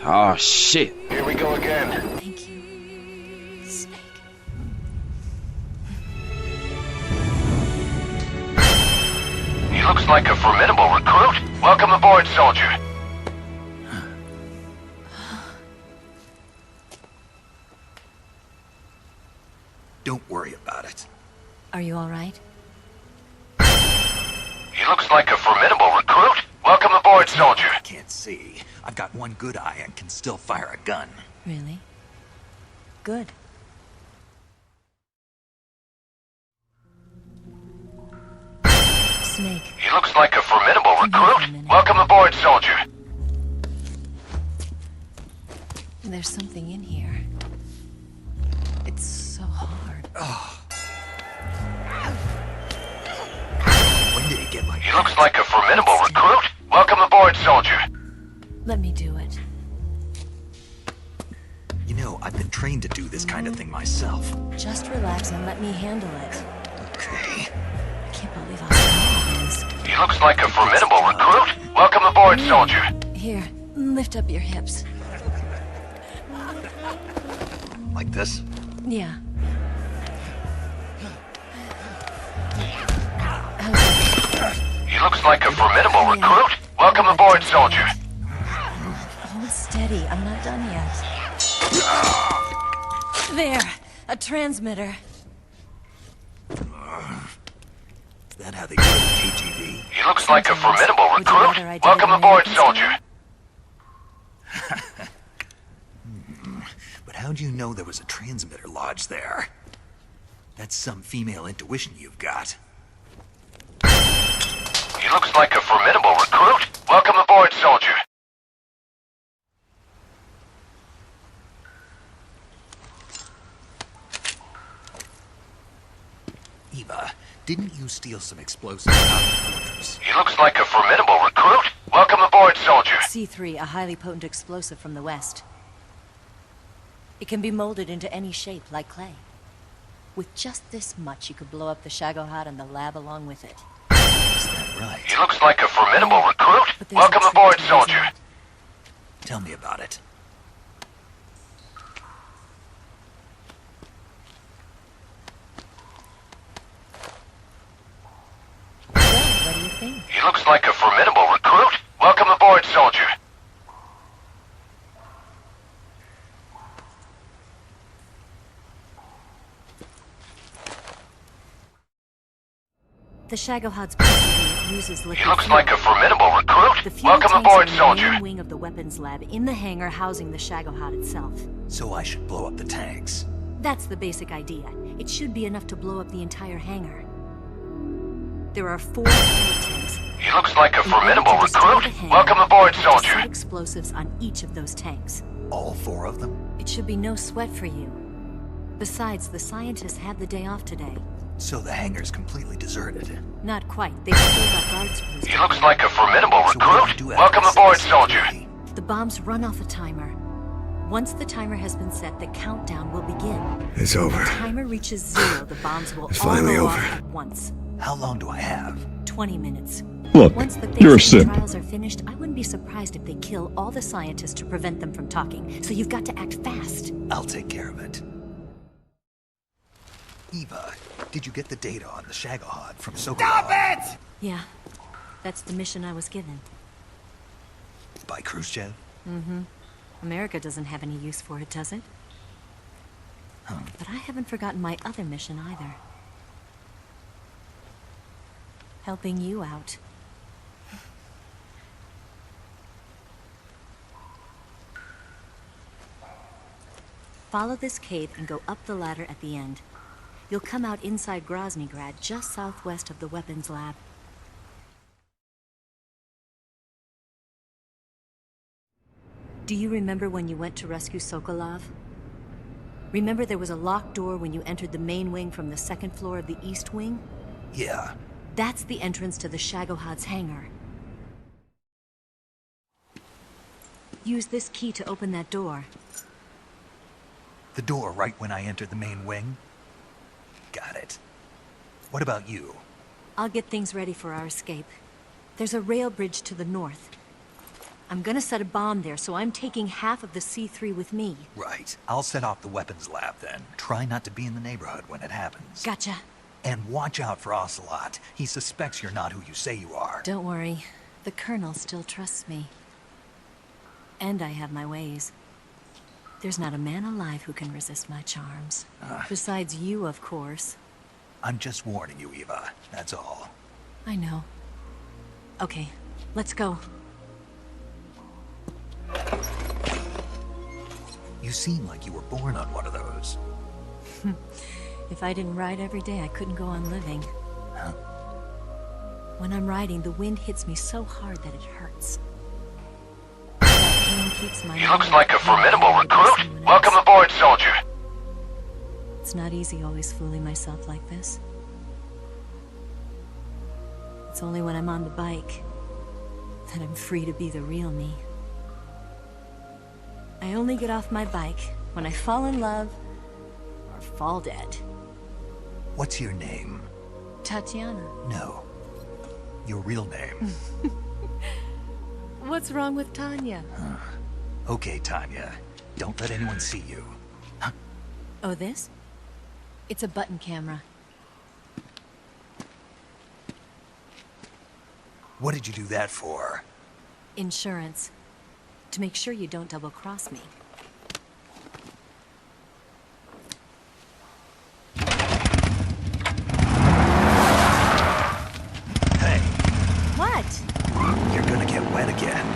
[SPEAKER 19] Oh shit.
[SPEAKER 13] Here we go again.
[SPEAKER 21] Thank you, Snake.
[SPEAKER 13] looks like a formidable recruit. Welcome aboard, soldier.
[SPEAKER 2] Don't worry about it.
[SPEAKER 21] Are you all right?
[SPEAKER 13] He looks like a formidable recruit. Welcome aboard, soldier.
[SPEAKER 2] I can't see. I've got one good eye and can still fire a gun.
[SPEAKER 21] Really? Good. Snake.
[SPEAKER 13] He looks like a formidable recruit. Welcome aboard, soldier.
[SPEAKER 21] There's something in here. It's so hard.
[SPEAKER 2] When did it get like
[SPEAKER 13] He looks like a formidable recruit. Welcome aboard, soldier.
[SPEAKER 21] Let me do it.
[SPEAKER 2] You know, I've been trained to do this kind of thing myself.
[SPEAKER 21] Just relax and let me handle it.
[SPEAKER 2] Okay.
[SPEAKER 21] I can't believe how small it is.
[SPEAKER 13] He looks like a formidable recruit. Welcome aboard, soldier.
[SPEAKER 21] Here, lift up your hips.
[SPEAKER 2] Like this?
[SPEAKER 21] Yeah.
[SPEAKER 13] He looks like a formidable recruit. Welcome aboard, soldier.
[SPEAKER 21] Hold steady, I'm not done yet. There, a transmitter.
[SPEAKER 2] Is that how they do it in KGB?
[SPEAKER 13] He looks like a formidable recruit. Welcome aboard, soldier.
[SPEAKER 2] But how'd you know there was a transmitter lodged there? That's some female intuition you've got.
[SPEAKER 13] He looks like a formidable recruit. Welcome aboard, soldier.
[SPEAKER 2] Eva, didn't you steal some explosives out of the fortress?
[SPEAKER 13] He looks like a formidable recruit. Welcome aboard, soldier.
[SPEAKER 21] C3, a highly potent explosive from the west. It can be molded into any shape, like clay. With just this much, you could blow up the Shagohod and the lab along with it.
[SPEAKER 2] Is that right?
[SPEAKER 13] He looks like a formidable recruit. Welcome aboard, soldier.
[SPEAKER 2] Tell me about it.
[SPEAKER 21] What do you think?
[SPEAKER 13] He looks like a formidable recruit. Welcome aboard, soldier.
[SPEAKER 21] The Shagohod's pistol uses liquid
[SPEAKER 13] He looks
[SPEAKER 21] fuel.
[SPEAKER 13] like a formidable recruit.
[SPEAKER 21] The fuel
[SPEAKER 13] Welcome
[SPEAKER 21] tanks
[SPEAKER 13] aboard,
[SPEAKER 21] are in
[SPEAKER 13] soldier.
[SPEAKER 21] the main wing of the weapons lab in the hangar housing the Shagohod itself.
[SPEAKER 2] So I should blow up the tanks.
[SPEAKER 21] That's the basic idea. It should be enough to blow up the entire hangar. There are 4 fuel tanks.
[SPEAKER 13] He looks like a
[SPEAKER 21] In order
[SPEAKER 13] formidable
[SPEAKER 21] to destroy
[SPEAKER 13] recruit.
[SPEAKER 21] the hangar,
[SPEAKER 13] Welcome aboard,
[SPEAKER 21] you have to
[SPEAKER 13] soldier.
[SPEAKER 21] set explosives on each of those tanks.
[SPEAKER 2] All 4 of them?
[SPEAKER 21] It should be no sweat for you. Besides, the scientists had the day off today.
[SPEAKER 2] So the hangar's completely deserted.
[SPEAKER 21] Not quite. They've still got guards posted.
[SPEAKER 13] He looks like a formidable
[SPEAKER 2] So what do I
[SPEAKER 13] recruit.
[SPEAKER 2] do after
[SPEAKER 13] Welcome
[SPEAKER 2] I set
[SPEAKER 13] aboard,
[SPEAKER 2] this
[SPEAKER 13] soldier.
[SPEAKER 2] free?
[SPEAKER 21] The bombs run off a timer. Once the timer has been set, the countdown will begin.
[SPEAKER 3] It's over.
[SPEAKER 21] When the timer reaches 0, the bombs will
[SPEAKER 3] It's
[SPEAKER 21] all
[SPEAKER 3] finally
[SPEAKER 21] go
[SPEAKER 3] over.
[SPEAKER 21] off at once.
[SPEAKER 2] How long do I have?
[SPEAKER 21] 20 minutes.
[SPEAKER 16] Look,
[SPEAKER 21] Once the
[SPEAKER 16] you're a
[SPEAKER 21] phase 1
[SPEAKER 16] simp.
[SPEAKER 21] trials are finished, I wouldn't be surprised if they kill all the scientists to prevent them from talking. So you've got to act fast.
[SPEAKER 2] I'll take care of it. Eva, did you get the data on the Shagohod from Sokolov?
[SPEAKER 1] Stop it!
[SPEAKER 21] Yeah, that's the mission I was given.
[SPEAKER 2] By Khrushchev?
[SPEAKER 21] Mm-hmm. America doesn't have any use for it, does it? But I haven't forgotten my other mission either. Helping you out. Follow this cave and go up the ladder at the end. You'll come out inside Groznygrad, just southwest of the weapons lab. Do you remember when you went to rescue Sokolov? Remember there was a locked door when you entered the main wing from the 2nd floor of the east wing?
[SPEAKER 2] Yeah.
[SPEAKER 21] That's the entrance to the Shagohod's hangar. Use this key to open that door.
[SPEAKER 2] The door right when I entered the main wing? Got it. What about you?
[SPEAKER 21] I'll get things ready for our escape. There's a rail bridge to the north. I'm gonna set a bomb there, so I'm taking half of the C3 with me.
[SPEAKER 2] Right. I'll set off the weapons lab then. Try not to be in the neighborhood when it happens.
[SPEAKER 21] Gotcha.
[SPEAKER 2] And watch out for Ocelot. He suspects you're not who you say you are.
[SPEAKER 21] Don't worry. The Colonel still trusts me. And I have my ways. There's not a man alive who can resist my charms. Besides you, of course.
[SPEAKER 2] I'm just warning you, Eva. That's all.
[SPEAKER 21] I know. Okay, let's go.
[SPEAKER 2] You seem like you were born on one of those.
[SPEAKER 21] If I didn't ride every day, I couldn't go on living.
[SPEAKER 2] Huh?
[SPEAKER 21] When I'm riding, the wind hits me so hard that it hurts. That pain keeps my
[SPEAKER 13] He looks like a formidable recruit. Welcome aboard, soldier.
[SPEAKER 21] It's not easy always fooling myself like this. It's only when I'm on the bike that I'm free to be the real me. I only get off my bike when I fall in love or fall dead.
[SPEAKER 2] What's your name?
[SPEAKER 21] Tatiana.
[SPEAKER 2] No. Your real name.
[SPEAKER 21] What's wrong with Tanya?
[SPEAKER 2] Okay, Tanya. Don't let anyone see you.
[SPEAKER 21] Oh, this? It's a button camera.
[SPEAKER 2] What did you do that for?
[SPEAKER 21] Insurance. To make sure you don't double-cross me.
[SPEAKER 2] Hey.
[SPEAKER 21] What?
[SPEAKER 2] You're gonna get wet again.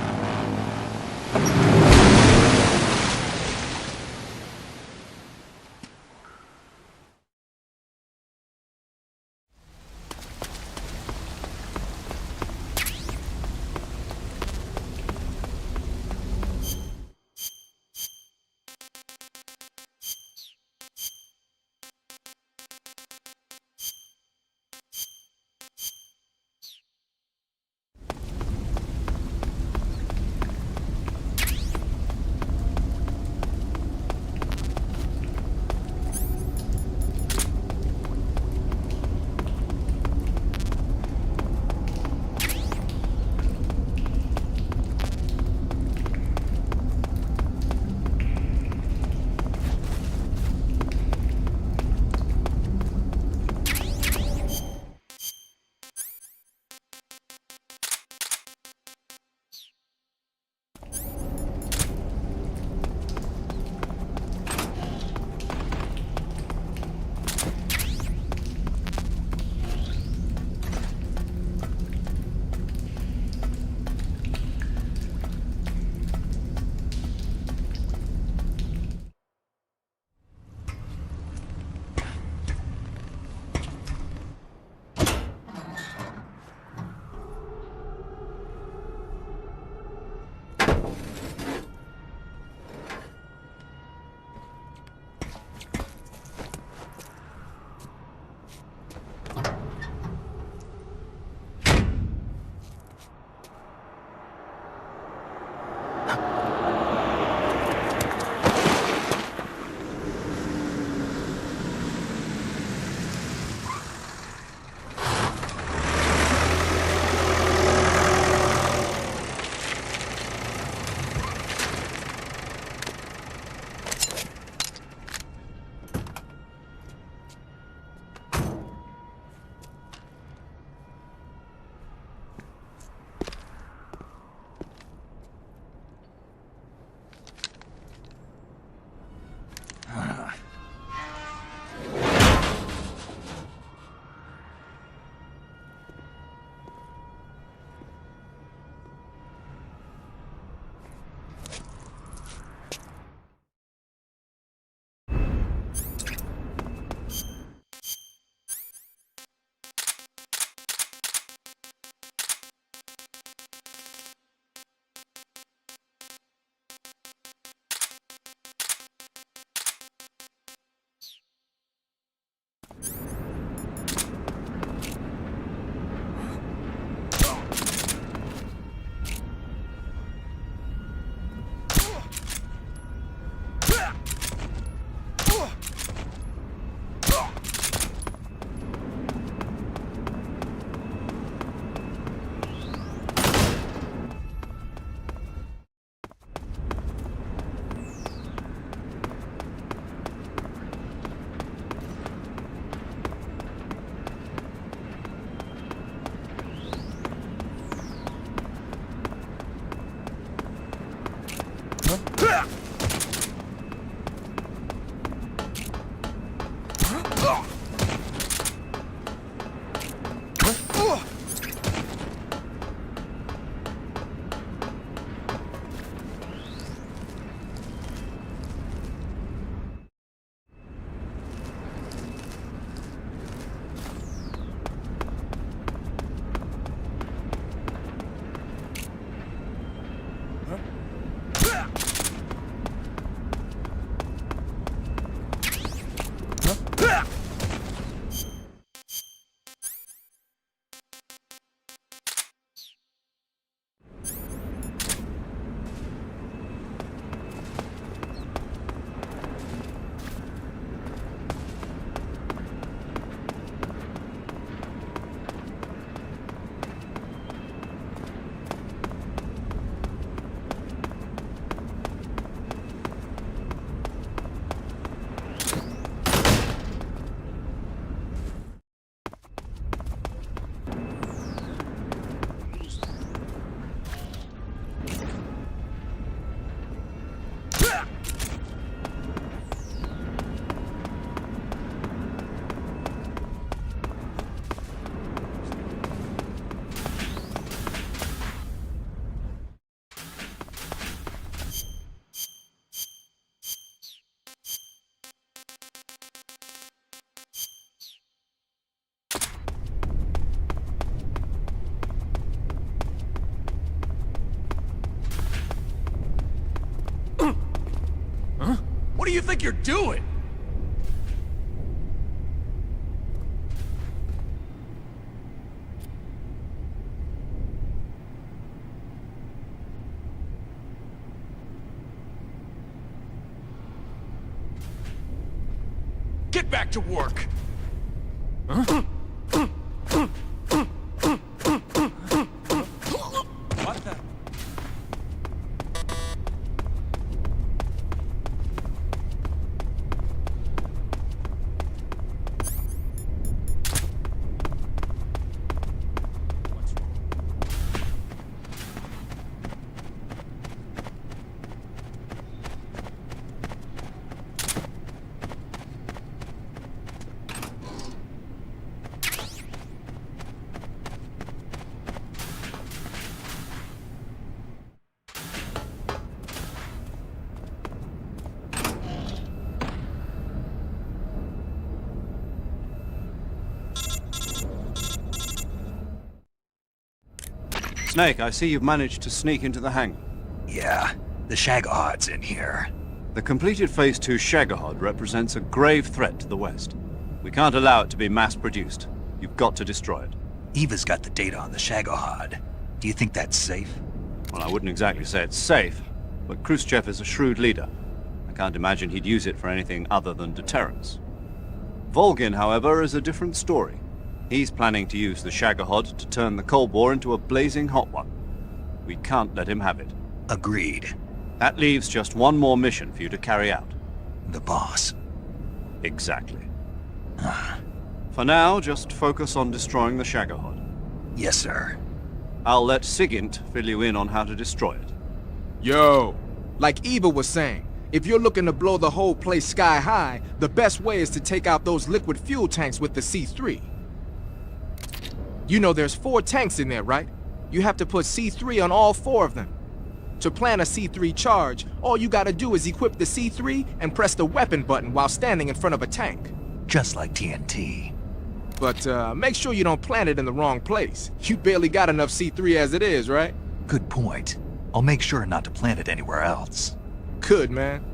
[SPEAKER 6] What do you think you're doing? Get back to work! Huh? What the?
[SPEAKER 5] Snake, I see you've managed to sneak into the hangar.
[SPEAKER 2] Yeah, the Shagohod's in here.
[SPEAKER 5] The completed Phase 2 Shagohod represents a grave threat to the West. We can't allow it to be mass-produced. You've got to destroy it.
[SPEAKER 2] Eva's got the data on the Shagohod. Do you think that's safe?
[SPEAKER 5] Well, I wouldn't exactly say it's safe, but Khrushchev is a shrewd leader. I can't imagine he'd use it for anything other than deterrence. Volgin, however, is a different story. He's planning to use the Shagohod to turn the Cold War into a blazing hot one. We can't let him have it.
[SPEAKER 2] Agreed.
[SPEAKER 5] That leaves just one more mission for you to carry out.
[SPEAKER 2] The boss.
[SPEAKER 5] Exactly. For now, just focus on destroying the Shagohod.
[SPEAKER 2] Yes, sir.
[SPEAKER 5] I'll let Sigint fill you in on how to destroy it.
[SPEAKER 20] Yo, like Eva was saying, if you're looking to blow the whole place sky high, the best way is to take out those liquid fuel tanks with the C3. You know there's 4 tanks in there, right? You have to put C3 on all 4 of them. To plan a C3 charge, all you gotta do is equip the C3 and press the weapon button while standing in front of a tank.
[SPEAKER 2] Just like TNT.
[SPEAKER 20] But make sure you don't plant it in the wrong place. You barely got enough C3 as it is, right?
[SPEAKER 2] Good point. I'll make sure not to plant it anywhere else.
[SPEAKER 20] Good, man.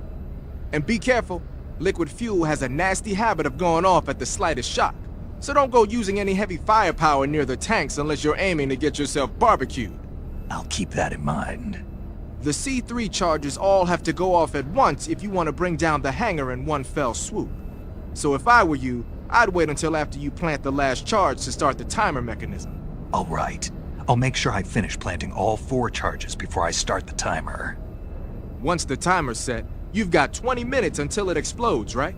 [SPEAKER 20] And be careful. Liquid fuel has a nasty habit of going off at the slightest shock. So don't go using any heavy firepower near the tanks unless you're aiming to get yourself barbecued.
[SPEAKER 2] I'll keep that in mind.
[SPEAKER 20] The C3 charges all have to go off at once if you want to bring down the hangar in one fell swoop. So if I were you, I'd wait until after you plant the last charge to start the timer mechanism.
[SPEAKER 2] All right. I'll make sure I finish planting all 4 charges before I start the timer.
[SPEAKER 20] Once the timer's set, you've got 20 minutes until it explodes, right?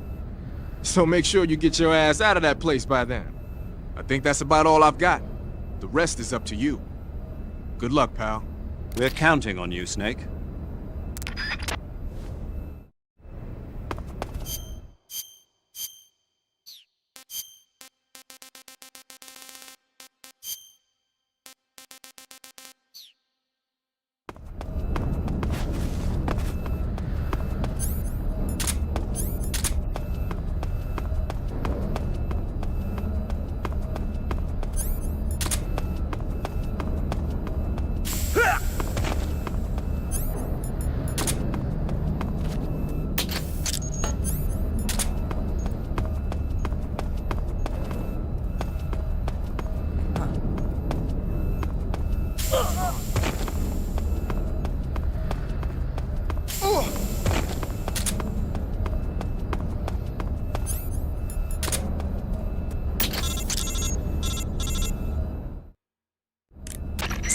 [SPEAKER 20] So make sure you get your ass out of that place by then. I think that's about all I've got. The rest is up to you. Good luck, pal.
[SPEAKER 5] We're counting on you, Snake.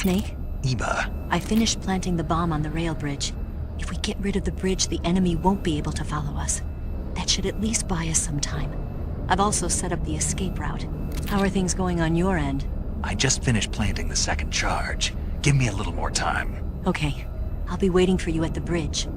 [SPEAKER 21] Snake?
[SPEAKER 2] Eva.
[SPEAKER 21] I finished planting the bomb on the rail bridge. If we get rid of the bridge, the enemy won't be able to follow us. That should at least buy us some time. I've also set up the escape route. How are things going on your end?
[SPEAKER 2] I just finished planting the second charge. Give me a little more time.
[SPEAKER 21] Okay. I'll be waiting for you at the bridge.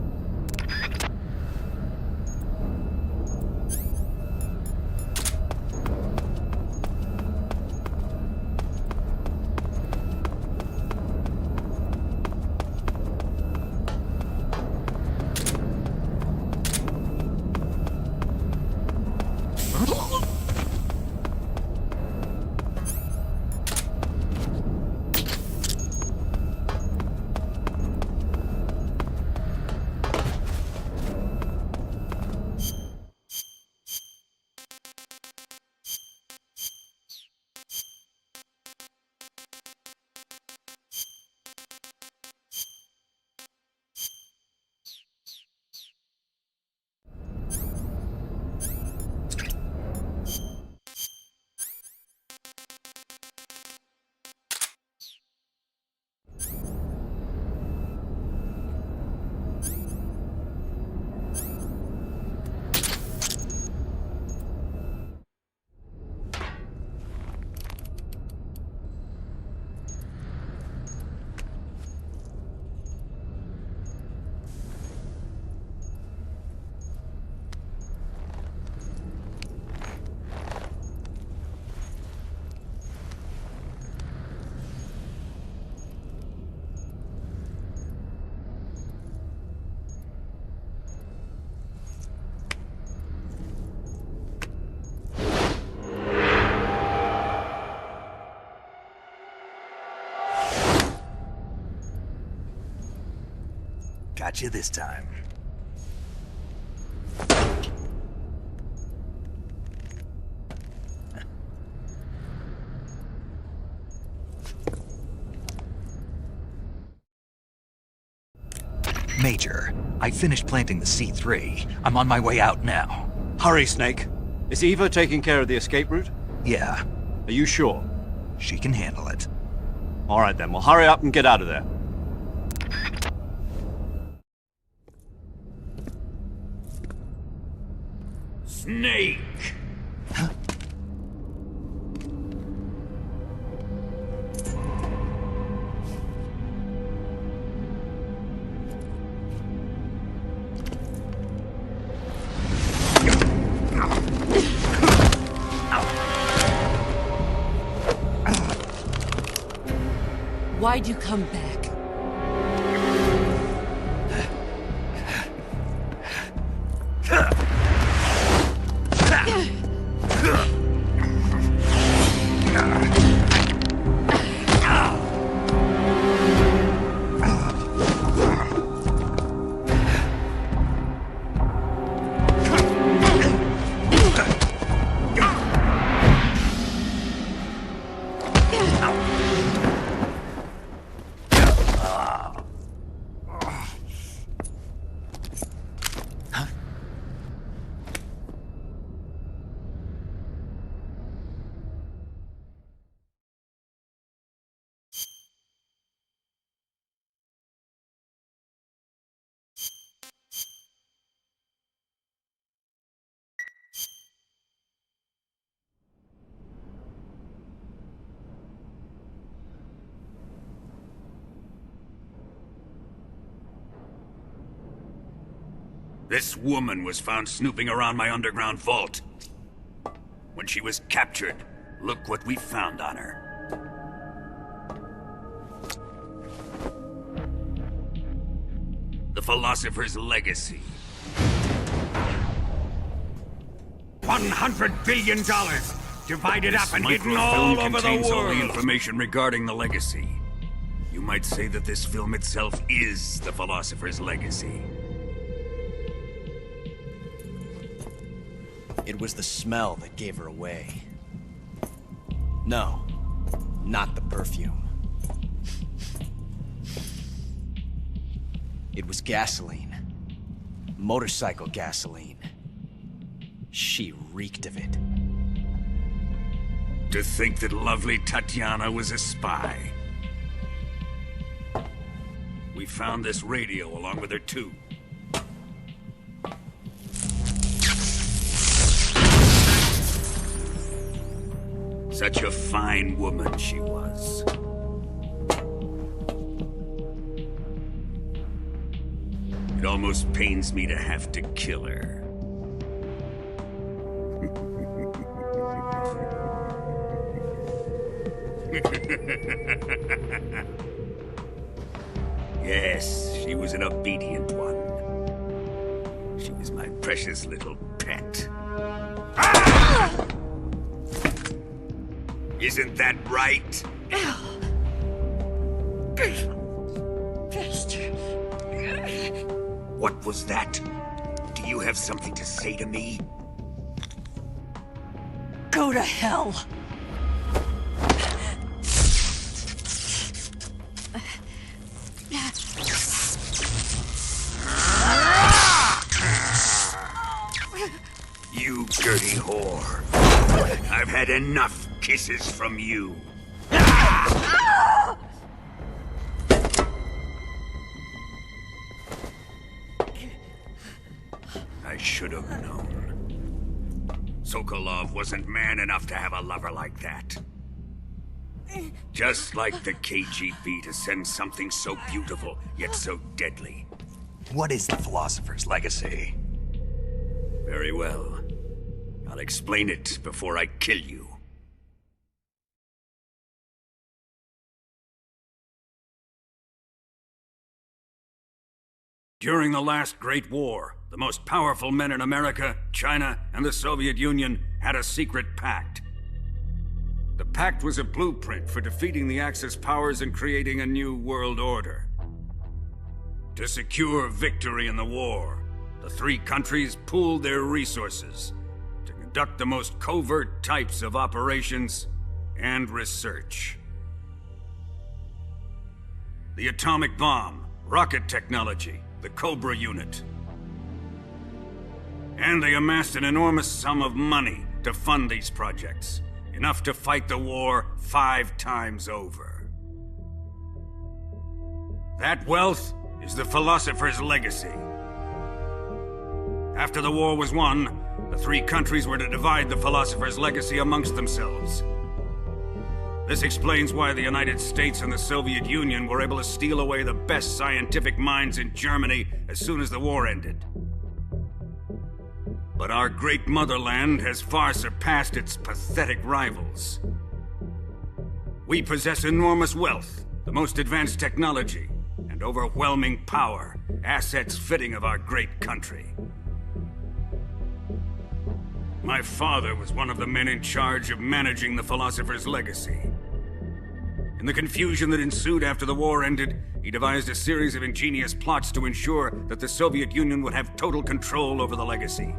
[SPEAKER 2] Got you this time. Major, I finished planting the C3. I'm on my way out now.
[SPEAKER 5] Hurry, Snake. Is Eva taking care of the escape route?
[SPEAKER 2] Yeah.
[SPEAKER 5] Are you sure?
[SPEAKER 2] She can handle it.
[SPEAKER 5] All right then, well hurry up and get out of there.
[SPEAKER 10] Snake!
[SPEAKER 9] Why'd you come back?
[SPEAKER 10] This woman was found snooping around my underground vault. When she was captured, look what we found on her. The Philosopher's Legacy. $100 billion! Divided up and hidden all over the world! Contains all the information regarding the Legacy. You might say that this film itself is the Philosopher's Legacy.
[SPEAKER 7] It was the smell that gave her away. No, not the perfume. It was gasoline. Motorcycle gasoline. She reeked of it.
[SPEAKER 10] To think that lovely Tatiana was a spy. We found this radio along with her too. Such a fine woman she was. It almost pains me to have to kill her. Yes, she was an obedient one. She was my precious little pet. Ah! Isn't that right? What was that? Do you have something to say to me?
[SPEAKER 1] Go to hell.
[SPEAKER 10] You dirty whore. I've had enough kisses from you. I should have known. Sokolov wasn't man enough to have a lover like that. Just like the KGB to send something so beautiful, yet so deadly.
[SPEAKER 2] What is the Philosopher's Legacy?
[SPEAKER 10] Very well. I'll explain it before I kill you. During the last Great War, the most powerful men in America, China, and the Soviet Union had a secret pact. The pact was a blueprint for defeating the Axis powers and creating a new world order. To secure victory in the war, the three countries pooled their resources to conduct the most covert types of operations and research. The atomic bomb, rocket technology, the Cobra unit. And they amassed an enormous sum of money to fund these projects, enough to fight the war 5 times over. That wealth is the Philosopher's Legacy. After the war was won, the three countries were to divide the Philosopher's Legacy amongst themselves. This explains why the United States and the Soviet Union were able to steal away the best scientific minds in Germany as soon as the war ended. But our great motherland has far surpassed its pathetic rivals. We possess enormous wealth, the most advanced technology, and overwhelming power, assets fitting of our great country. My father was one of the men in charge of managing the Philosopher's Legacy. In the confusion that ensued after the war ended, he devised a series of ingenious plots to ensure that the Soviet Union would have total control over the legacy.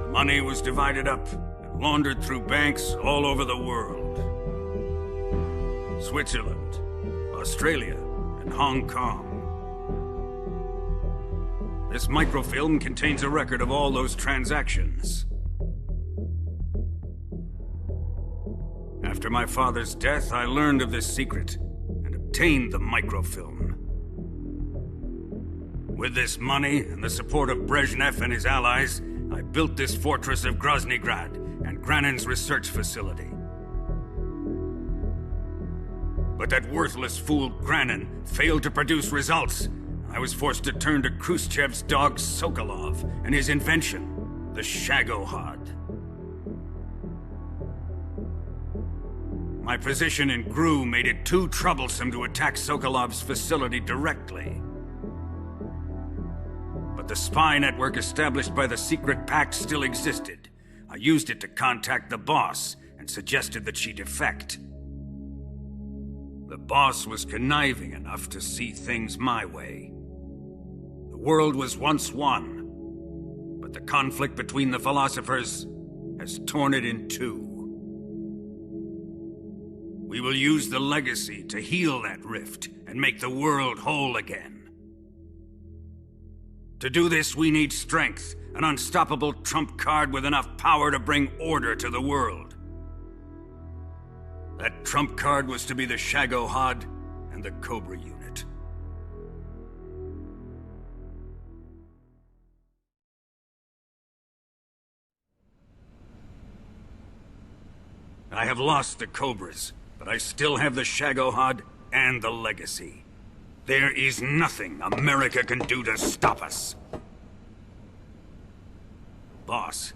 [SPEAKER 10] The money was divided up and laundered through banks all over the world. Switzerland, Australia, and Hong Kong. This microfilm contains a record of all those transactions. After my father's death, I learned of this secret and obtained the microfilm. With this money and the support of Brezhnev and his allies, I built this fortress of Groznygrad and Granin's research facility. But that worthless fool Granin failed to produce results. I was forced to turn to Khrushchev's dog Sokolov and his invention, the Shagohod. My position in GRU made it too troublesome to attack Sokolov's facility directly. But the spy network established by the secret pact still existed. I used it to contact the boss and suggested that she defect. The boss was conniving enough to see things my way. The world was once one, but the conflict between the philosophers has torn it in two. We will use the legacy to heal that rift and make the world whole again. To do this, we need strength, an unstoppable trump card with enough power to bring order to the world. That trump card was to be the Shagohod and the Cobra unit. I have lost the Cobras, but I still have the Shagohod and the Legacy. There is nothing America can do to stop us. Boss,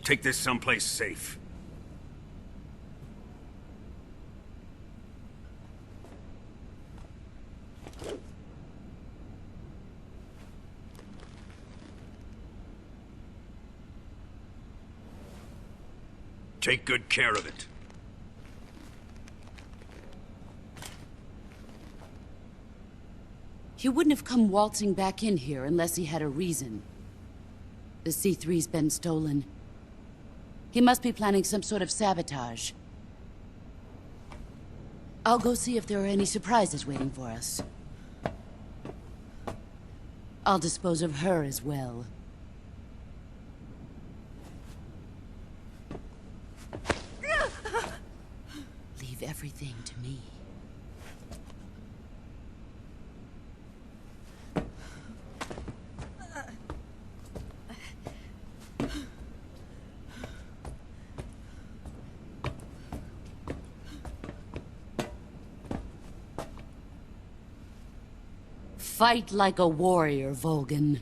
[SPEAKER 10] take this someplace safe. Take good care of it.
[SPEAKER 9] He wouldn't have come waltzing back in here unless he had a reason. The C3's been stolen. He must be planning some sort of sabotage. I'll go see if there are any surprises waiting for us. I'll dispose of her as well. Leave everything to me. Fight like a warrior, Volgan.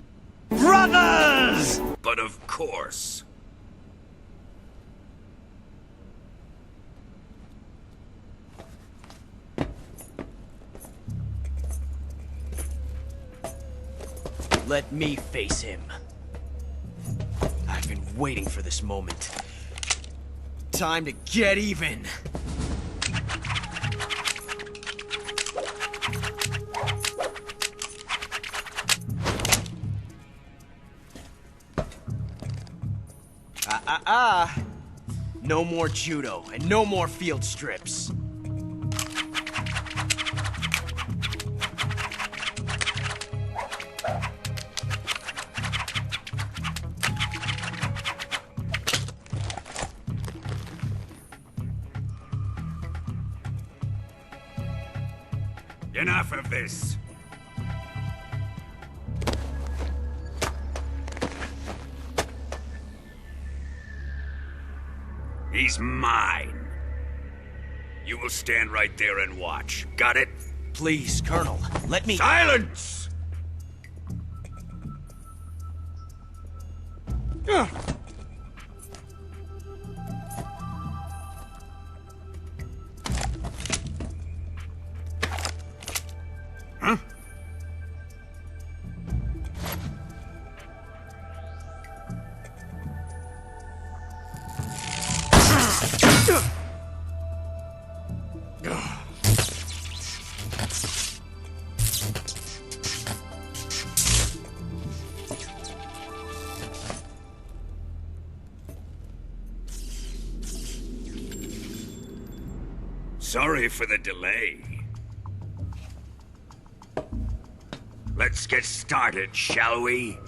[SPEAKER 10] Brothers! But of course.
[SPEAKER 7] Let me face him. I've been waiting for this moment. Time to get even. No more judo, and no more field strips.
[SPEAKER 10] Enough of this. He's mine. You will stand right there and watch. Got it?
[SPEAKER 7] Please, Colonel, let me—
[SPEAKER 10] Silence! Huh? Sorry for the delay. Let's get started, shall we?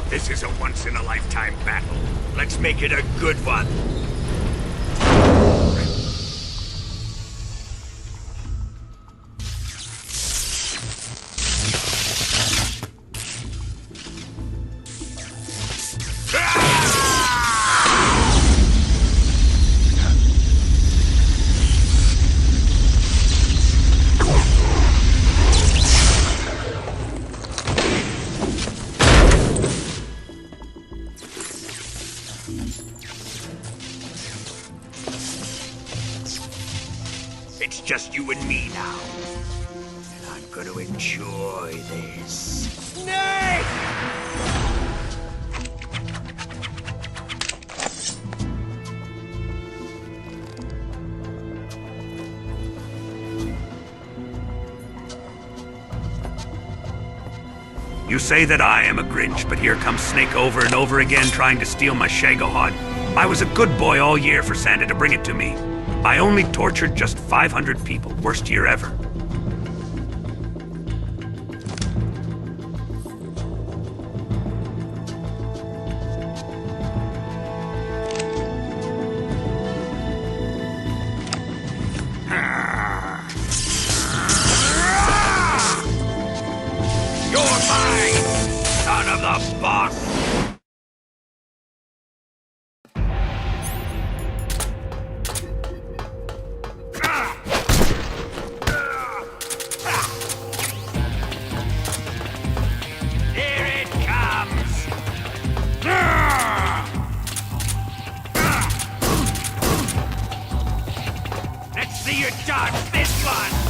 [SPEAKER 10] This is a once-in-a-lifetime battle. Let's make it a good one. It's just you and me now. And I'm gonna enjoy this. Snake! You say that I am a Grinch, but here comes Snake over and over again trying to steal my Shagohod. I was a good boy all year for Santa to bring it to me. I only tortured just 500 people. Worst year ever. boss! Here it comes! Let's see you dodge this one!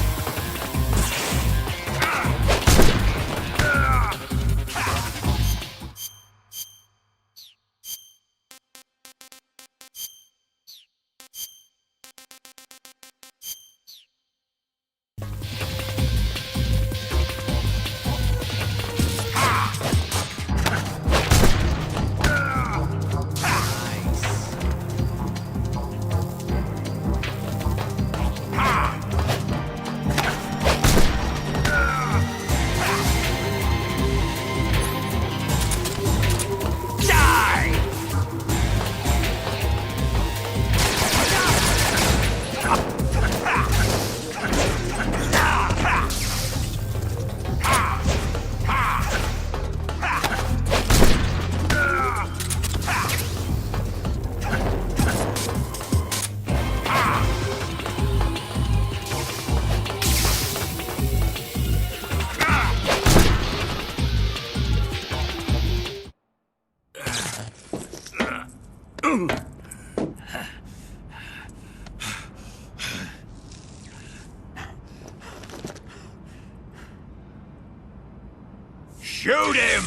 [SPEAKER 10] Shoot him!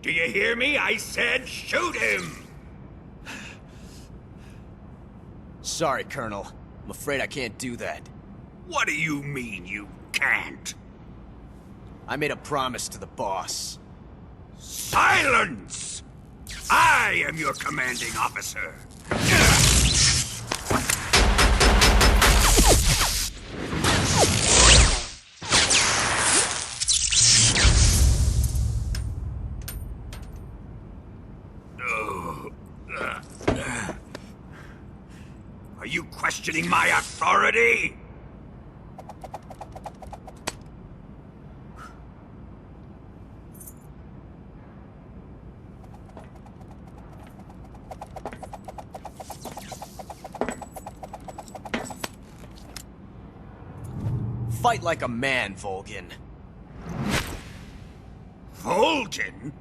[SPEAKER 10] Do you hear me? I said shoot him!
[SPEAKER 7] Sorry, Colonel. I'm afraid I can't do that.
[SPEAKER 10] What do you mean you can't?
[SPEAKER 7] I made a promise to the boss.
[SPEAKER 10] Silence! I am your commanding officer. Are you questioning my authority?
[SPEAKER 7] Fight like a man, Volgin.
[SPEAKER 10] Volgin?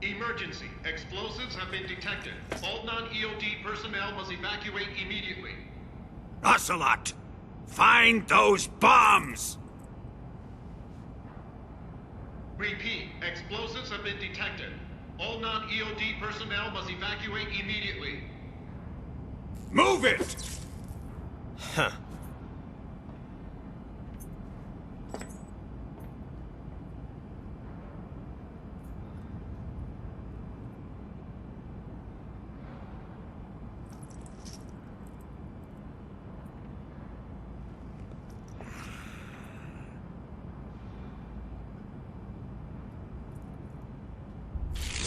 [SPEAKER 22] Emergency. Explosives have been detected. All non-EOD personnel must evacuate immediately.
[SPEAKER 10] Ocelot! Find those bombs!
[SPEAKER 22] Repeat. Explosives have been detected. All non-EOD personnel must evacuate immediately.
[SPEAKER 10] Move it!
[SPEAKER 7] Huh.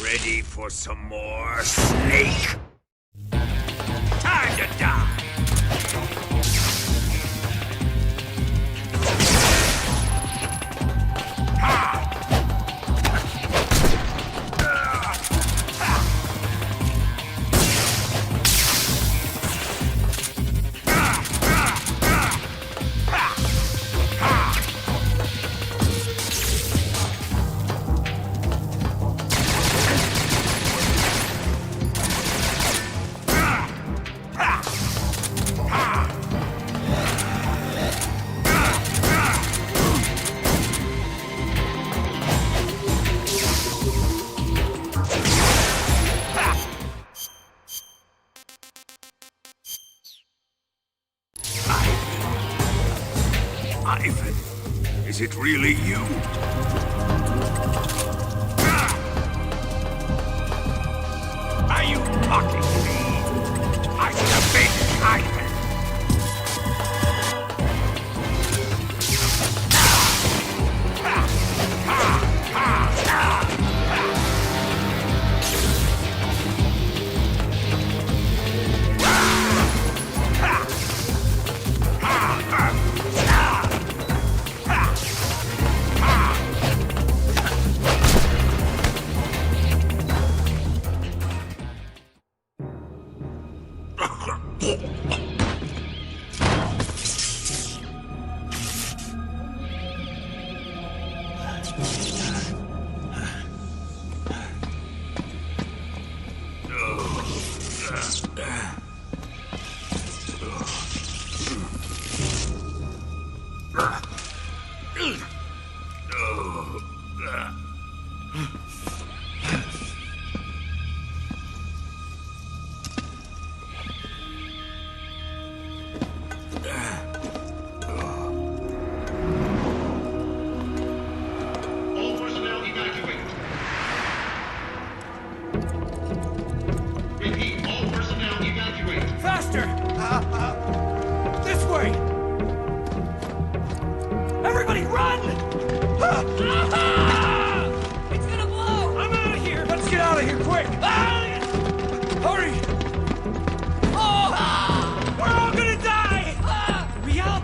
[SPEAKER 10] Ready for some more, Snake? Time to die! Ivan, is it really you? Are you mocking me? I'm the big Ivan.
[SPEAKER 22] All personnel evacuate. Repeat, all personnel evacuate.
[SPEAKER 4] Faster! This way! Everybody run! It's gonna blow! I'm out of here! Let's get out of here quick! Hurry! Oh! We're all gonna die! Hurry up!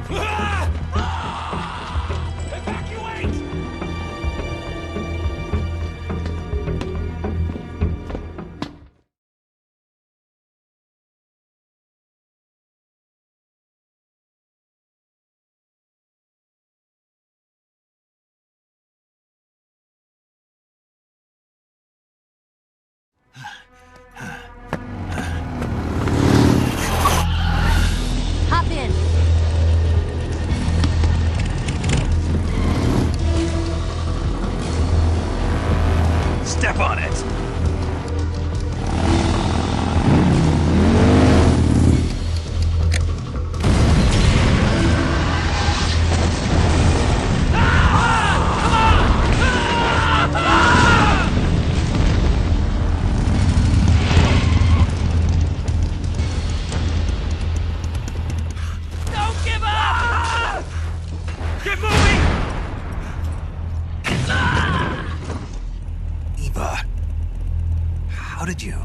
[SPEAKER 4] Evacuate!
[SPEAKER 21] Hop in.
[SPEAKER 2] Step on it!
[SPEAKER 4] Don't give up! Get moving!
[SPEAKER 2] Eva, how did you?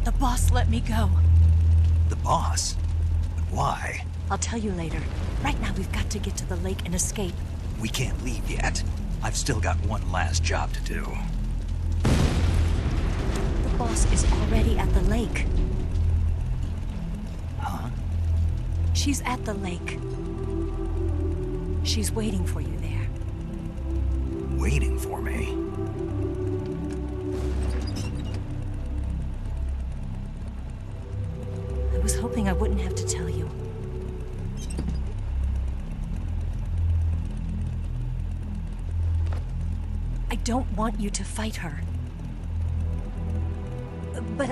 [SPEAKER 21] The boss let me go.
[SPEAKER 2] The boss? But why?
[SPEAKER 21] I'll tell you later. Right now, we've got to get to the lake and escape.
[SPEAKER 2] We can't leave yet. I've still got one last job to do.
[SPEAKER 21] The boss is already at the lake.
[SPEAKER 2] Huh?
[SPEAKER 21] She's at the lake. She's waiting for you there.
[SPEAKER 2] Waiting for me?
[SPEAKER 21] I was hoping I wouldn't have to tell you. I don't want you to fight her. But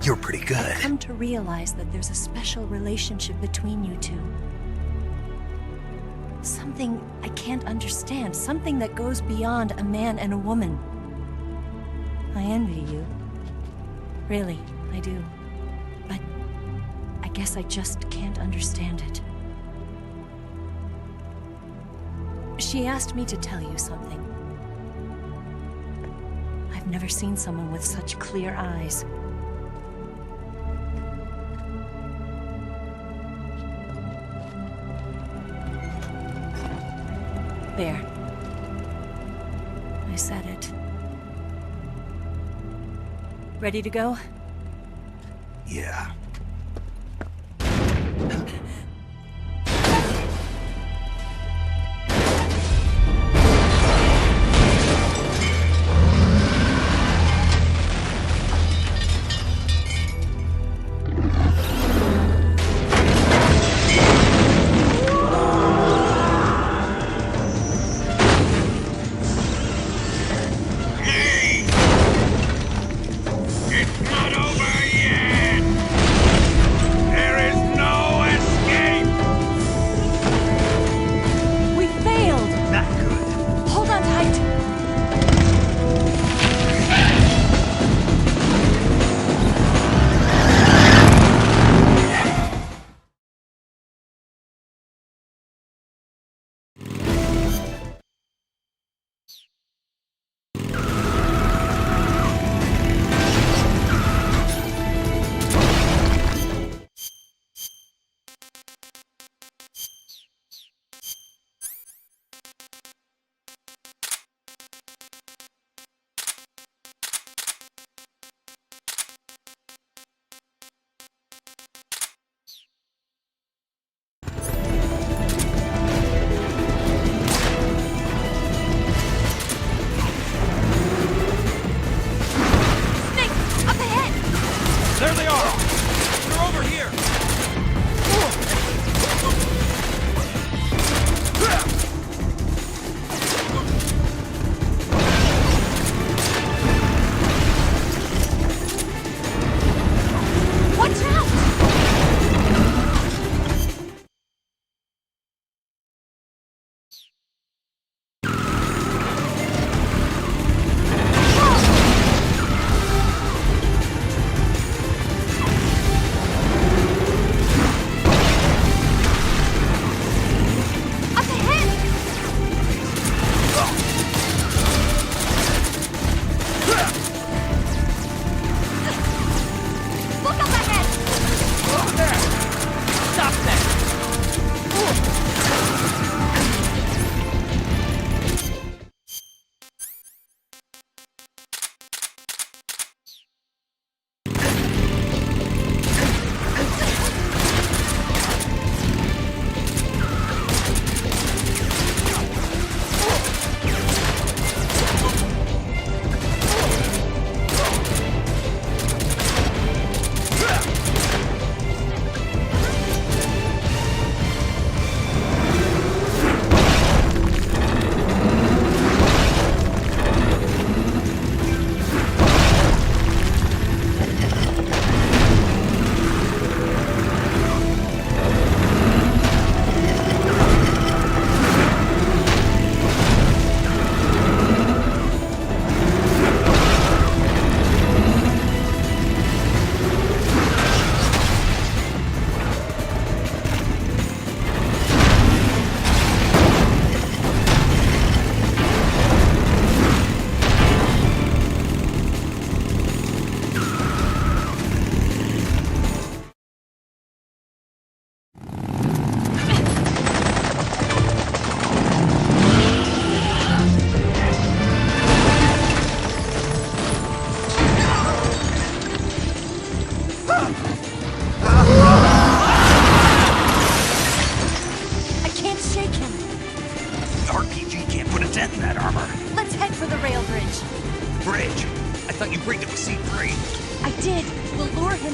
[SPEAKER 2] You're pretty good.
[SPEAKER 21] I've come to realize that there's a special relationship between you two. Something I can't understand. Something that goes beyond a man and a woman. I envy you. Really, I do. But I guess I just can't understand it. She asked me to tell you something. I've never seen someone with such clear eyes. There. I said it. Ready to go?
[SPEAKER 2] Yeah.
[SPEAKER 4] It's not over yet! There is no escape! There they are! They're over here!
[SPEAKER 8] Watch out!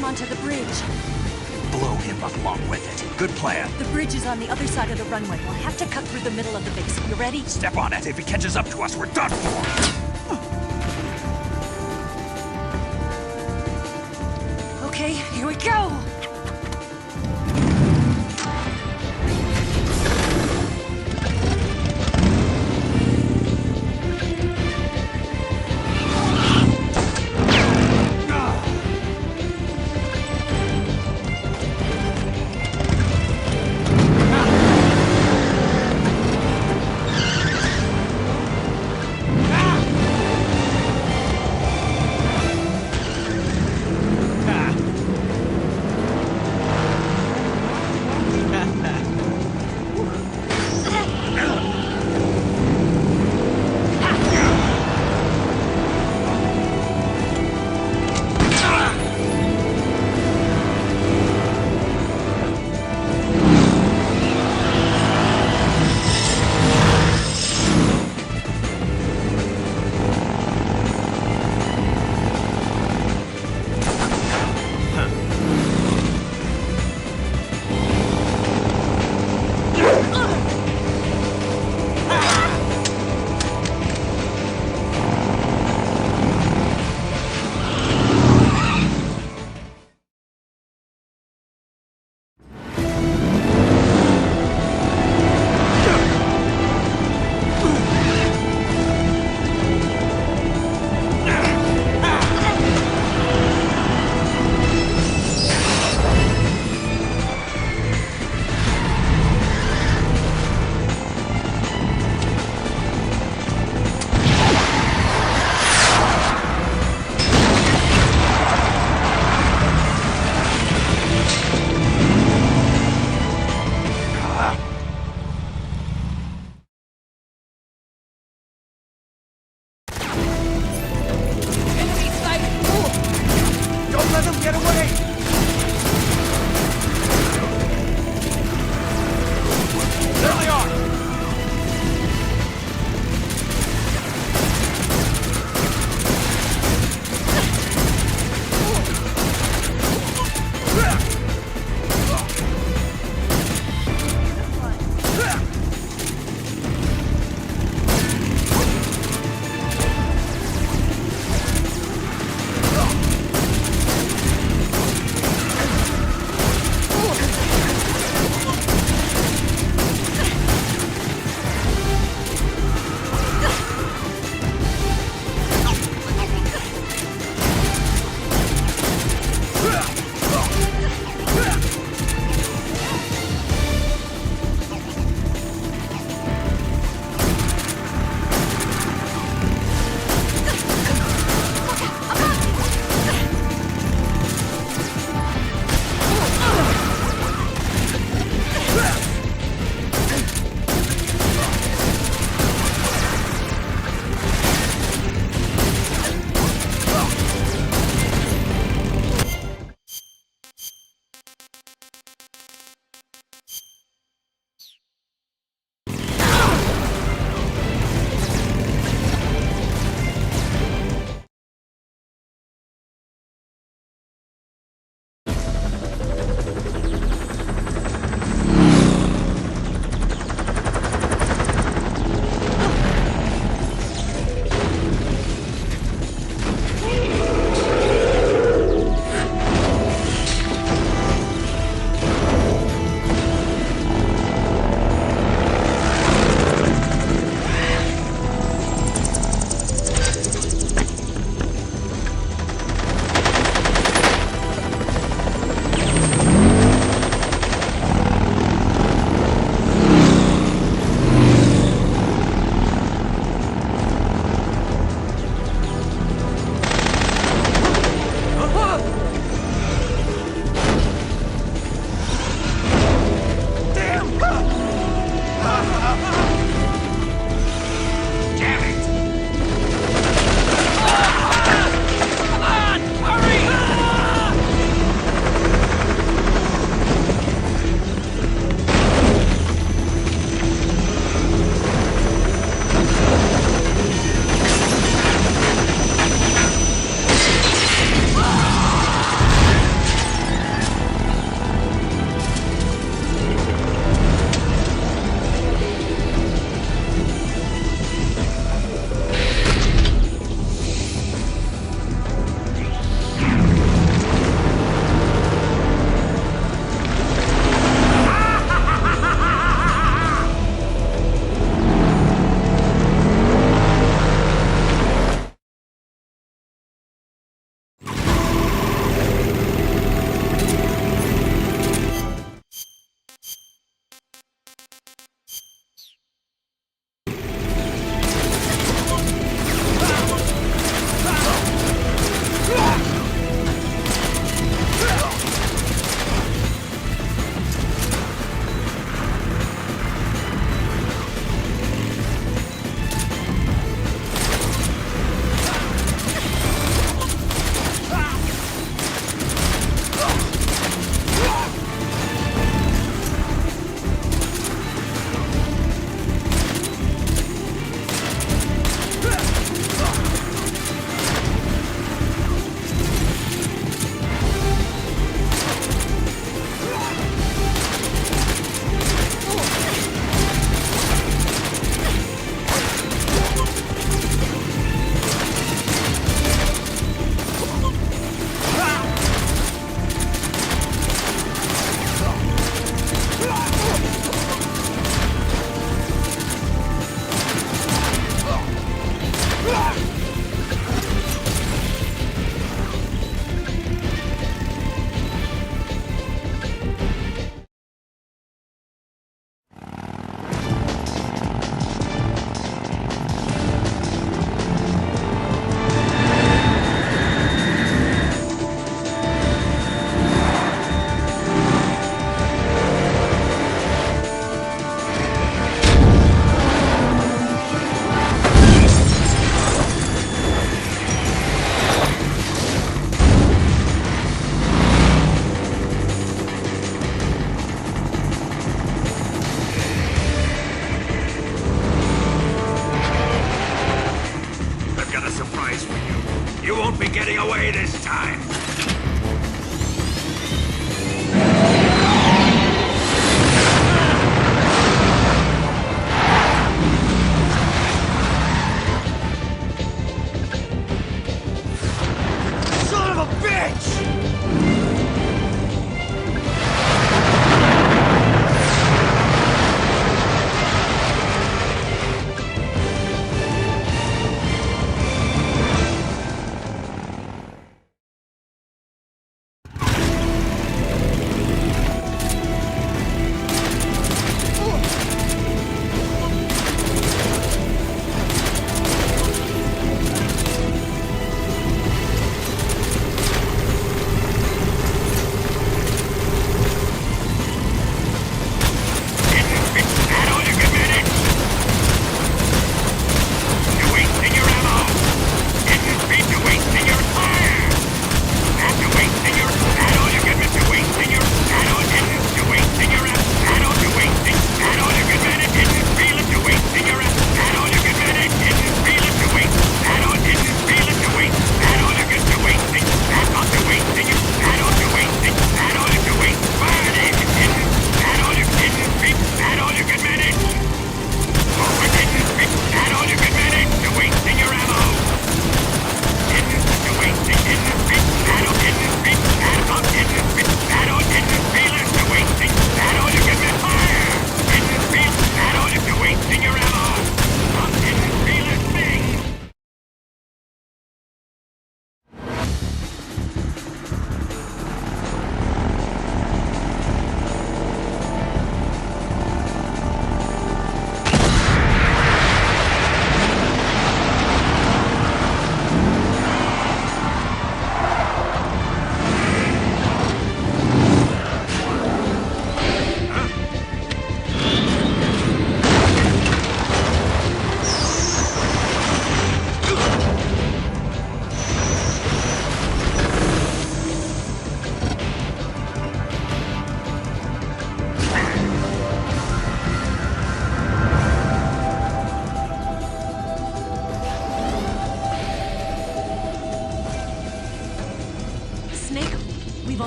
[SPEAKER 21] Onto the bridge.
[SPEAKER 2] Blow him up along with it. Good plan.
[SPEAKER 21] The bridge is on the other side of the runway. We'll have to cut through the middle of the base. You ready?
[SPEAKER 2] Step on it. If he catches up to us, we're done for.
[SPEAKER 21] Okay, here we go!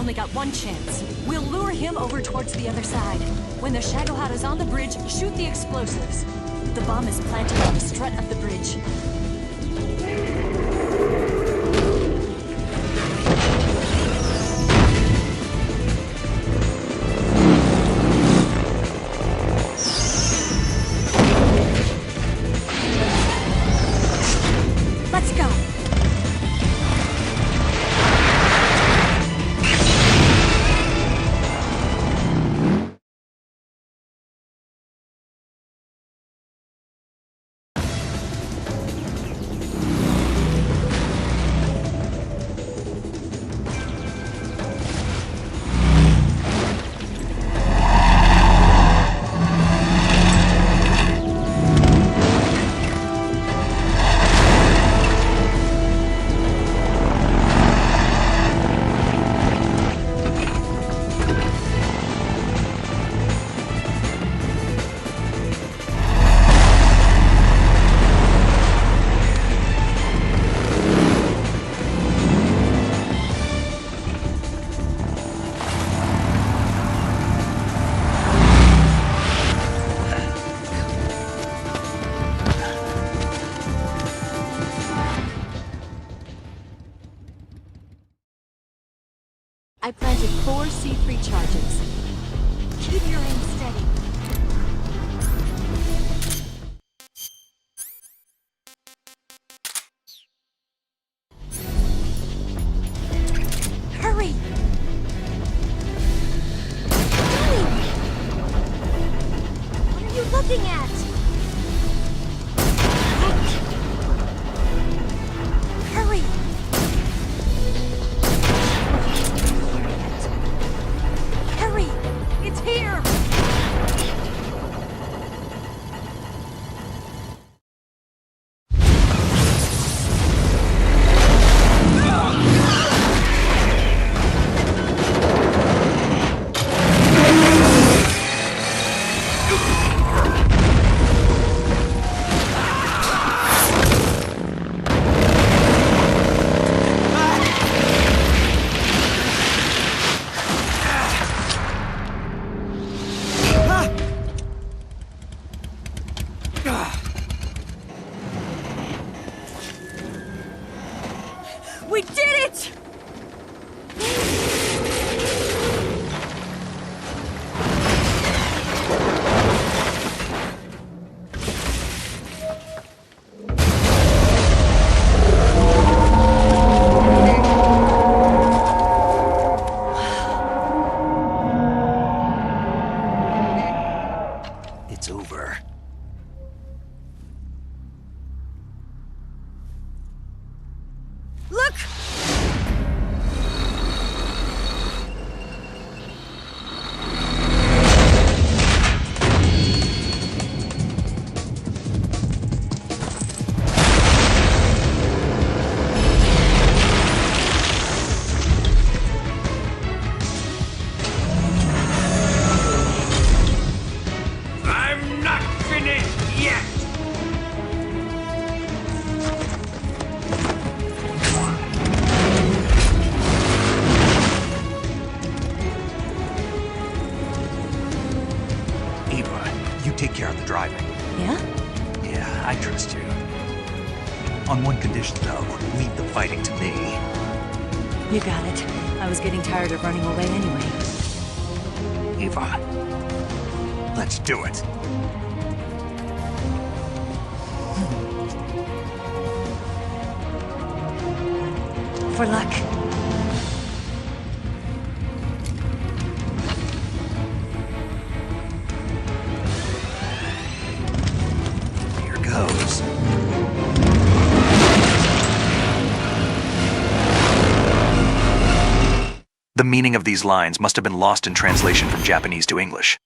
[SPEAKER 21] only got one chance. We'll lure him over towards the other side. When the Shagohod is on the bridge, shoot the explosives. The bomb is planted on the strut of the bridge. Let's go! I planted 4 C3 charges. Keep your aim steady. Hurry! What are you looking at? Hurry! Hurry! It's here! We did it!
[SPEAKER 2] It's over.
[SPEAKER 21] Look!
[SPEAKER 10] I'm not finished yet!
[SPEAKER 2] Eva, you take care of the driving.
[SPEAKER 21] Yeah?
[SPEAKER 2] Yeah, I trust you. On one condition, though, leave the fighting to me.
[SPEAKER 21] You got it. I was getting tired of running away anyway.
[SPEAKER 2] Eva, let's do it.
[SPEAKER 21] For luck.
[SPEAKER 2] Here goes. The meaning of these lines must have been lost in translation from Japanese to English.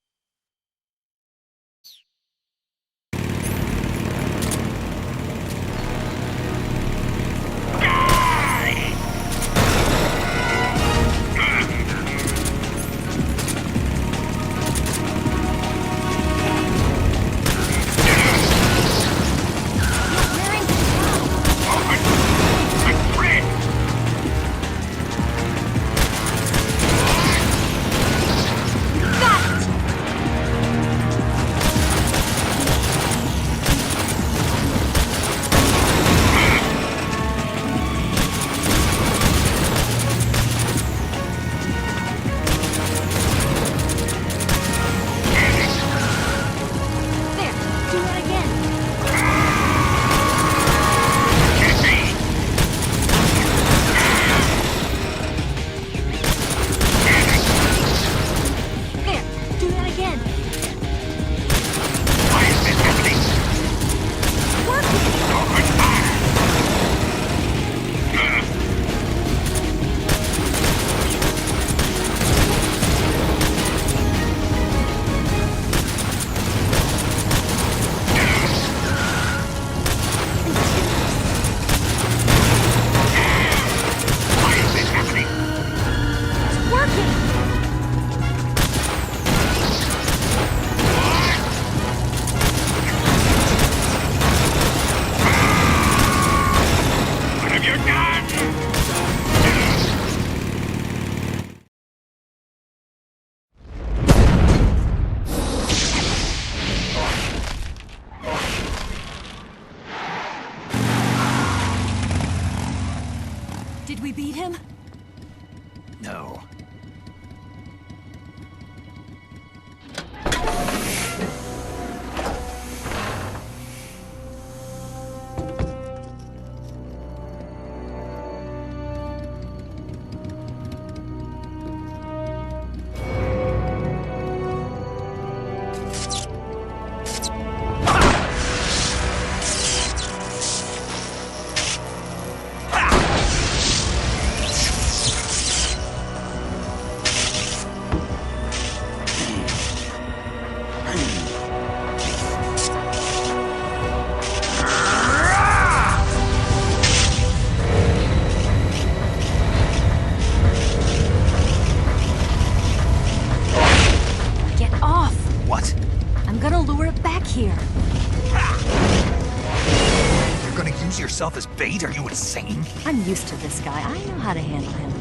[SPEAKER 2] yourself as bait? Are you insane?
[SPEAKER 21] I'm used to this guy. I know how to handle him.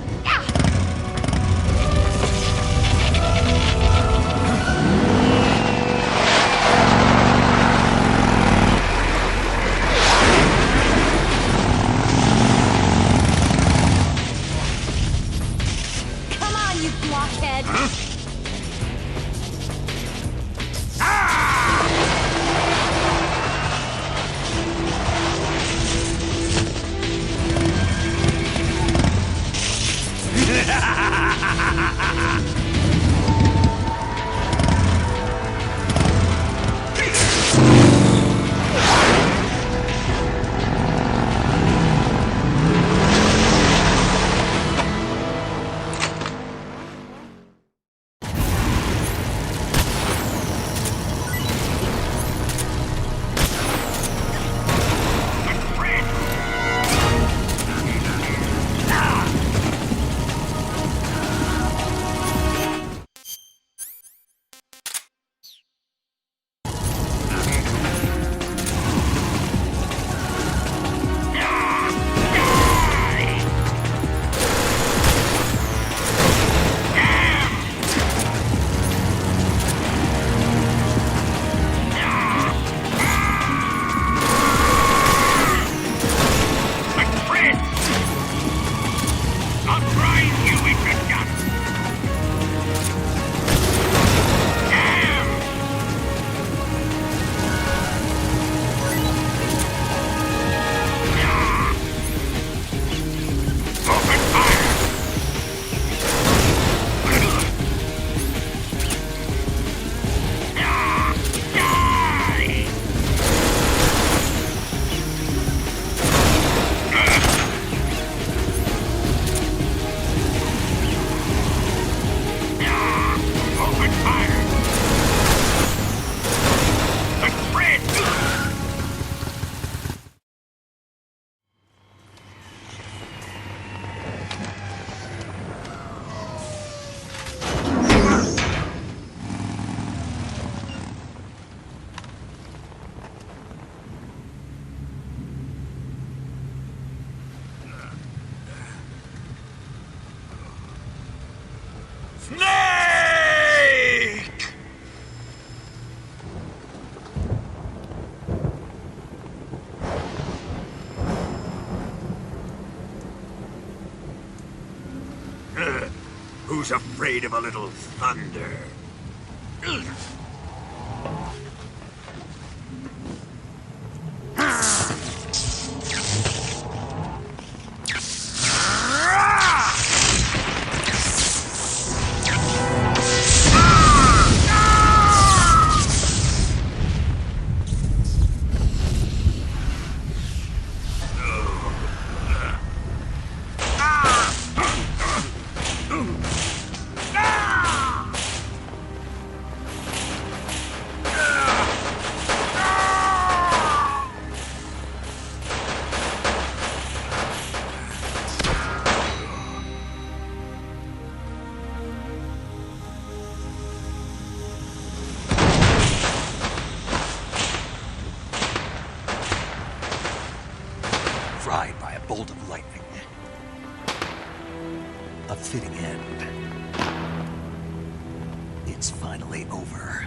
[SPEAKER 1] Come on, you blockhead!
[SPEAKER 14] Snake!
[SPEAKER 10] Who's afraid of a little thunder?
[SPEAKER 2] Fried by a bolt of lightning. A fitting end. It's finally over.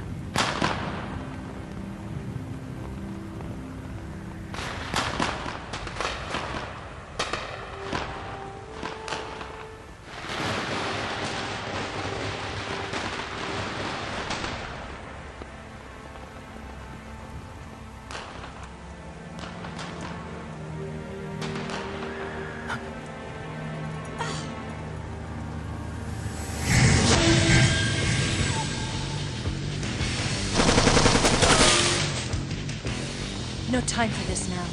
[SPEAKER 21] No time for this now.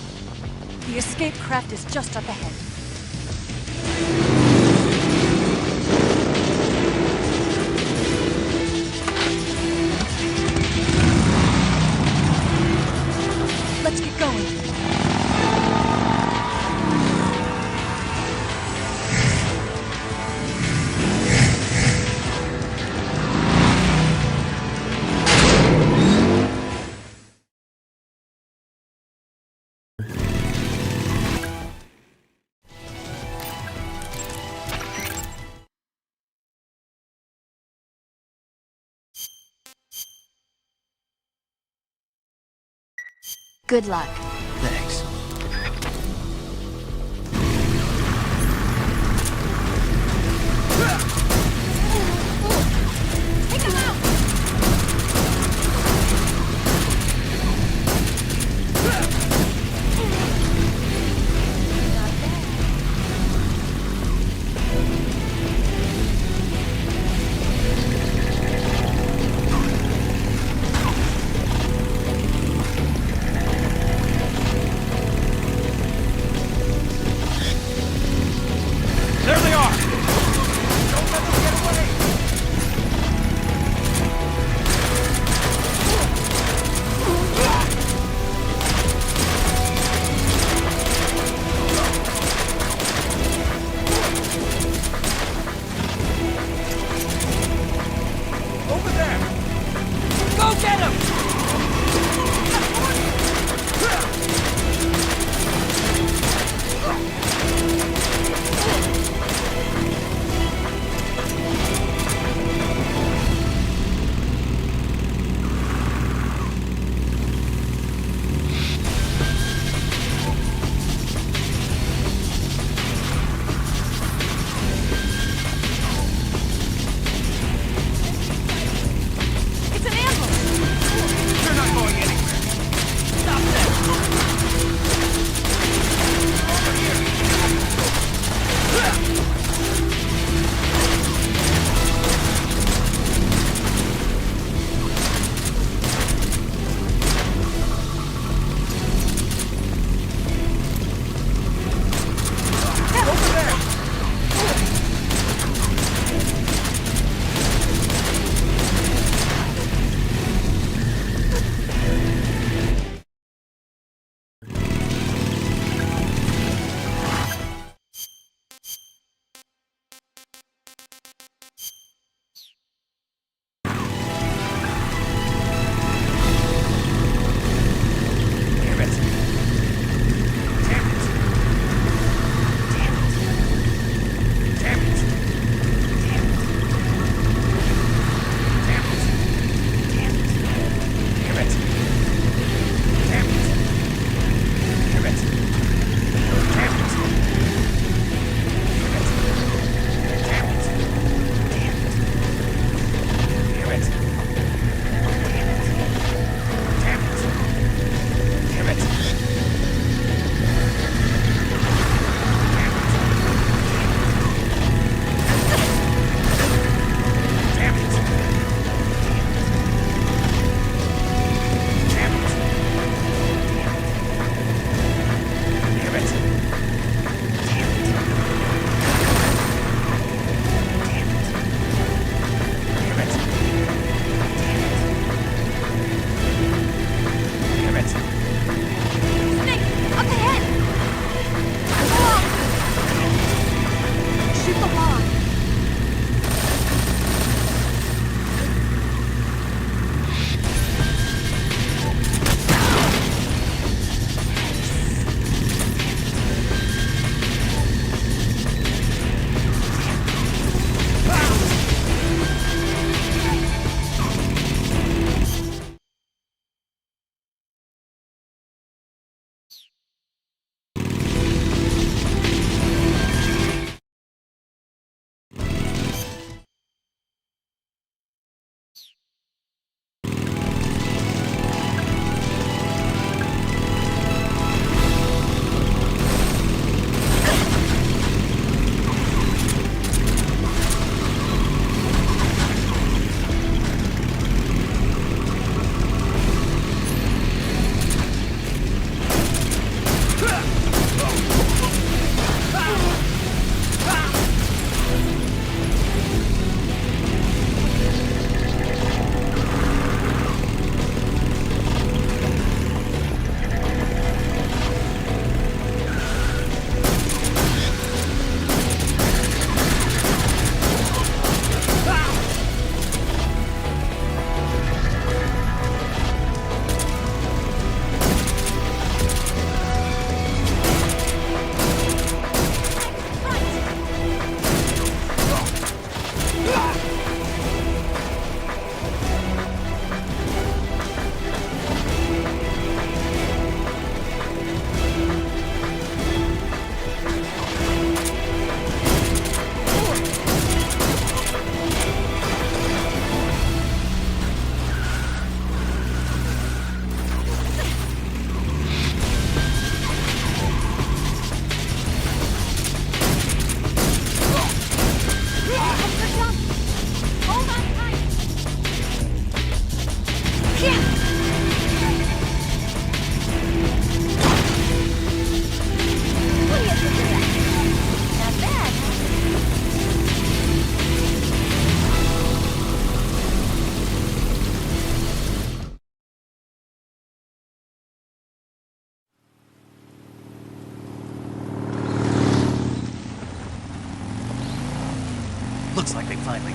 [SPEAKER 21] The escape craft is just up ahead. Let's get going.
[SPEAKER 8] Good luck.
[SPEAKER 2] Thanks.
[SPEAKER 8] Take him out!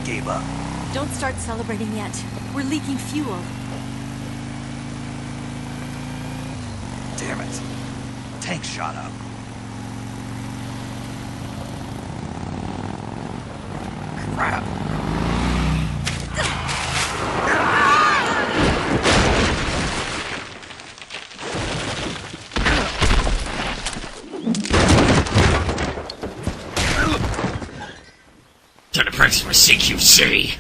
[SPEAKER 2] gave up.
[SPEAKER 21] Don't start celebrating yet. We're leaking fuel.
[SPEAKER 2] Damn it. Tank shot up. Crap.
[SPEAKER 16] To the principal CQC.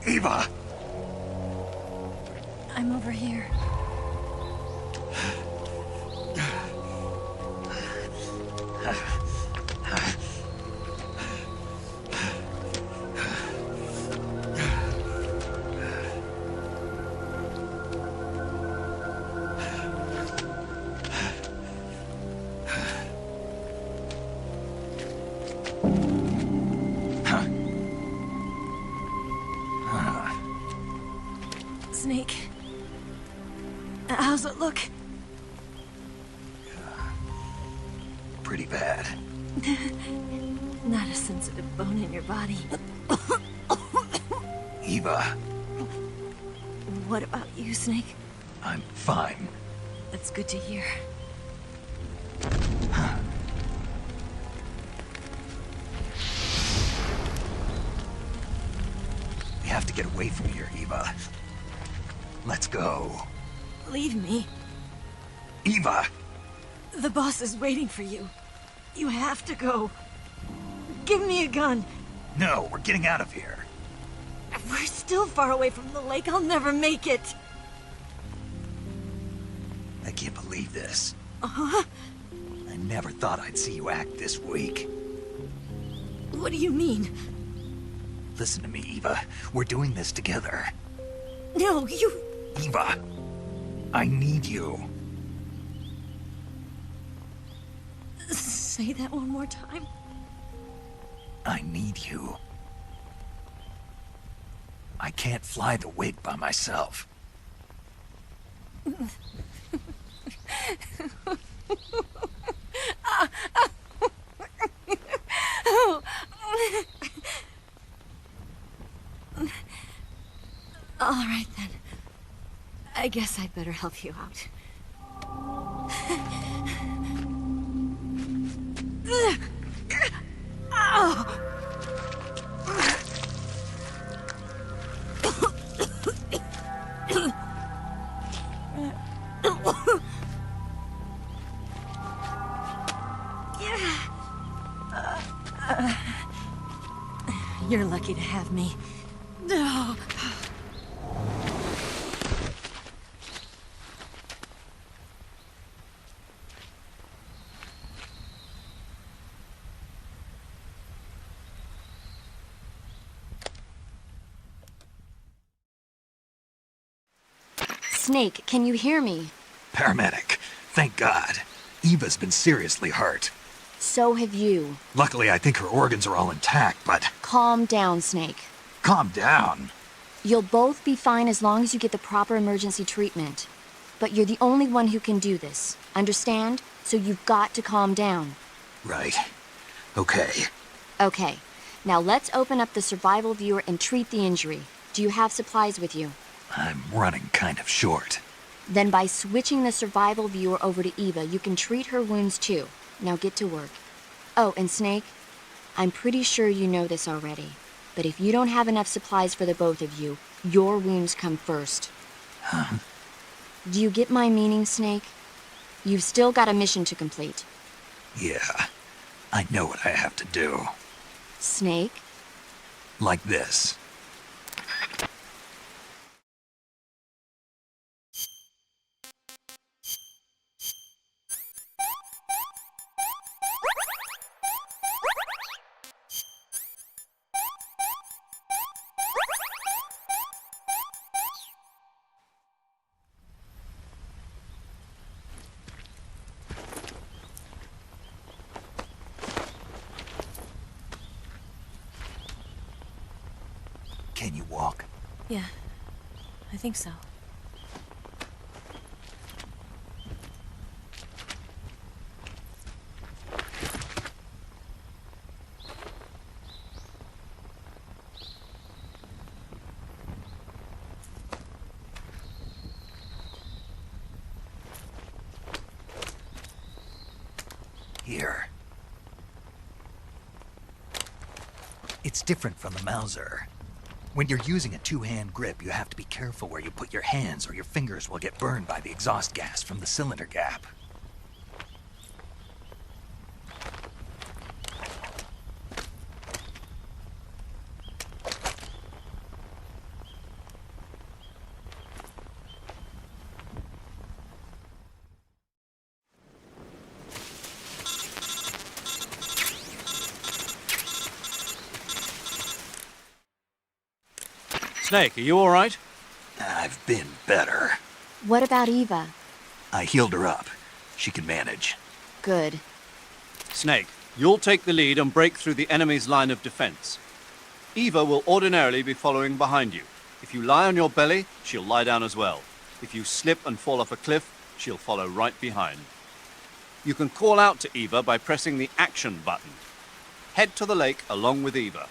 [SPEAKER 2] Eva!
[SPEAKER 21] I'm over here. Snake. How's it look?
[SPEAKER 2] Pretty bad.
[SPEAKER 21] Not a sensitive bone in your body.
[SPEAKER 2] Eva,
[SPEAKER 21] What about you, Snake?
[SPEAKER 2] I'm fine.
[SPEAKER 21] That's good to hear.
[SPEAKER 2] We have to get away from here, Eva. Let's go.
[SPEAKER 21] Leave me.
[SPEAKER 2] Eva!
[SPEAKER 21] The boss is waiting for you. You have to go. Give me a gun.
[SPEAKER 2] No, we're getting out of here.
[SPEAKER 21] We're still far away from the lake. I'll never make it.
[SPEAKER 2] I can't believe this.
[SPEAKER 21] Uh-huh.
[SPEAKER 2] I never thought I'd see you act this weak.
[SPEAKER 21] What do you mean?
[SPEAKER 2] Listen to me, Eva. We're doing this together.
[SPEAKER 21] No, you...
[SPEAKER 2] Eva, I need you.
[SPEAKER 21] Say that one more time.
[SPEAKER 2] I need you. I can't fly the wig by myself.
[SPEAKER 21] All right, then. I guess I'd better help you out. You're lucky to have me. No.
[SPEAKER 8] Snake, can you hear me?
[SPEAKER 2] Paramedic, thank God. Eva's been seriously hurt.
[SPEAKER 8] So have you.
[SPEAKER 2] Luckily, I think her organs are all intact, but...
[SPEAKER 8] Calm down, Snake.
[SPEAKER 2] Calm down.
[SPEAKER 8] You'll both be fine as long as you get the proper emergency treatment. But you're the only one who can do this. Understand? So you've got to calm down.
[SPEAKER 2] Right. Okay.
[SPEAKER 8] Okay. Now let's open up the survival viewer and treat the injury. Do you have supplies with you?
[SPEAKER 2] I'm running kind of short.
[SPEAKER 8] Then by switching the survival viewer over to Eva, you can treat her wounds too. Now get to work. Oh, and Snake, I'm pretty sure you know this already, but if you don't have enough supplies for the both of you, your wounds come first.
[SPEAKER 2] Huh?
[SPEAKER 8] Do you get my meaning, Snake? You've still got a mission to complete.
[SPEAKER 2] Yeah, I know what I have to do.
[SPEAKER 8] Snake?
[SPEAKER 2] Like this.
[SPEAKER 21] Yeah, I think so.
[SPEAKER 2] Here. It's different from the Mauser. When you're using a two-hand grip, you have to be careful where you put your hands or your fingers will get burned by the exhaust gas from the cylinder gap.
[SPEAKER 5] Snake, are you all right?
[SPEAKER 2] I've been better.
[SPEAKER 8] What about Eva?
[SPEAKER 2] I healed her up. She can manage.
[SPEAKER 8] Good.
[SPEAKER 5] Snake, you'll take the lead and break through the enemy's line of defense. Eva will ordinarily be following behind you. If you lie on your belly, she'll lie down as well. If you slip and fall off a cliff, she'll follow right behind. You can call out to Eva by pressing the action button. Head to the lake along with Eva.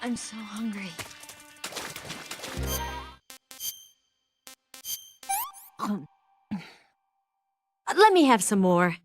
[SPEAKER 8] I'm so hungry.
[SPEAKER 21] Let me have some more.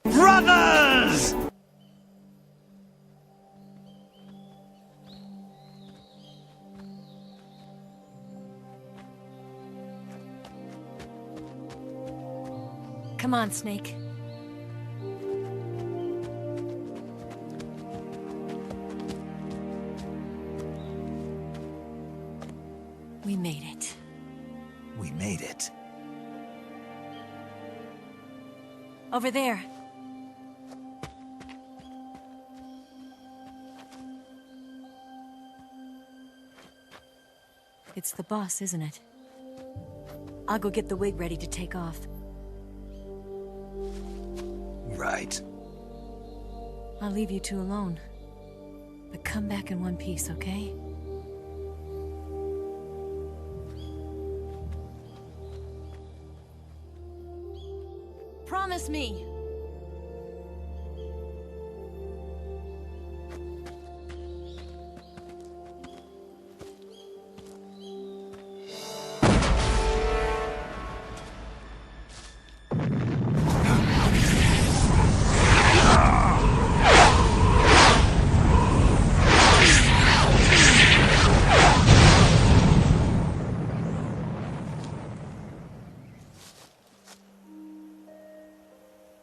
[SPEAKER 4] Brothers!
[SPEAKER 21] Come on, Snake. We made it.
[SPEAKER 2] We made it.
[SPEAKER 21] Over there. It's the boss, isn't it? I'll go get the wig ready to take off.
[SPEAKER 2] Right.
[SPEAKER 21] I'll leave you two alone. But come back in one piece, okay? Promise me!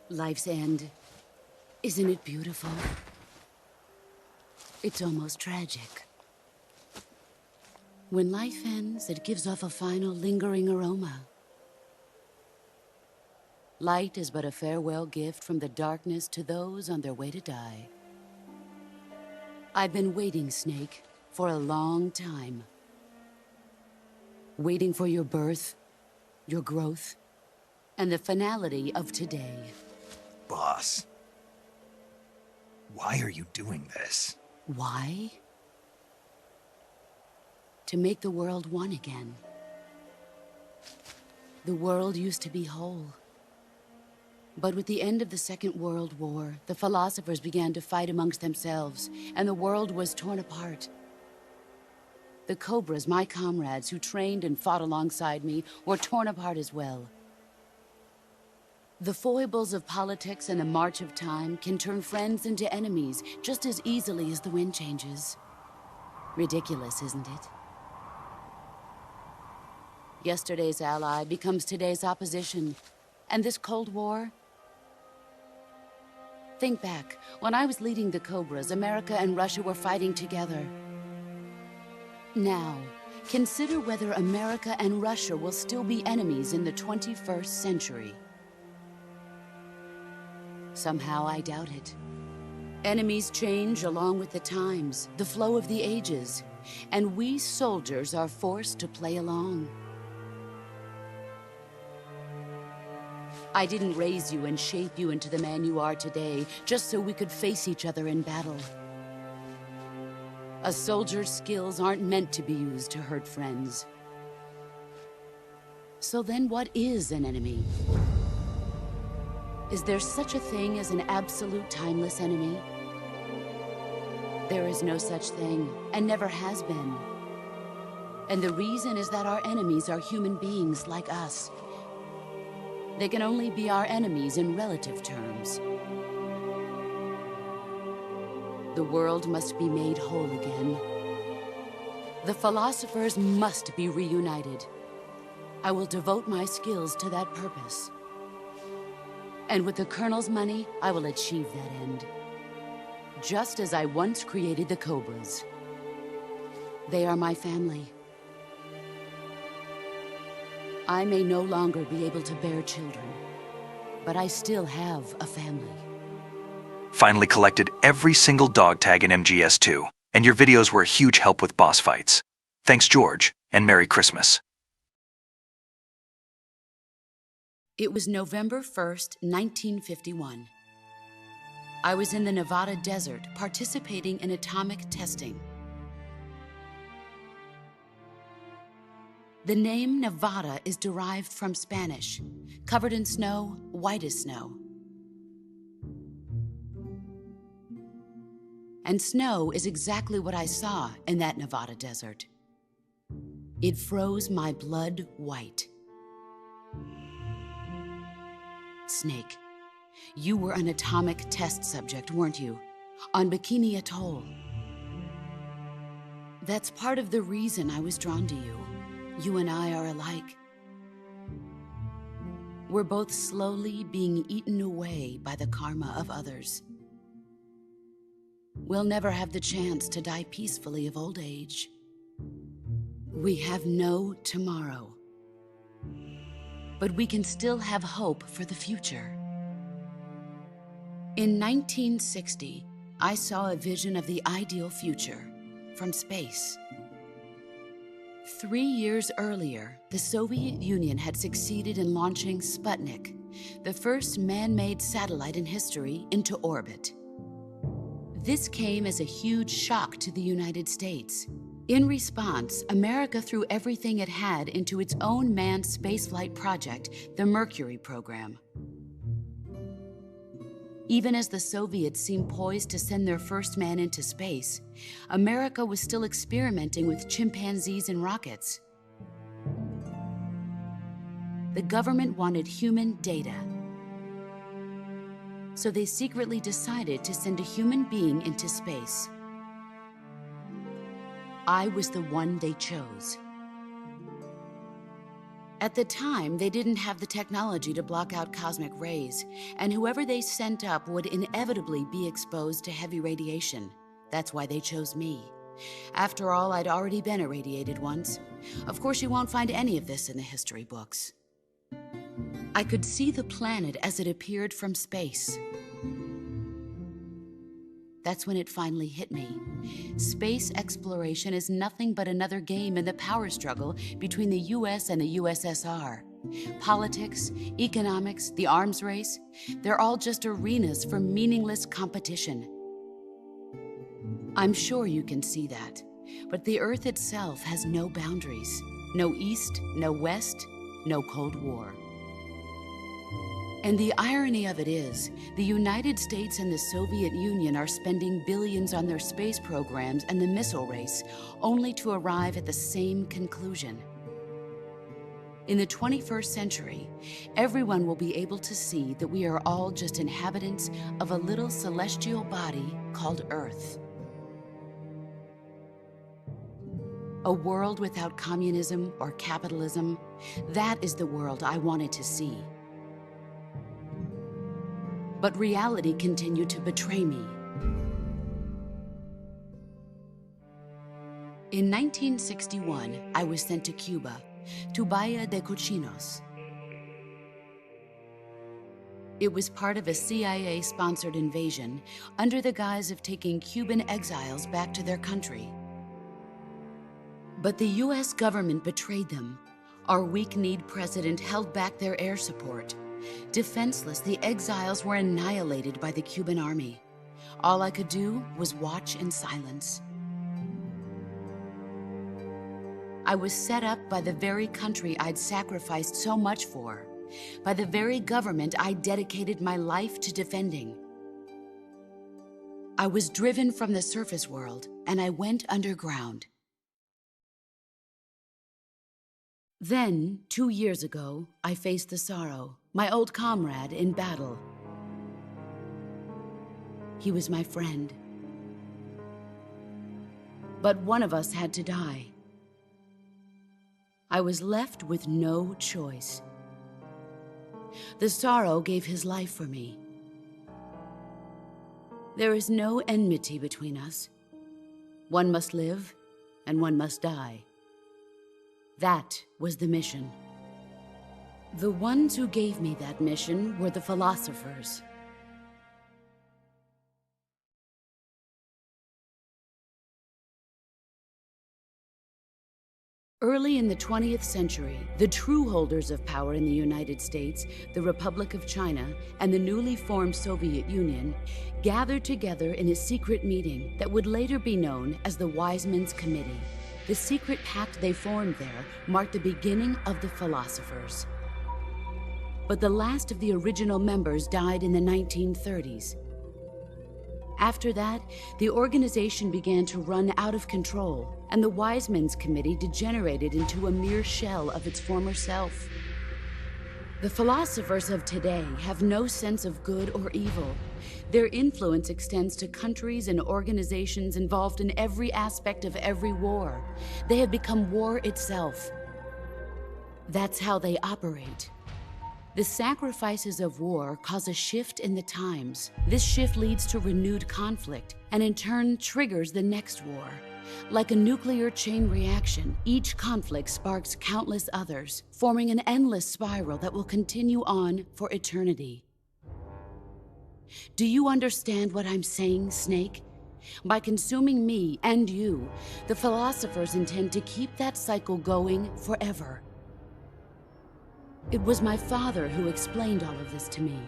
[SPEAKER 9] Life's end. Isn't it beautiful? It's almost tragic. When life ends, it gives off a final lingering aroma. Light is but a farewell gift from the darkness to those on their way to die. I've been waiting, Snake, for a long time. Waiting for your birth, your growth, and the finality of today.
[SPEAKER 2] Boss. Why are you doing this?
[SPEAKER 9] Why? To make the world one again. The world used to be whole. But with the end of the Second World War, the philosophers began to fight amongst themselves, and the world was torn apart. The Cobras, my comrades who trained and fought alongside me, were torn apart as well. The foibles of politics and the march of time can turn friends into enemies just as easily as the wind changes. Ridiculous, isn't it? Yesterday's ally becomes today's opposition. And this Cold War? Think back. When I was leading the Cobras, America and Russia were fighting together. Now, consider whether America and Russia will still be enemies in the 21st century. Somehow I doubt it. Enemies change along with the times, the flow of the ages, and we soldiers are forced to play along. I didn't raise you and shape you into the man you are today just so we could face each other in battle. A soldier's skills aren't meant to be used to hurt friends. So then what is an enemy? Is there such a thing as an absolute timeless enemy? There is no such thing, and never has been. And the reason is that our enemies are human beings like us. They can only be our enemies in relative terms. The world must be made whole again. The philosophers must be reunited. I will devote my skills to that purpose. And with the Colonel's money, I will achieve that end. Just as I once created the Cobras. They are my family. I may no longer be able to bear children, but I still have a family.
[SPEAKER 2] Finally collected every single dog tag in MGS2, and your videos were a huge help with boss fights. Thanks, George, and Merry Christmas.
[SPEAKER 9] It was November 1st, 1951. I was in the Nevada desert participating in atomic testing. The name Nevada is derived from Spanish, covered in snow, white as snow. And snow is exactly what I saw in that Nevada desert. It froze my blood white. Snake, you were an atomic test subject, weren't you? On Bikini Atoll. That's part of the reason I was drawn to you. You and I are alike. We're both slowly being eaten away by the karma of others. We'll never have the chance to die peacefully of old age. We have no tomorrow. But we can still have hope for the future. In 1960, I saw a vision of the ideal future from space. 3 years earlier, the Soviet Union had succeeded in launching Sputnik, the first man-made satellite in history, into orbit. This came as a huge shock to the United States. In response, America threw everything it had into its own manned spaceflight project, the Mercury program. Even as the Soviets seemed poised to send their first man into space, America was still experimenting with chimpanzees and rockets. The government wanted human data. So they secretly decided to send a human being into space. I was the one they chose. At the time, they didn't have the technology to block out cosmic rays, and whoever they sent up would inevitably be exposed to heavy radiation. That's why they chose me. After all, I'd already been irradiated once. Of course, you won't find any of this in the history books. I could see the planet as it appeared from space. That's when it finally hit me. Space exploration is nothing but another game in the power struggle between the US and the USSR. Politics, economics, the arms race, they're all just arenas for meaningless competition. I'm sure you can see that, but the Earth itself has no boundaries. No East, no West, no Cold War. And the irony of it is, the United States and the Soviet Union are spending billions on their space programs and the missile race, only to arrive at the same conclusion. In the 21st century, everyone will be able to see that we are all just inhabitants of a little celestial body called Earth. A world without communism or capitalism, that is the world I wanted to see. But reality continued to betray me. In 1961, I was sent to Cuba, to Bahia de Cochinos. It was part of a CIA-sponsored invasion under the guise of taking Cuban exiles back to their country. But the US government betrayed them. Our weak-kneed president held back their air support. Defenseless, the exiles were annihilated by the Cuban army. All I could do was watch in silence. I was set up by the very country I'd sacrificed so much for, by the very government I dedicated my life to defending. I was driven from the surface world, and I went underground. Then, 2 years ago, I faced the Sorrow, my old comrade in battle. He was my friend. But one of us had to die. I was left with no choice. The Sorrow gave his life for me. There is no enmity between us. One must live, and one must die. That was the mission. The ones who gave me that mission were the philosophers. Early in the 20th century, the true holders of power in the United States, the Republic of China, and the newly formed Soviet Union gathered together in a secret meeting that would later be known as the Wise Men's Committee. The secret pact they formed there marked the beginning of the philosophers. But the last of the original members died in the 1930s. After that, the organization began to run out of control, and the Wise Men's Committee degenerated into a mere shell of its former self. The philosophers of today have no sense of good or evil. Their influence extends to countries and organizations involved in every aspect of every war. They have become war itself. That's how they operate. The sacrifices of war cause a shift in the times. This shift leads to renewed conflict, and in turn triggers the next war. Like a nuclear chain reaction, each conflict sparks countless others, forming an endless spiral that will continue on for eternity. Do you understand what I'm saying, Snake? By consuming me and you, the philosophers intend to keep that cycle going forever. It was my father who explained all of this to me.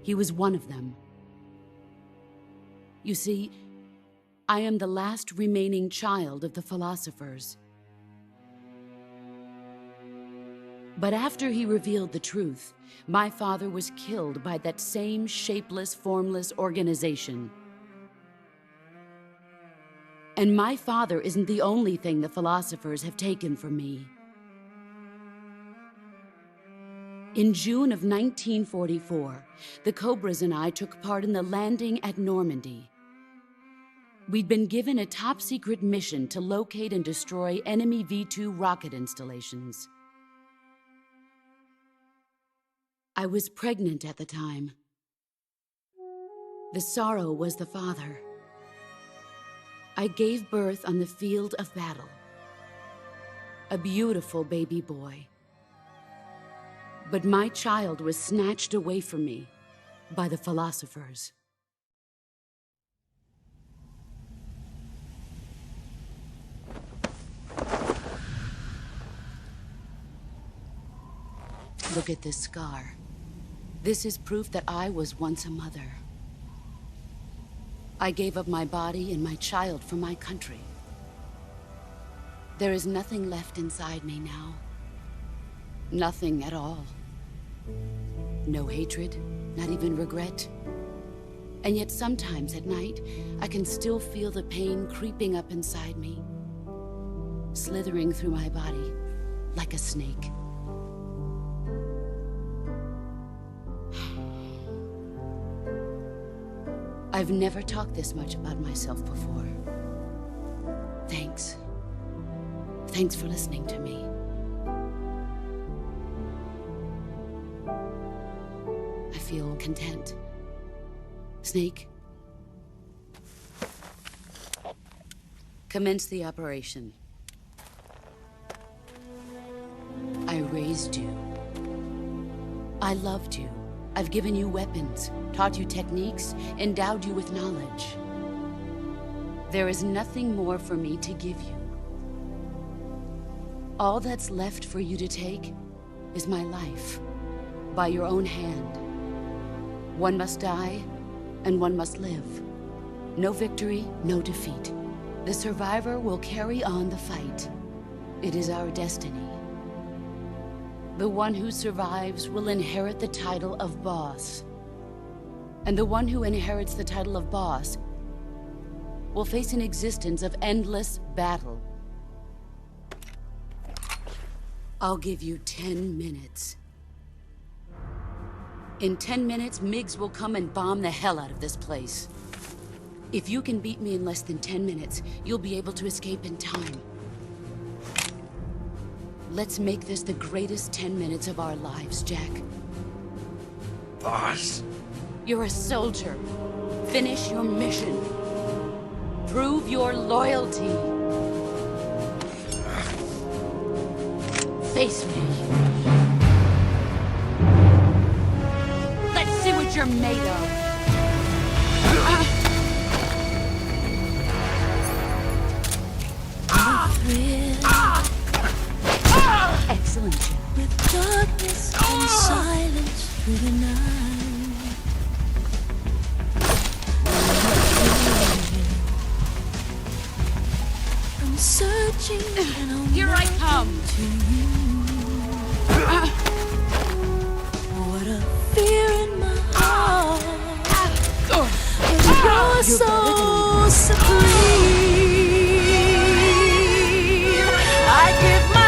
[SPEAKER 9] He was one of them. You see, I am the last remaining child of the philosophers. But after he revealed the truth, my father was killed by that same shapeless, formless organization. And my father isn't the only thing the philosophers have taken from me. In June of 1944, the Cobras and I took part in the landing at Normandy. We'd been given a top-secret mission to locate and destroy enemy V-2 rocket installations. I was pregnant at the time. The Sorrow was the father. I gave birth on the field of battle. A beautiful baby boy. But my child was snatched away from me by the philosophers. Look at this scar. This is proof that I was once a mother. I gave up my body and my child for my country. There is nothing left inside me now. Nothing at all. No hatred, not even regret. And yet sometimes at night, I can still feel the pain creeping up inside me, slithering through my body like a snake. I've never talked this much about myself before. Thanks. Thanks for listening to me. I feel content. Snake, commence the operation. I raised you. I loved you. I've given you weapons, taught you techniques, endowed you with knowledge. There is nothing more for me to give you. All that's left for you to take is my life, by your own hand. One must die, and one must live. No victory, no defeat. The survivor will carry on the fight. It is our destiny. The one who survives will inherit the title of boss. And the one who inherits the title of boss will face an existence of endless battle. I'll give you 10 minutes. In 10 minutes, MiGs will come and bomb the hell out of this place. If you can beat me in less than 10 minutes, you'll be able to escape in time. Let's make this the greatest 10 minutes of our lives, Jack.
[SPEAKER 16] Boss?
[SPEAKER 9] You're a soldier. Finish your mission. Prove your loyalty. Face me. Let's see what you're made of. Excellent.
[SPEAKER 1] With darkness and silence through the night. I'm searching and I'm
[SPEAKER 9] Here I come.
[SPEAKER 1] To you. What a fear in my heart. But you're so supreme. I give my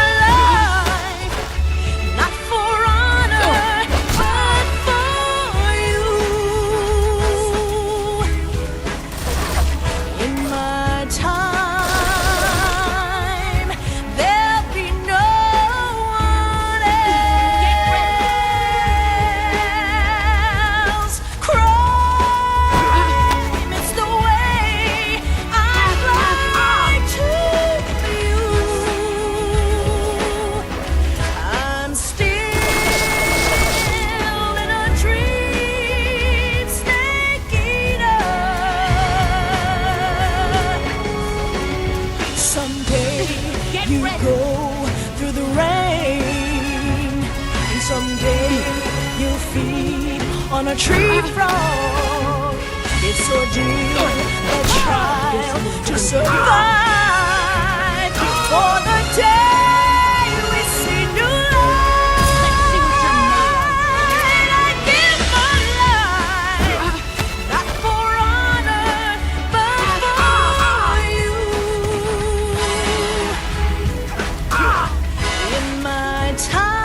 [SPEAKER 1] on a tree frog. It's ordeal, a trial to survive before the day we see new light. I give my life, not for honor, but for you. In my time.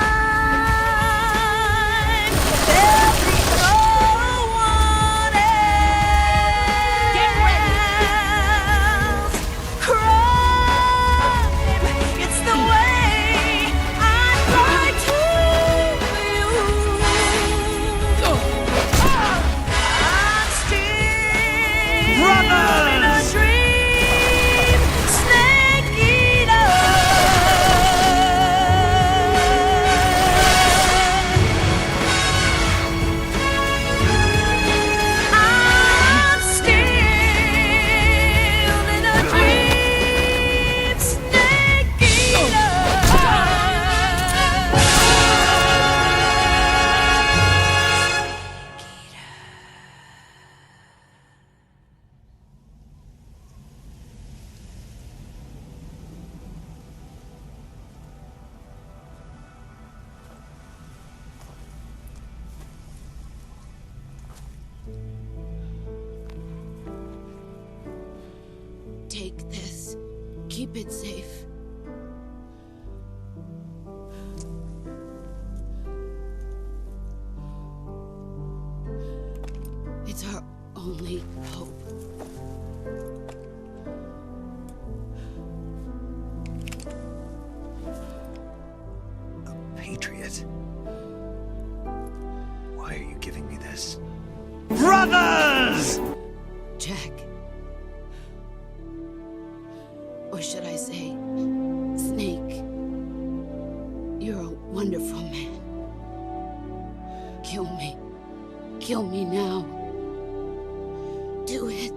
[SPEAKER 9] Take this. Keep it safe. It's our only hope.
[SPEAKER 2] me this.
[SPEAKER 10] Brothers!
[SPEAKER 9] Jack. Or should I say, Snake. You're a wonderful man. Kill me. Kill me now. Do it.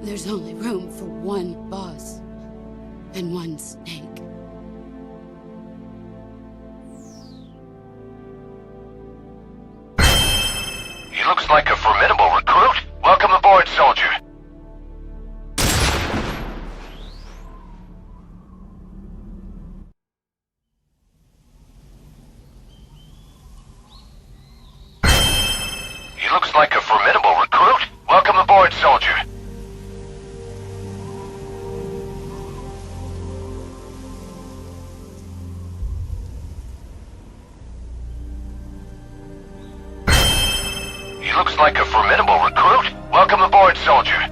[SPEAKER 9] There's only room for one boss and one snake.
[SPEAKER 13] He looks like a formidable recruit. Welcome aboard, soldier. He looks like a formidable recruit. Welcome aboard, soldier. He looks like a formidable recruit. Welcome aboard, soldier.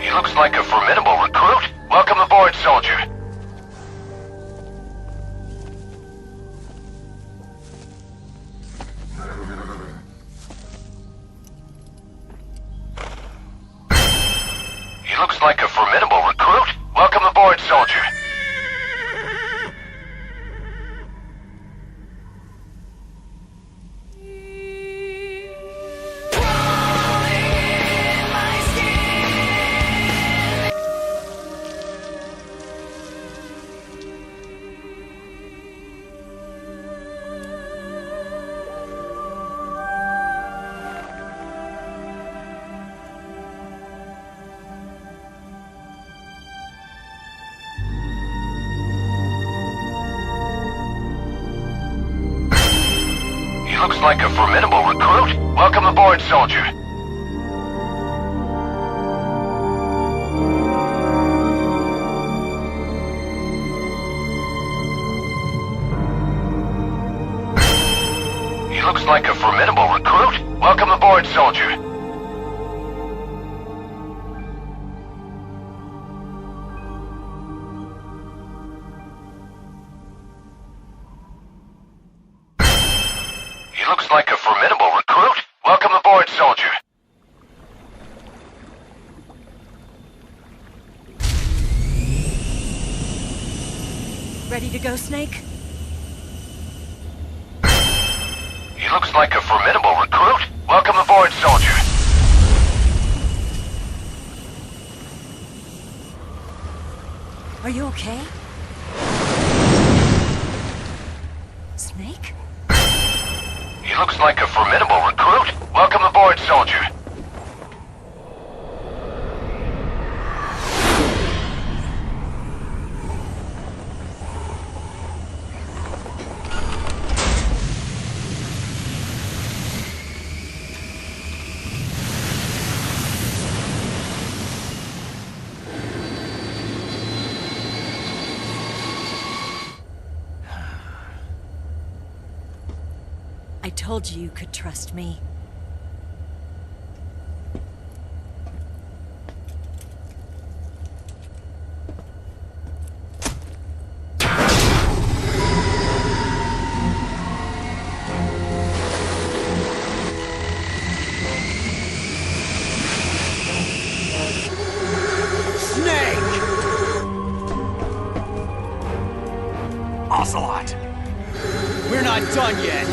[SPEAKER 13] He looks like a formidable recruit. Welcome aboard, soldier. He looks like a formidable recruit. Welcome aboard, soldier. He looks like a formidable recruit. Welcome aboard, soldier. He looks like a formidable recruit. Welcome aboard, soldier. He looks like a formidable recruit. Welcome aboard, soldier.
[SPEAKER 21] Ready to go, Snake?
[SPEAKER 13] He looks like a formidable recruit. Welcome aboard, soldier.
[SPEAKER 21] Are you okay? Snake?
[SPEAKER 13] He looks like a formidable recruit. Welcome aboard, soldier.
[SPEAKER 21] I told you you could trust me.
[SPEAKER 4] Snake! Ocelot! We're not done yet!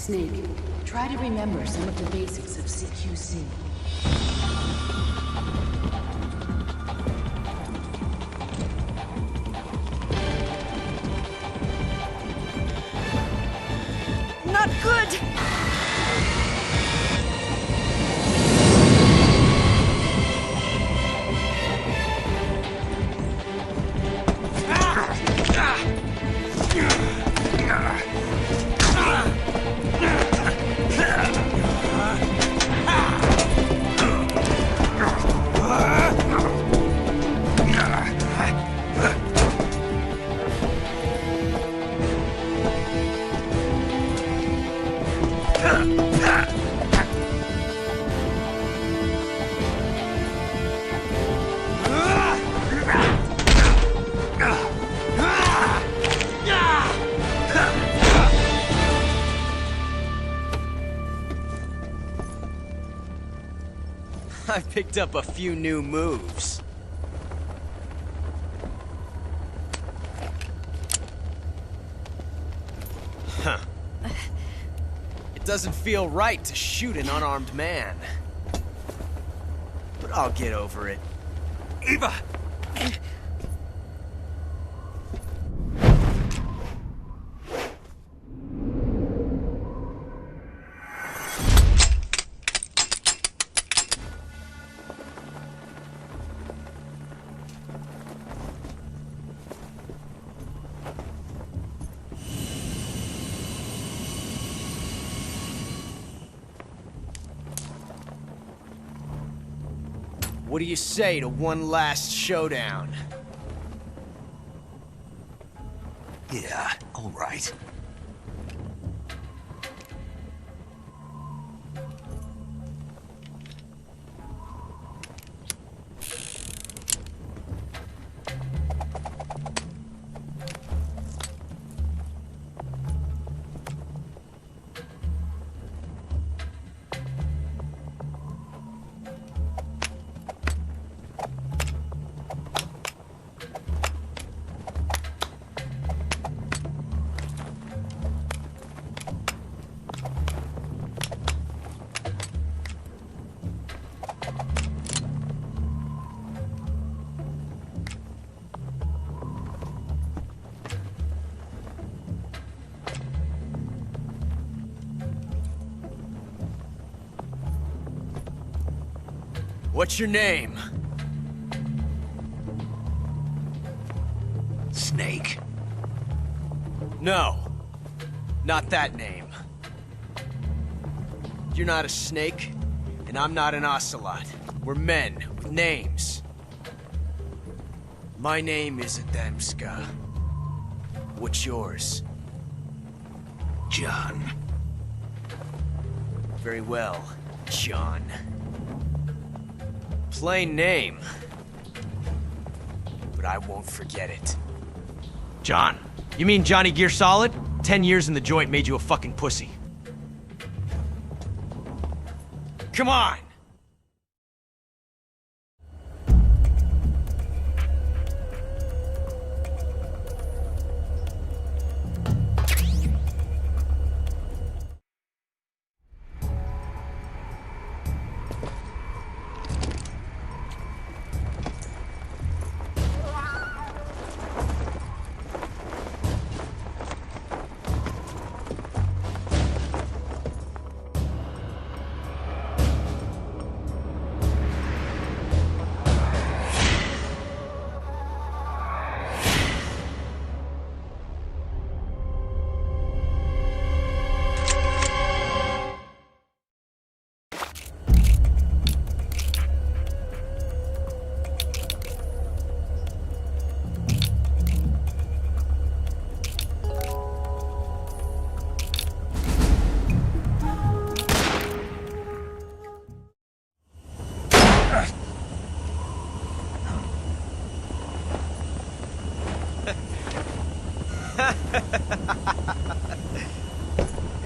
[SPEAKER 9] Snake, try to remember some of the basics of CQC.
[SPEAKER 1] Not good!
[SPEAKER 7] I picked up a few new moves. Huh. It doesn't feel right to shoot an unarmed man. But I'll get over it.
[SPEAKER 2] Eva!
[SPEAKER 7] What do you say to one last showdown?
[SPEAKER 2] Yeah, all right.
[SPEAKER 7] What's your name?
[SPEAKER 2] Snake.
[SPEAKER 7] No. Not that name. You're not a snake, and I'm not an ocelot. We're men with names. My name is Adamska. What's yours?
[SPEAKER 2] John.
[SPEAKER 7] Very well, John. Plain name. But I won't forget it.
[SPEAKER 15] John. You mean Johnny Gear Solid? 10 years in the joint made you a fucking pussy. Come on!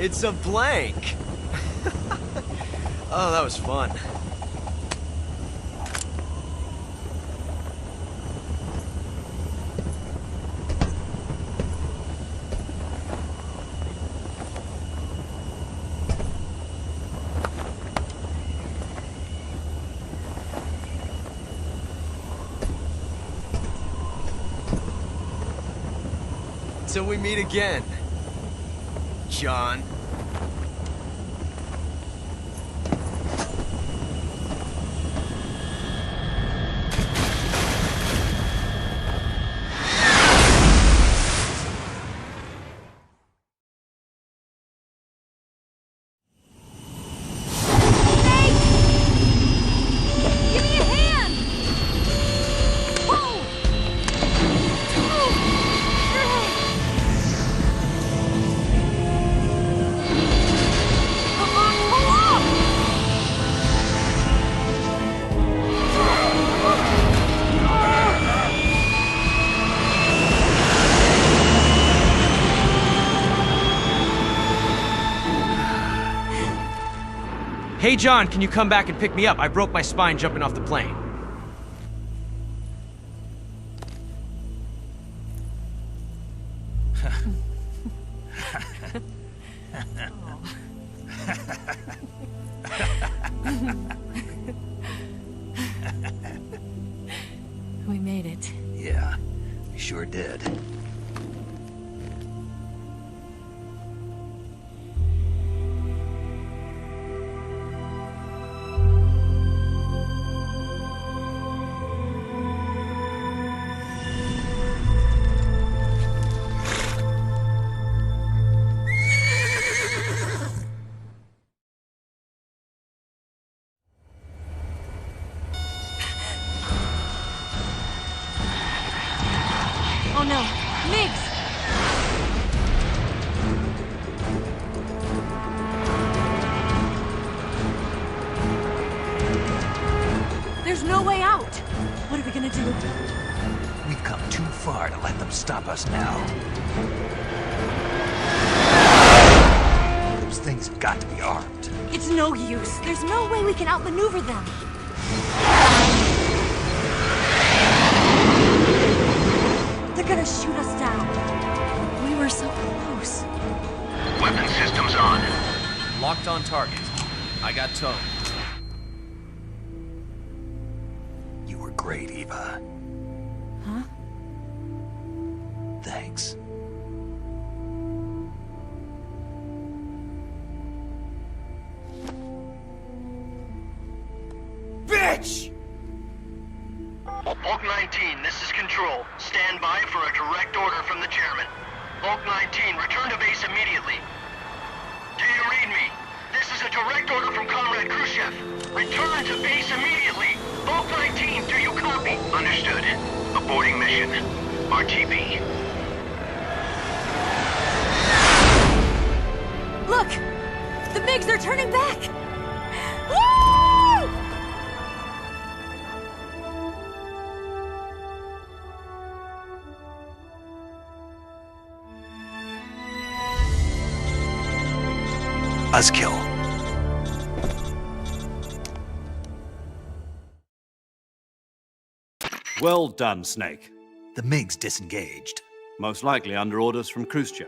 [SPEAKER 7] It's a blank. Oh, that was fun. Till we meet again, John.
[SPEAKER 1] Give me a hand! Whoa! Come on, pull up!
[SPEAKER 7] Hey, John, can you come back and pick me up? I broke my spine jumping off the plane.
[SPEAKER 21] We made it.
[SPEAKER 2] Yeah, we sure did.
[SPEAKER 21] Oh no, Migs! There's no way out! What are we gonna do?
[SPEAKER 2] We've come too far to let them stop us now. Those things have got to be armed.
[SPEAKER 21] It's no use. There's no way we can outmaneuver them. They're gonna shoot us down. We were so close.
[SPEAKER 13] Weapon systems on.
[SPEAKER 7] Locked on target. I got towed.
[SPEAKER 2] You were great, Eva.
[SPEAKER 21] Huh?
[SPEAKER 2] Thanks.
[SPEAKER 4] Bitch!
[SPEAKER 13] Bulk 19, this is Control. Stand by for a direct order from the chairman. Bulk 19, return to base immediately. Do you read me? This is a direct order from Comrade Khrushchev. Return to base immediately. Bulk 19, do you copy? Understood. Aborting mission. RTB.
[SPEAKER 21] Look! The MiGs, they're turning back! Woo!
[SPEAKER 2] Buzzkill.
[SPEAKER 5] Well done, Snake.
[SPEAKER 2] The MiGs disengaged.
[SPEAKER 5] Most likely under orders from Khrushchev.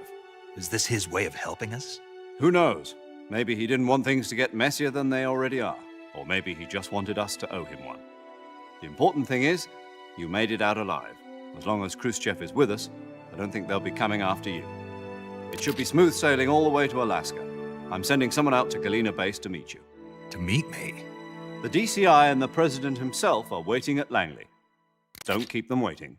[SPEAKER 2] Is this his way of helping us?
[SPEAKER 5] Who knows? Maybe he didn't want things to get messier than they already are. Or maybe he just wanted us to owe him one. The important thing is, you made it out alive. As long as Khrushchev is with us, I don't think they'll be coming after you. It should be smooth sailing all the way to Alaska. I'm sending someone out to Galena Base to meet you.
[SPEAKER 2] To meet me?
[SPEAKER 5] The DCI and the President himself are waiting at Langley. Don't keep them waiting.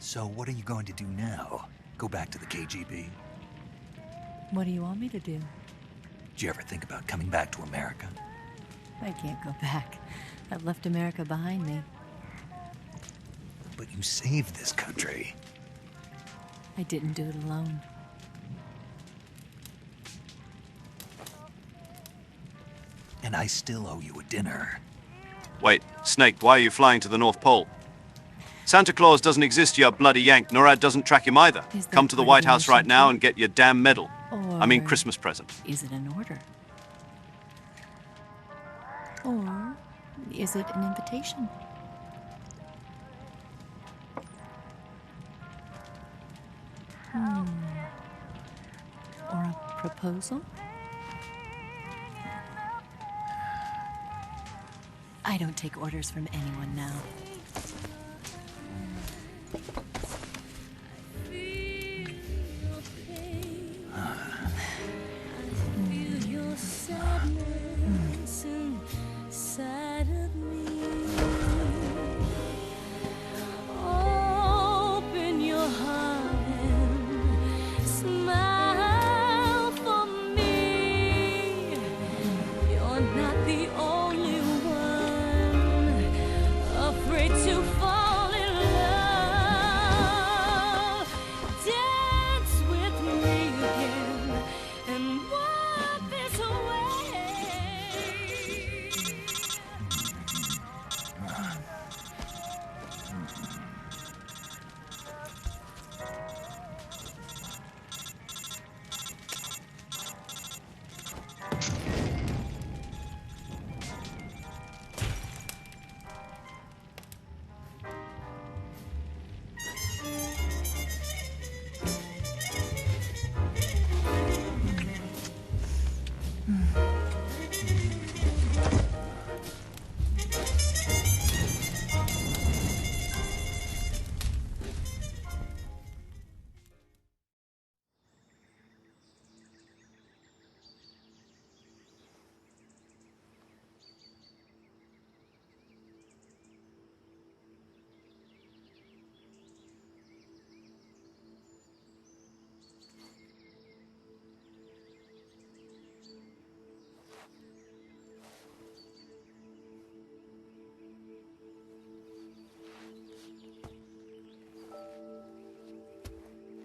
[SPEAKER 2] So what are you going to do now? Go back to the KGB?
[SPEAKER 21] What do you want me to do?
[SPEAKER 2] Did you ever think about coming back to America?
[SPEAKER 21] I can't go back. I've left America behind me.
[SPEAKER 2] But you saved this country.
[SPEAKER 21] I didn't do it alone.
[SPEAKER 2] And I still owe you a dinner.
[SPEAKER 5] Wait, Snake, why are you flying to the North Pole? Santa Claus doesn't exist, you bloody yank. NORAD doesn't track him either. Come to the White House right now and get your damn medal. I mean Christmas present.
[SPEAKER 21] Is it an order? Or is it an invitation? Or a proposal? I don't take orders from anyone now.
[SPEAKER 1] Open your heart and smile for me. You're not the only one afraid to fall in love. Dance with me again and walk this way.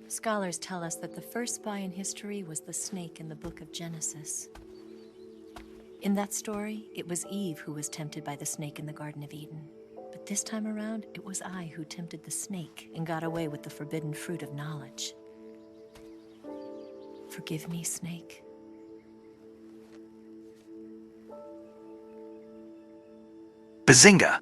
[SPEAKER 21] Scholars tell us that the first spy in history was the snake in the book of Genesis. In that story, it was Eve who was tempted by the snake in the Garden of Eden. But this time around, it was I who tempted the snake and got away with the forbidden fruit of knowledge. Forgive me, Snake.
[SPEAKER 2] Bazinga!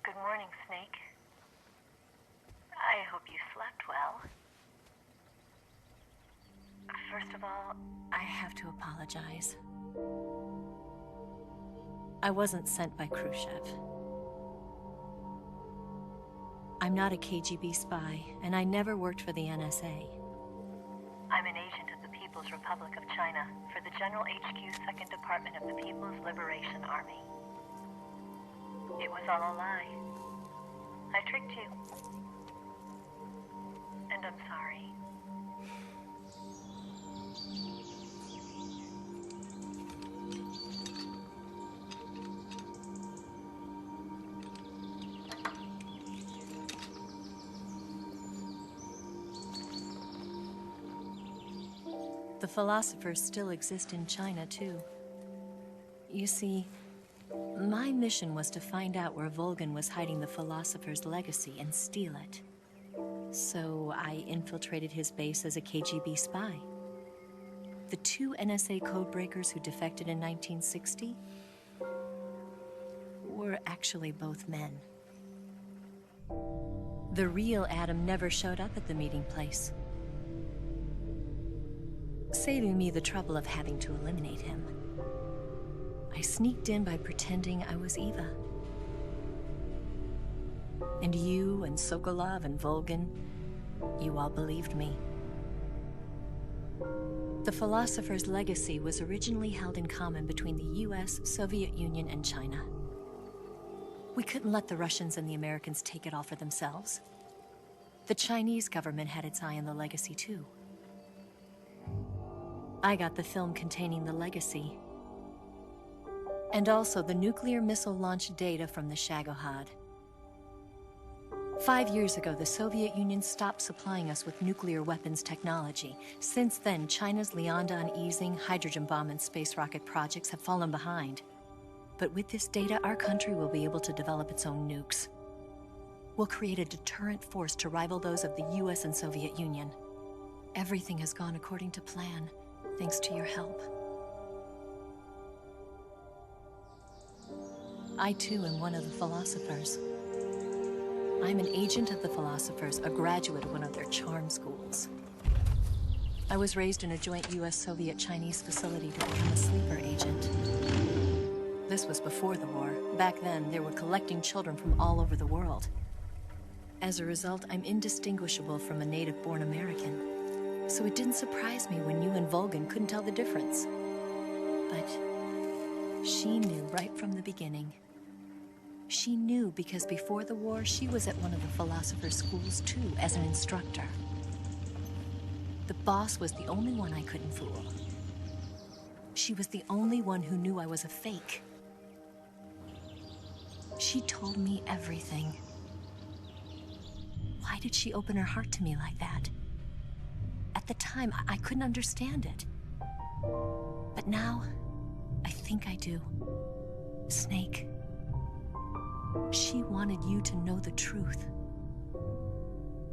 [SPEAKER 21] Good morning, Snake. I hope you slept well. First of all, I have to apologize. I wasn't sent by Khrushchev. I'm not a KGB spy, and I never worked for the NSA. I'm an agent of the People's Republic of China for the General HQ 2nd Department of the People's Liberation Army. It was all a lie. I tricked you. And I'm sorry. The philosophers still exist in China, too. You see, my mission was to find out where Volgin was hiding the philosopher's legacy and steal it. So I infiltrated his base as a KGB spy. The two NSA codebreakers who defected in 1960 were actually both men. The real Adam never showed up at the meeting place, saving me the trouble of having to eliminate him. I sneaked in by pretending I was Eva. And you and Sokolov and Volgin, you all believed me. The philosopher's legacy was originally held in common between the US, Soviet Union, and China. We couldn't let the Russians and the Americans take it all for themselves. The Chinese government had its eye on the legacy too. I got the film containing the legacy, and also the nuclear missile launch data from the Shagohod. 5 years ago, the Soviet Union stopped supplying us with nuclear weapons technology. Since then, China's Liaodong easing, hydrogen bomb, and space rocket projects have fallen behind. But with this data, our country will be able to develop its own nukes. We'll create a deterrent force to rival those of the US and Soviet Union. Everything has gone according to plan, thanks to your help. I too am one of the philosophers. I'm an agent of the philosophers, a graduate of one of their charm schools. I was raised in a joint US-Soviet-Chinese facility to become a sleeper agent. This was before the war. Back then, they were collecting children from all over the world. As a result, I'm indistinguishable from a native-born American. So it didn't surprise me when you and Volgin couldn't tell the difference. But she knew right from the beginning. She knew because before the war, she was at one of the philosopher's schools too, as an instructor. The boss was the only one I couldn't fool. She was the only one who knew I was a fake. She told me everything. Why did she open her heart to me like that? At the time, I couldn't understand it. But now, I think I do. Snake. She wanted you to know the truth.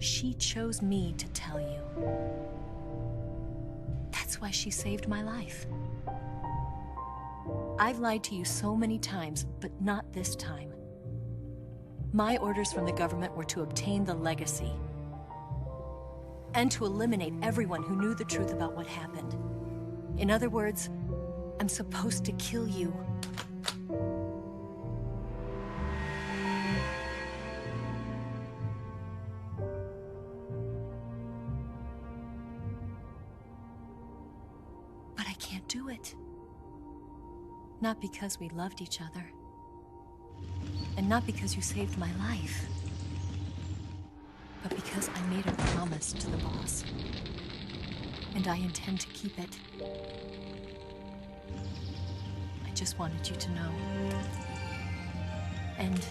[SPEAKER 21] She chose me to tell you. That's why she saved my life. I've lied to you so many times, but not this time. My orders from the government were to obtain the legacy and to eliminate everyone who knew the truth about what happened. In other words, I'm supposed to kill you. But I can't do it. Not because we loved each other. And not because you saved my life. But because I made a promise to the boss. And I intend to keep it. I just wanted you to know. And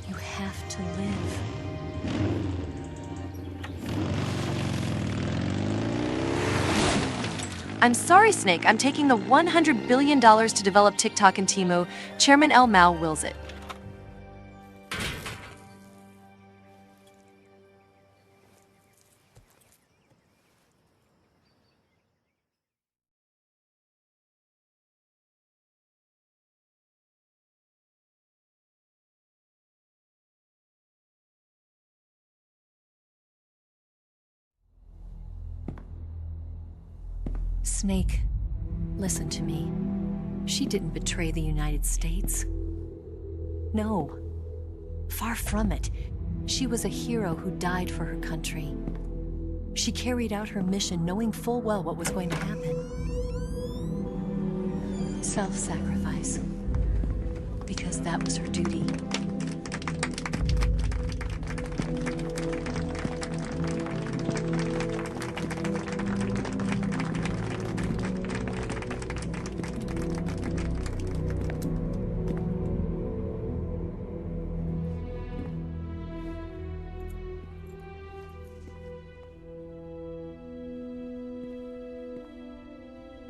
[SPEAKER 21] you have to live.
[SPEAKER 17] I'm sorry, Snake. I'm taking the $100 billion to develop TikTok and Temu. Chairman El Mao wills it.
[SPEAKER 21] Snake, listen to me. She didn't betray the United States. No. Far from it. She was a hero who died for her country. She carried out her mission knowing full well what was going to happen. Self-sacrifice. Because that was her duty.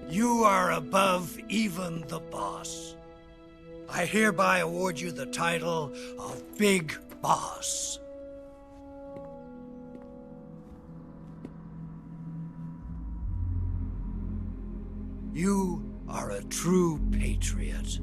[SPEAKER 18] You are above even the boss. I hereby award you the title of Big Boss. You are a true patriot.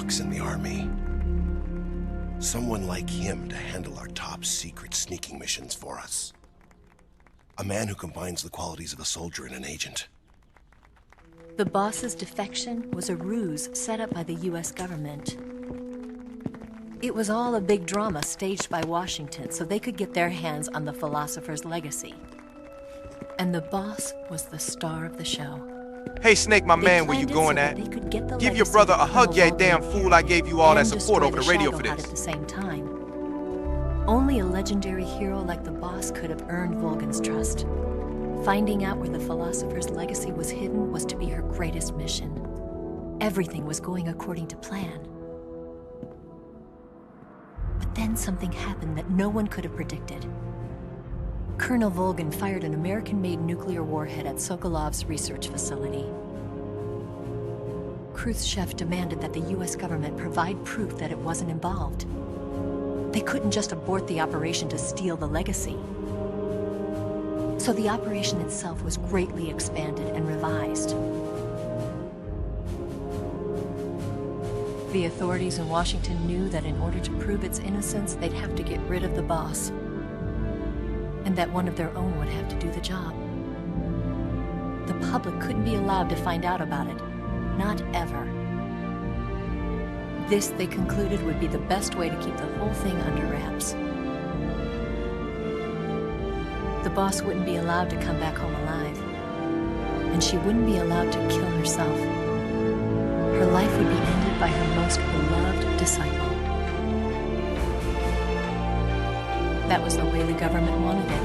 [SPEAKER 11] box in the army. Someone like him to handle our top secret sneaking missions for us. A man who combines the qualities of a soldier and an agent.
[SPEAKER 21] The boss's defection was a ruse set up by the US government. It was all a big drama staged by Washington so they could get their hands on the philosopher's legacy. And the boss was the star of the show.
[SPEAKER 20] Hey, Snake, my man, where you going at? Give your brother a hug, you damn fool. I gave you all that support over the radio for this.
[SPEAKER 21] At the same time. Only a legendary hero like the boss could have earned Volgan's trust. Finding out where the philosopher's legacy was hidden was to be her greatest mission. Everything was going according to plan. But then something happened that no one could have predicted. Colonel Volgan fired an American-made nuclear warhead at Sokolov's research facility. Khrushchev demanded that the US government provide proof that it wasn't involved. They couldn't just abort the operation to steal the legacy. So the operation itself was greatly expanded and revised. The authorities in Washington knew that in order to prove its innocence, they'd have to get rid of the boss, and that one of their own would have to do the job. The public couldn't be allowed to find out about it. Not ever. This, they concluded, would be the best way to keep the whole thing under wraps. The boss wouldn't be allowed to come back home alive, and she wouldn't be allowed to kill herself. Her life would be ended by her most beloved disciple. That was the way the government wanted it.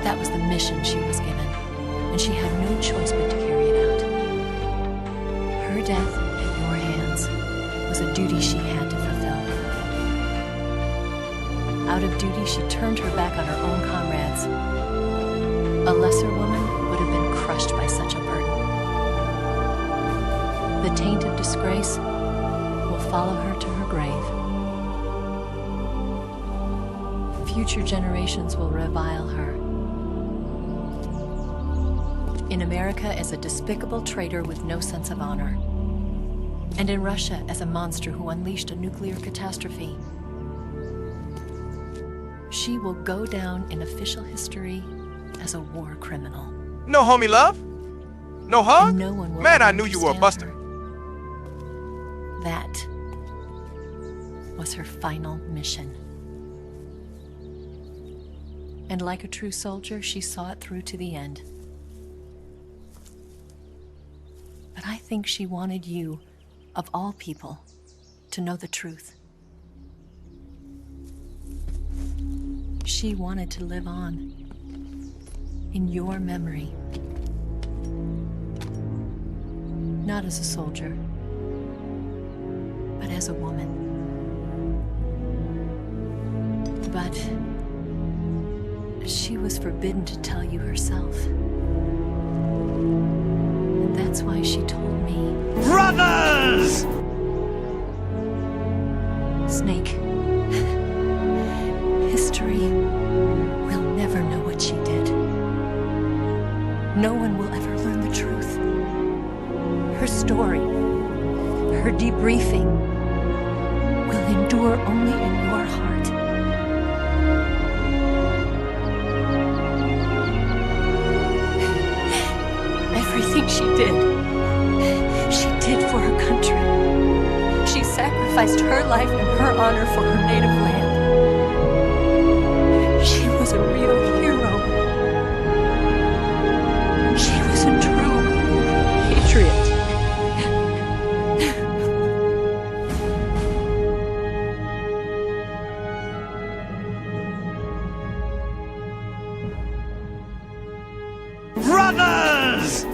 [SPEAKER 21] That was the mission she was given, and she had no choice but to carry it out. Her death at your hands was a duty she had to fulfill. Out of duty, she turned her back on her own comrades. A lesser woman would have been crushed by such a burden. The taint of disgrace will follow her to her grave. Future generations will revile her. In America as a despicable traitor with no sense of honor. And in Russia as a monster who unleashed a nuclear catastrophe. She will go down in official history as a war criminal.
[SPEAKER 20] No homie love? No hug?
[SPEAKER 21] No one will
[SPEAKER 20] Man, I knew you were a buster.
[SPEAKER 21] her. That was her final mission. And like a true soldier, she saw it through to the end. But I think she wanted you, of all people, to know the truth. She wanted to live on, in your memory. Not as a soldier, but as a woman. But she was forbidden to tell you herself. And that's why she told me.
[SPEAKER 4] Brothers!
[SPEAKER 21] Snake, history will never know what she did. No one will ever learn the truth. Her story, her debriefing, will endure only in your heart. Everything she did for her country. She sacrificed her life and her honor for her native land. She was a real hero. She was a true patriot.
[SPEAKER 4] Brothers!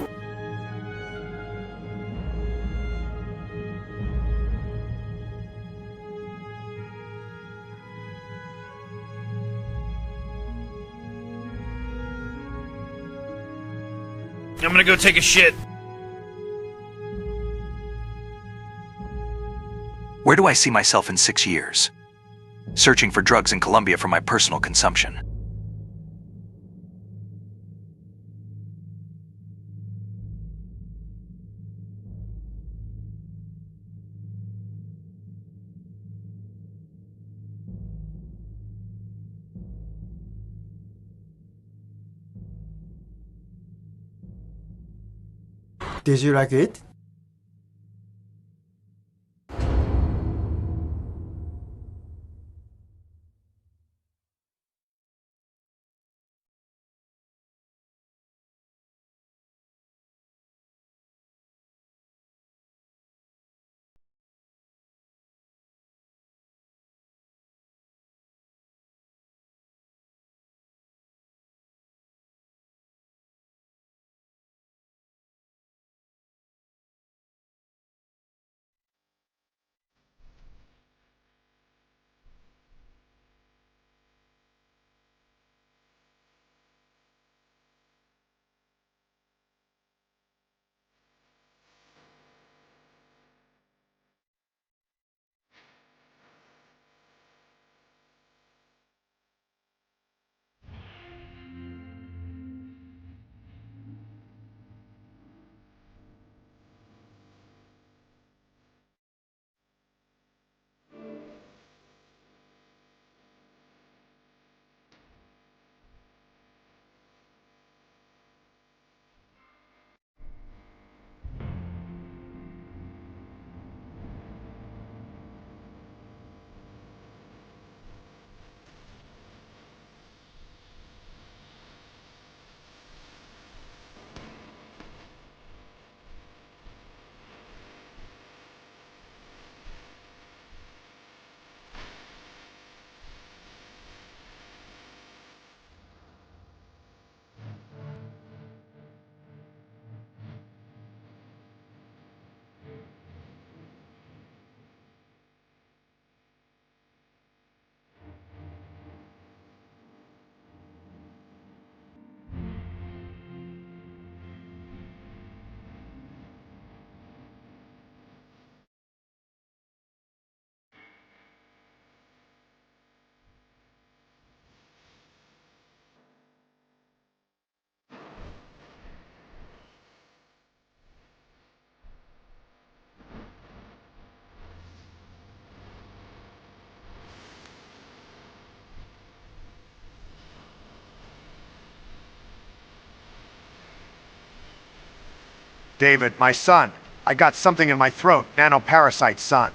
[SPEAKER 4] I'm gonna go take a shit.
[SPEAKER 2] Where do I see myself in 6 years? Searching for drugs in Colombia for my personal consumption.
[SPEAKER 12] Did you like it?
[SPEAKER 19] David, my son. I got something in my throat. Nanoparasite, son.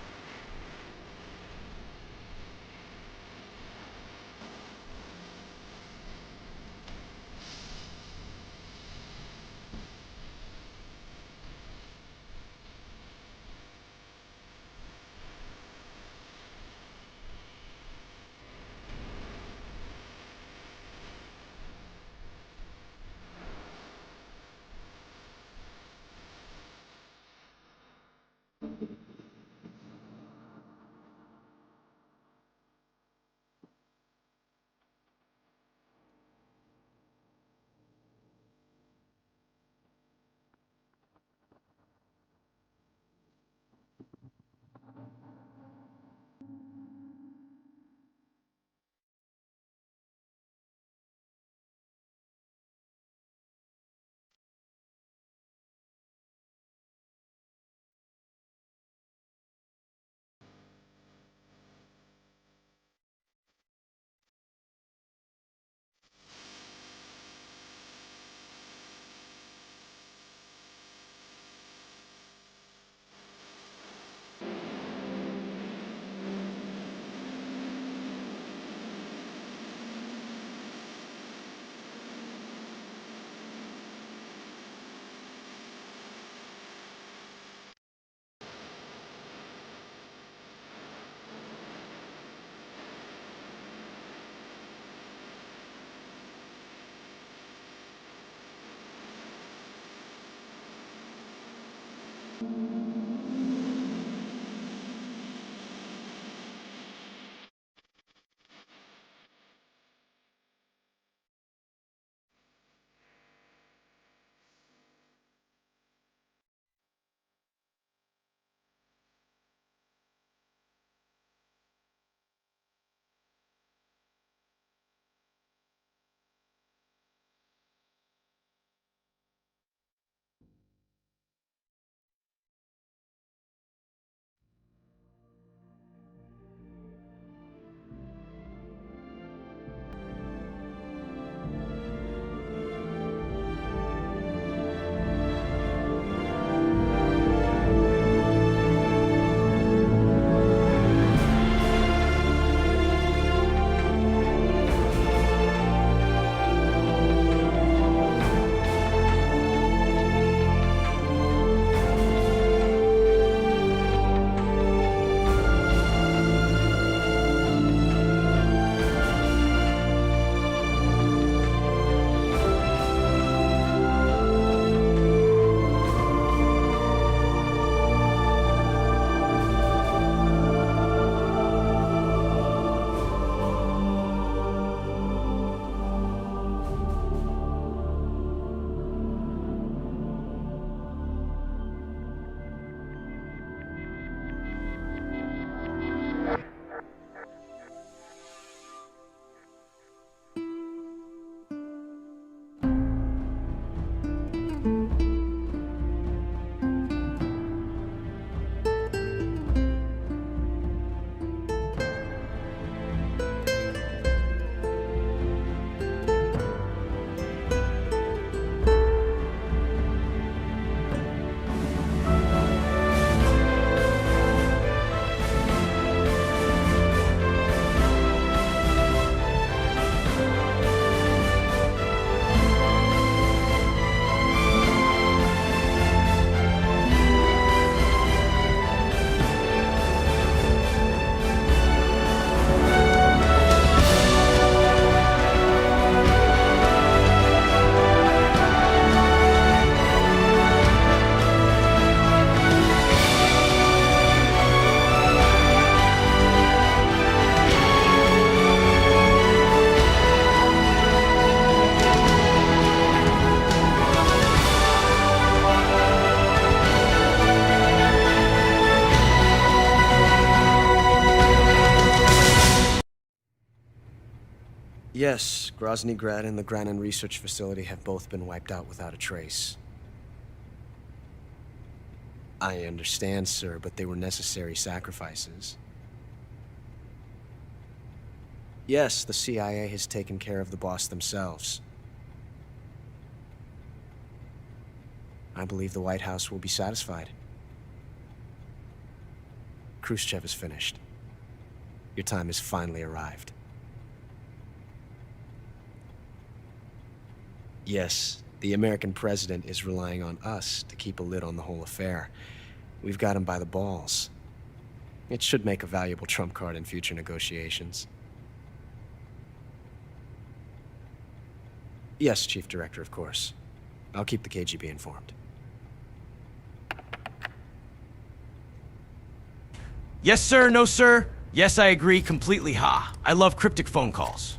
[SPEAKER 7] Yes, Grozny Grad and the Granin Research Facility have both been wiped out without a trace. I understand, sir, but they were necessary sacrifices. Yes, the CIA has taken care of the boss themselves. I believe the White House will be satisfied. Khrushchev is finished. Your time has finally arrived. Yes, the American president is relying on us to keep a lid on the whole affair. We've got him by the balls. It should make a valuable trump card in future negotiations. Yes, Chief Director, of course. I'll keep the KGB informed.
[SPEAKER 3] Yes, sir, no, sir. Yes, I agree completely, ha. I love cryptic phone calls.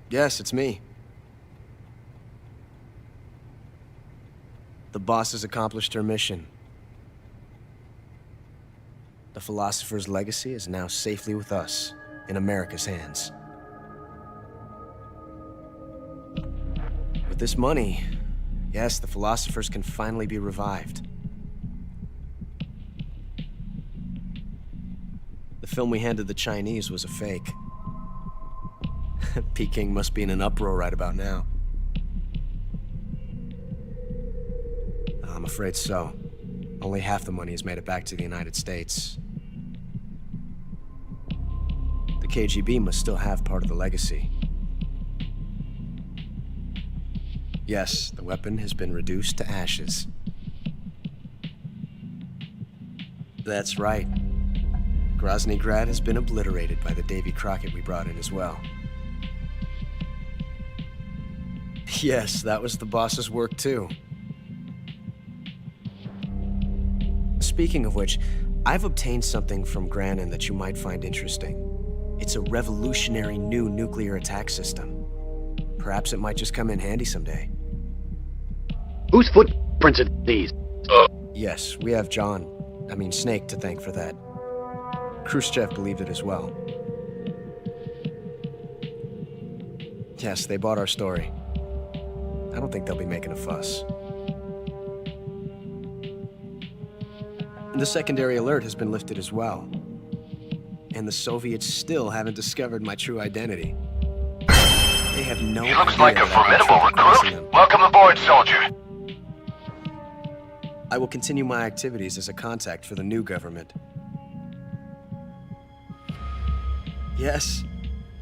[SPEAKER 7] Yes, it's me. The boss has accomplished her mission. The philosopher's legacy is now safely with us, in America's hands. With this money, yes, the philosophers can finally be revived. The film we handed the Chinese was a fake. Peking must be in an uproar right about now. I'm afraid so. Only half the money has made it back to the United States. The KGB must still have part of the legacy. Yes, the weapon has been reduced to ashes. That's right. Grozny Grad has been obliterated by the Davy Crockett we brought in as well. Yes, that was the boss's work too. Speaking of which, I've obtained something from Granin that you might find interesting. It's a revolutionary new nuclear attack system. Perhaps it might just come in handy someday.
[SPEAKER 16] Whose footprints are these?
[SPEAKER 7] Yes, we have Snake to thank for that. Khrushchev believed it as well. Yes, they bought our story. I don't think they'll be making a fuss. The secondary alert has been lifted as well. And the Soviets still haven't discovered my true identity. They have no idea.
[SPEAKER 13] He looks like a formidable recruit. Welcome aboard, soldier.
[SPEAKER 7] I will continue my activities as a contact for the new government. Yes,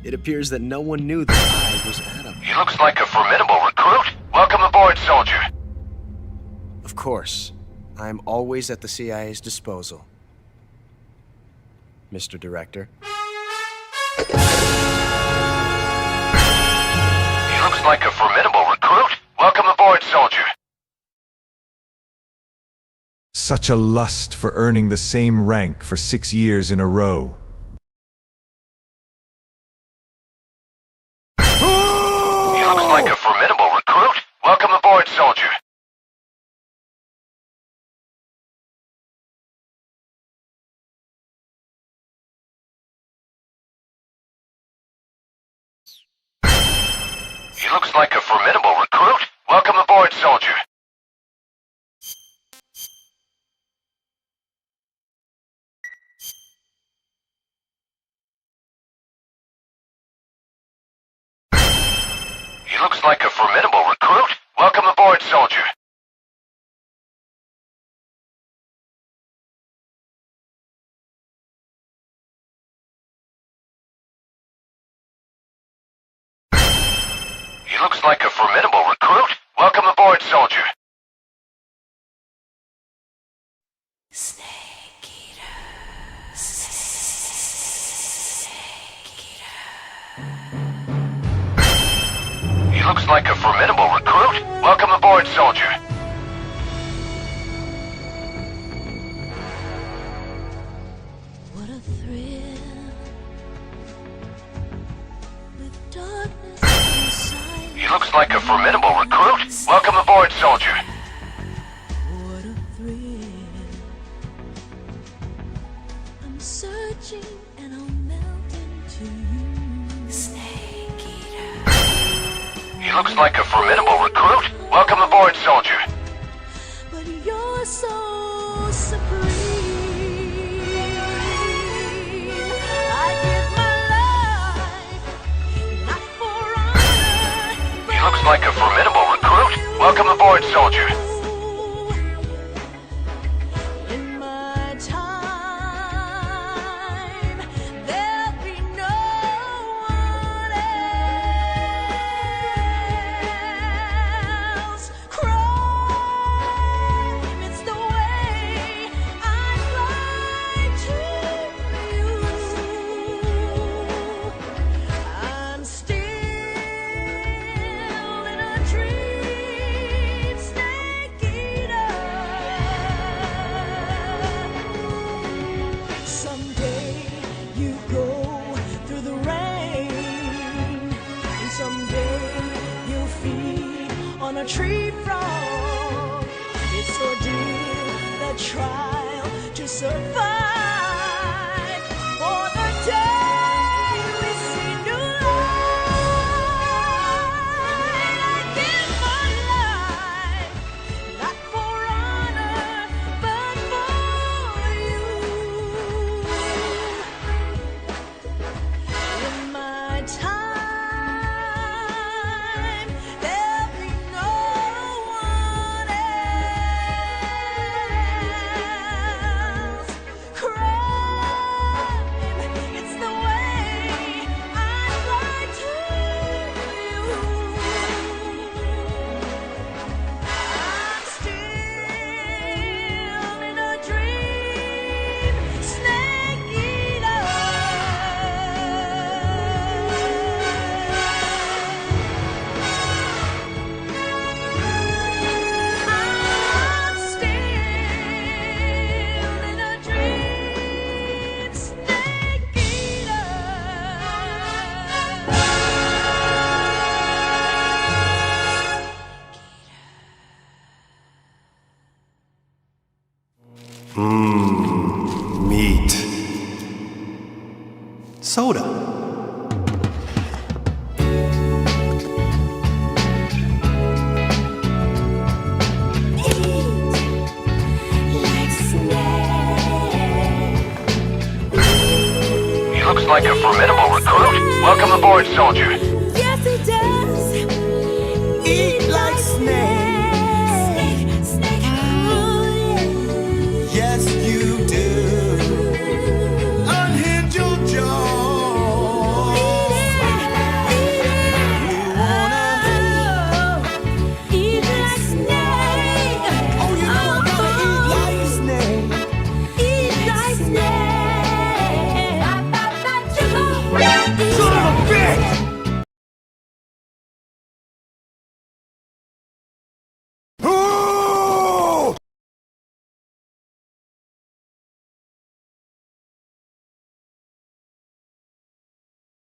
[SPEAKER 7] it appears that no one knew that I was Adam.
[SPEAKER 13] He looks like a formidable recruit. Welcome aboard, soldier.
[SPEAKER 7] Of course. I am always at the CIA's disposal. Mr. Director.
[SPEAKER 13] He looks like a formidable recruit. Welcome aboard, soldier.
[SPEAKER 12] Such a lust for earning the same rank for 6 years in a row.
[SPEAKER 13] He looks like a formidable recruit. Welcome aboard, soldier. He looks like a formidable recruit. Welcome aboard, soldier. He looks like a formidable recruit. Welcome aboard, soldier. He looks like a formidable recruit. Welcome aboard, soldier. He looks like a formidable recruit. Welcome aboard, soldier.
[SPEAKER 1] What a thrill with darkness inside.
[SPEAKER 13] He looks like a formidable recruit. Welcome aboard, soldier.
[SPEAKER 1] What a thrill
[SPEAKER 13] He looks like a formidable recruit. Welcome aboard, soldier.
[SPEAKER 1] But you're so supreme. I give my life, not for honor.
[SPEAKER 13] He looks like a formidable recruit. Welcome aboard, soldier.
[SPEAKER 1] In my time, there'll be no one else. Crime, it's the way I'd like to use. I'm still in a dream, snake eater. Someday you go through the rain, and someday you'll feed on a tree frog. It's ordeal, the trial to survive, for the day we see new light. I give my life, not for honor, but for you. In my time, there'll be no one else. Crime, it's the way I'd like to use. I'm still in a dream, snake eater. I'm still in a dream, snake eater.
[SPEAKER 6] Meat. Soda.
[SPEAKER 13] He looks like a formidable recruit. Welcome aboard, soldier.
[SPEAKER 1] Yes, he does. Eat like snakes.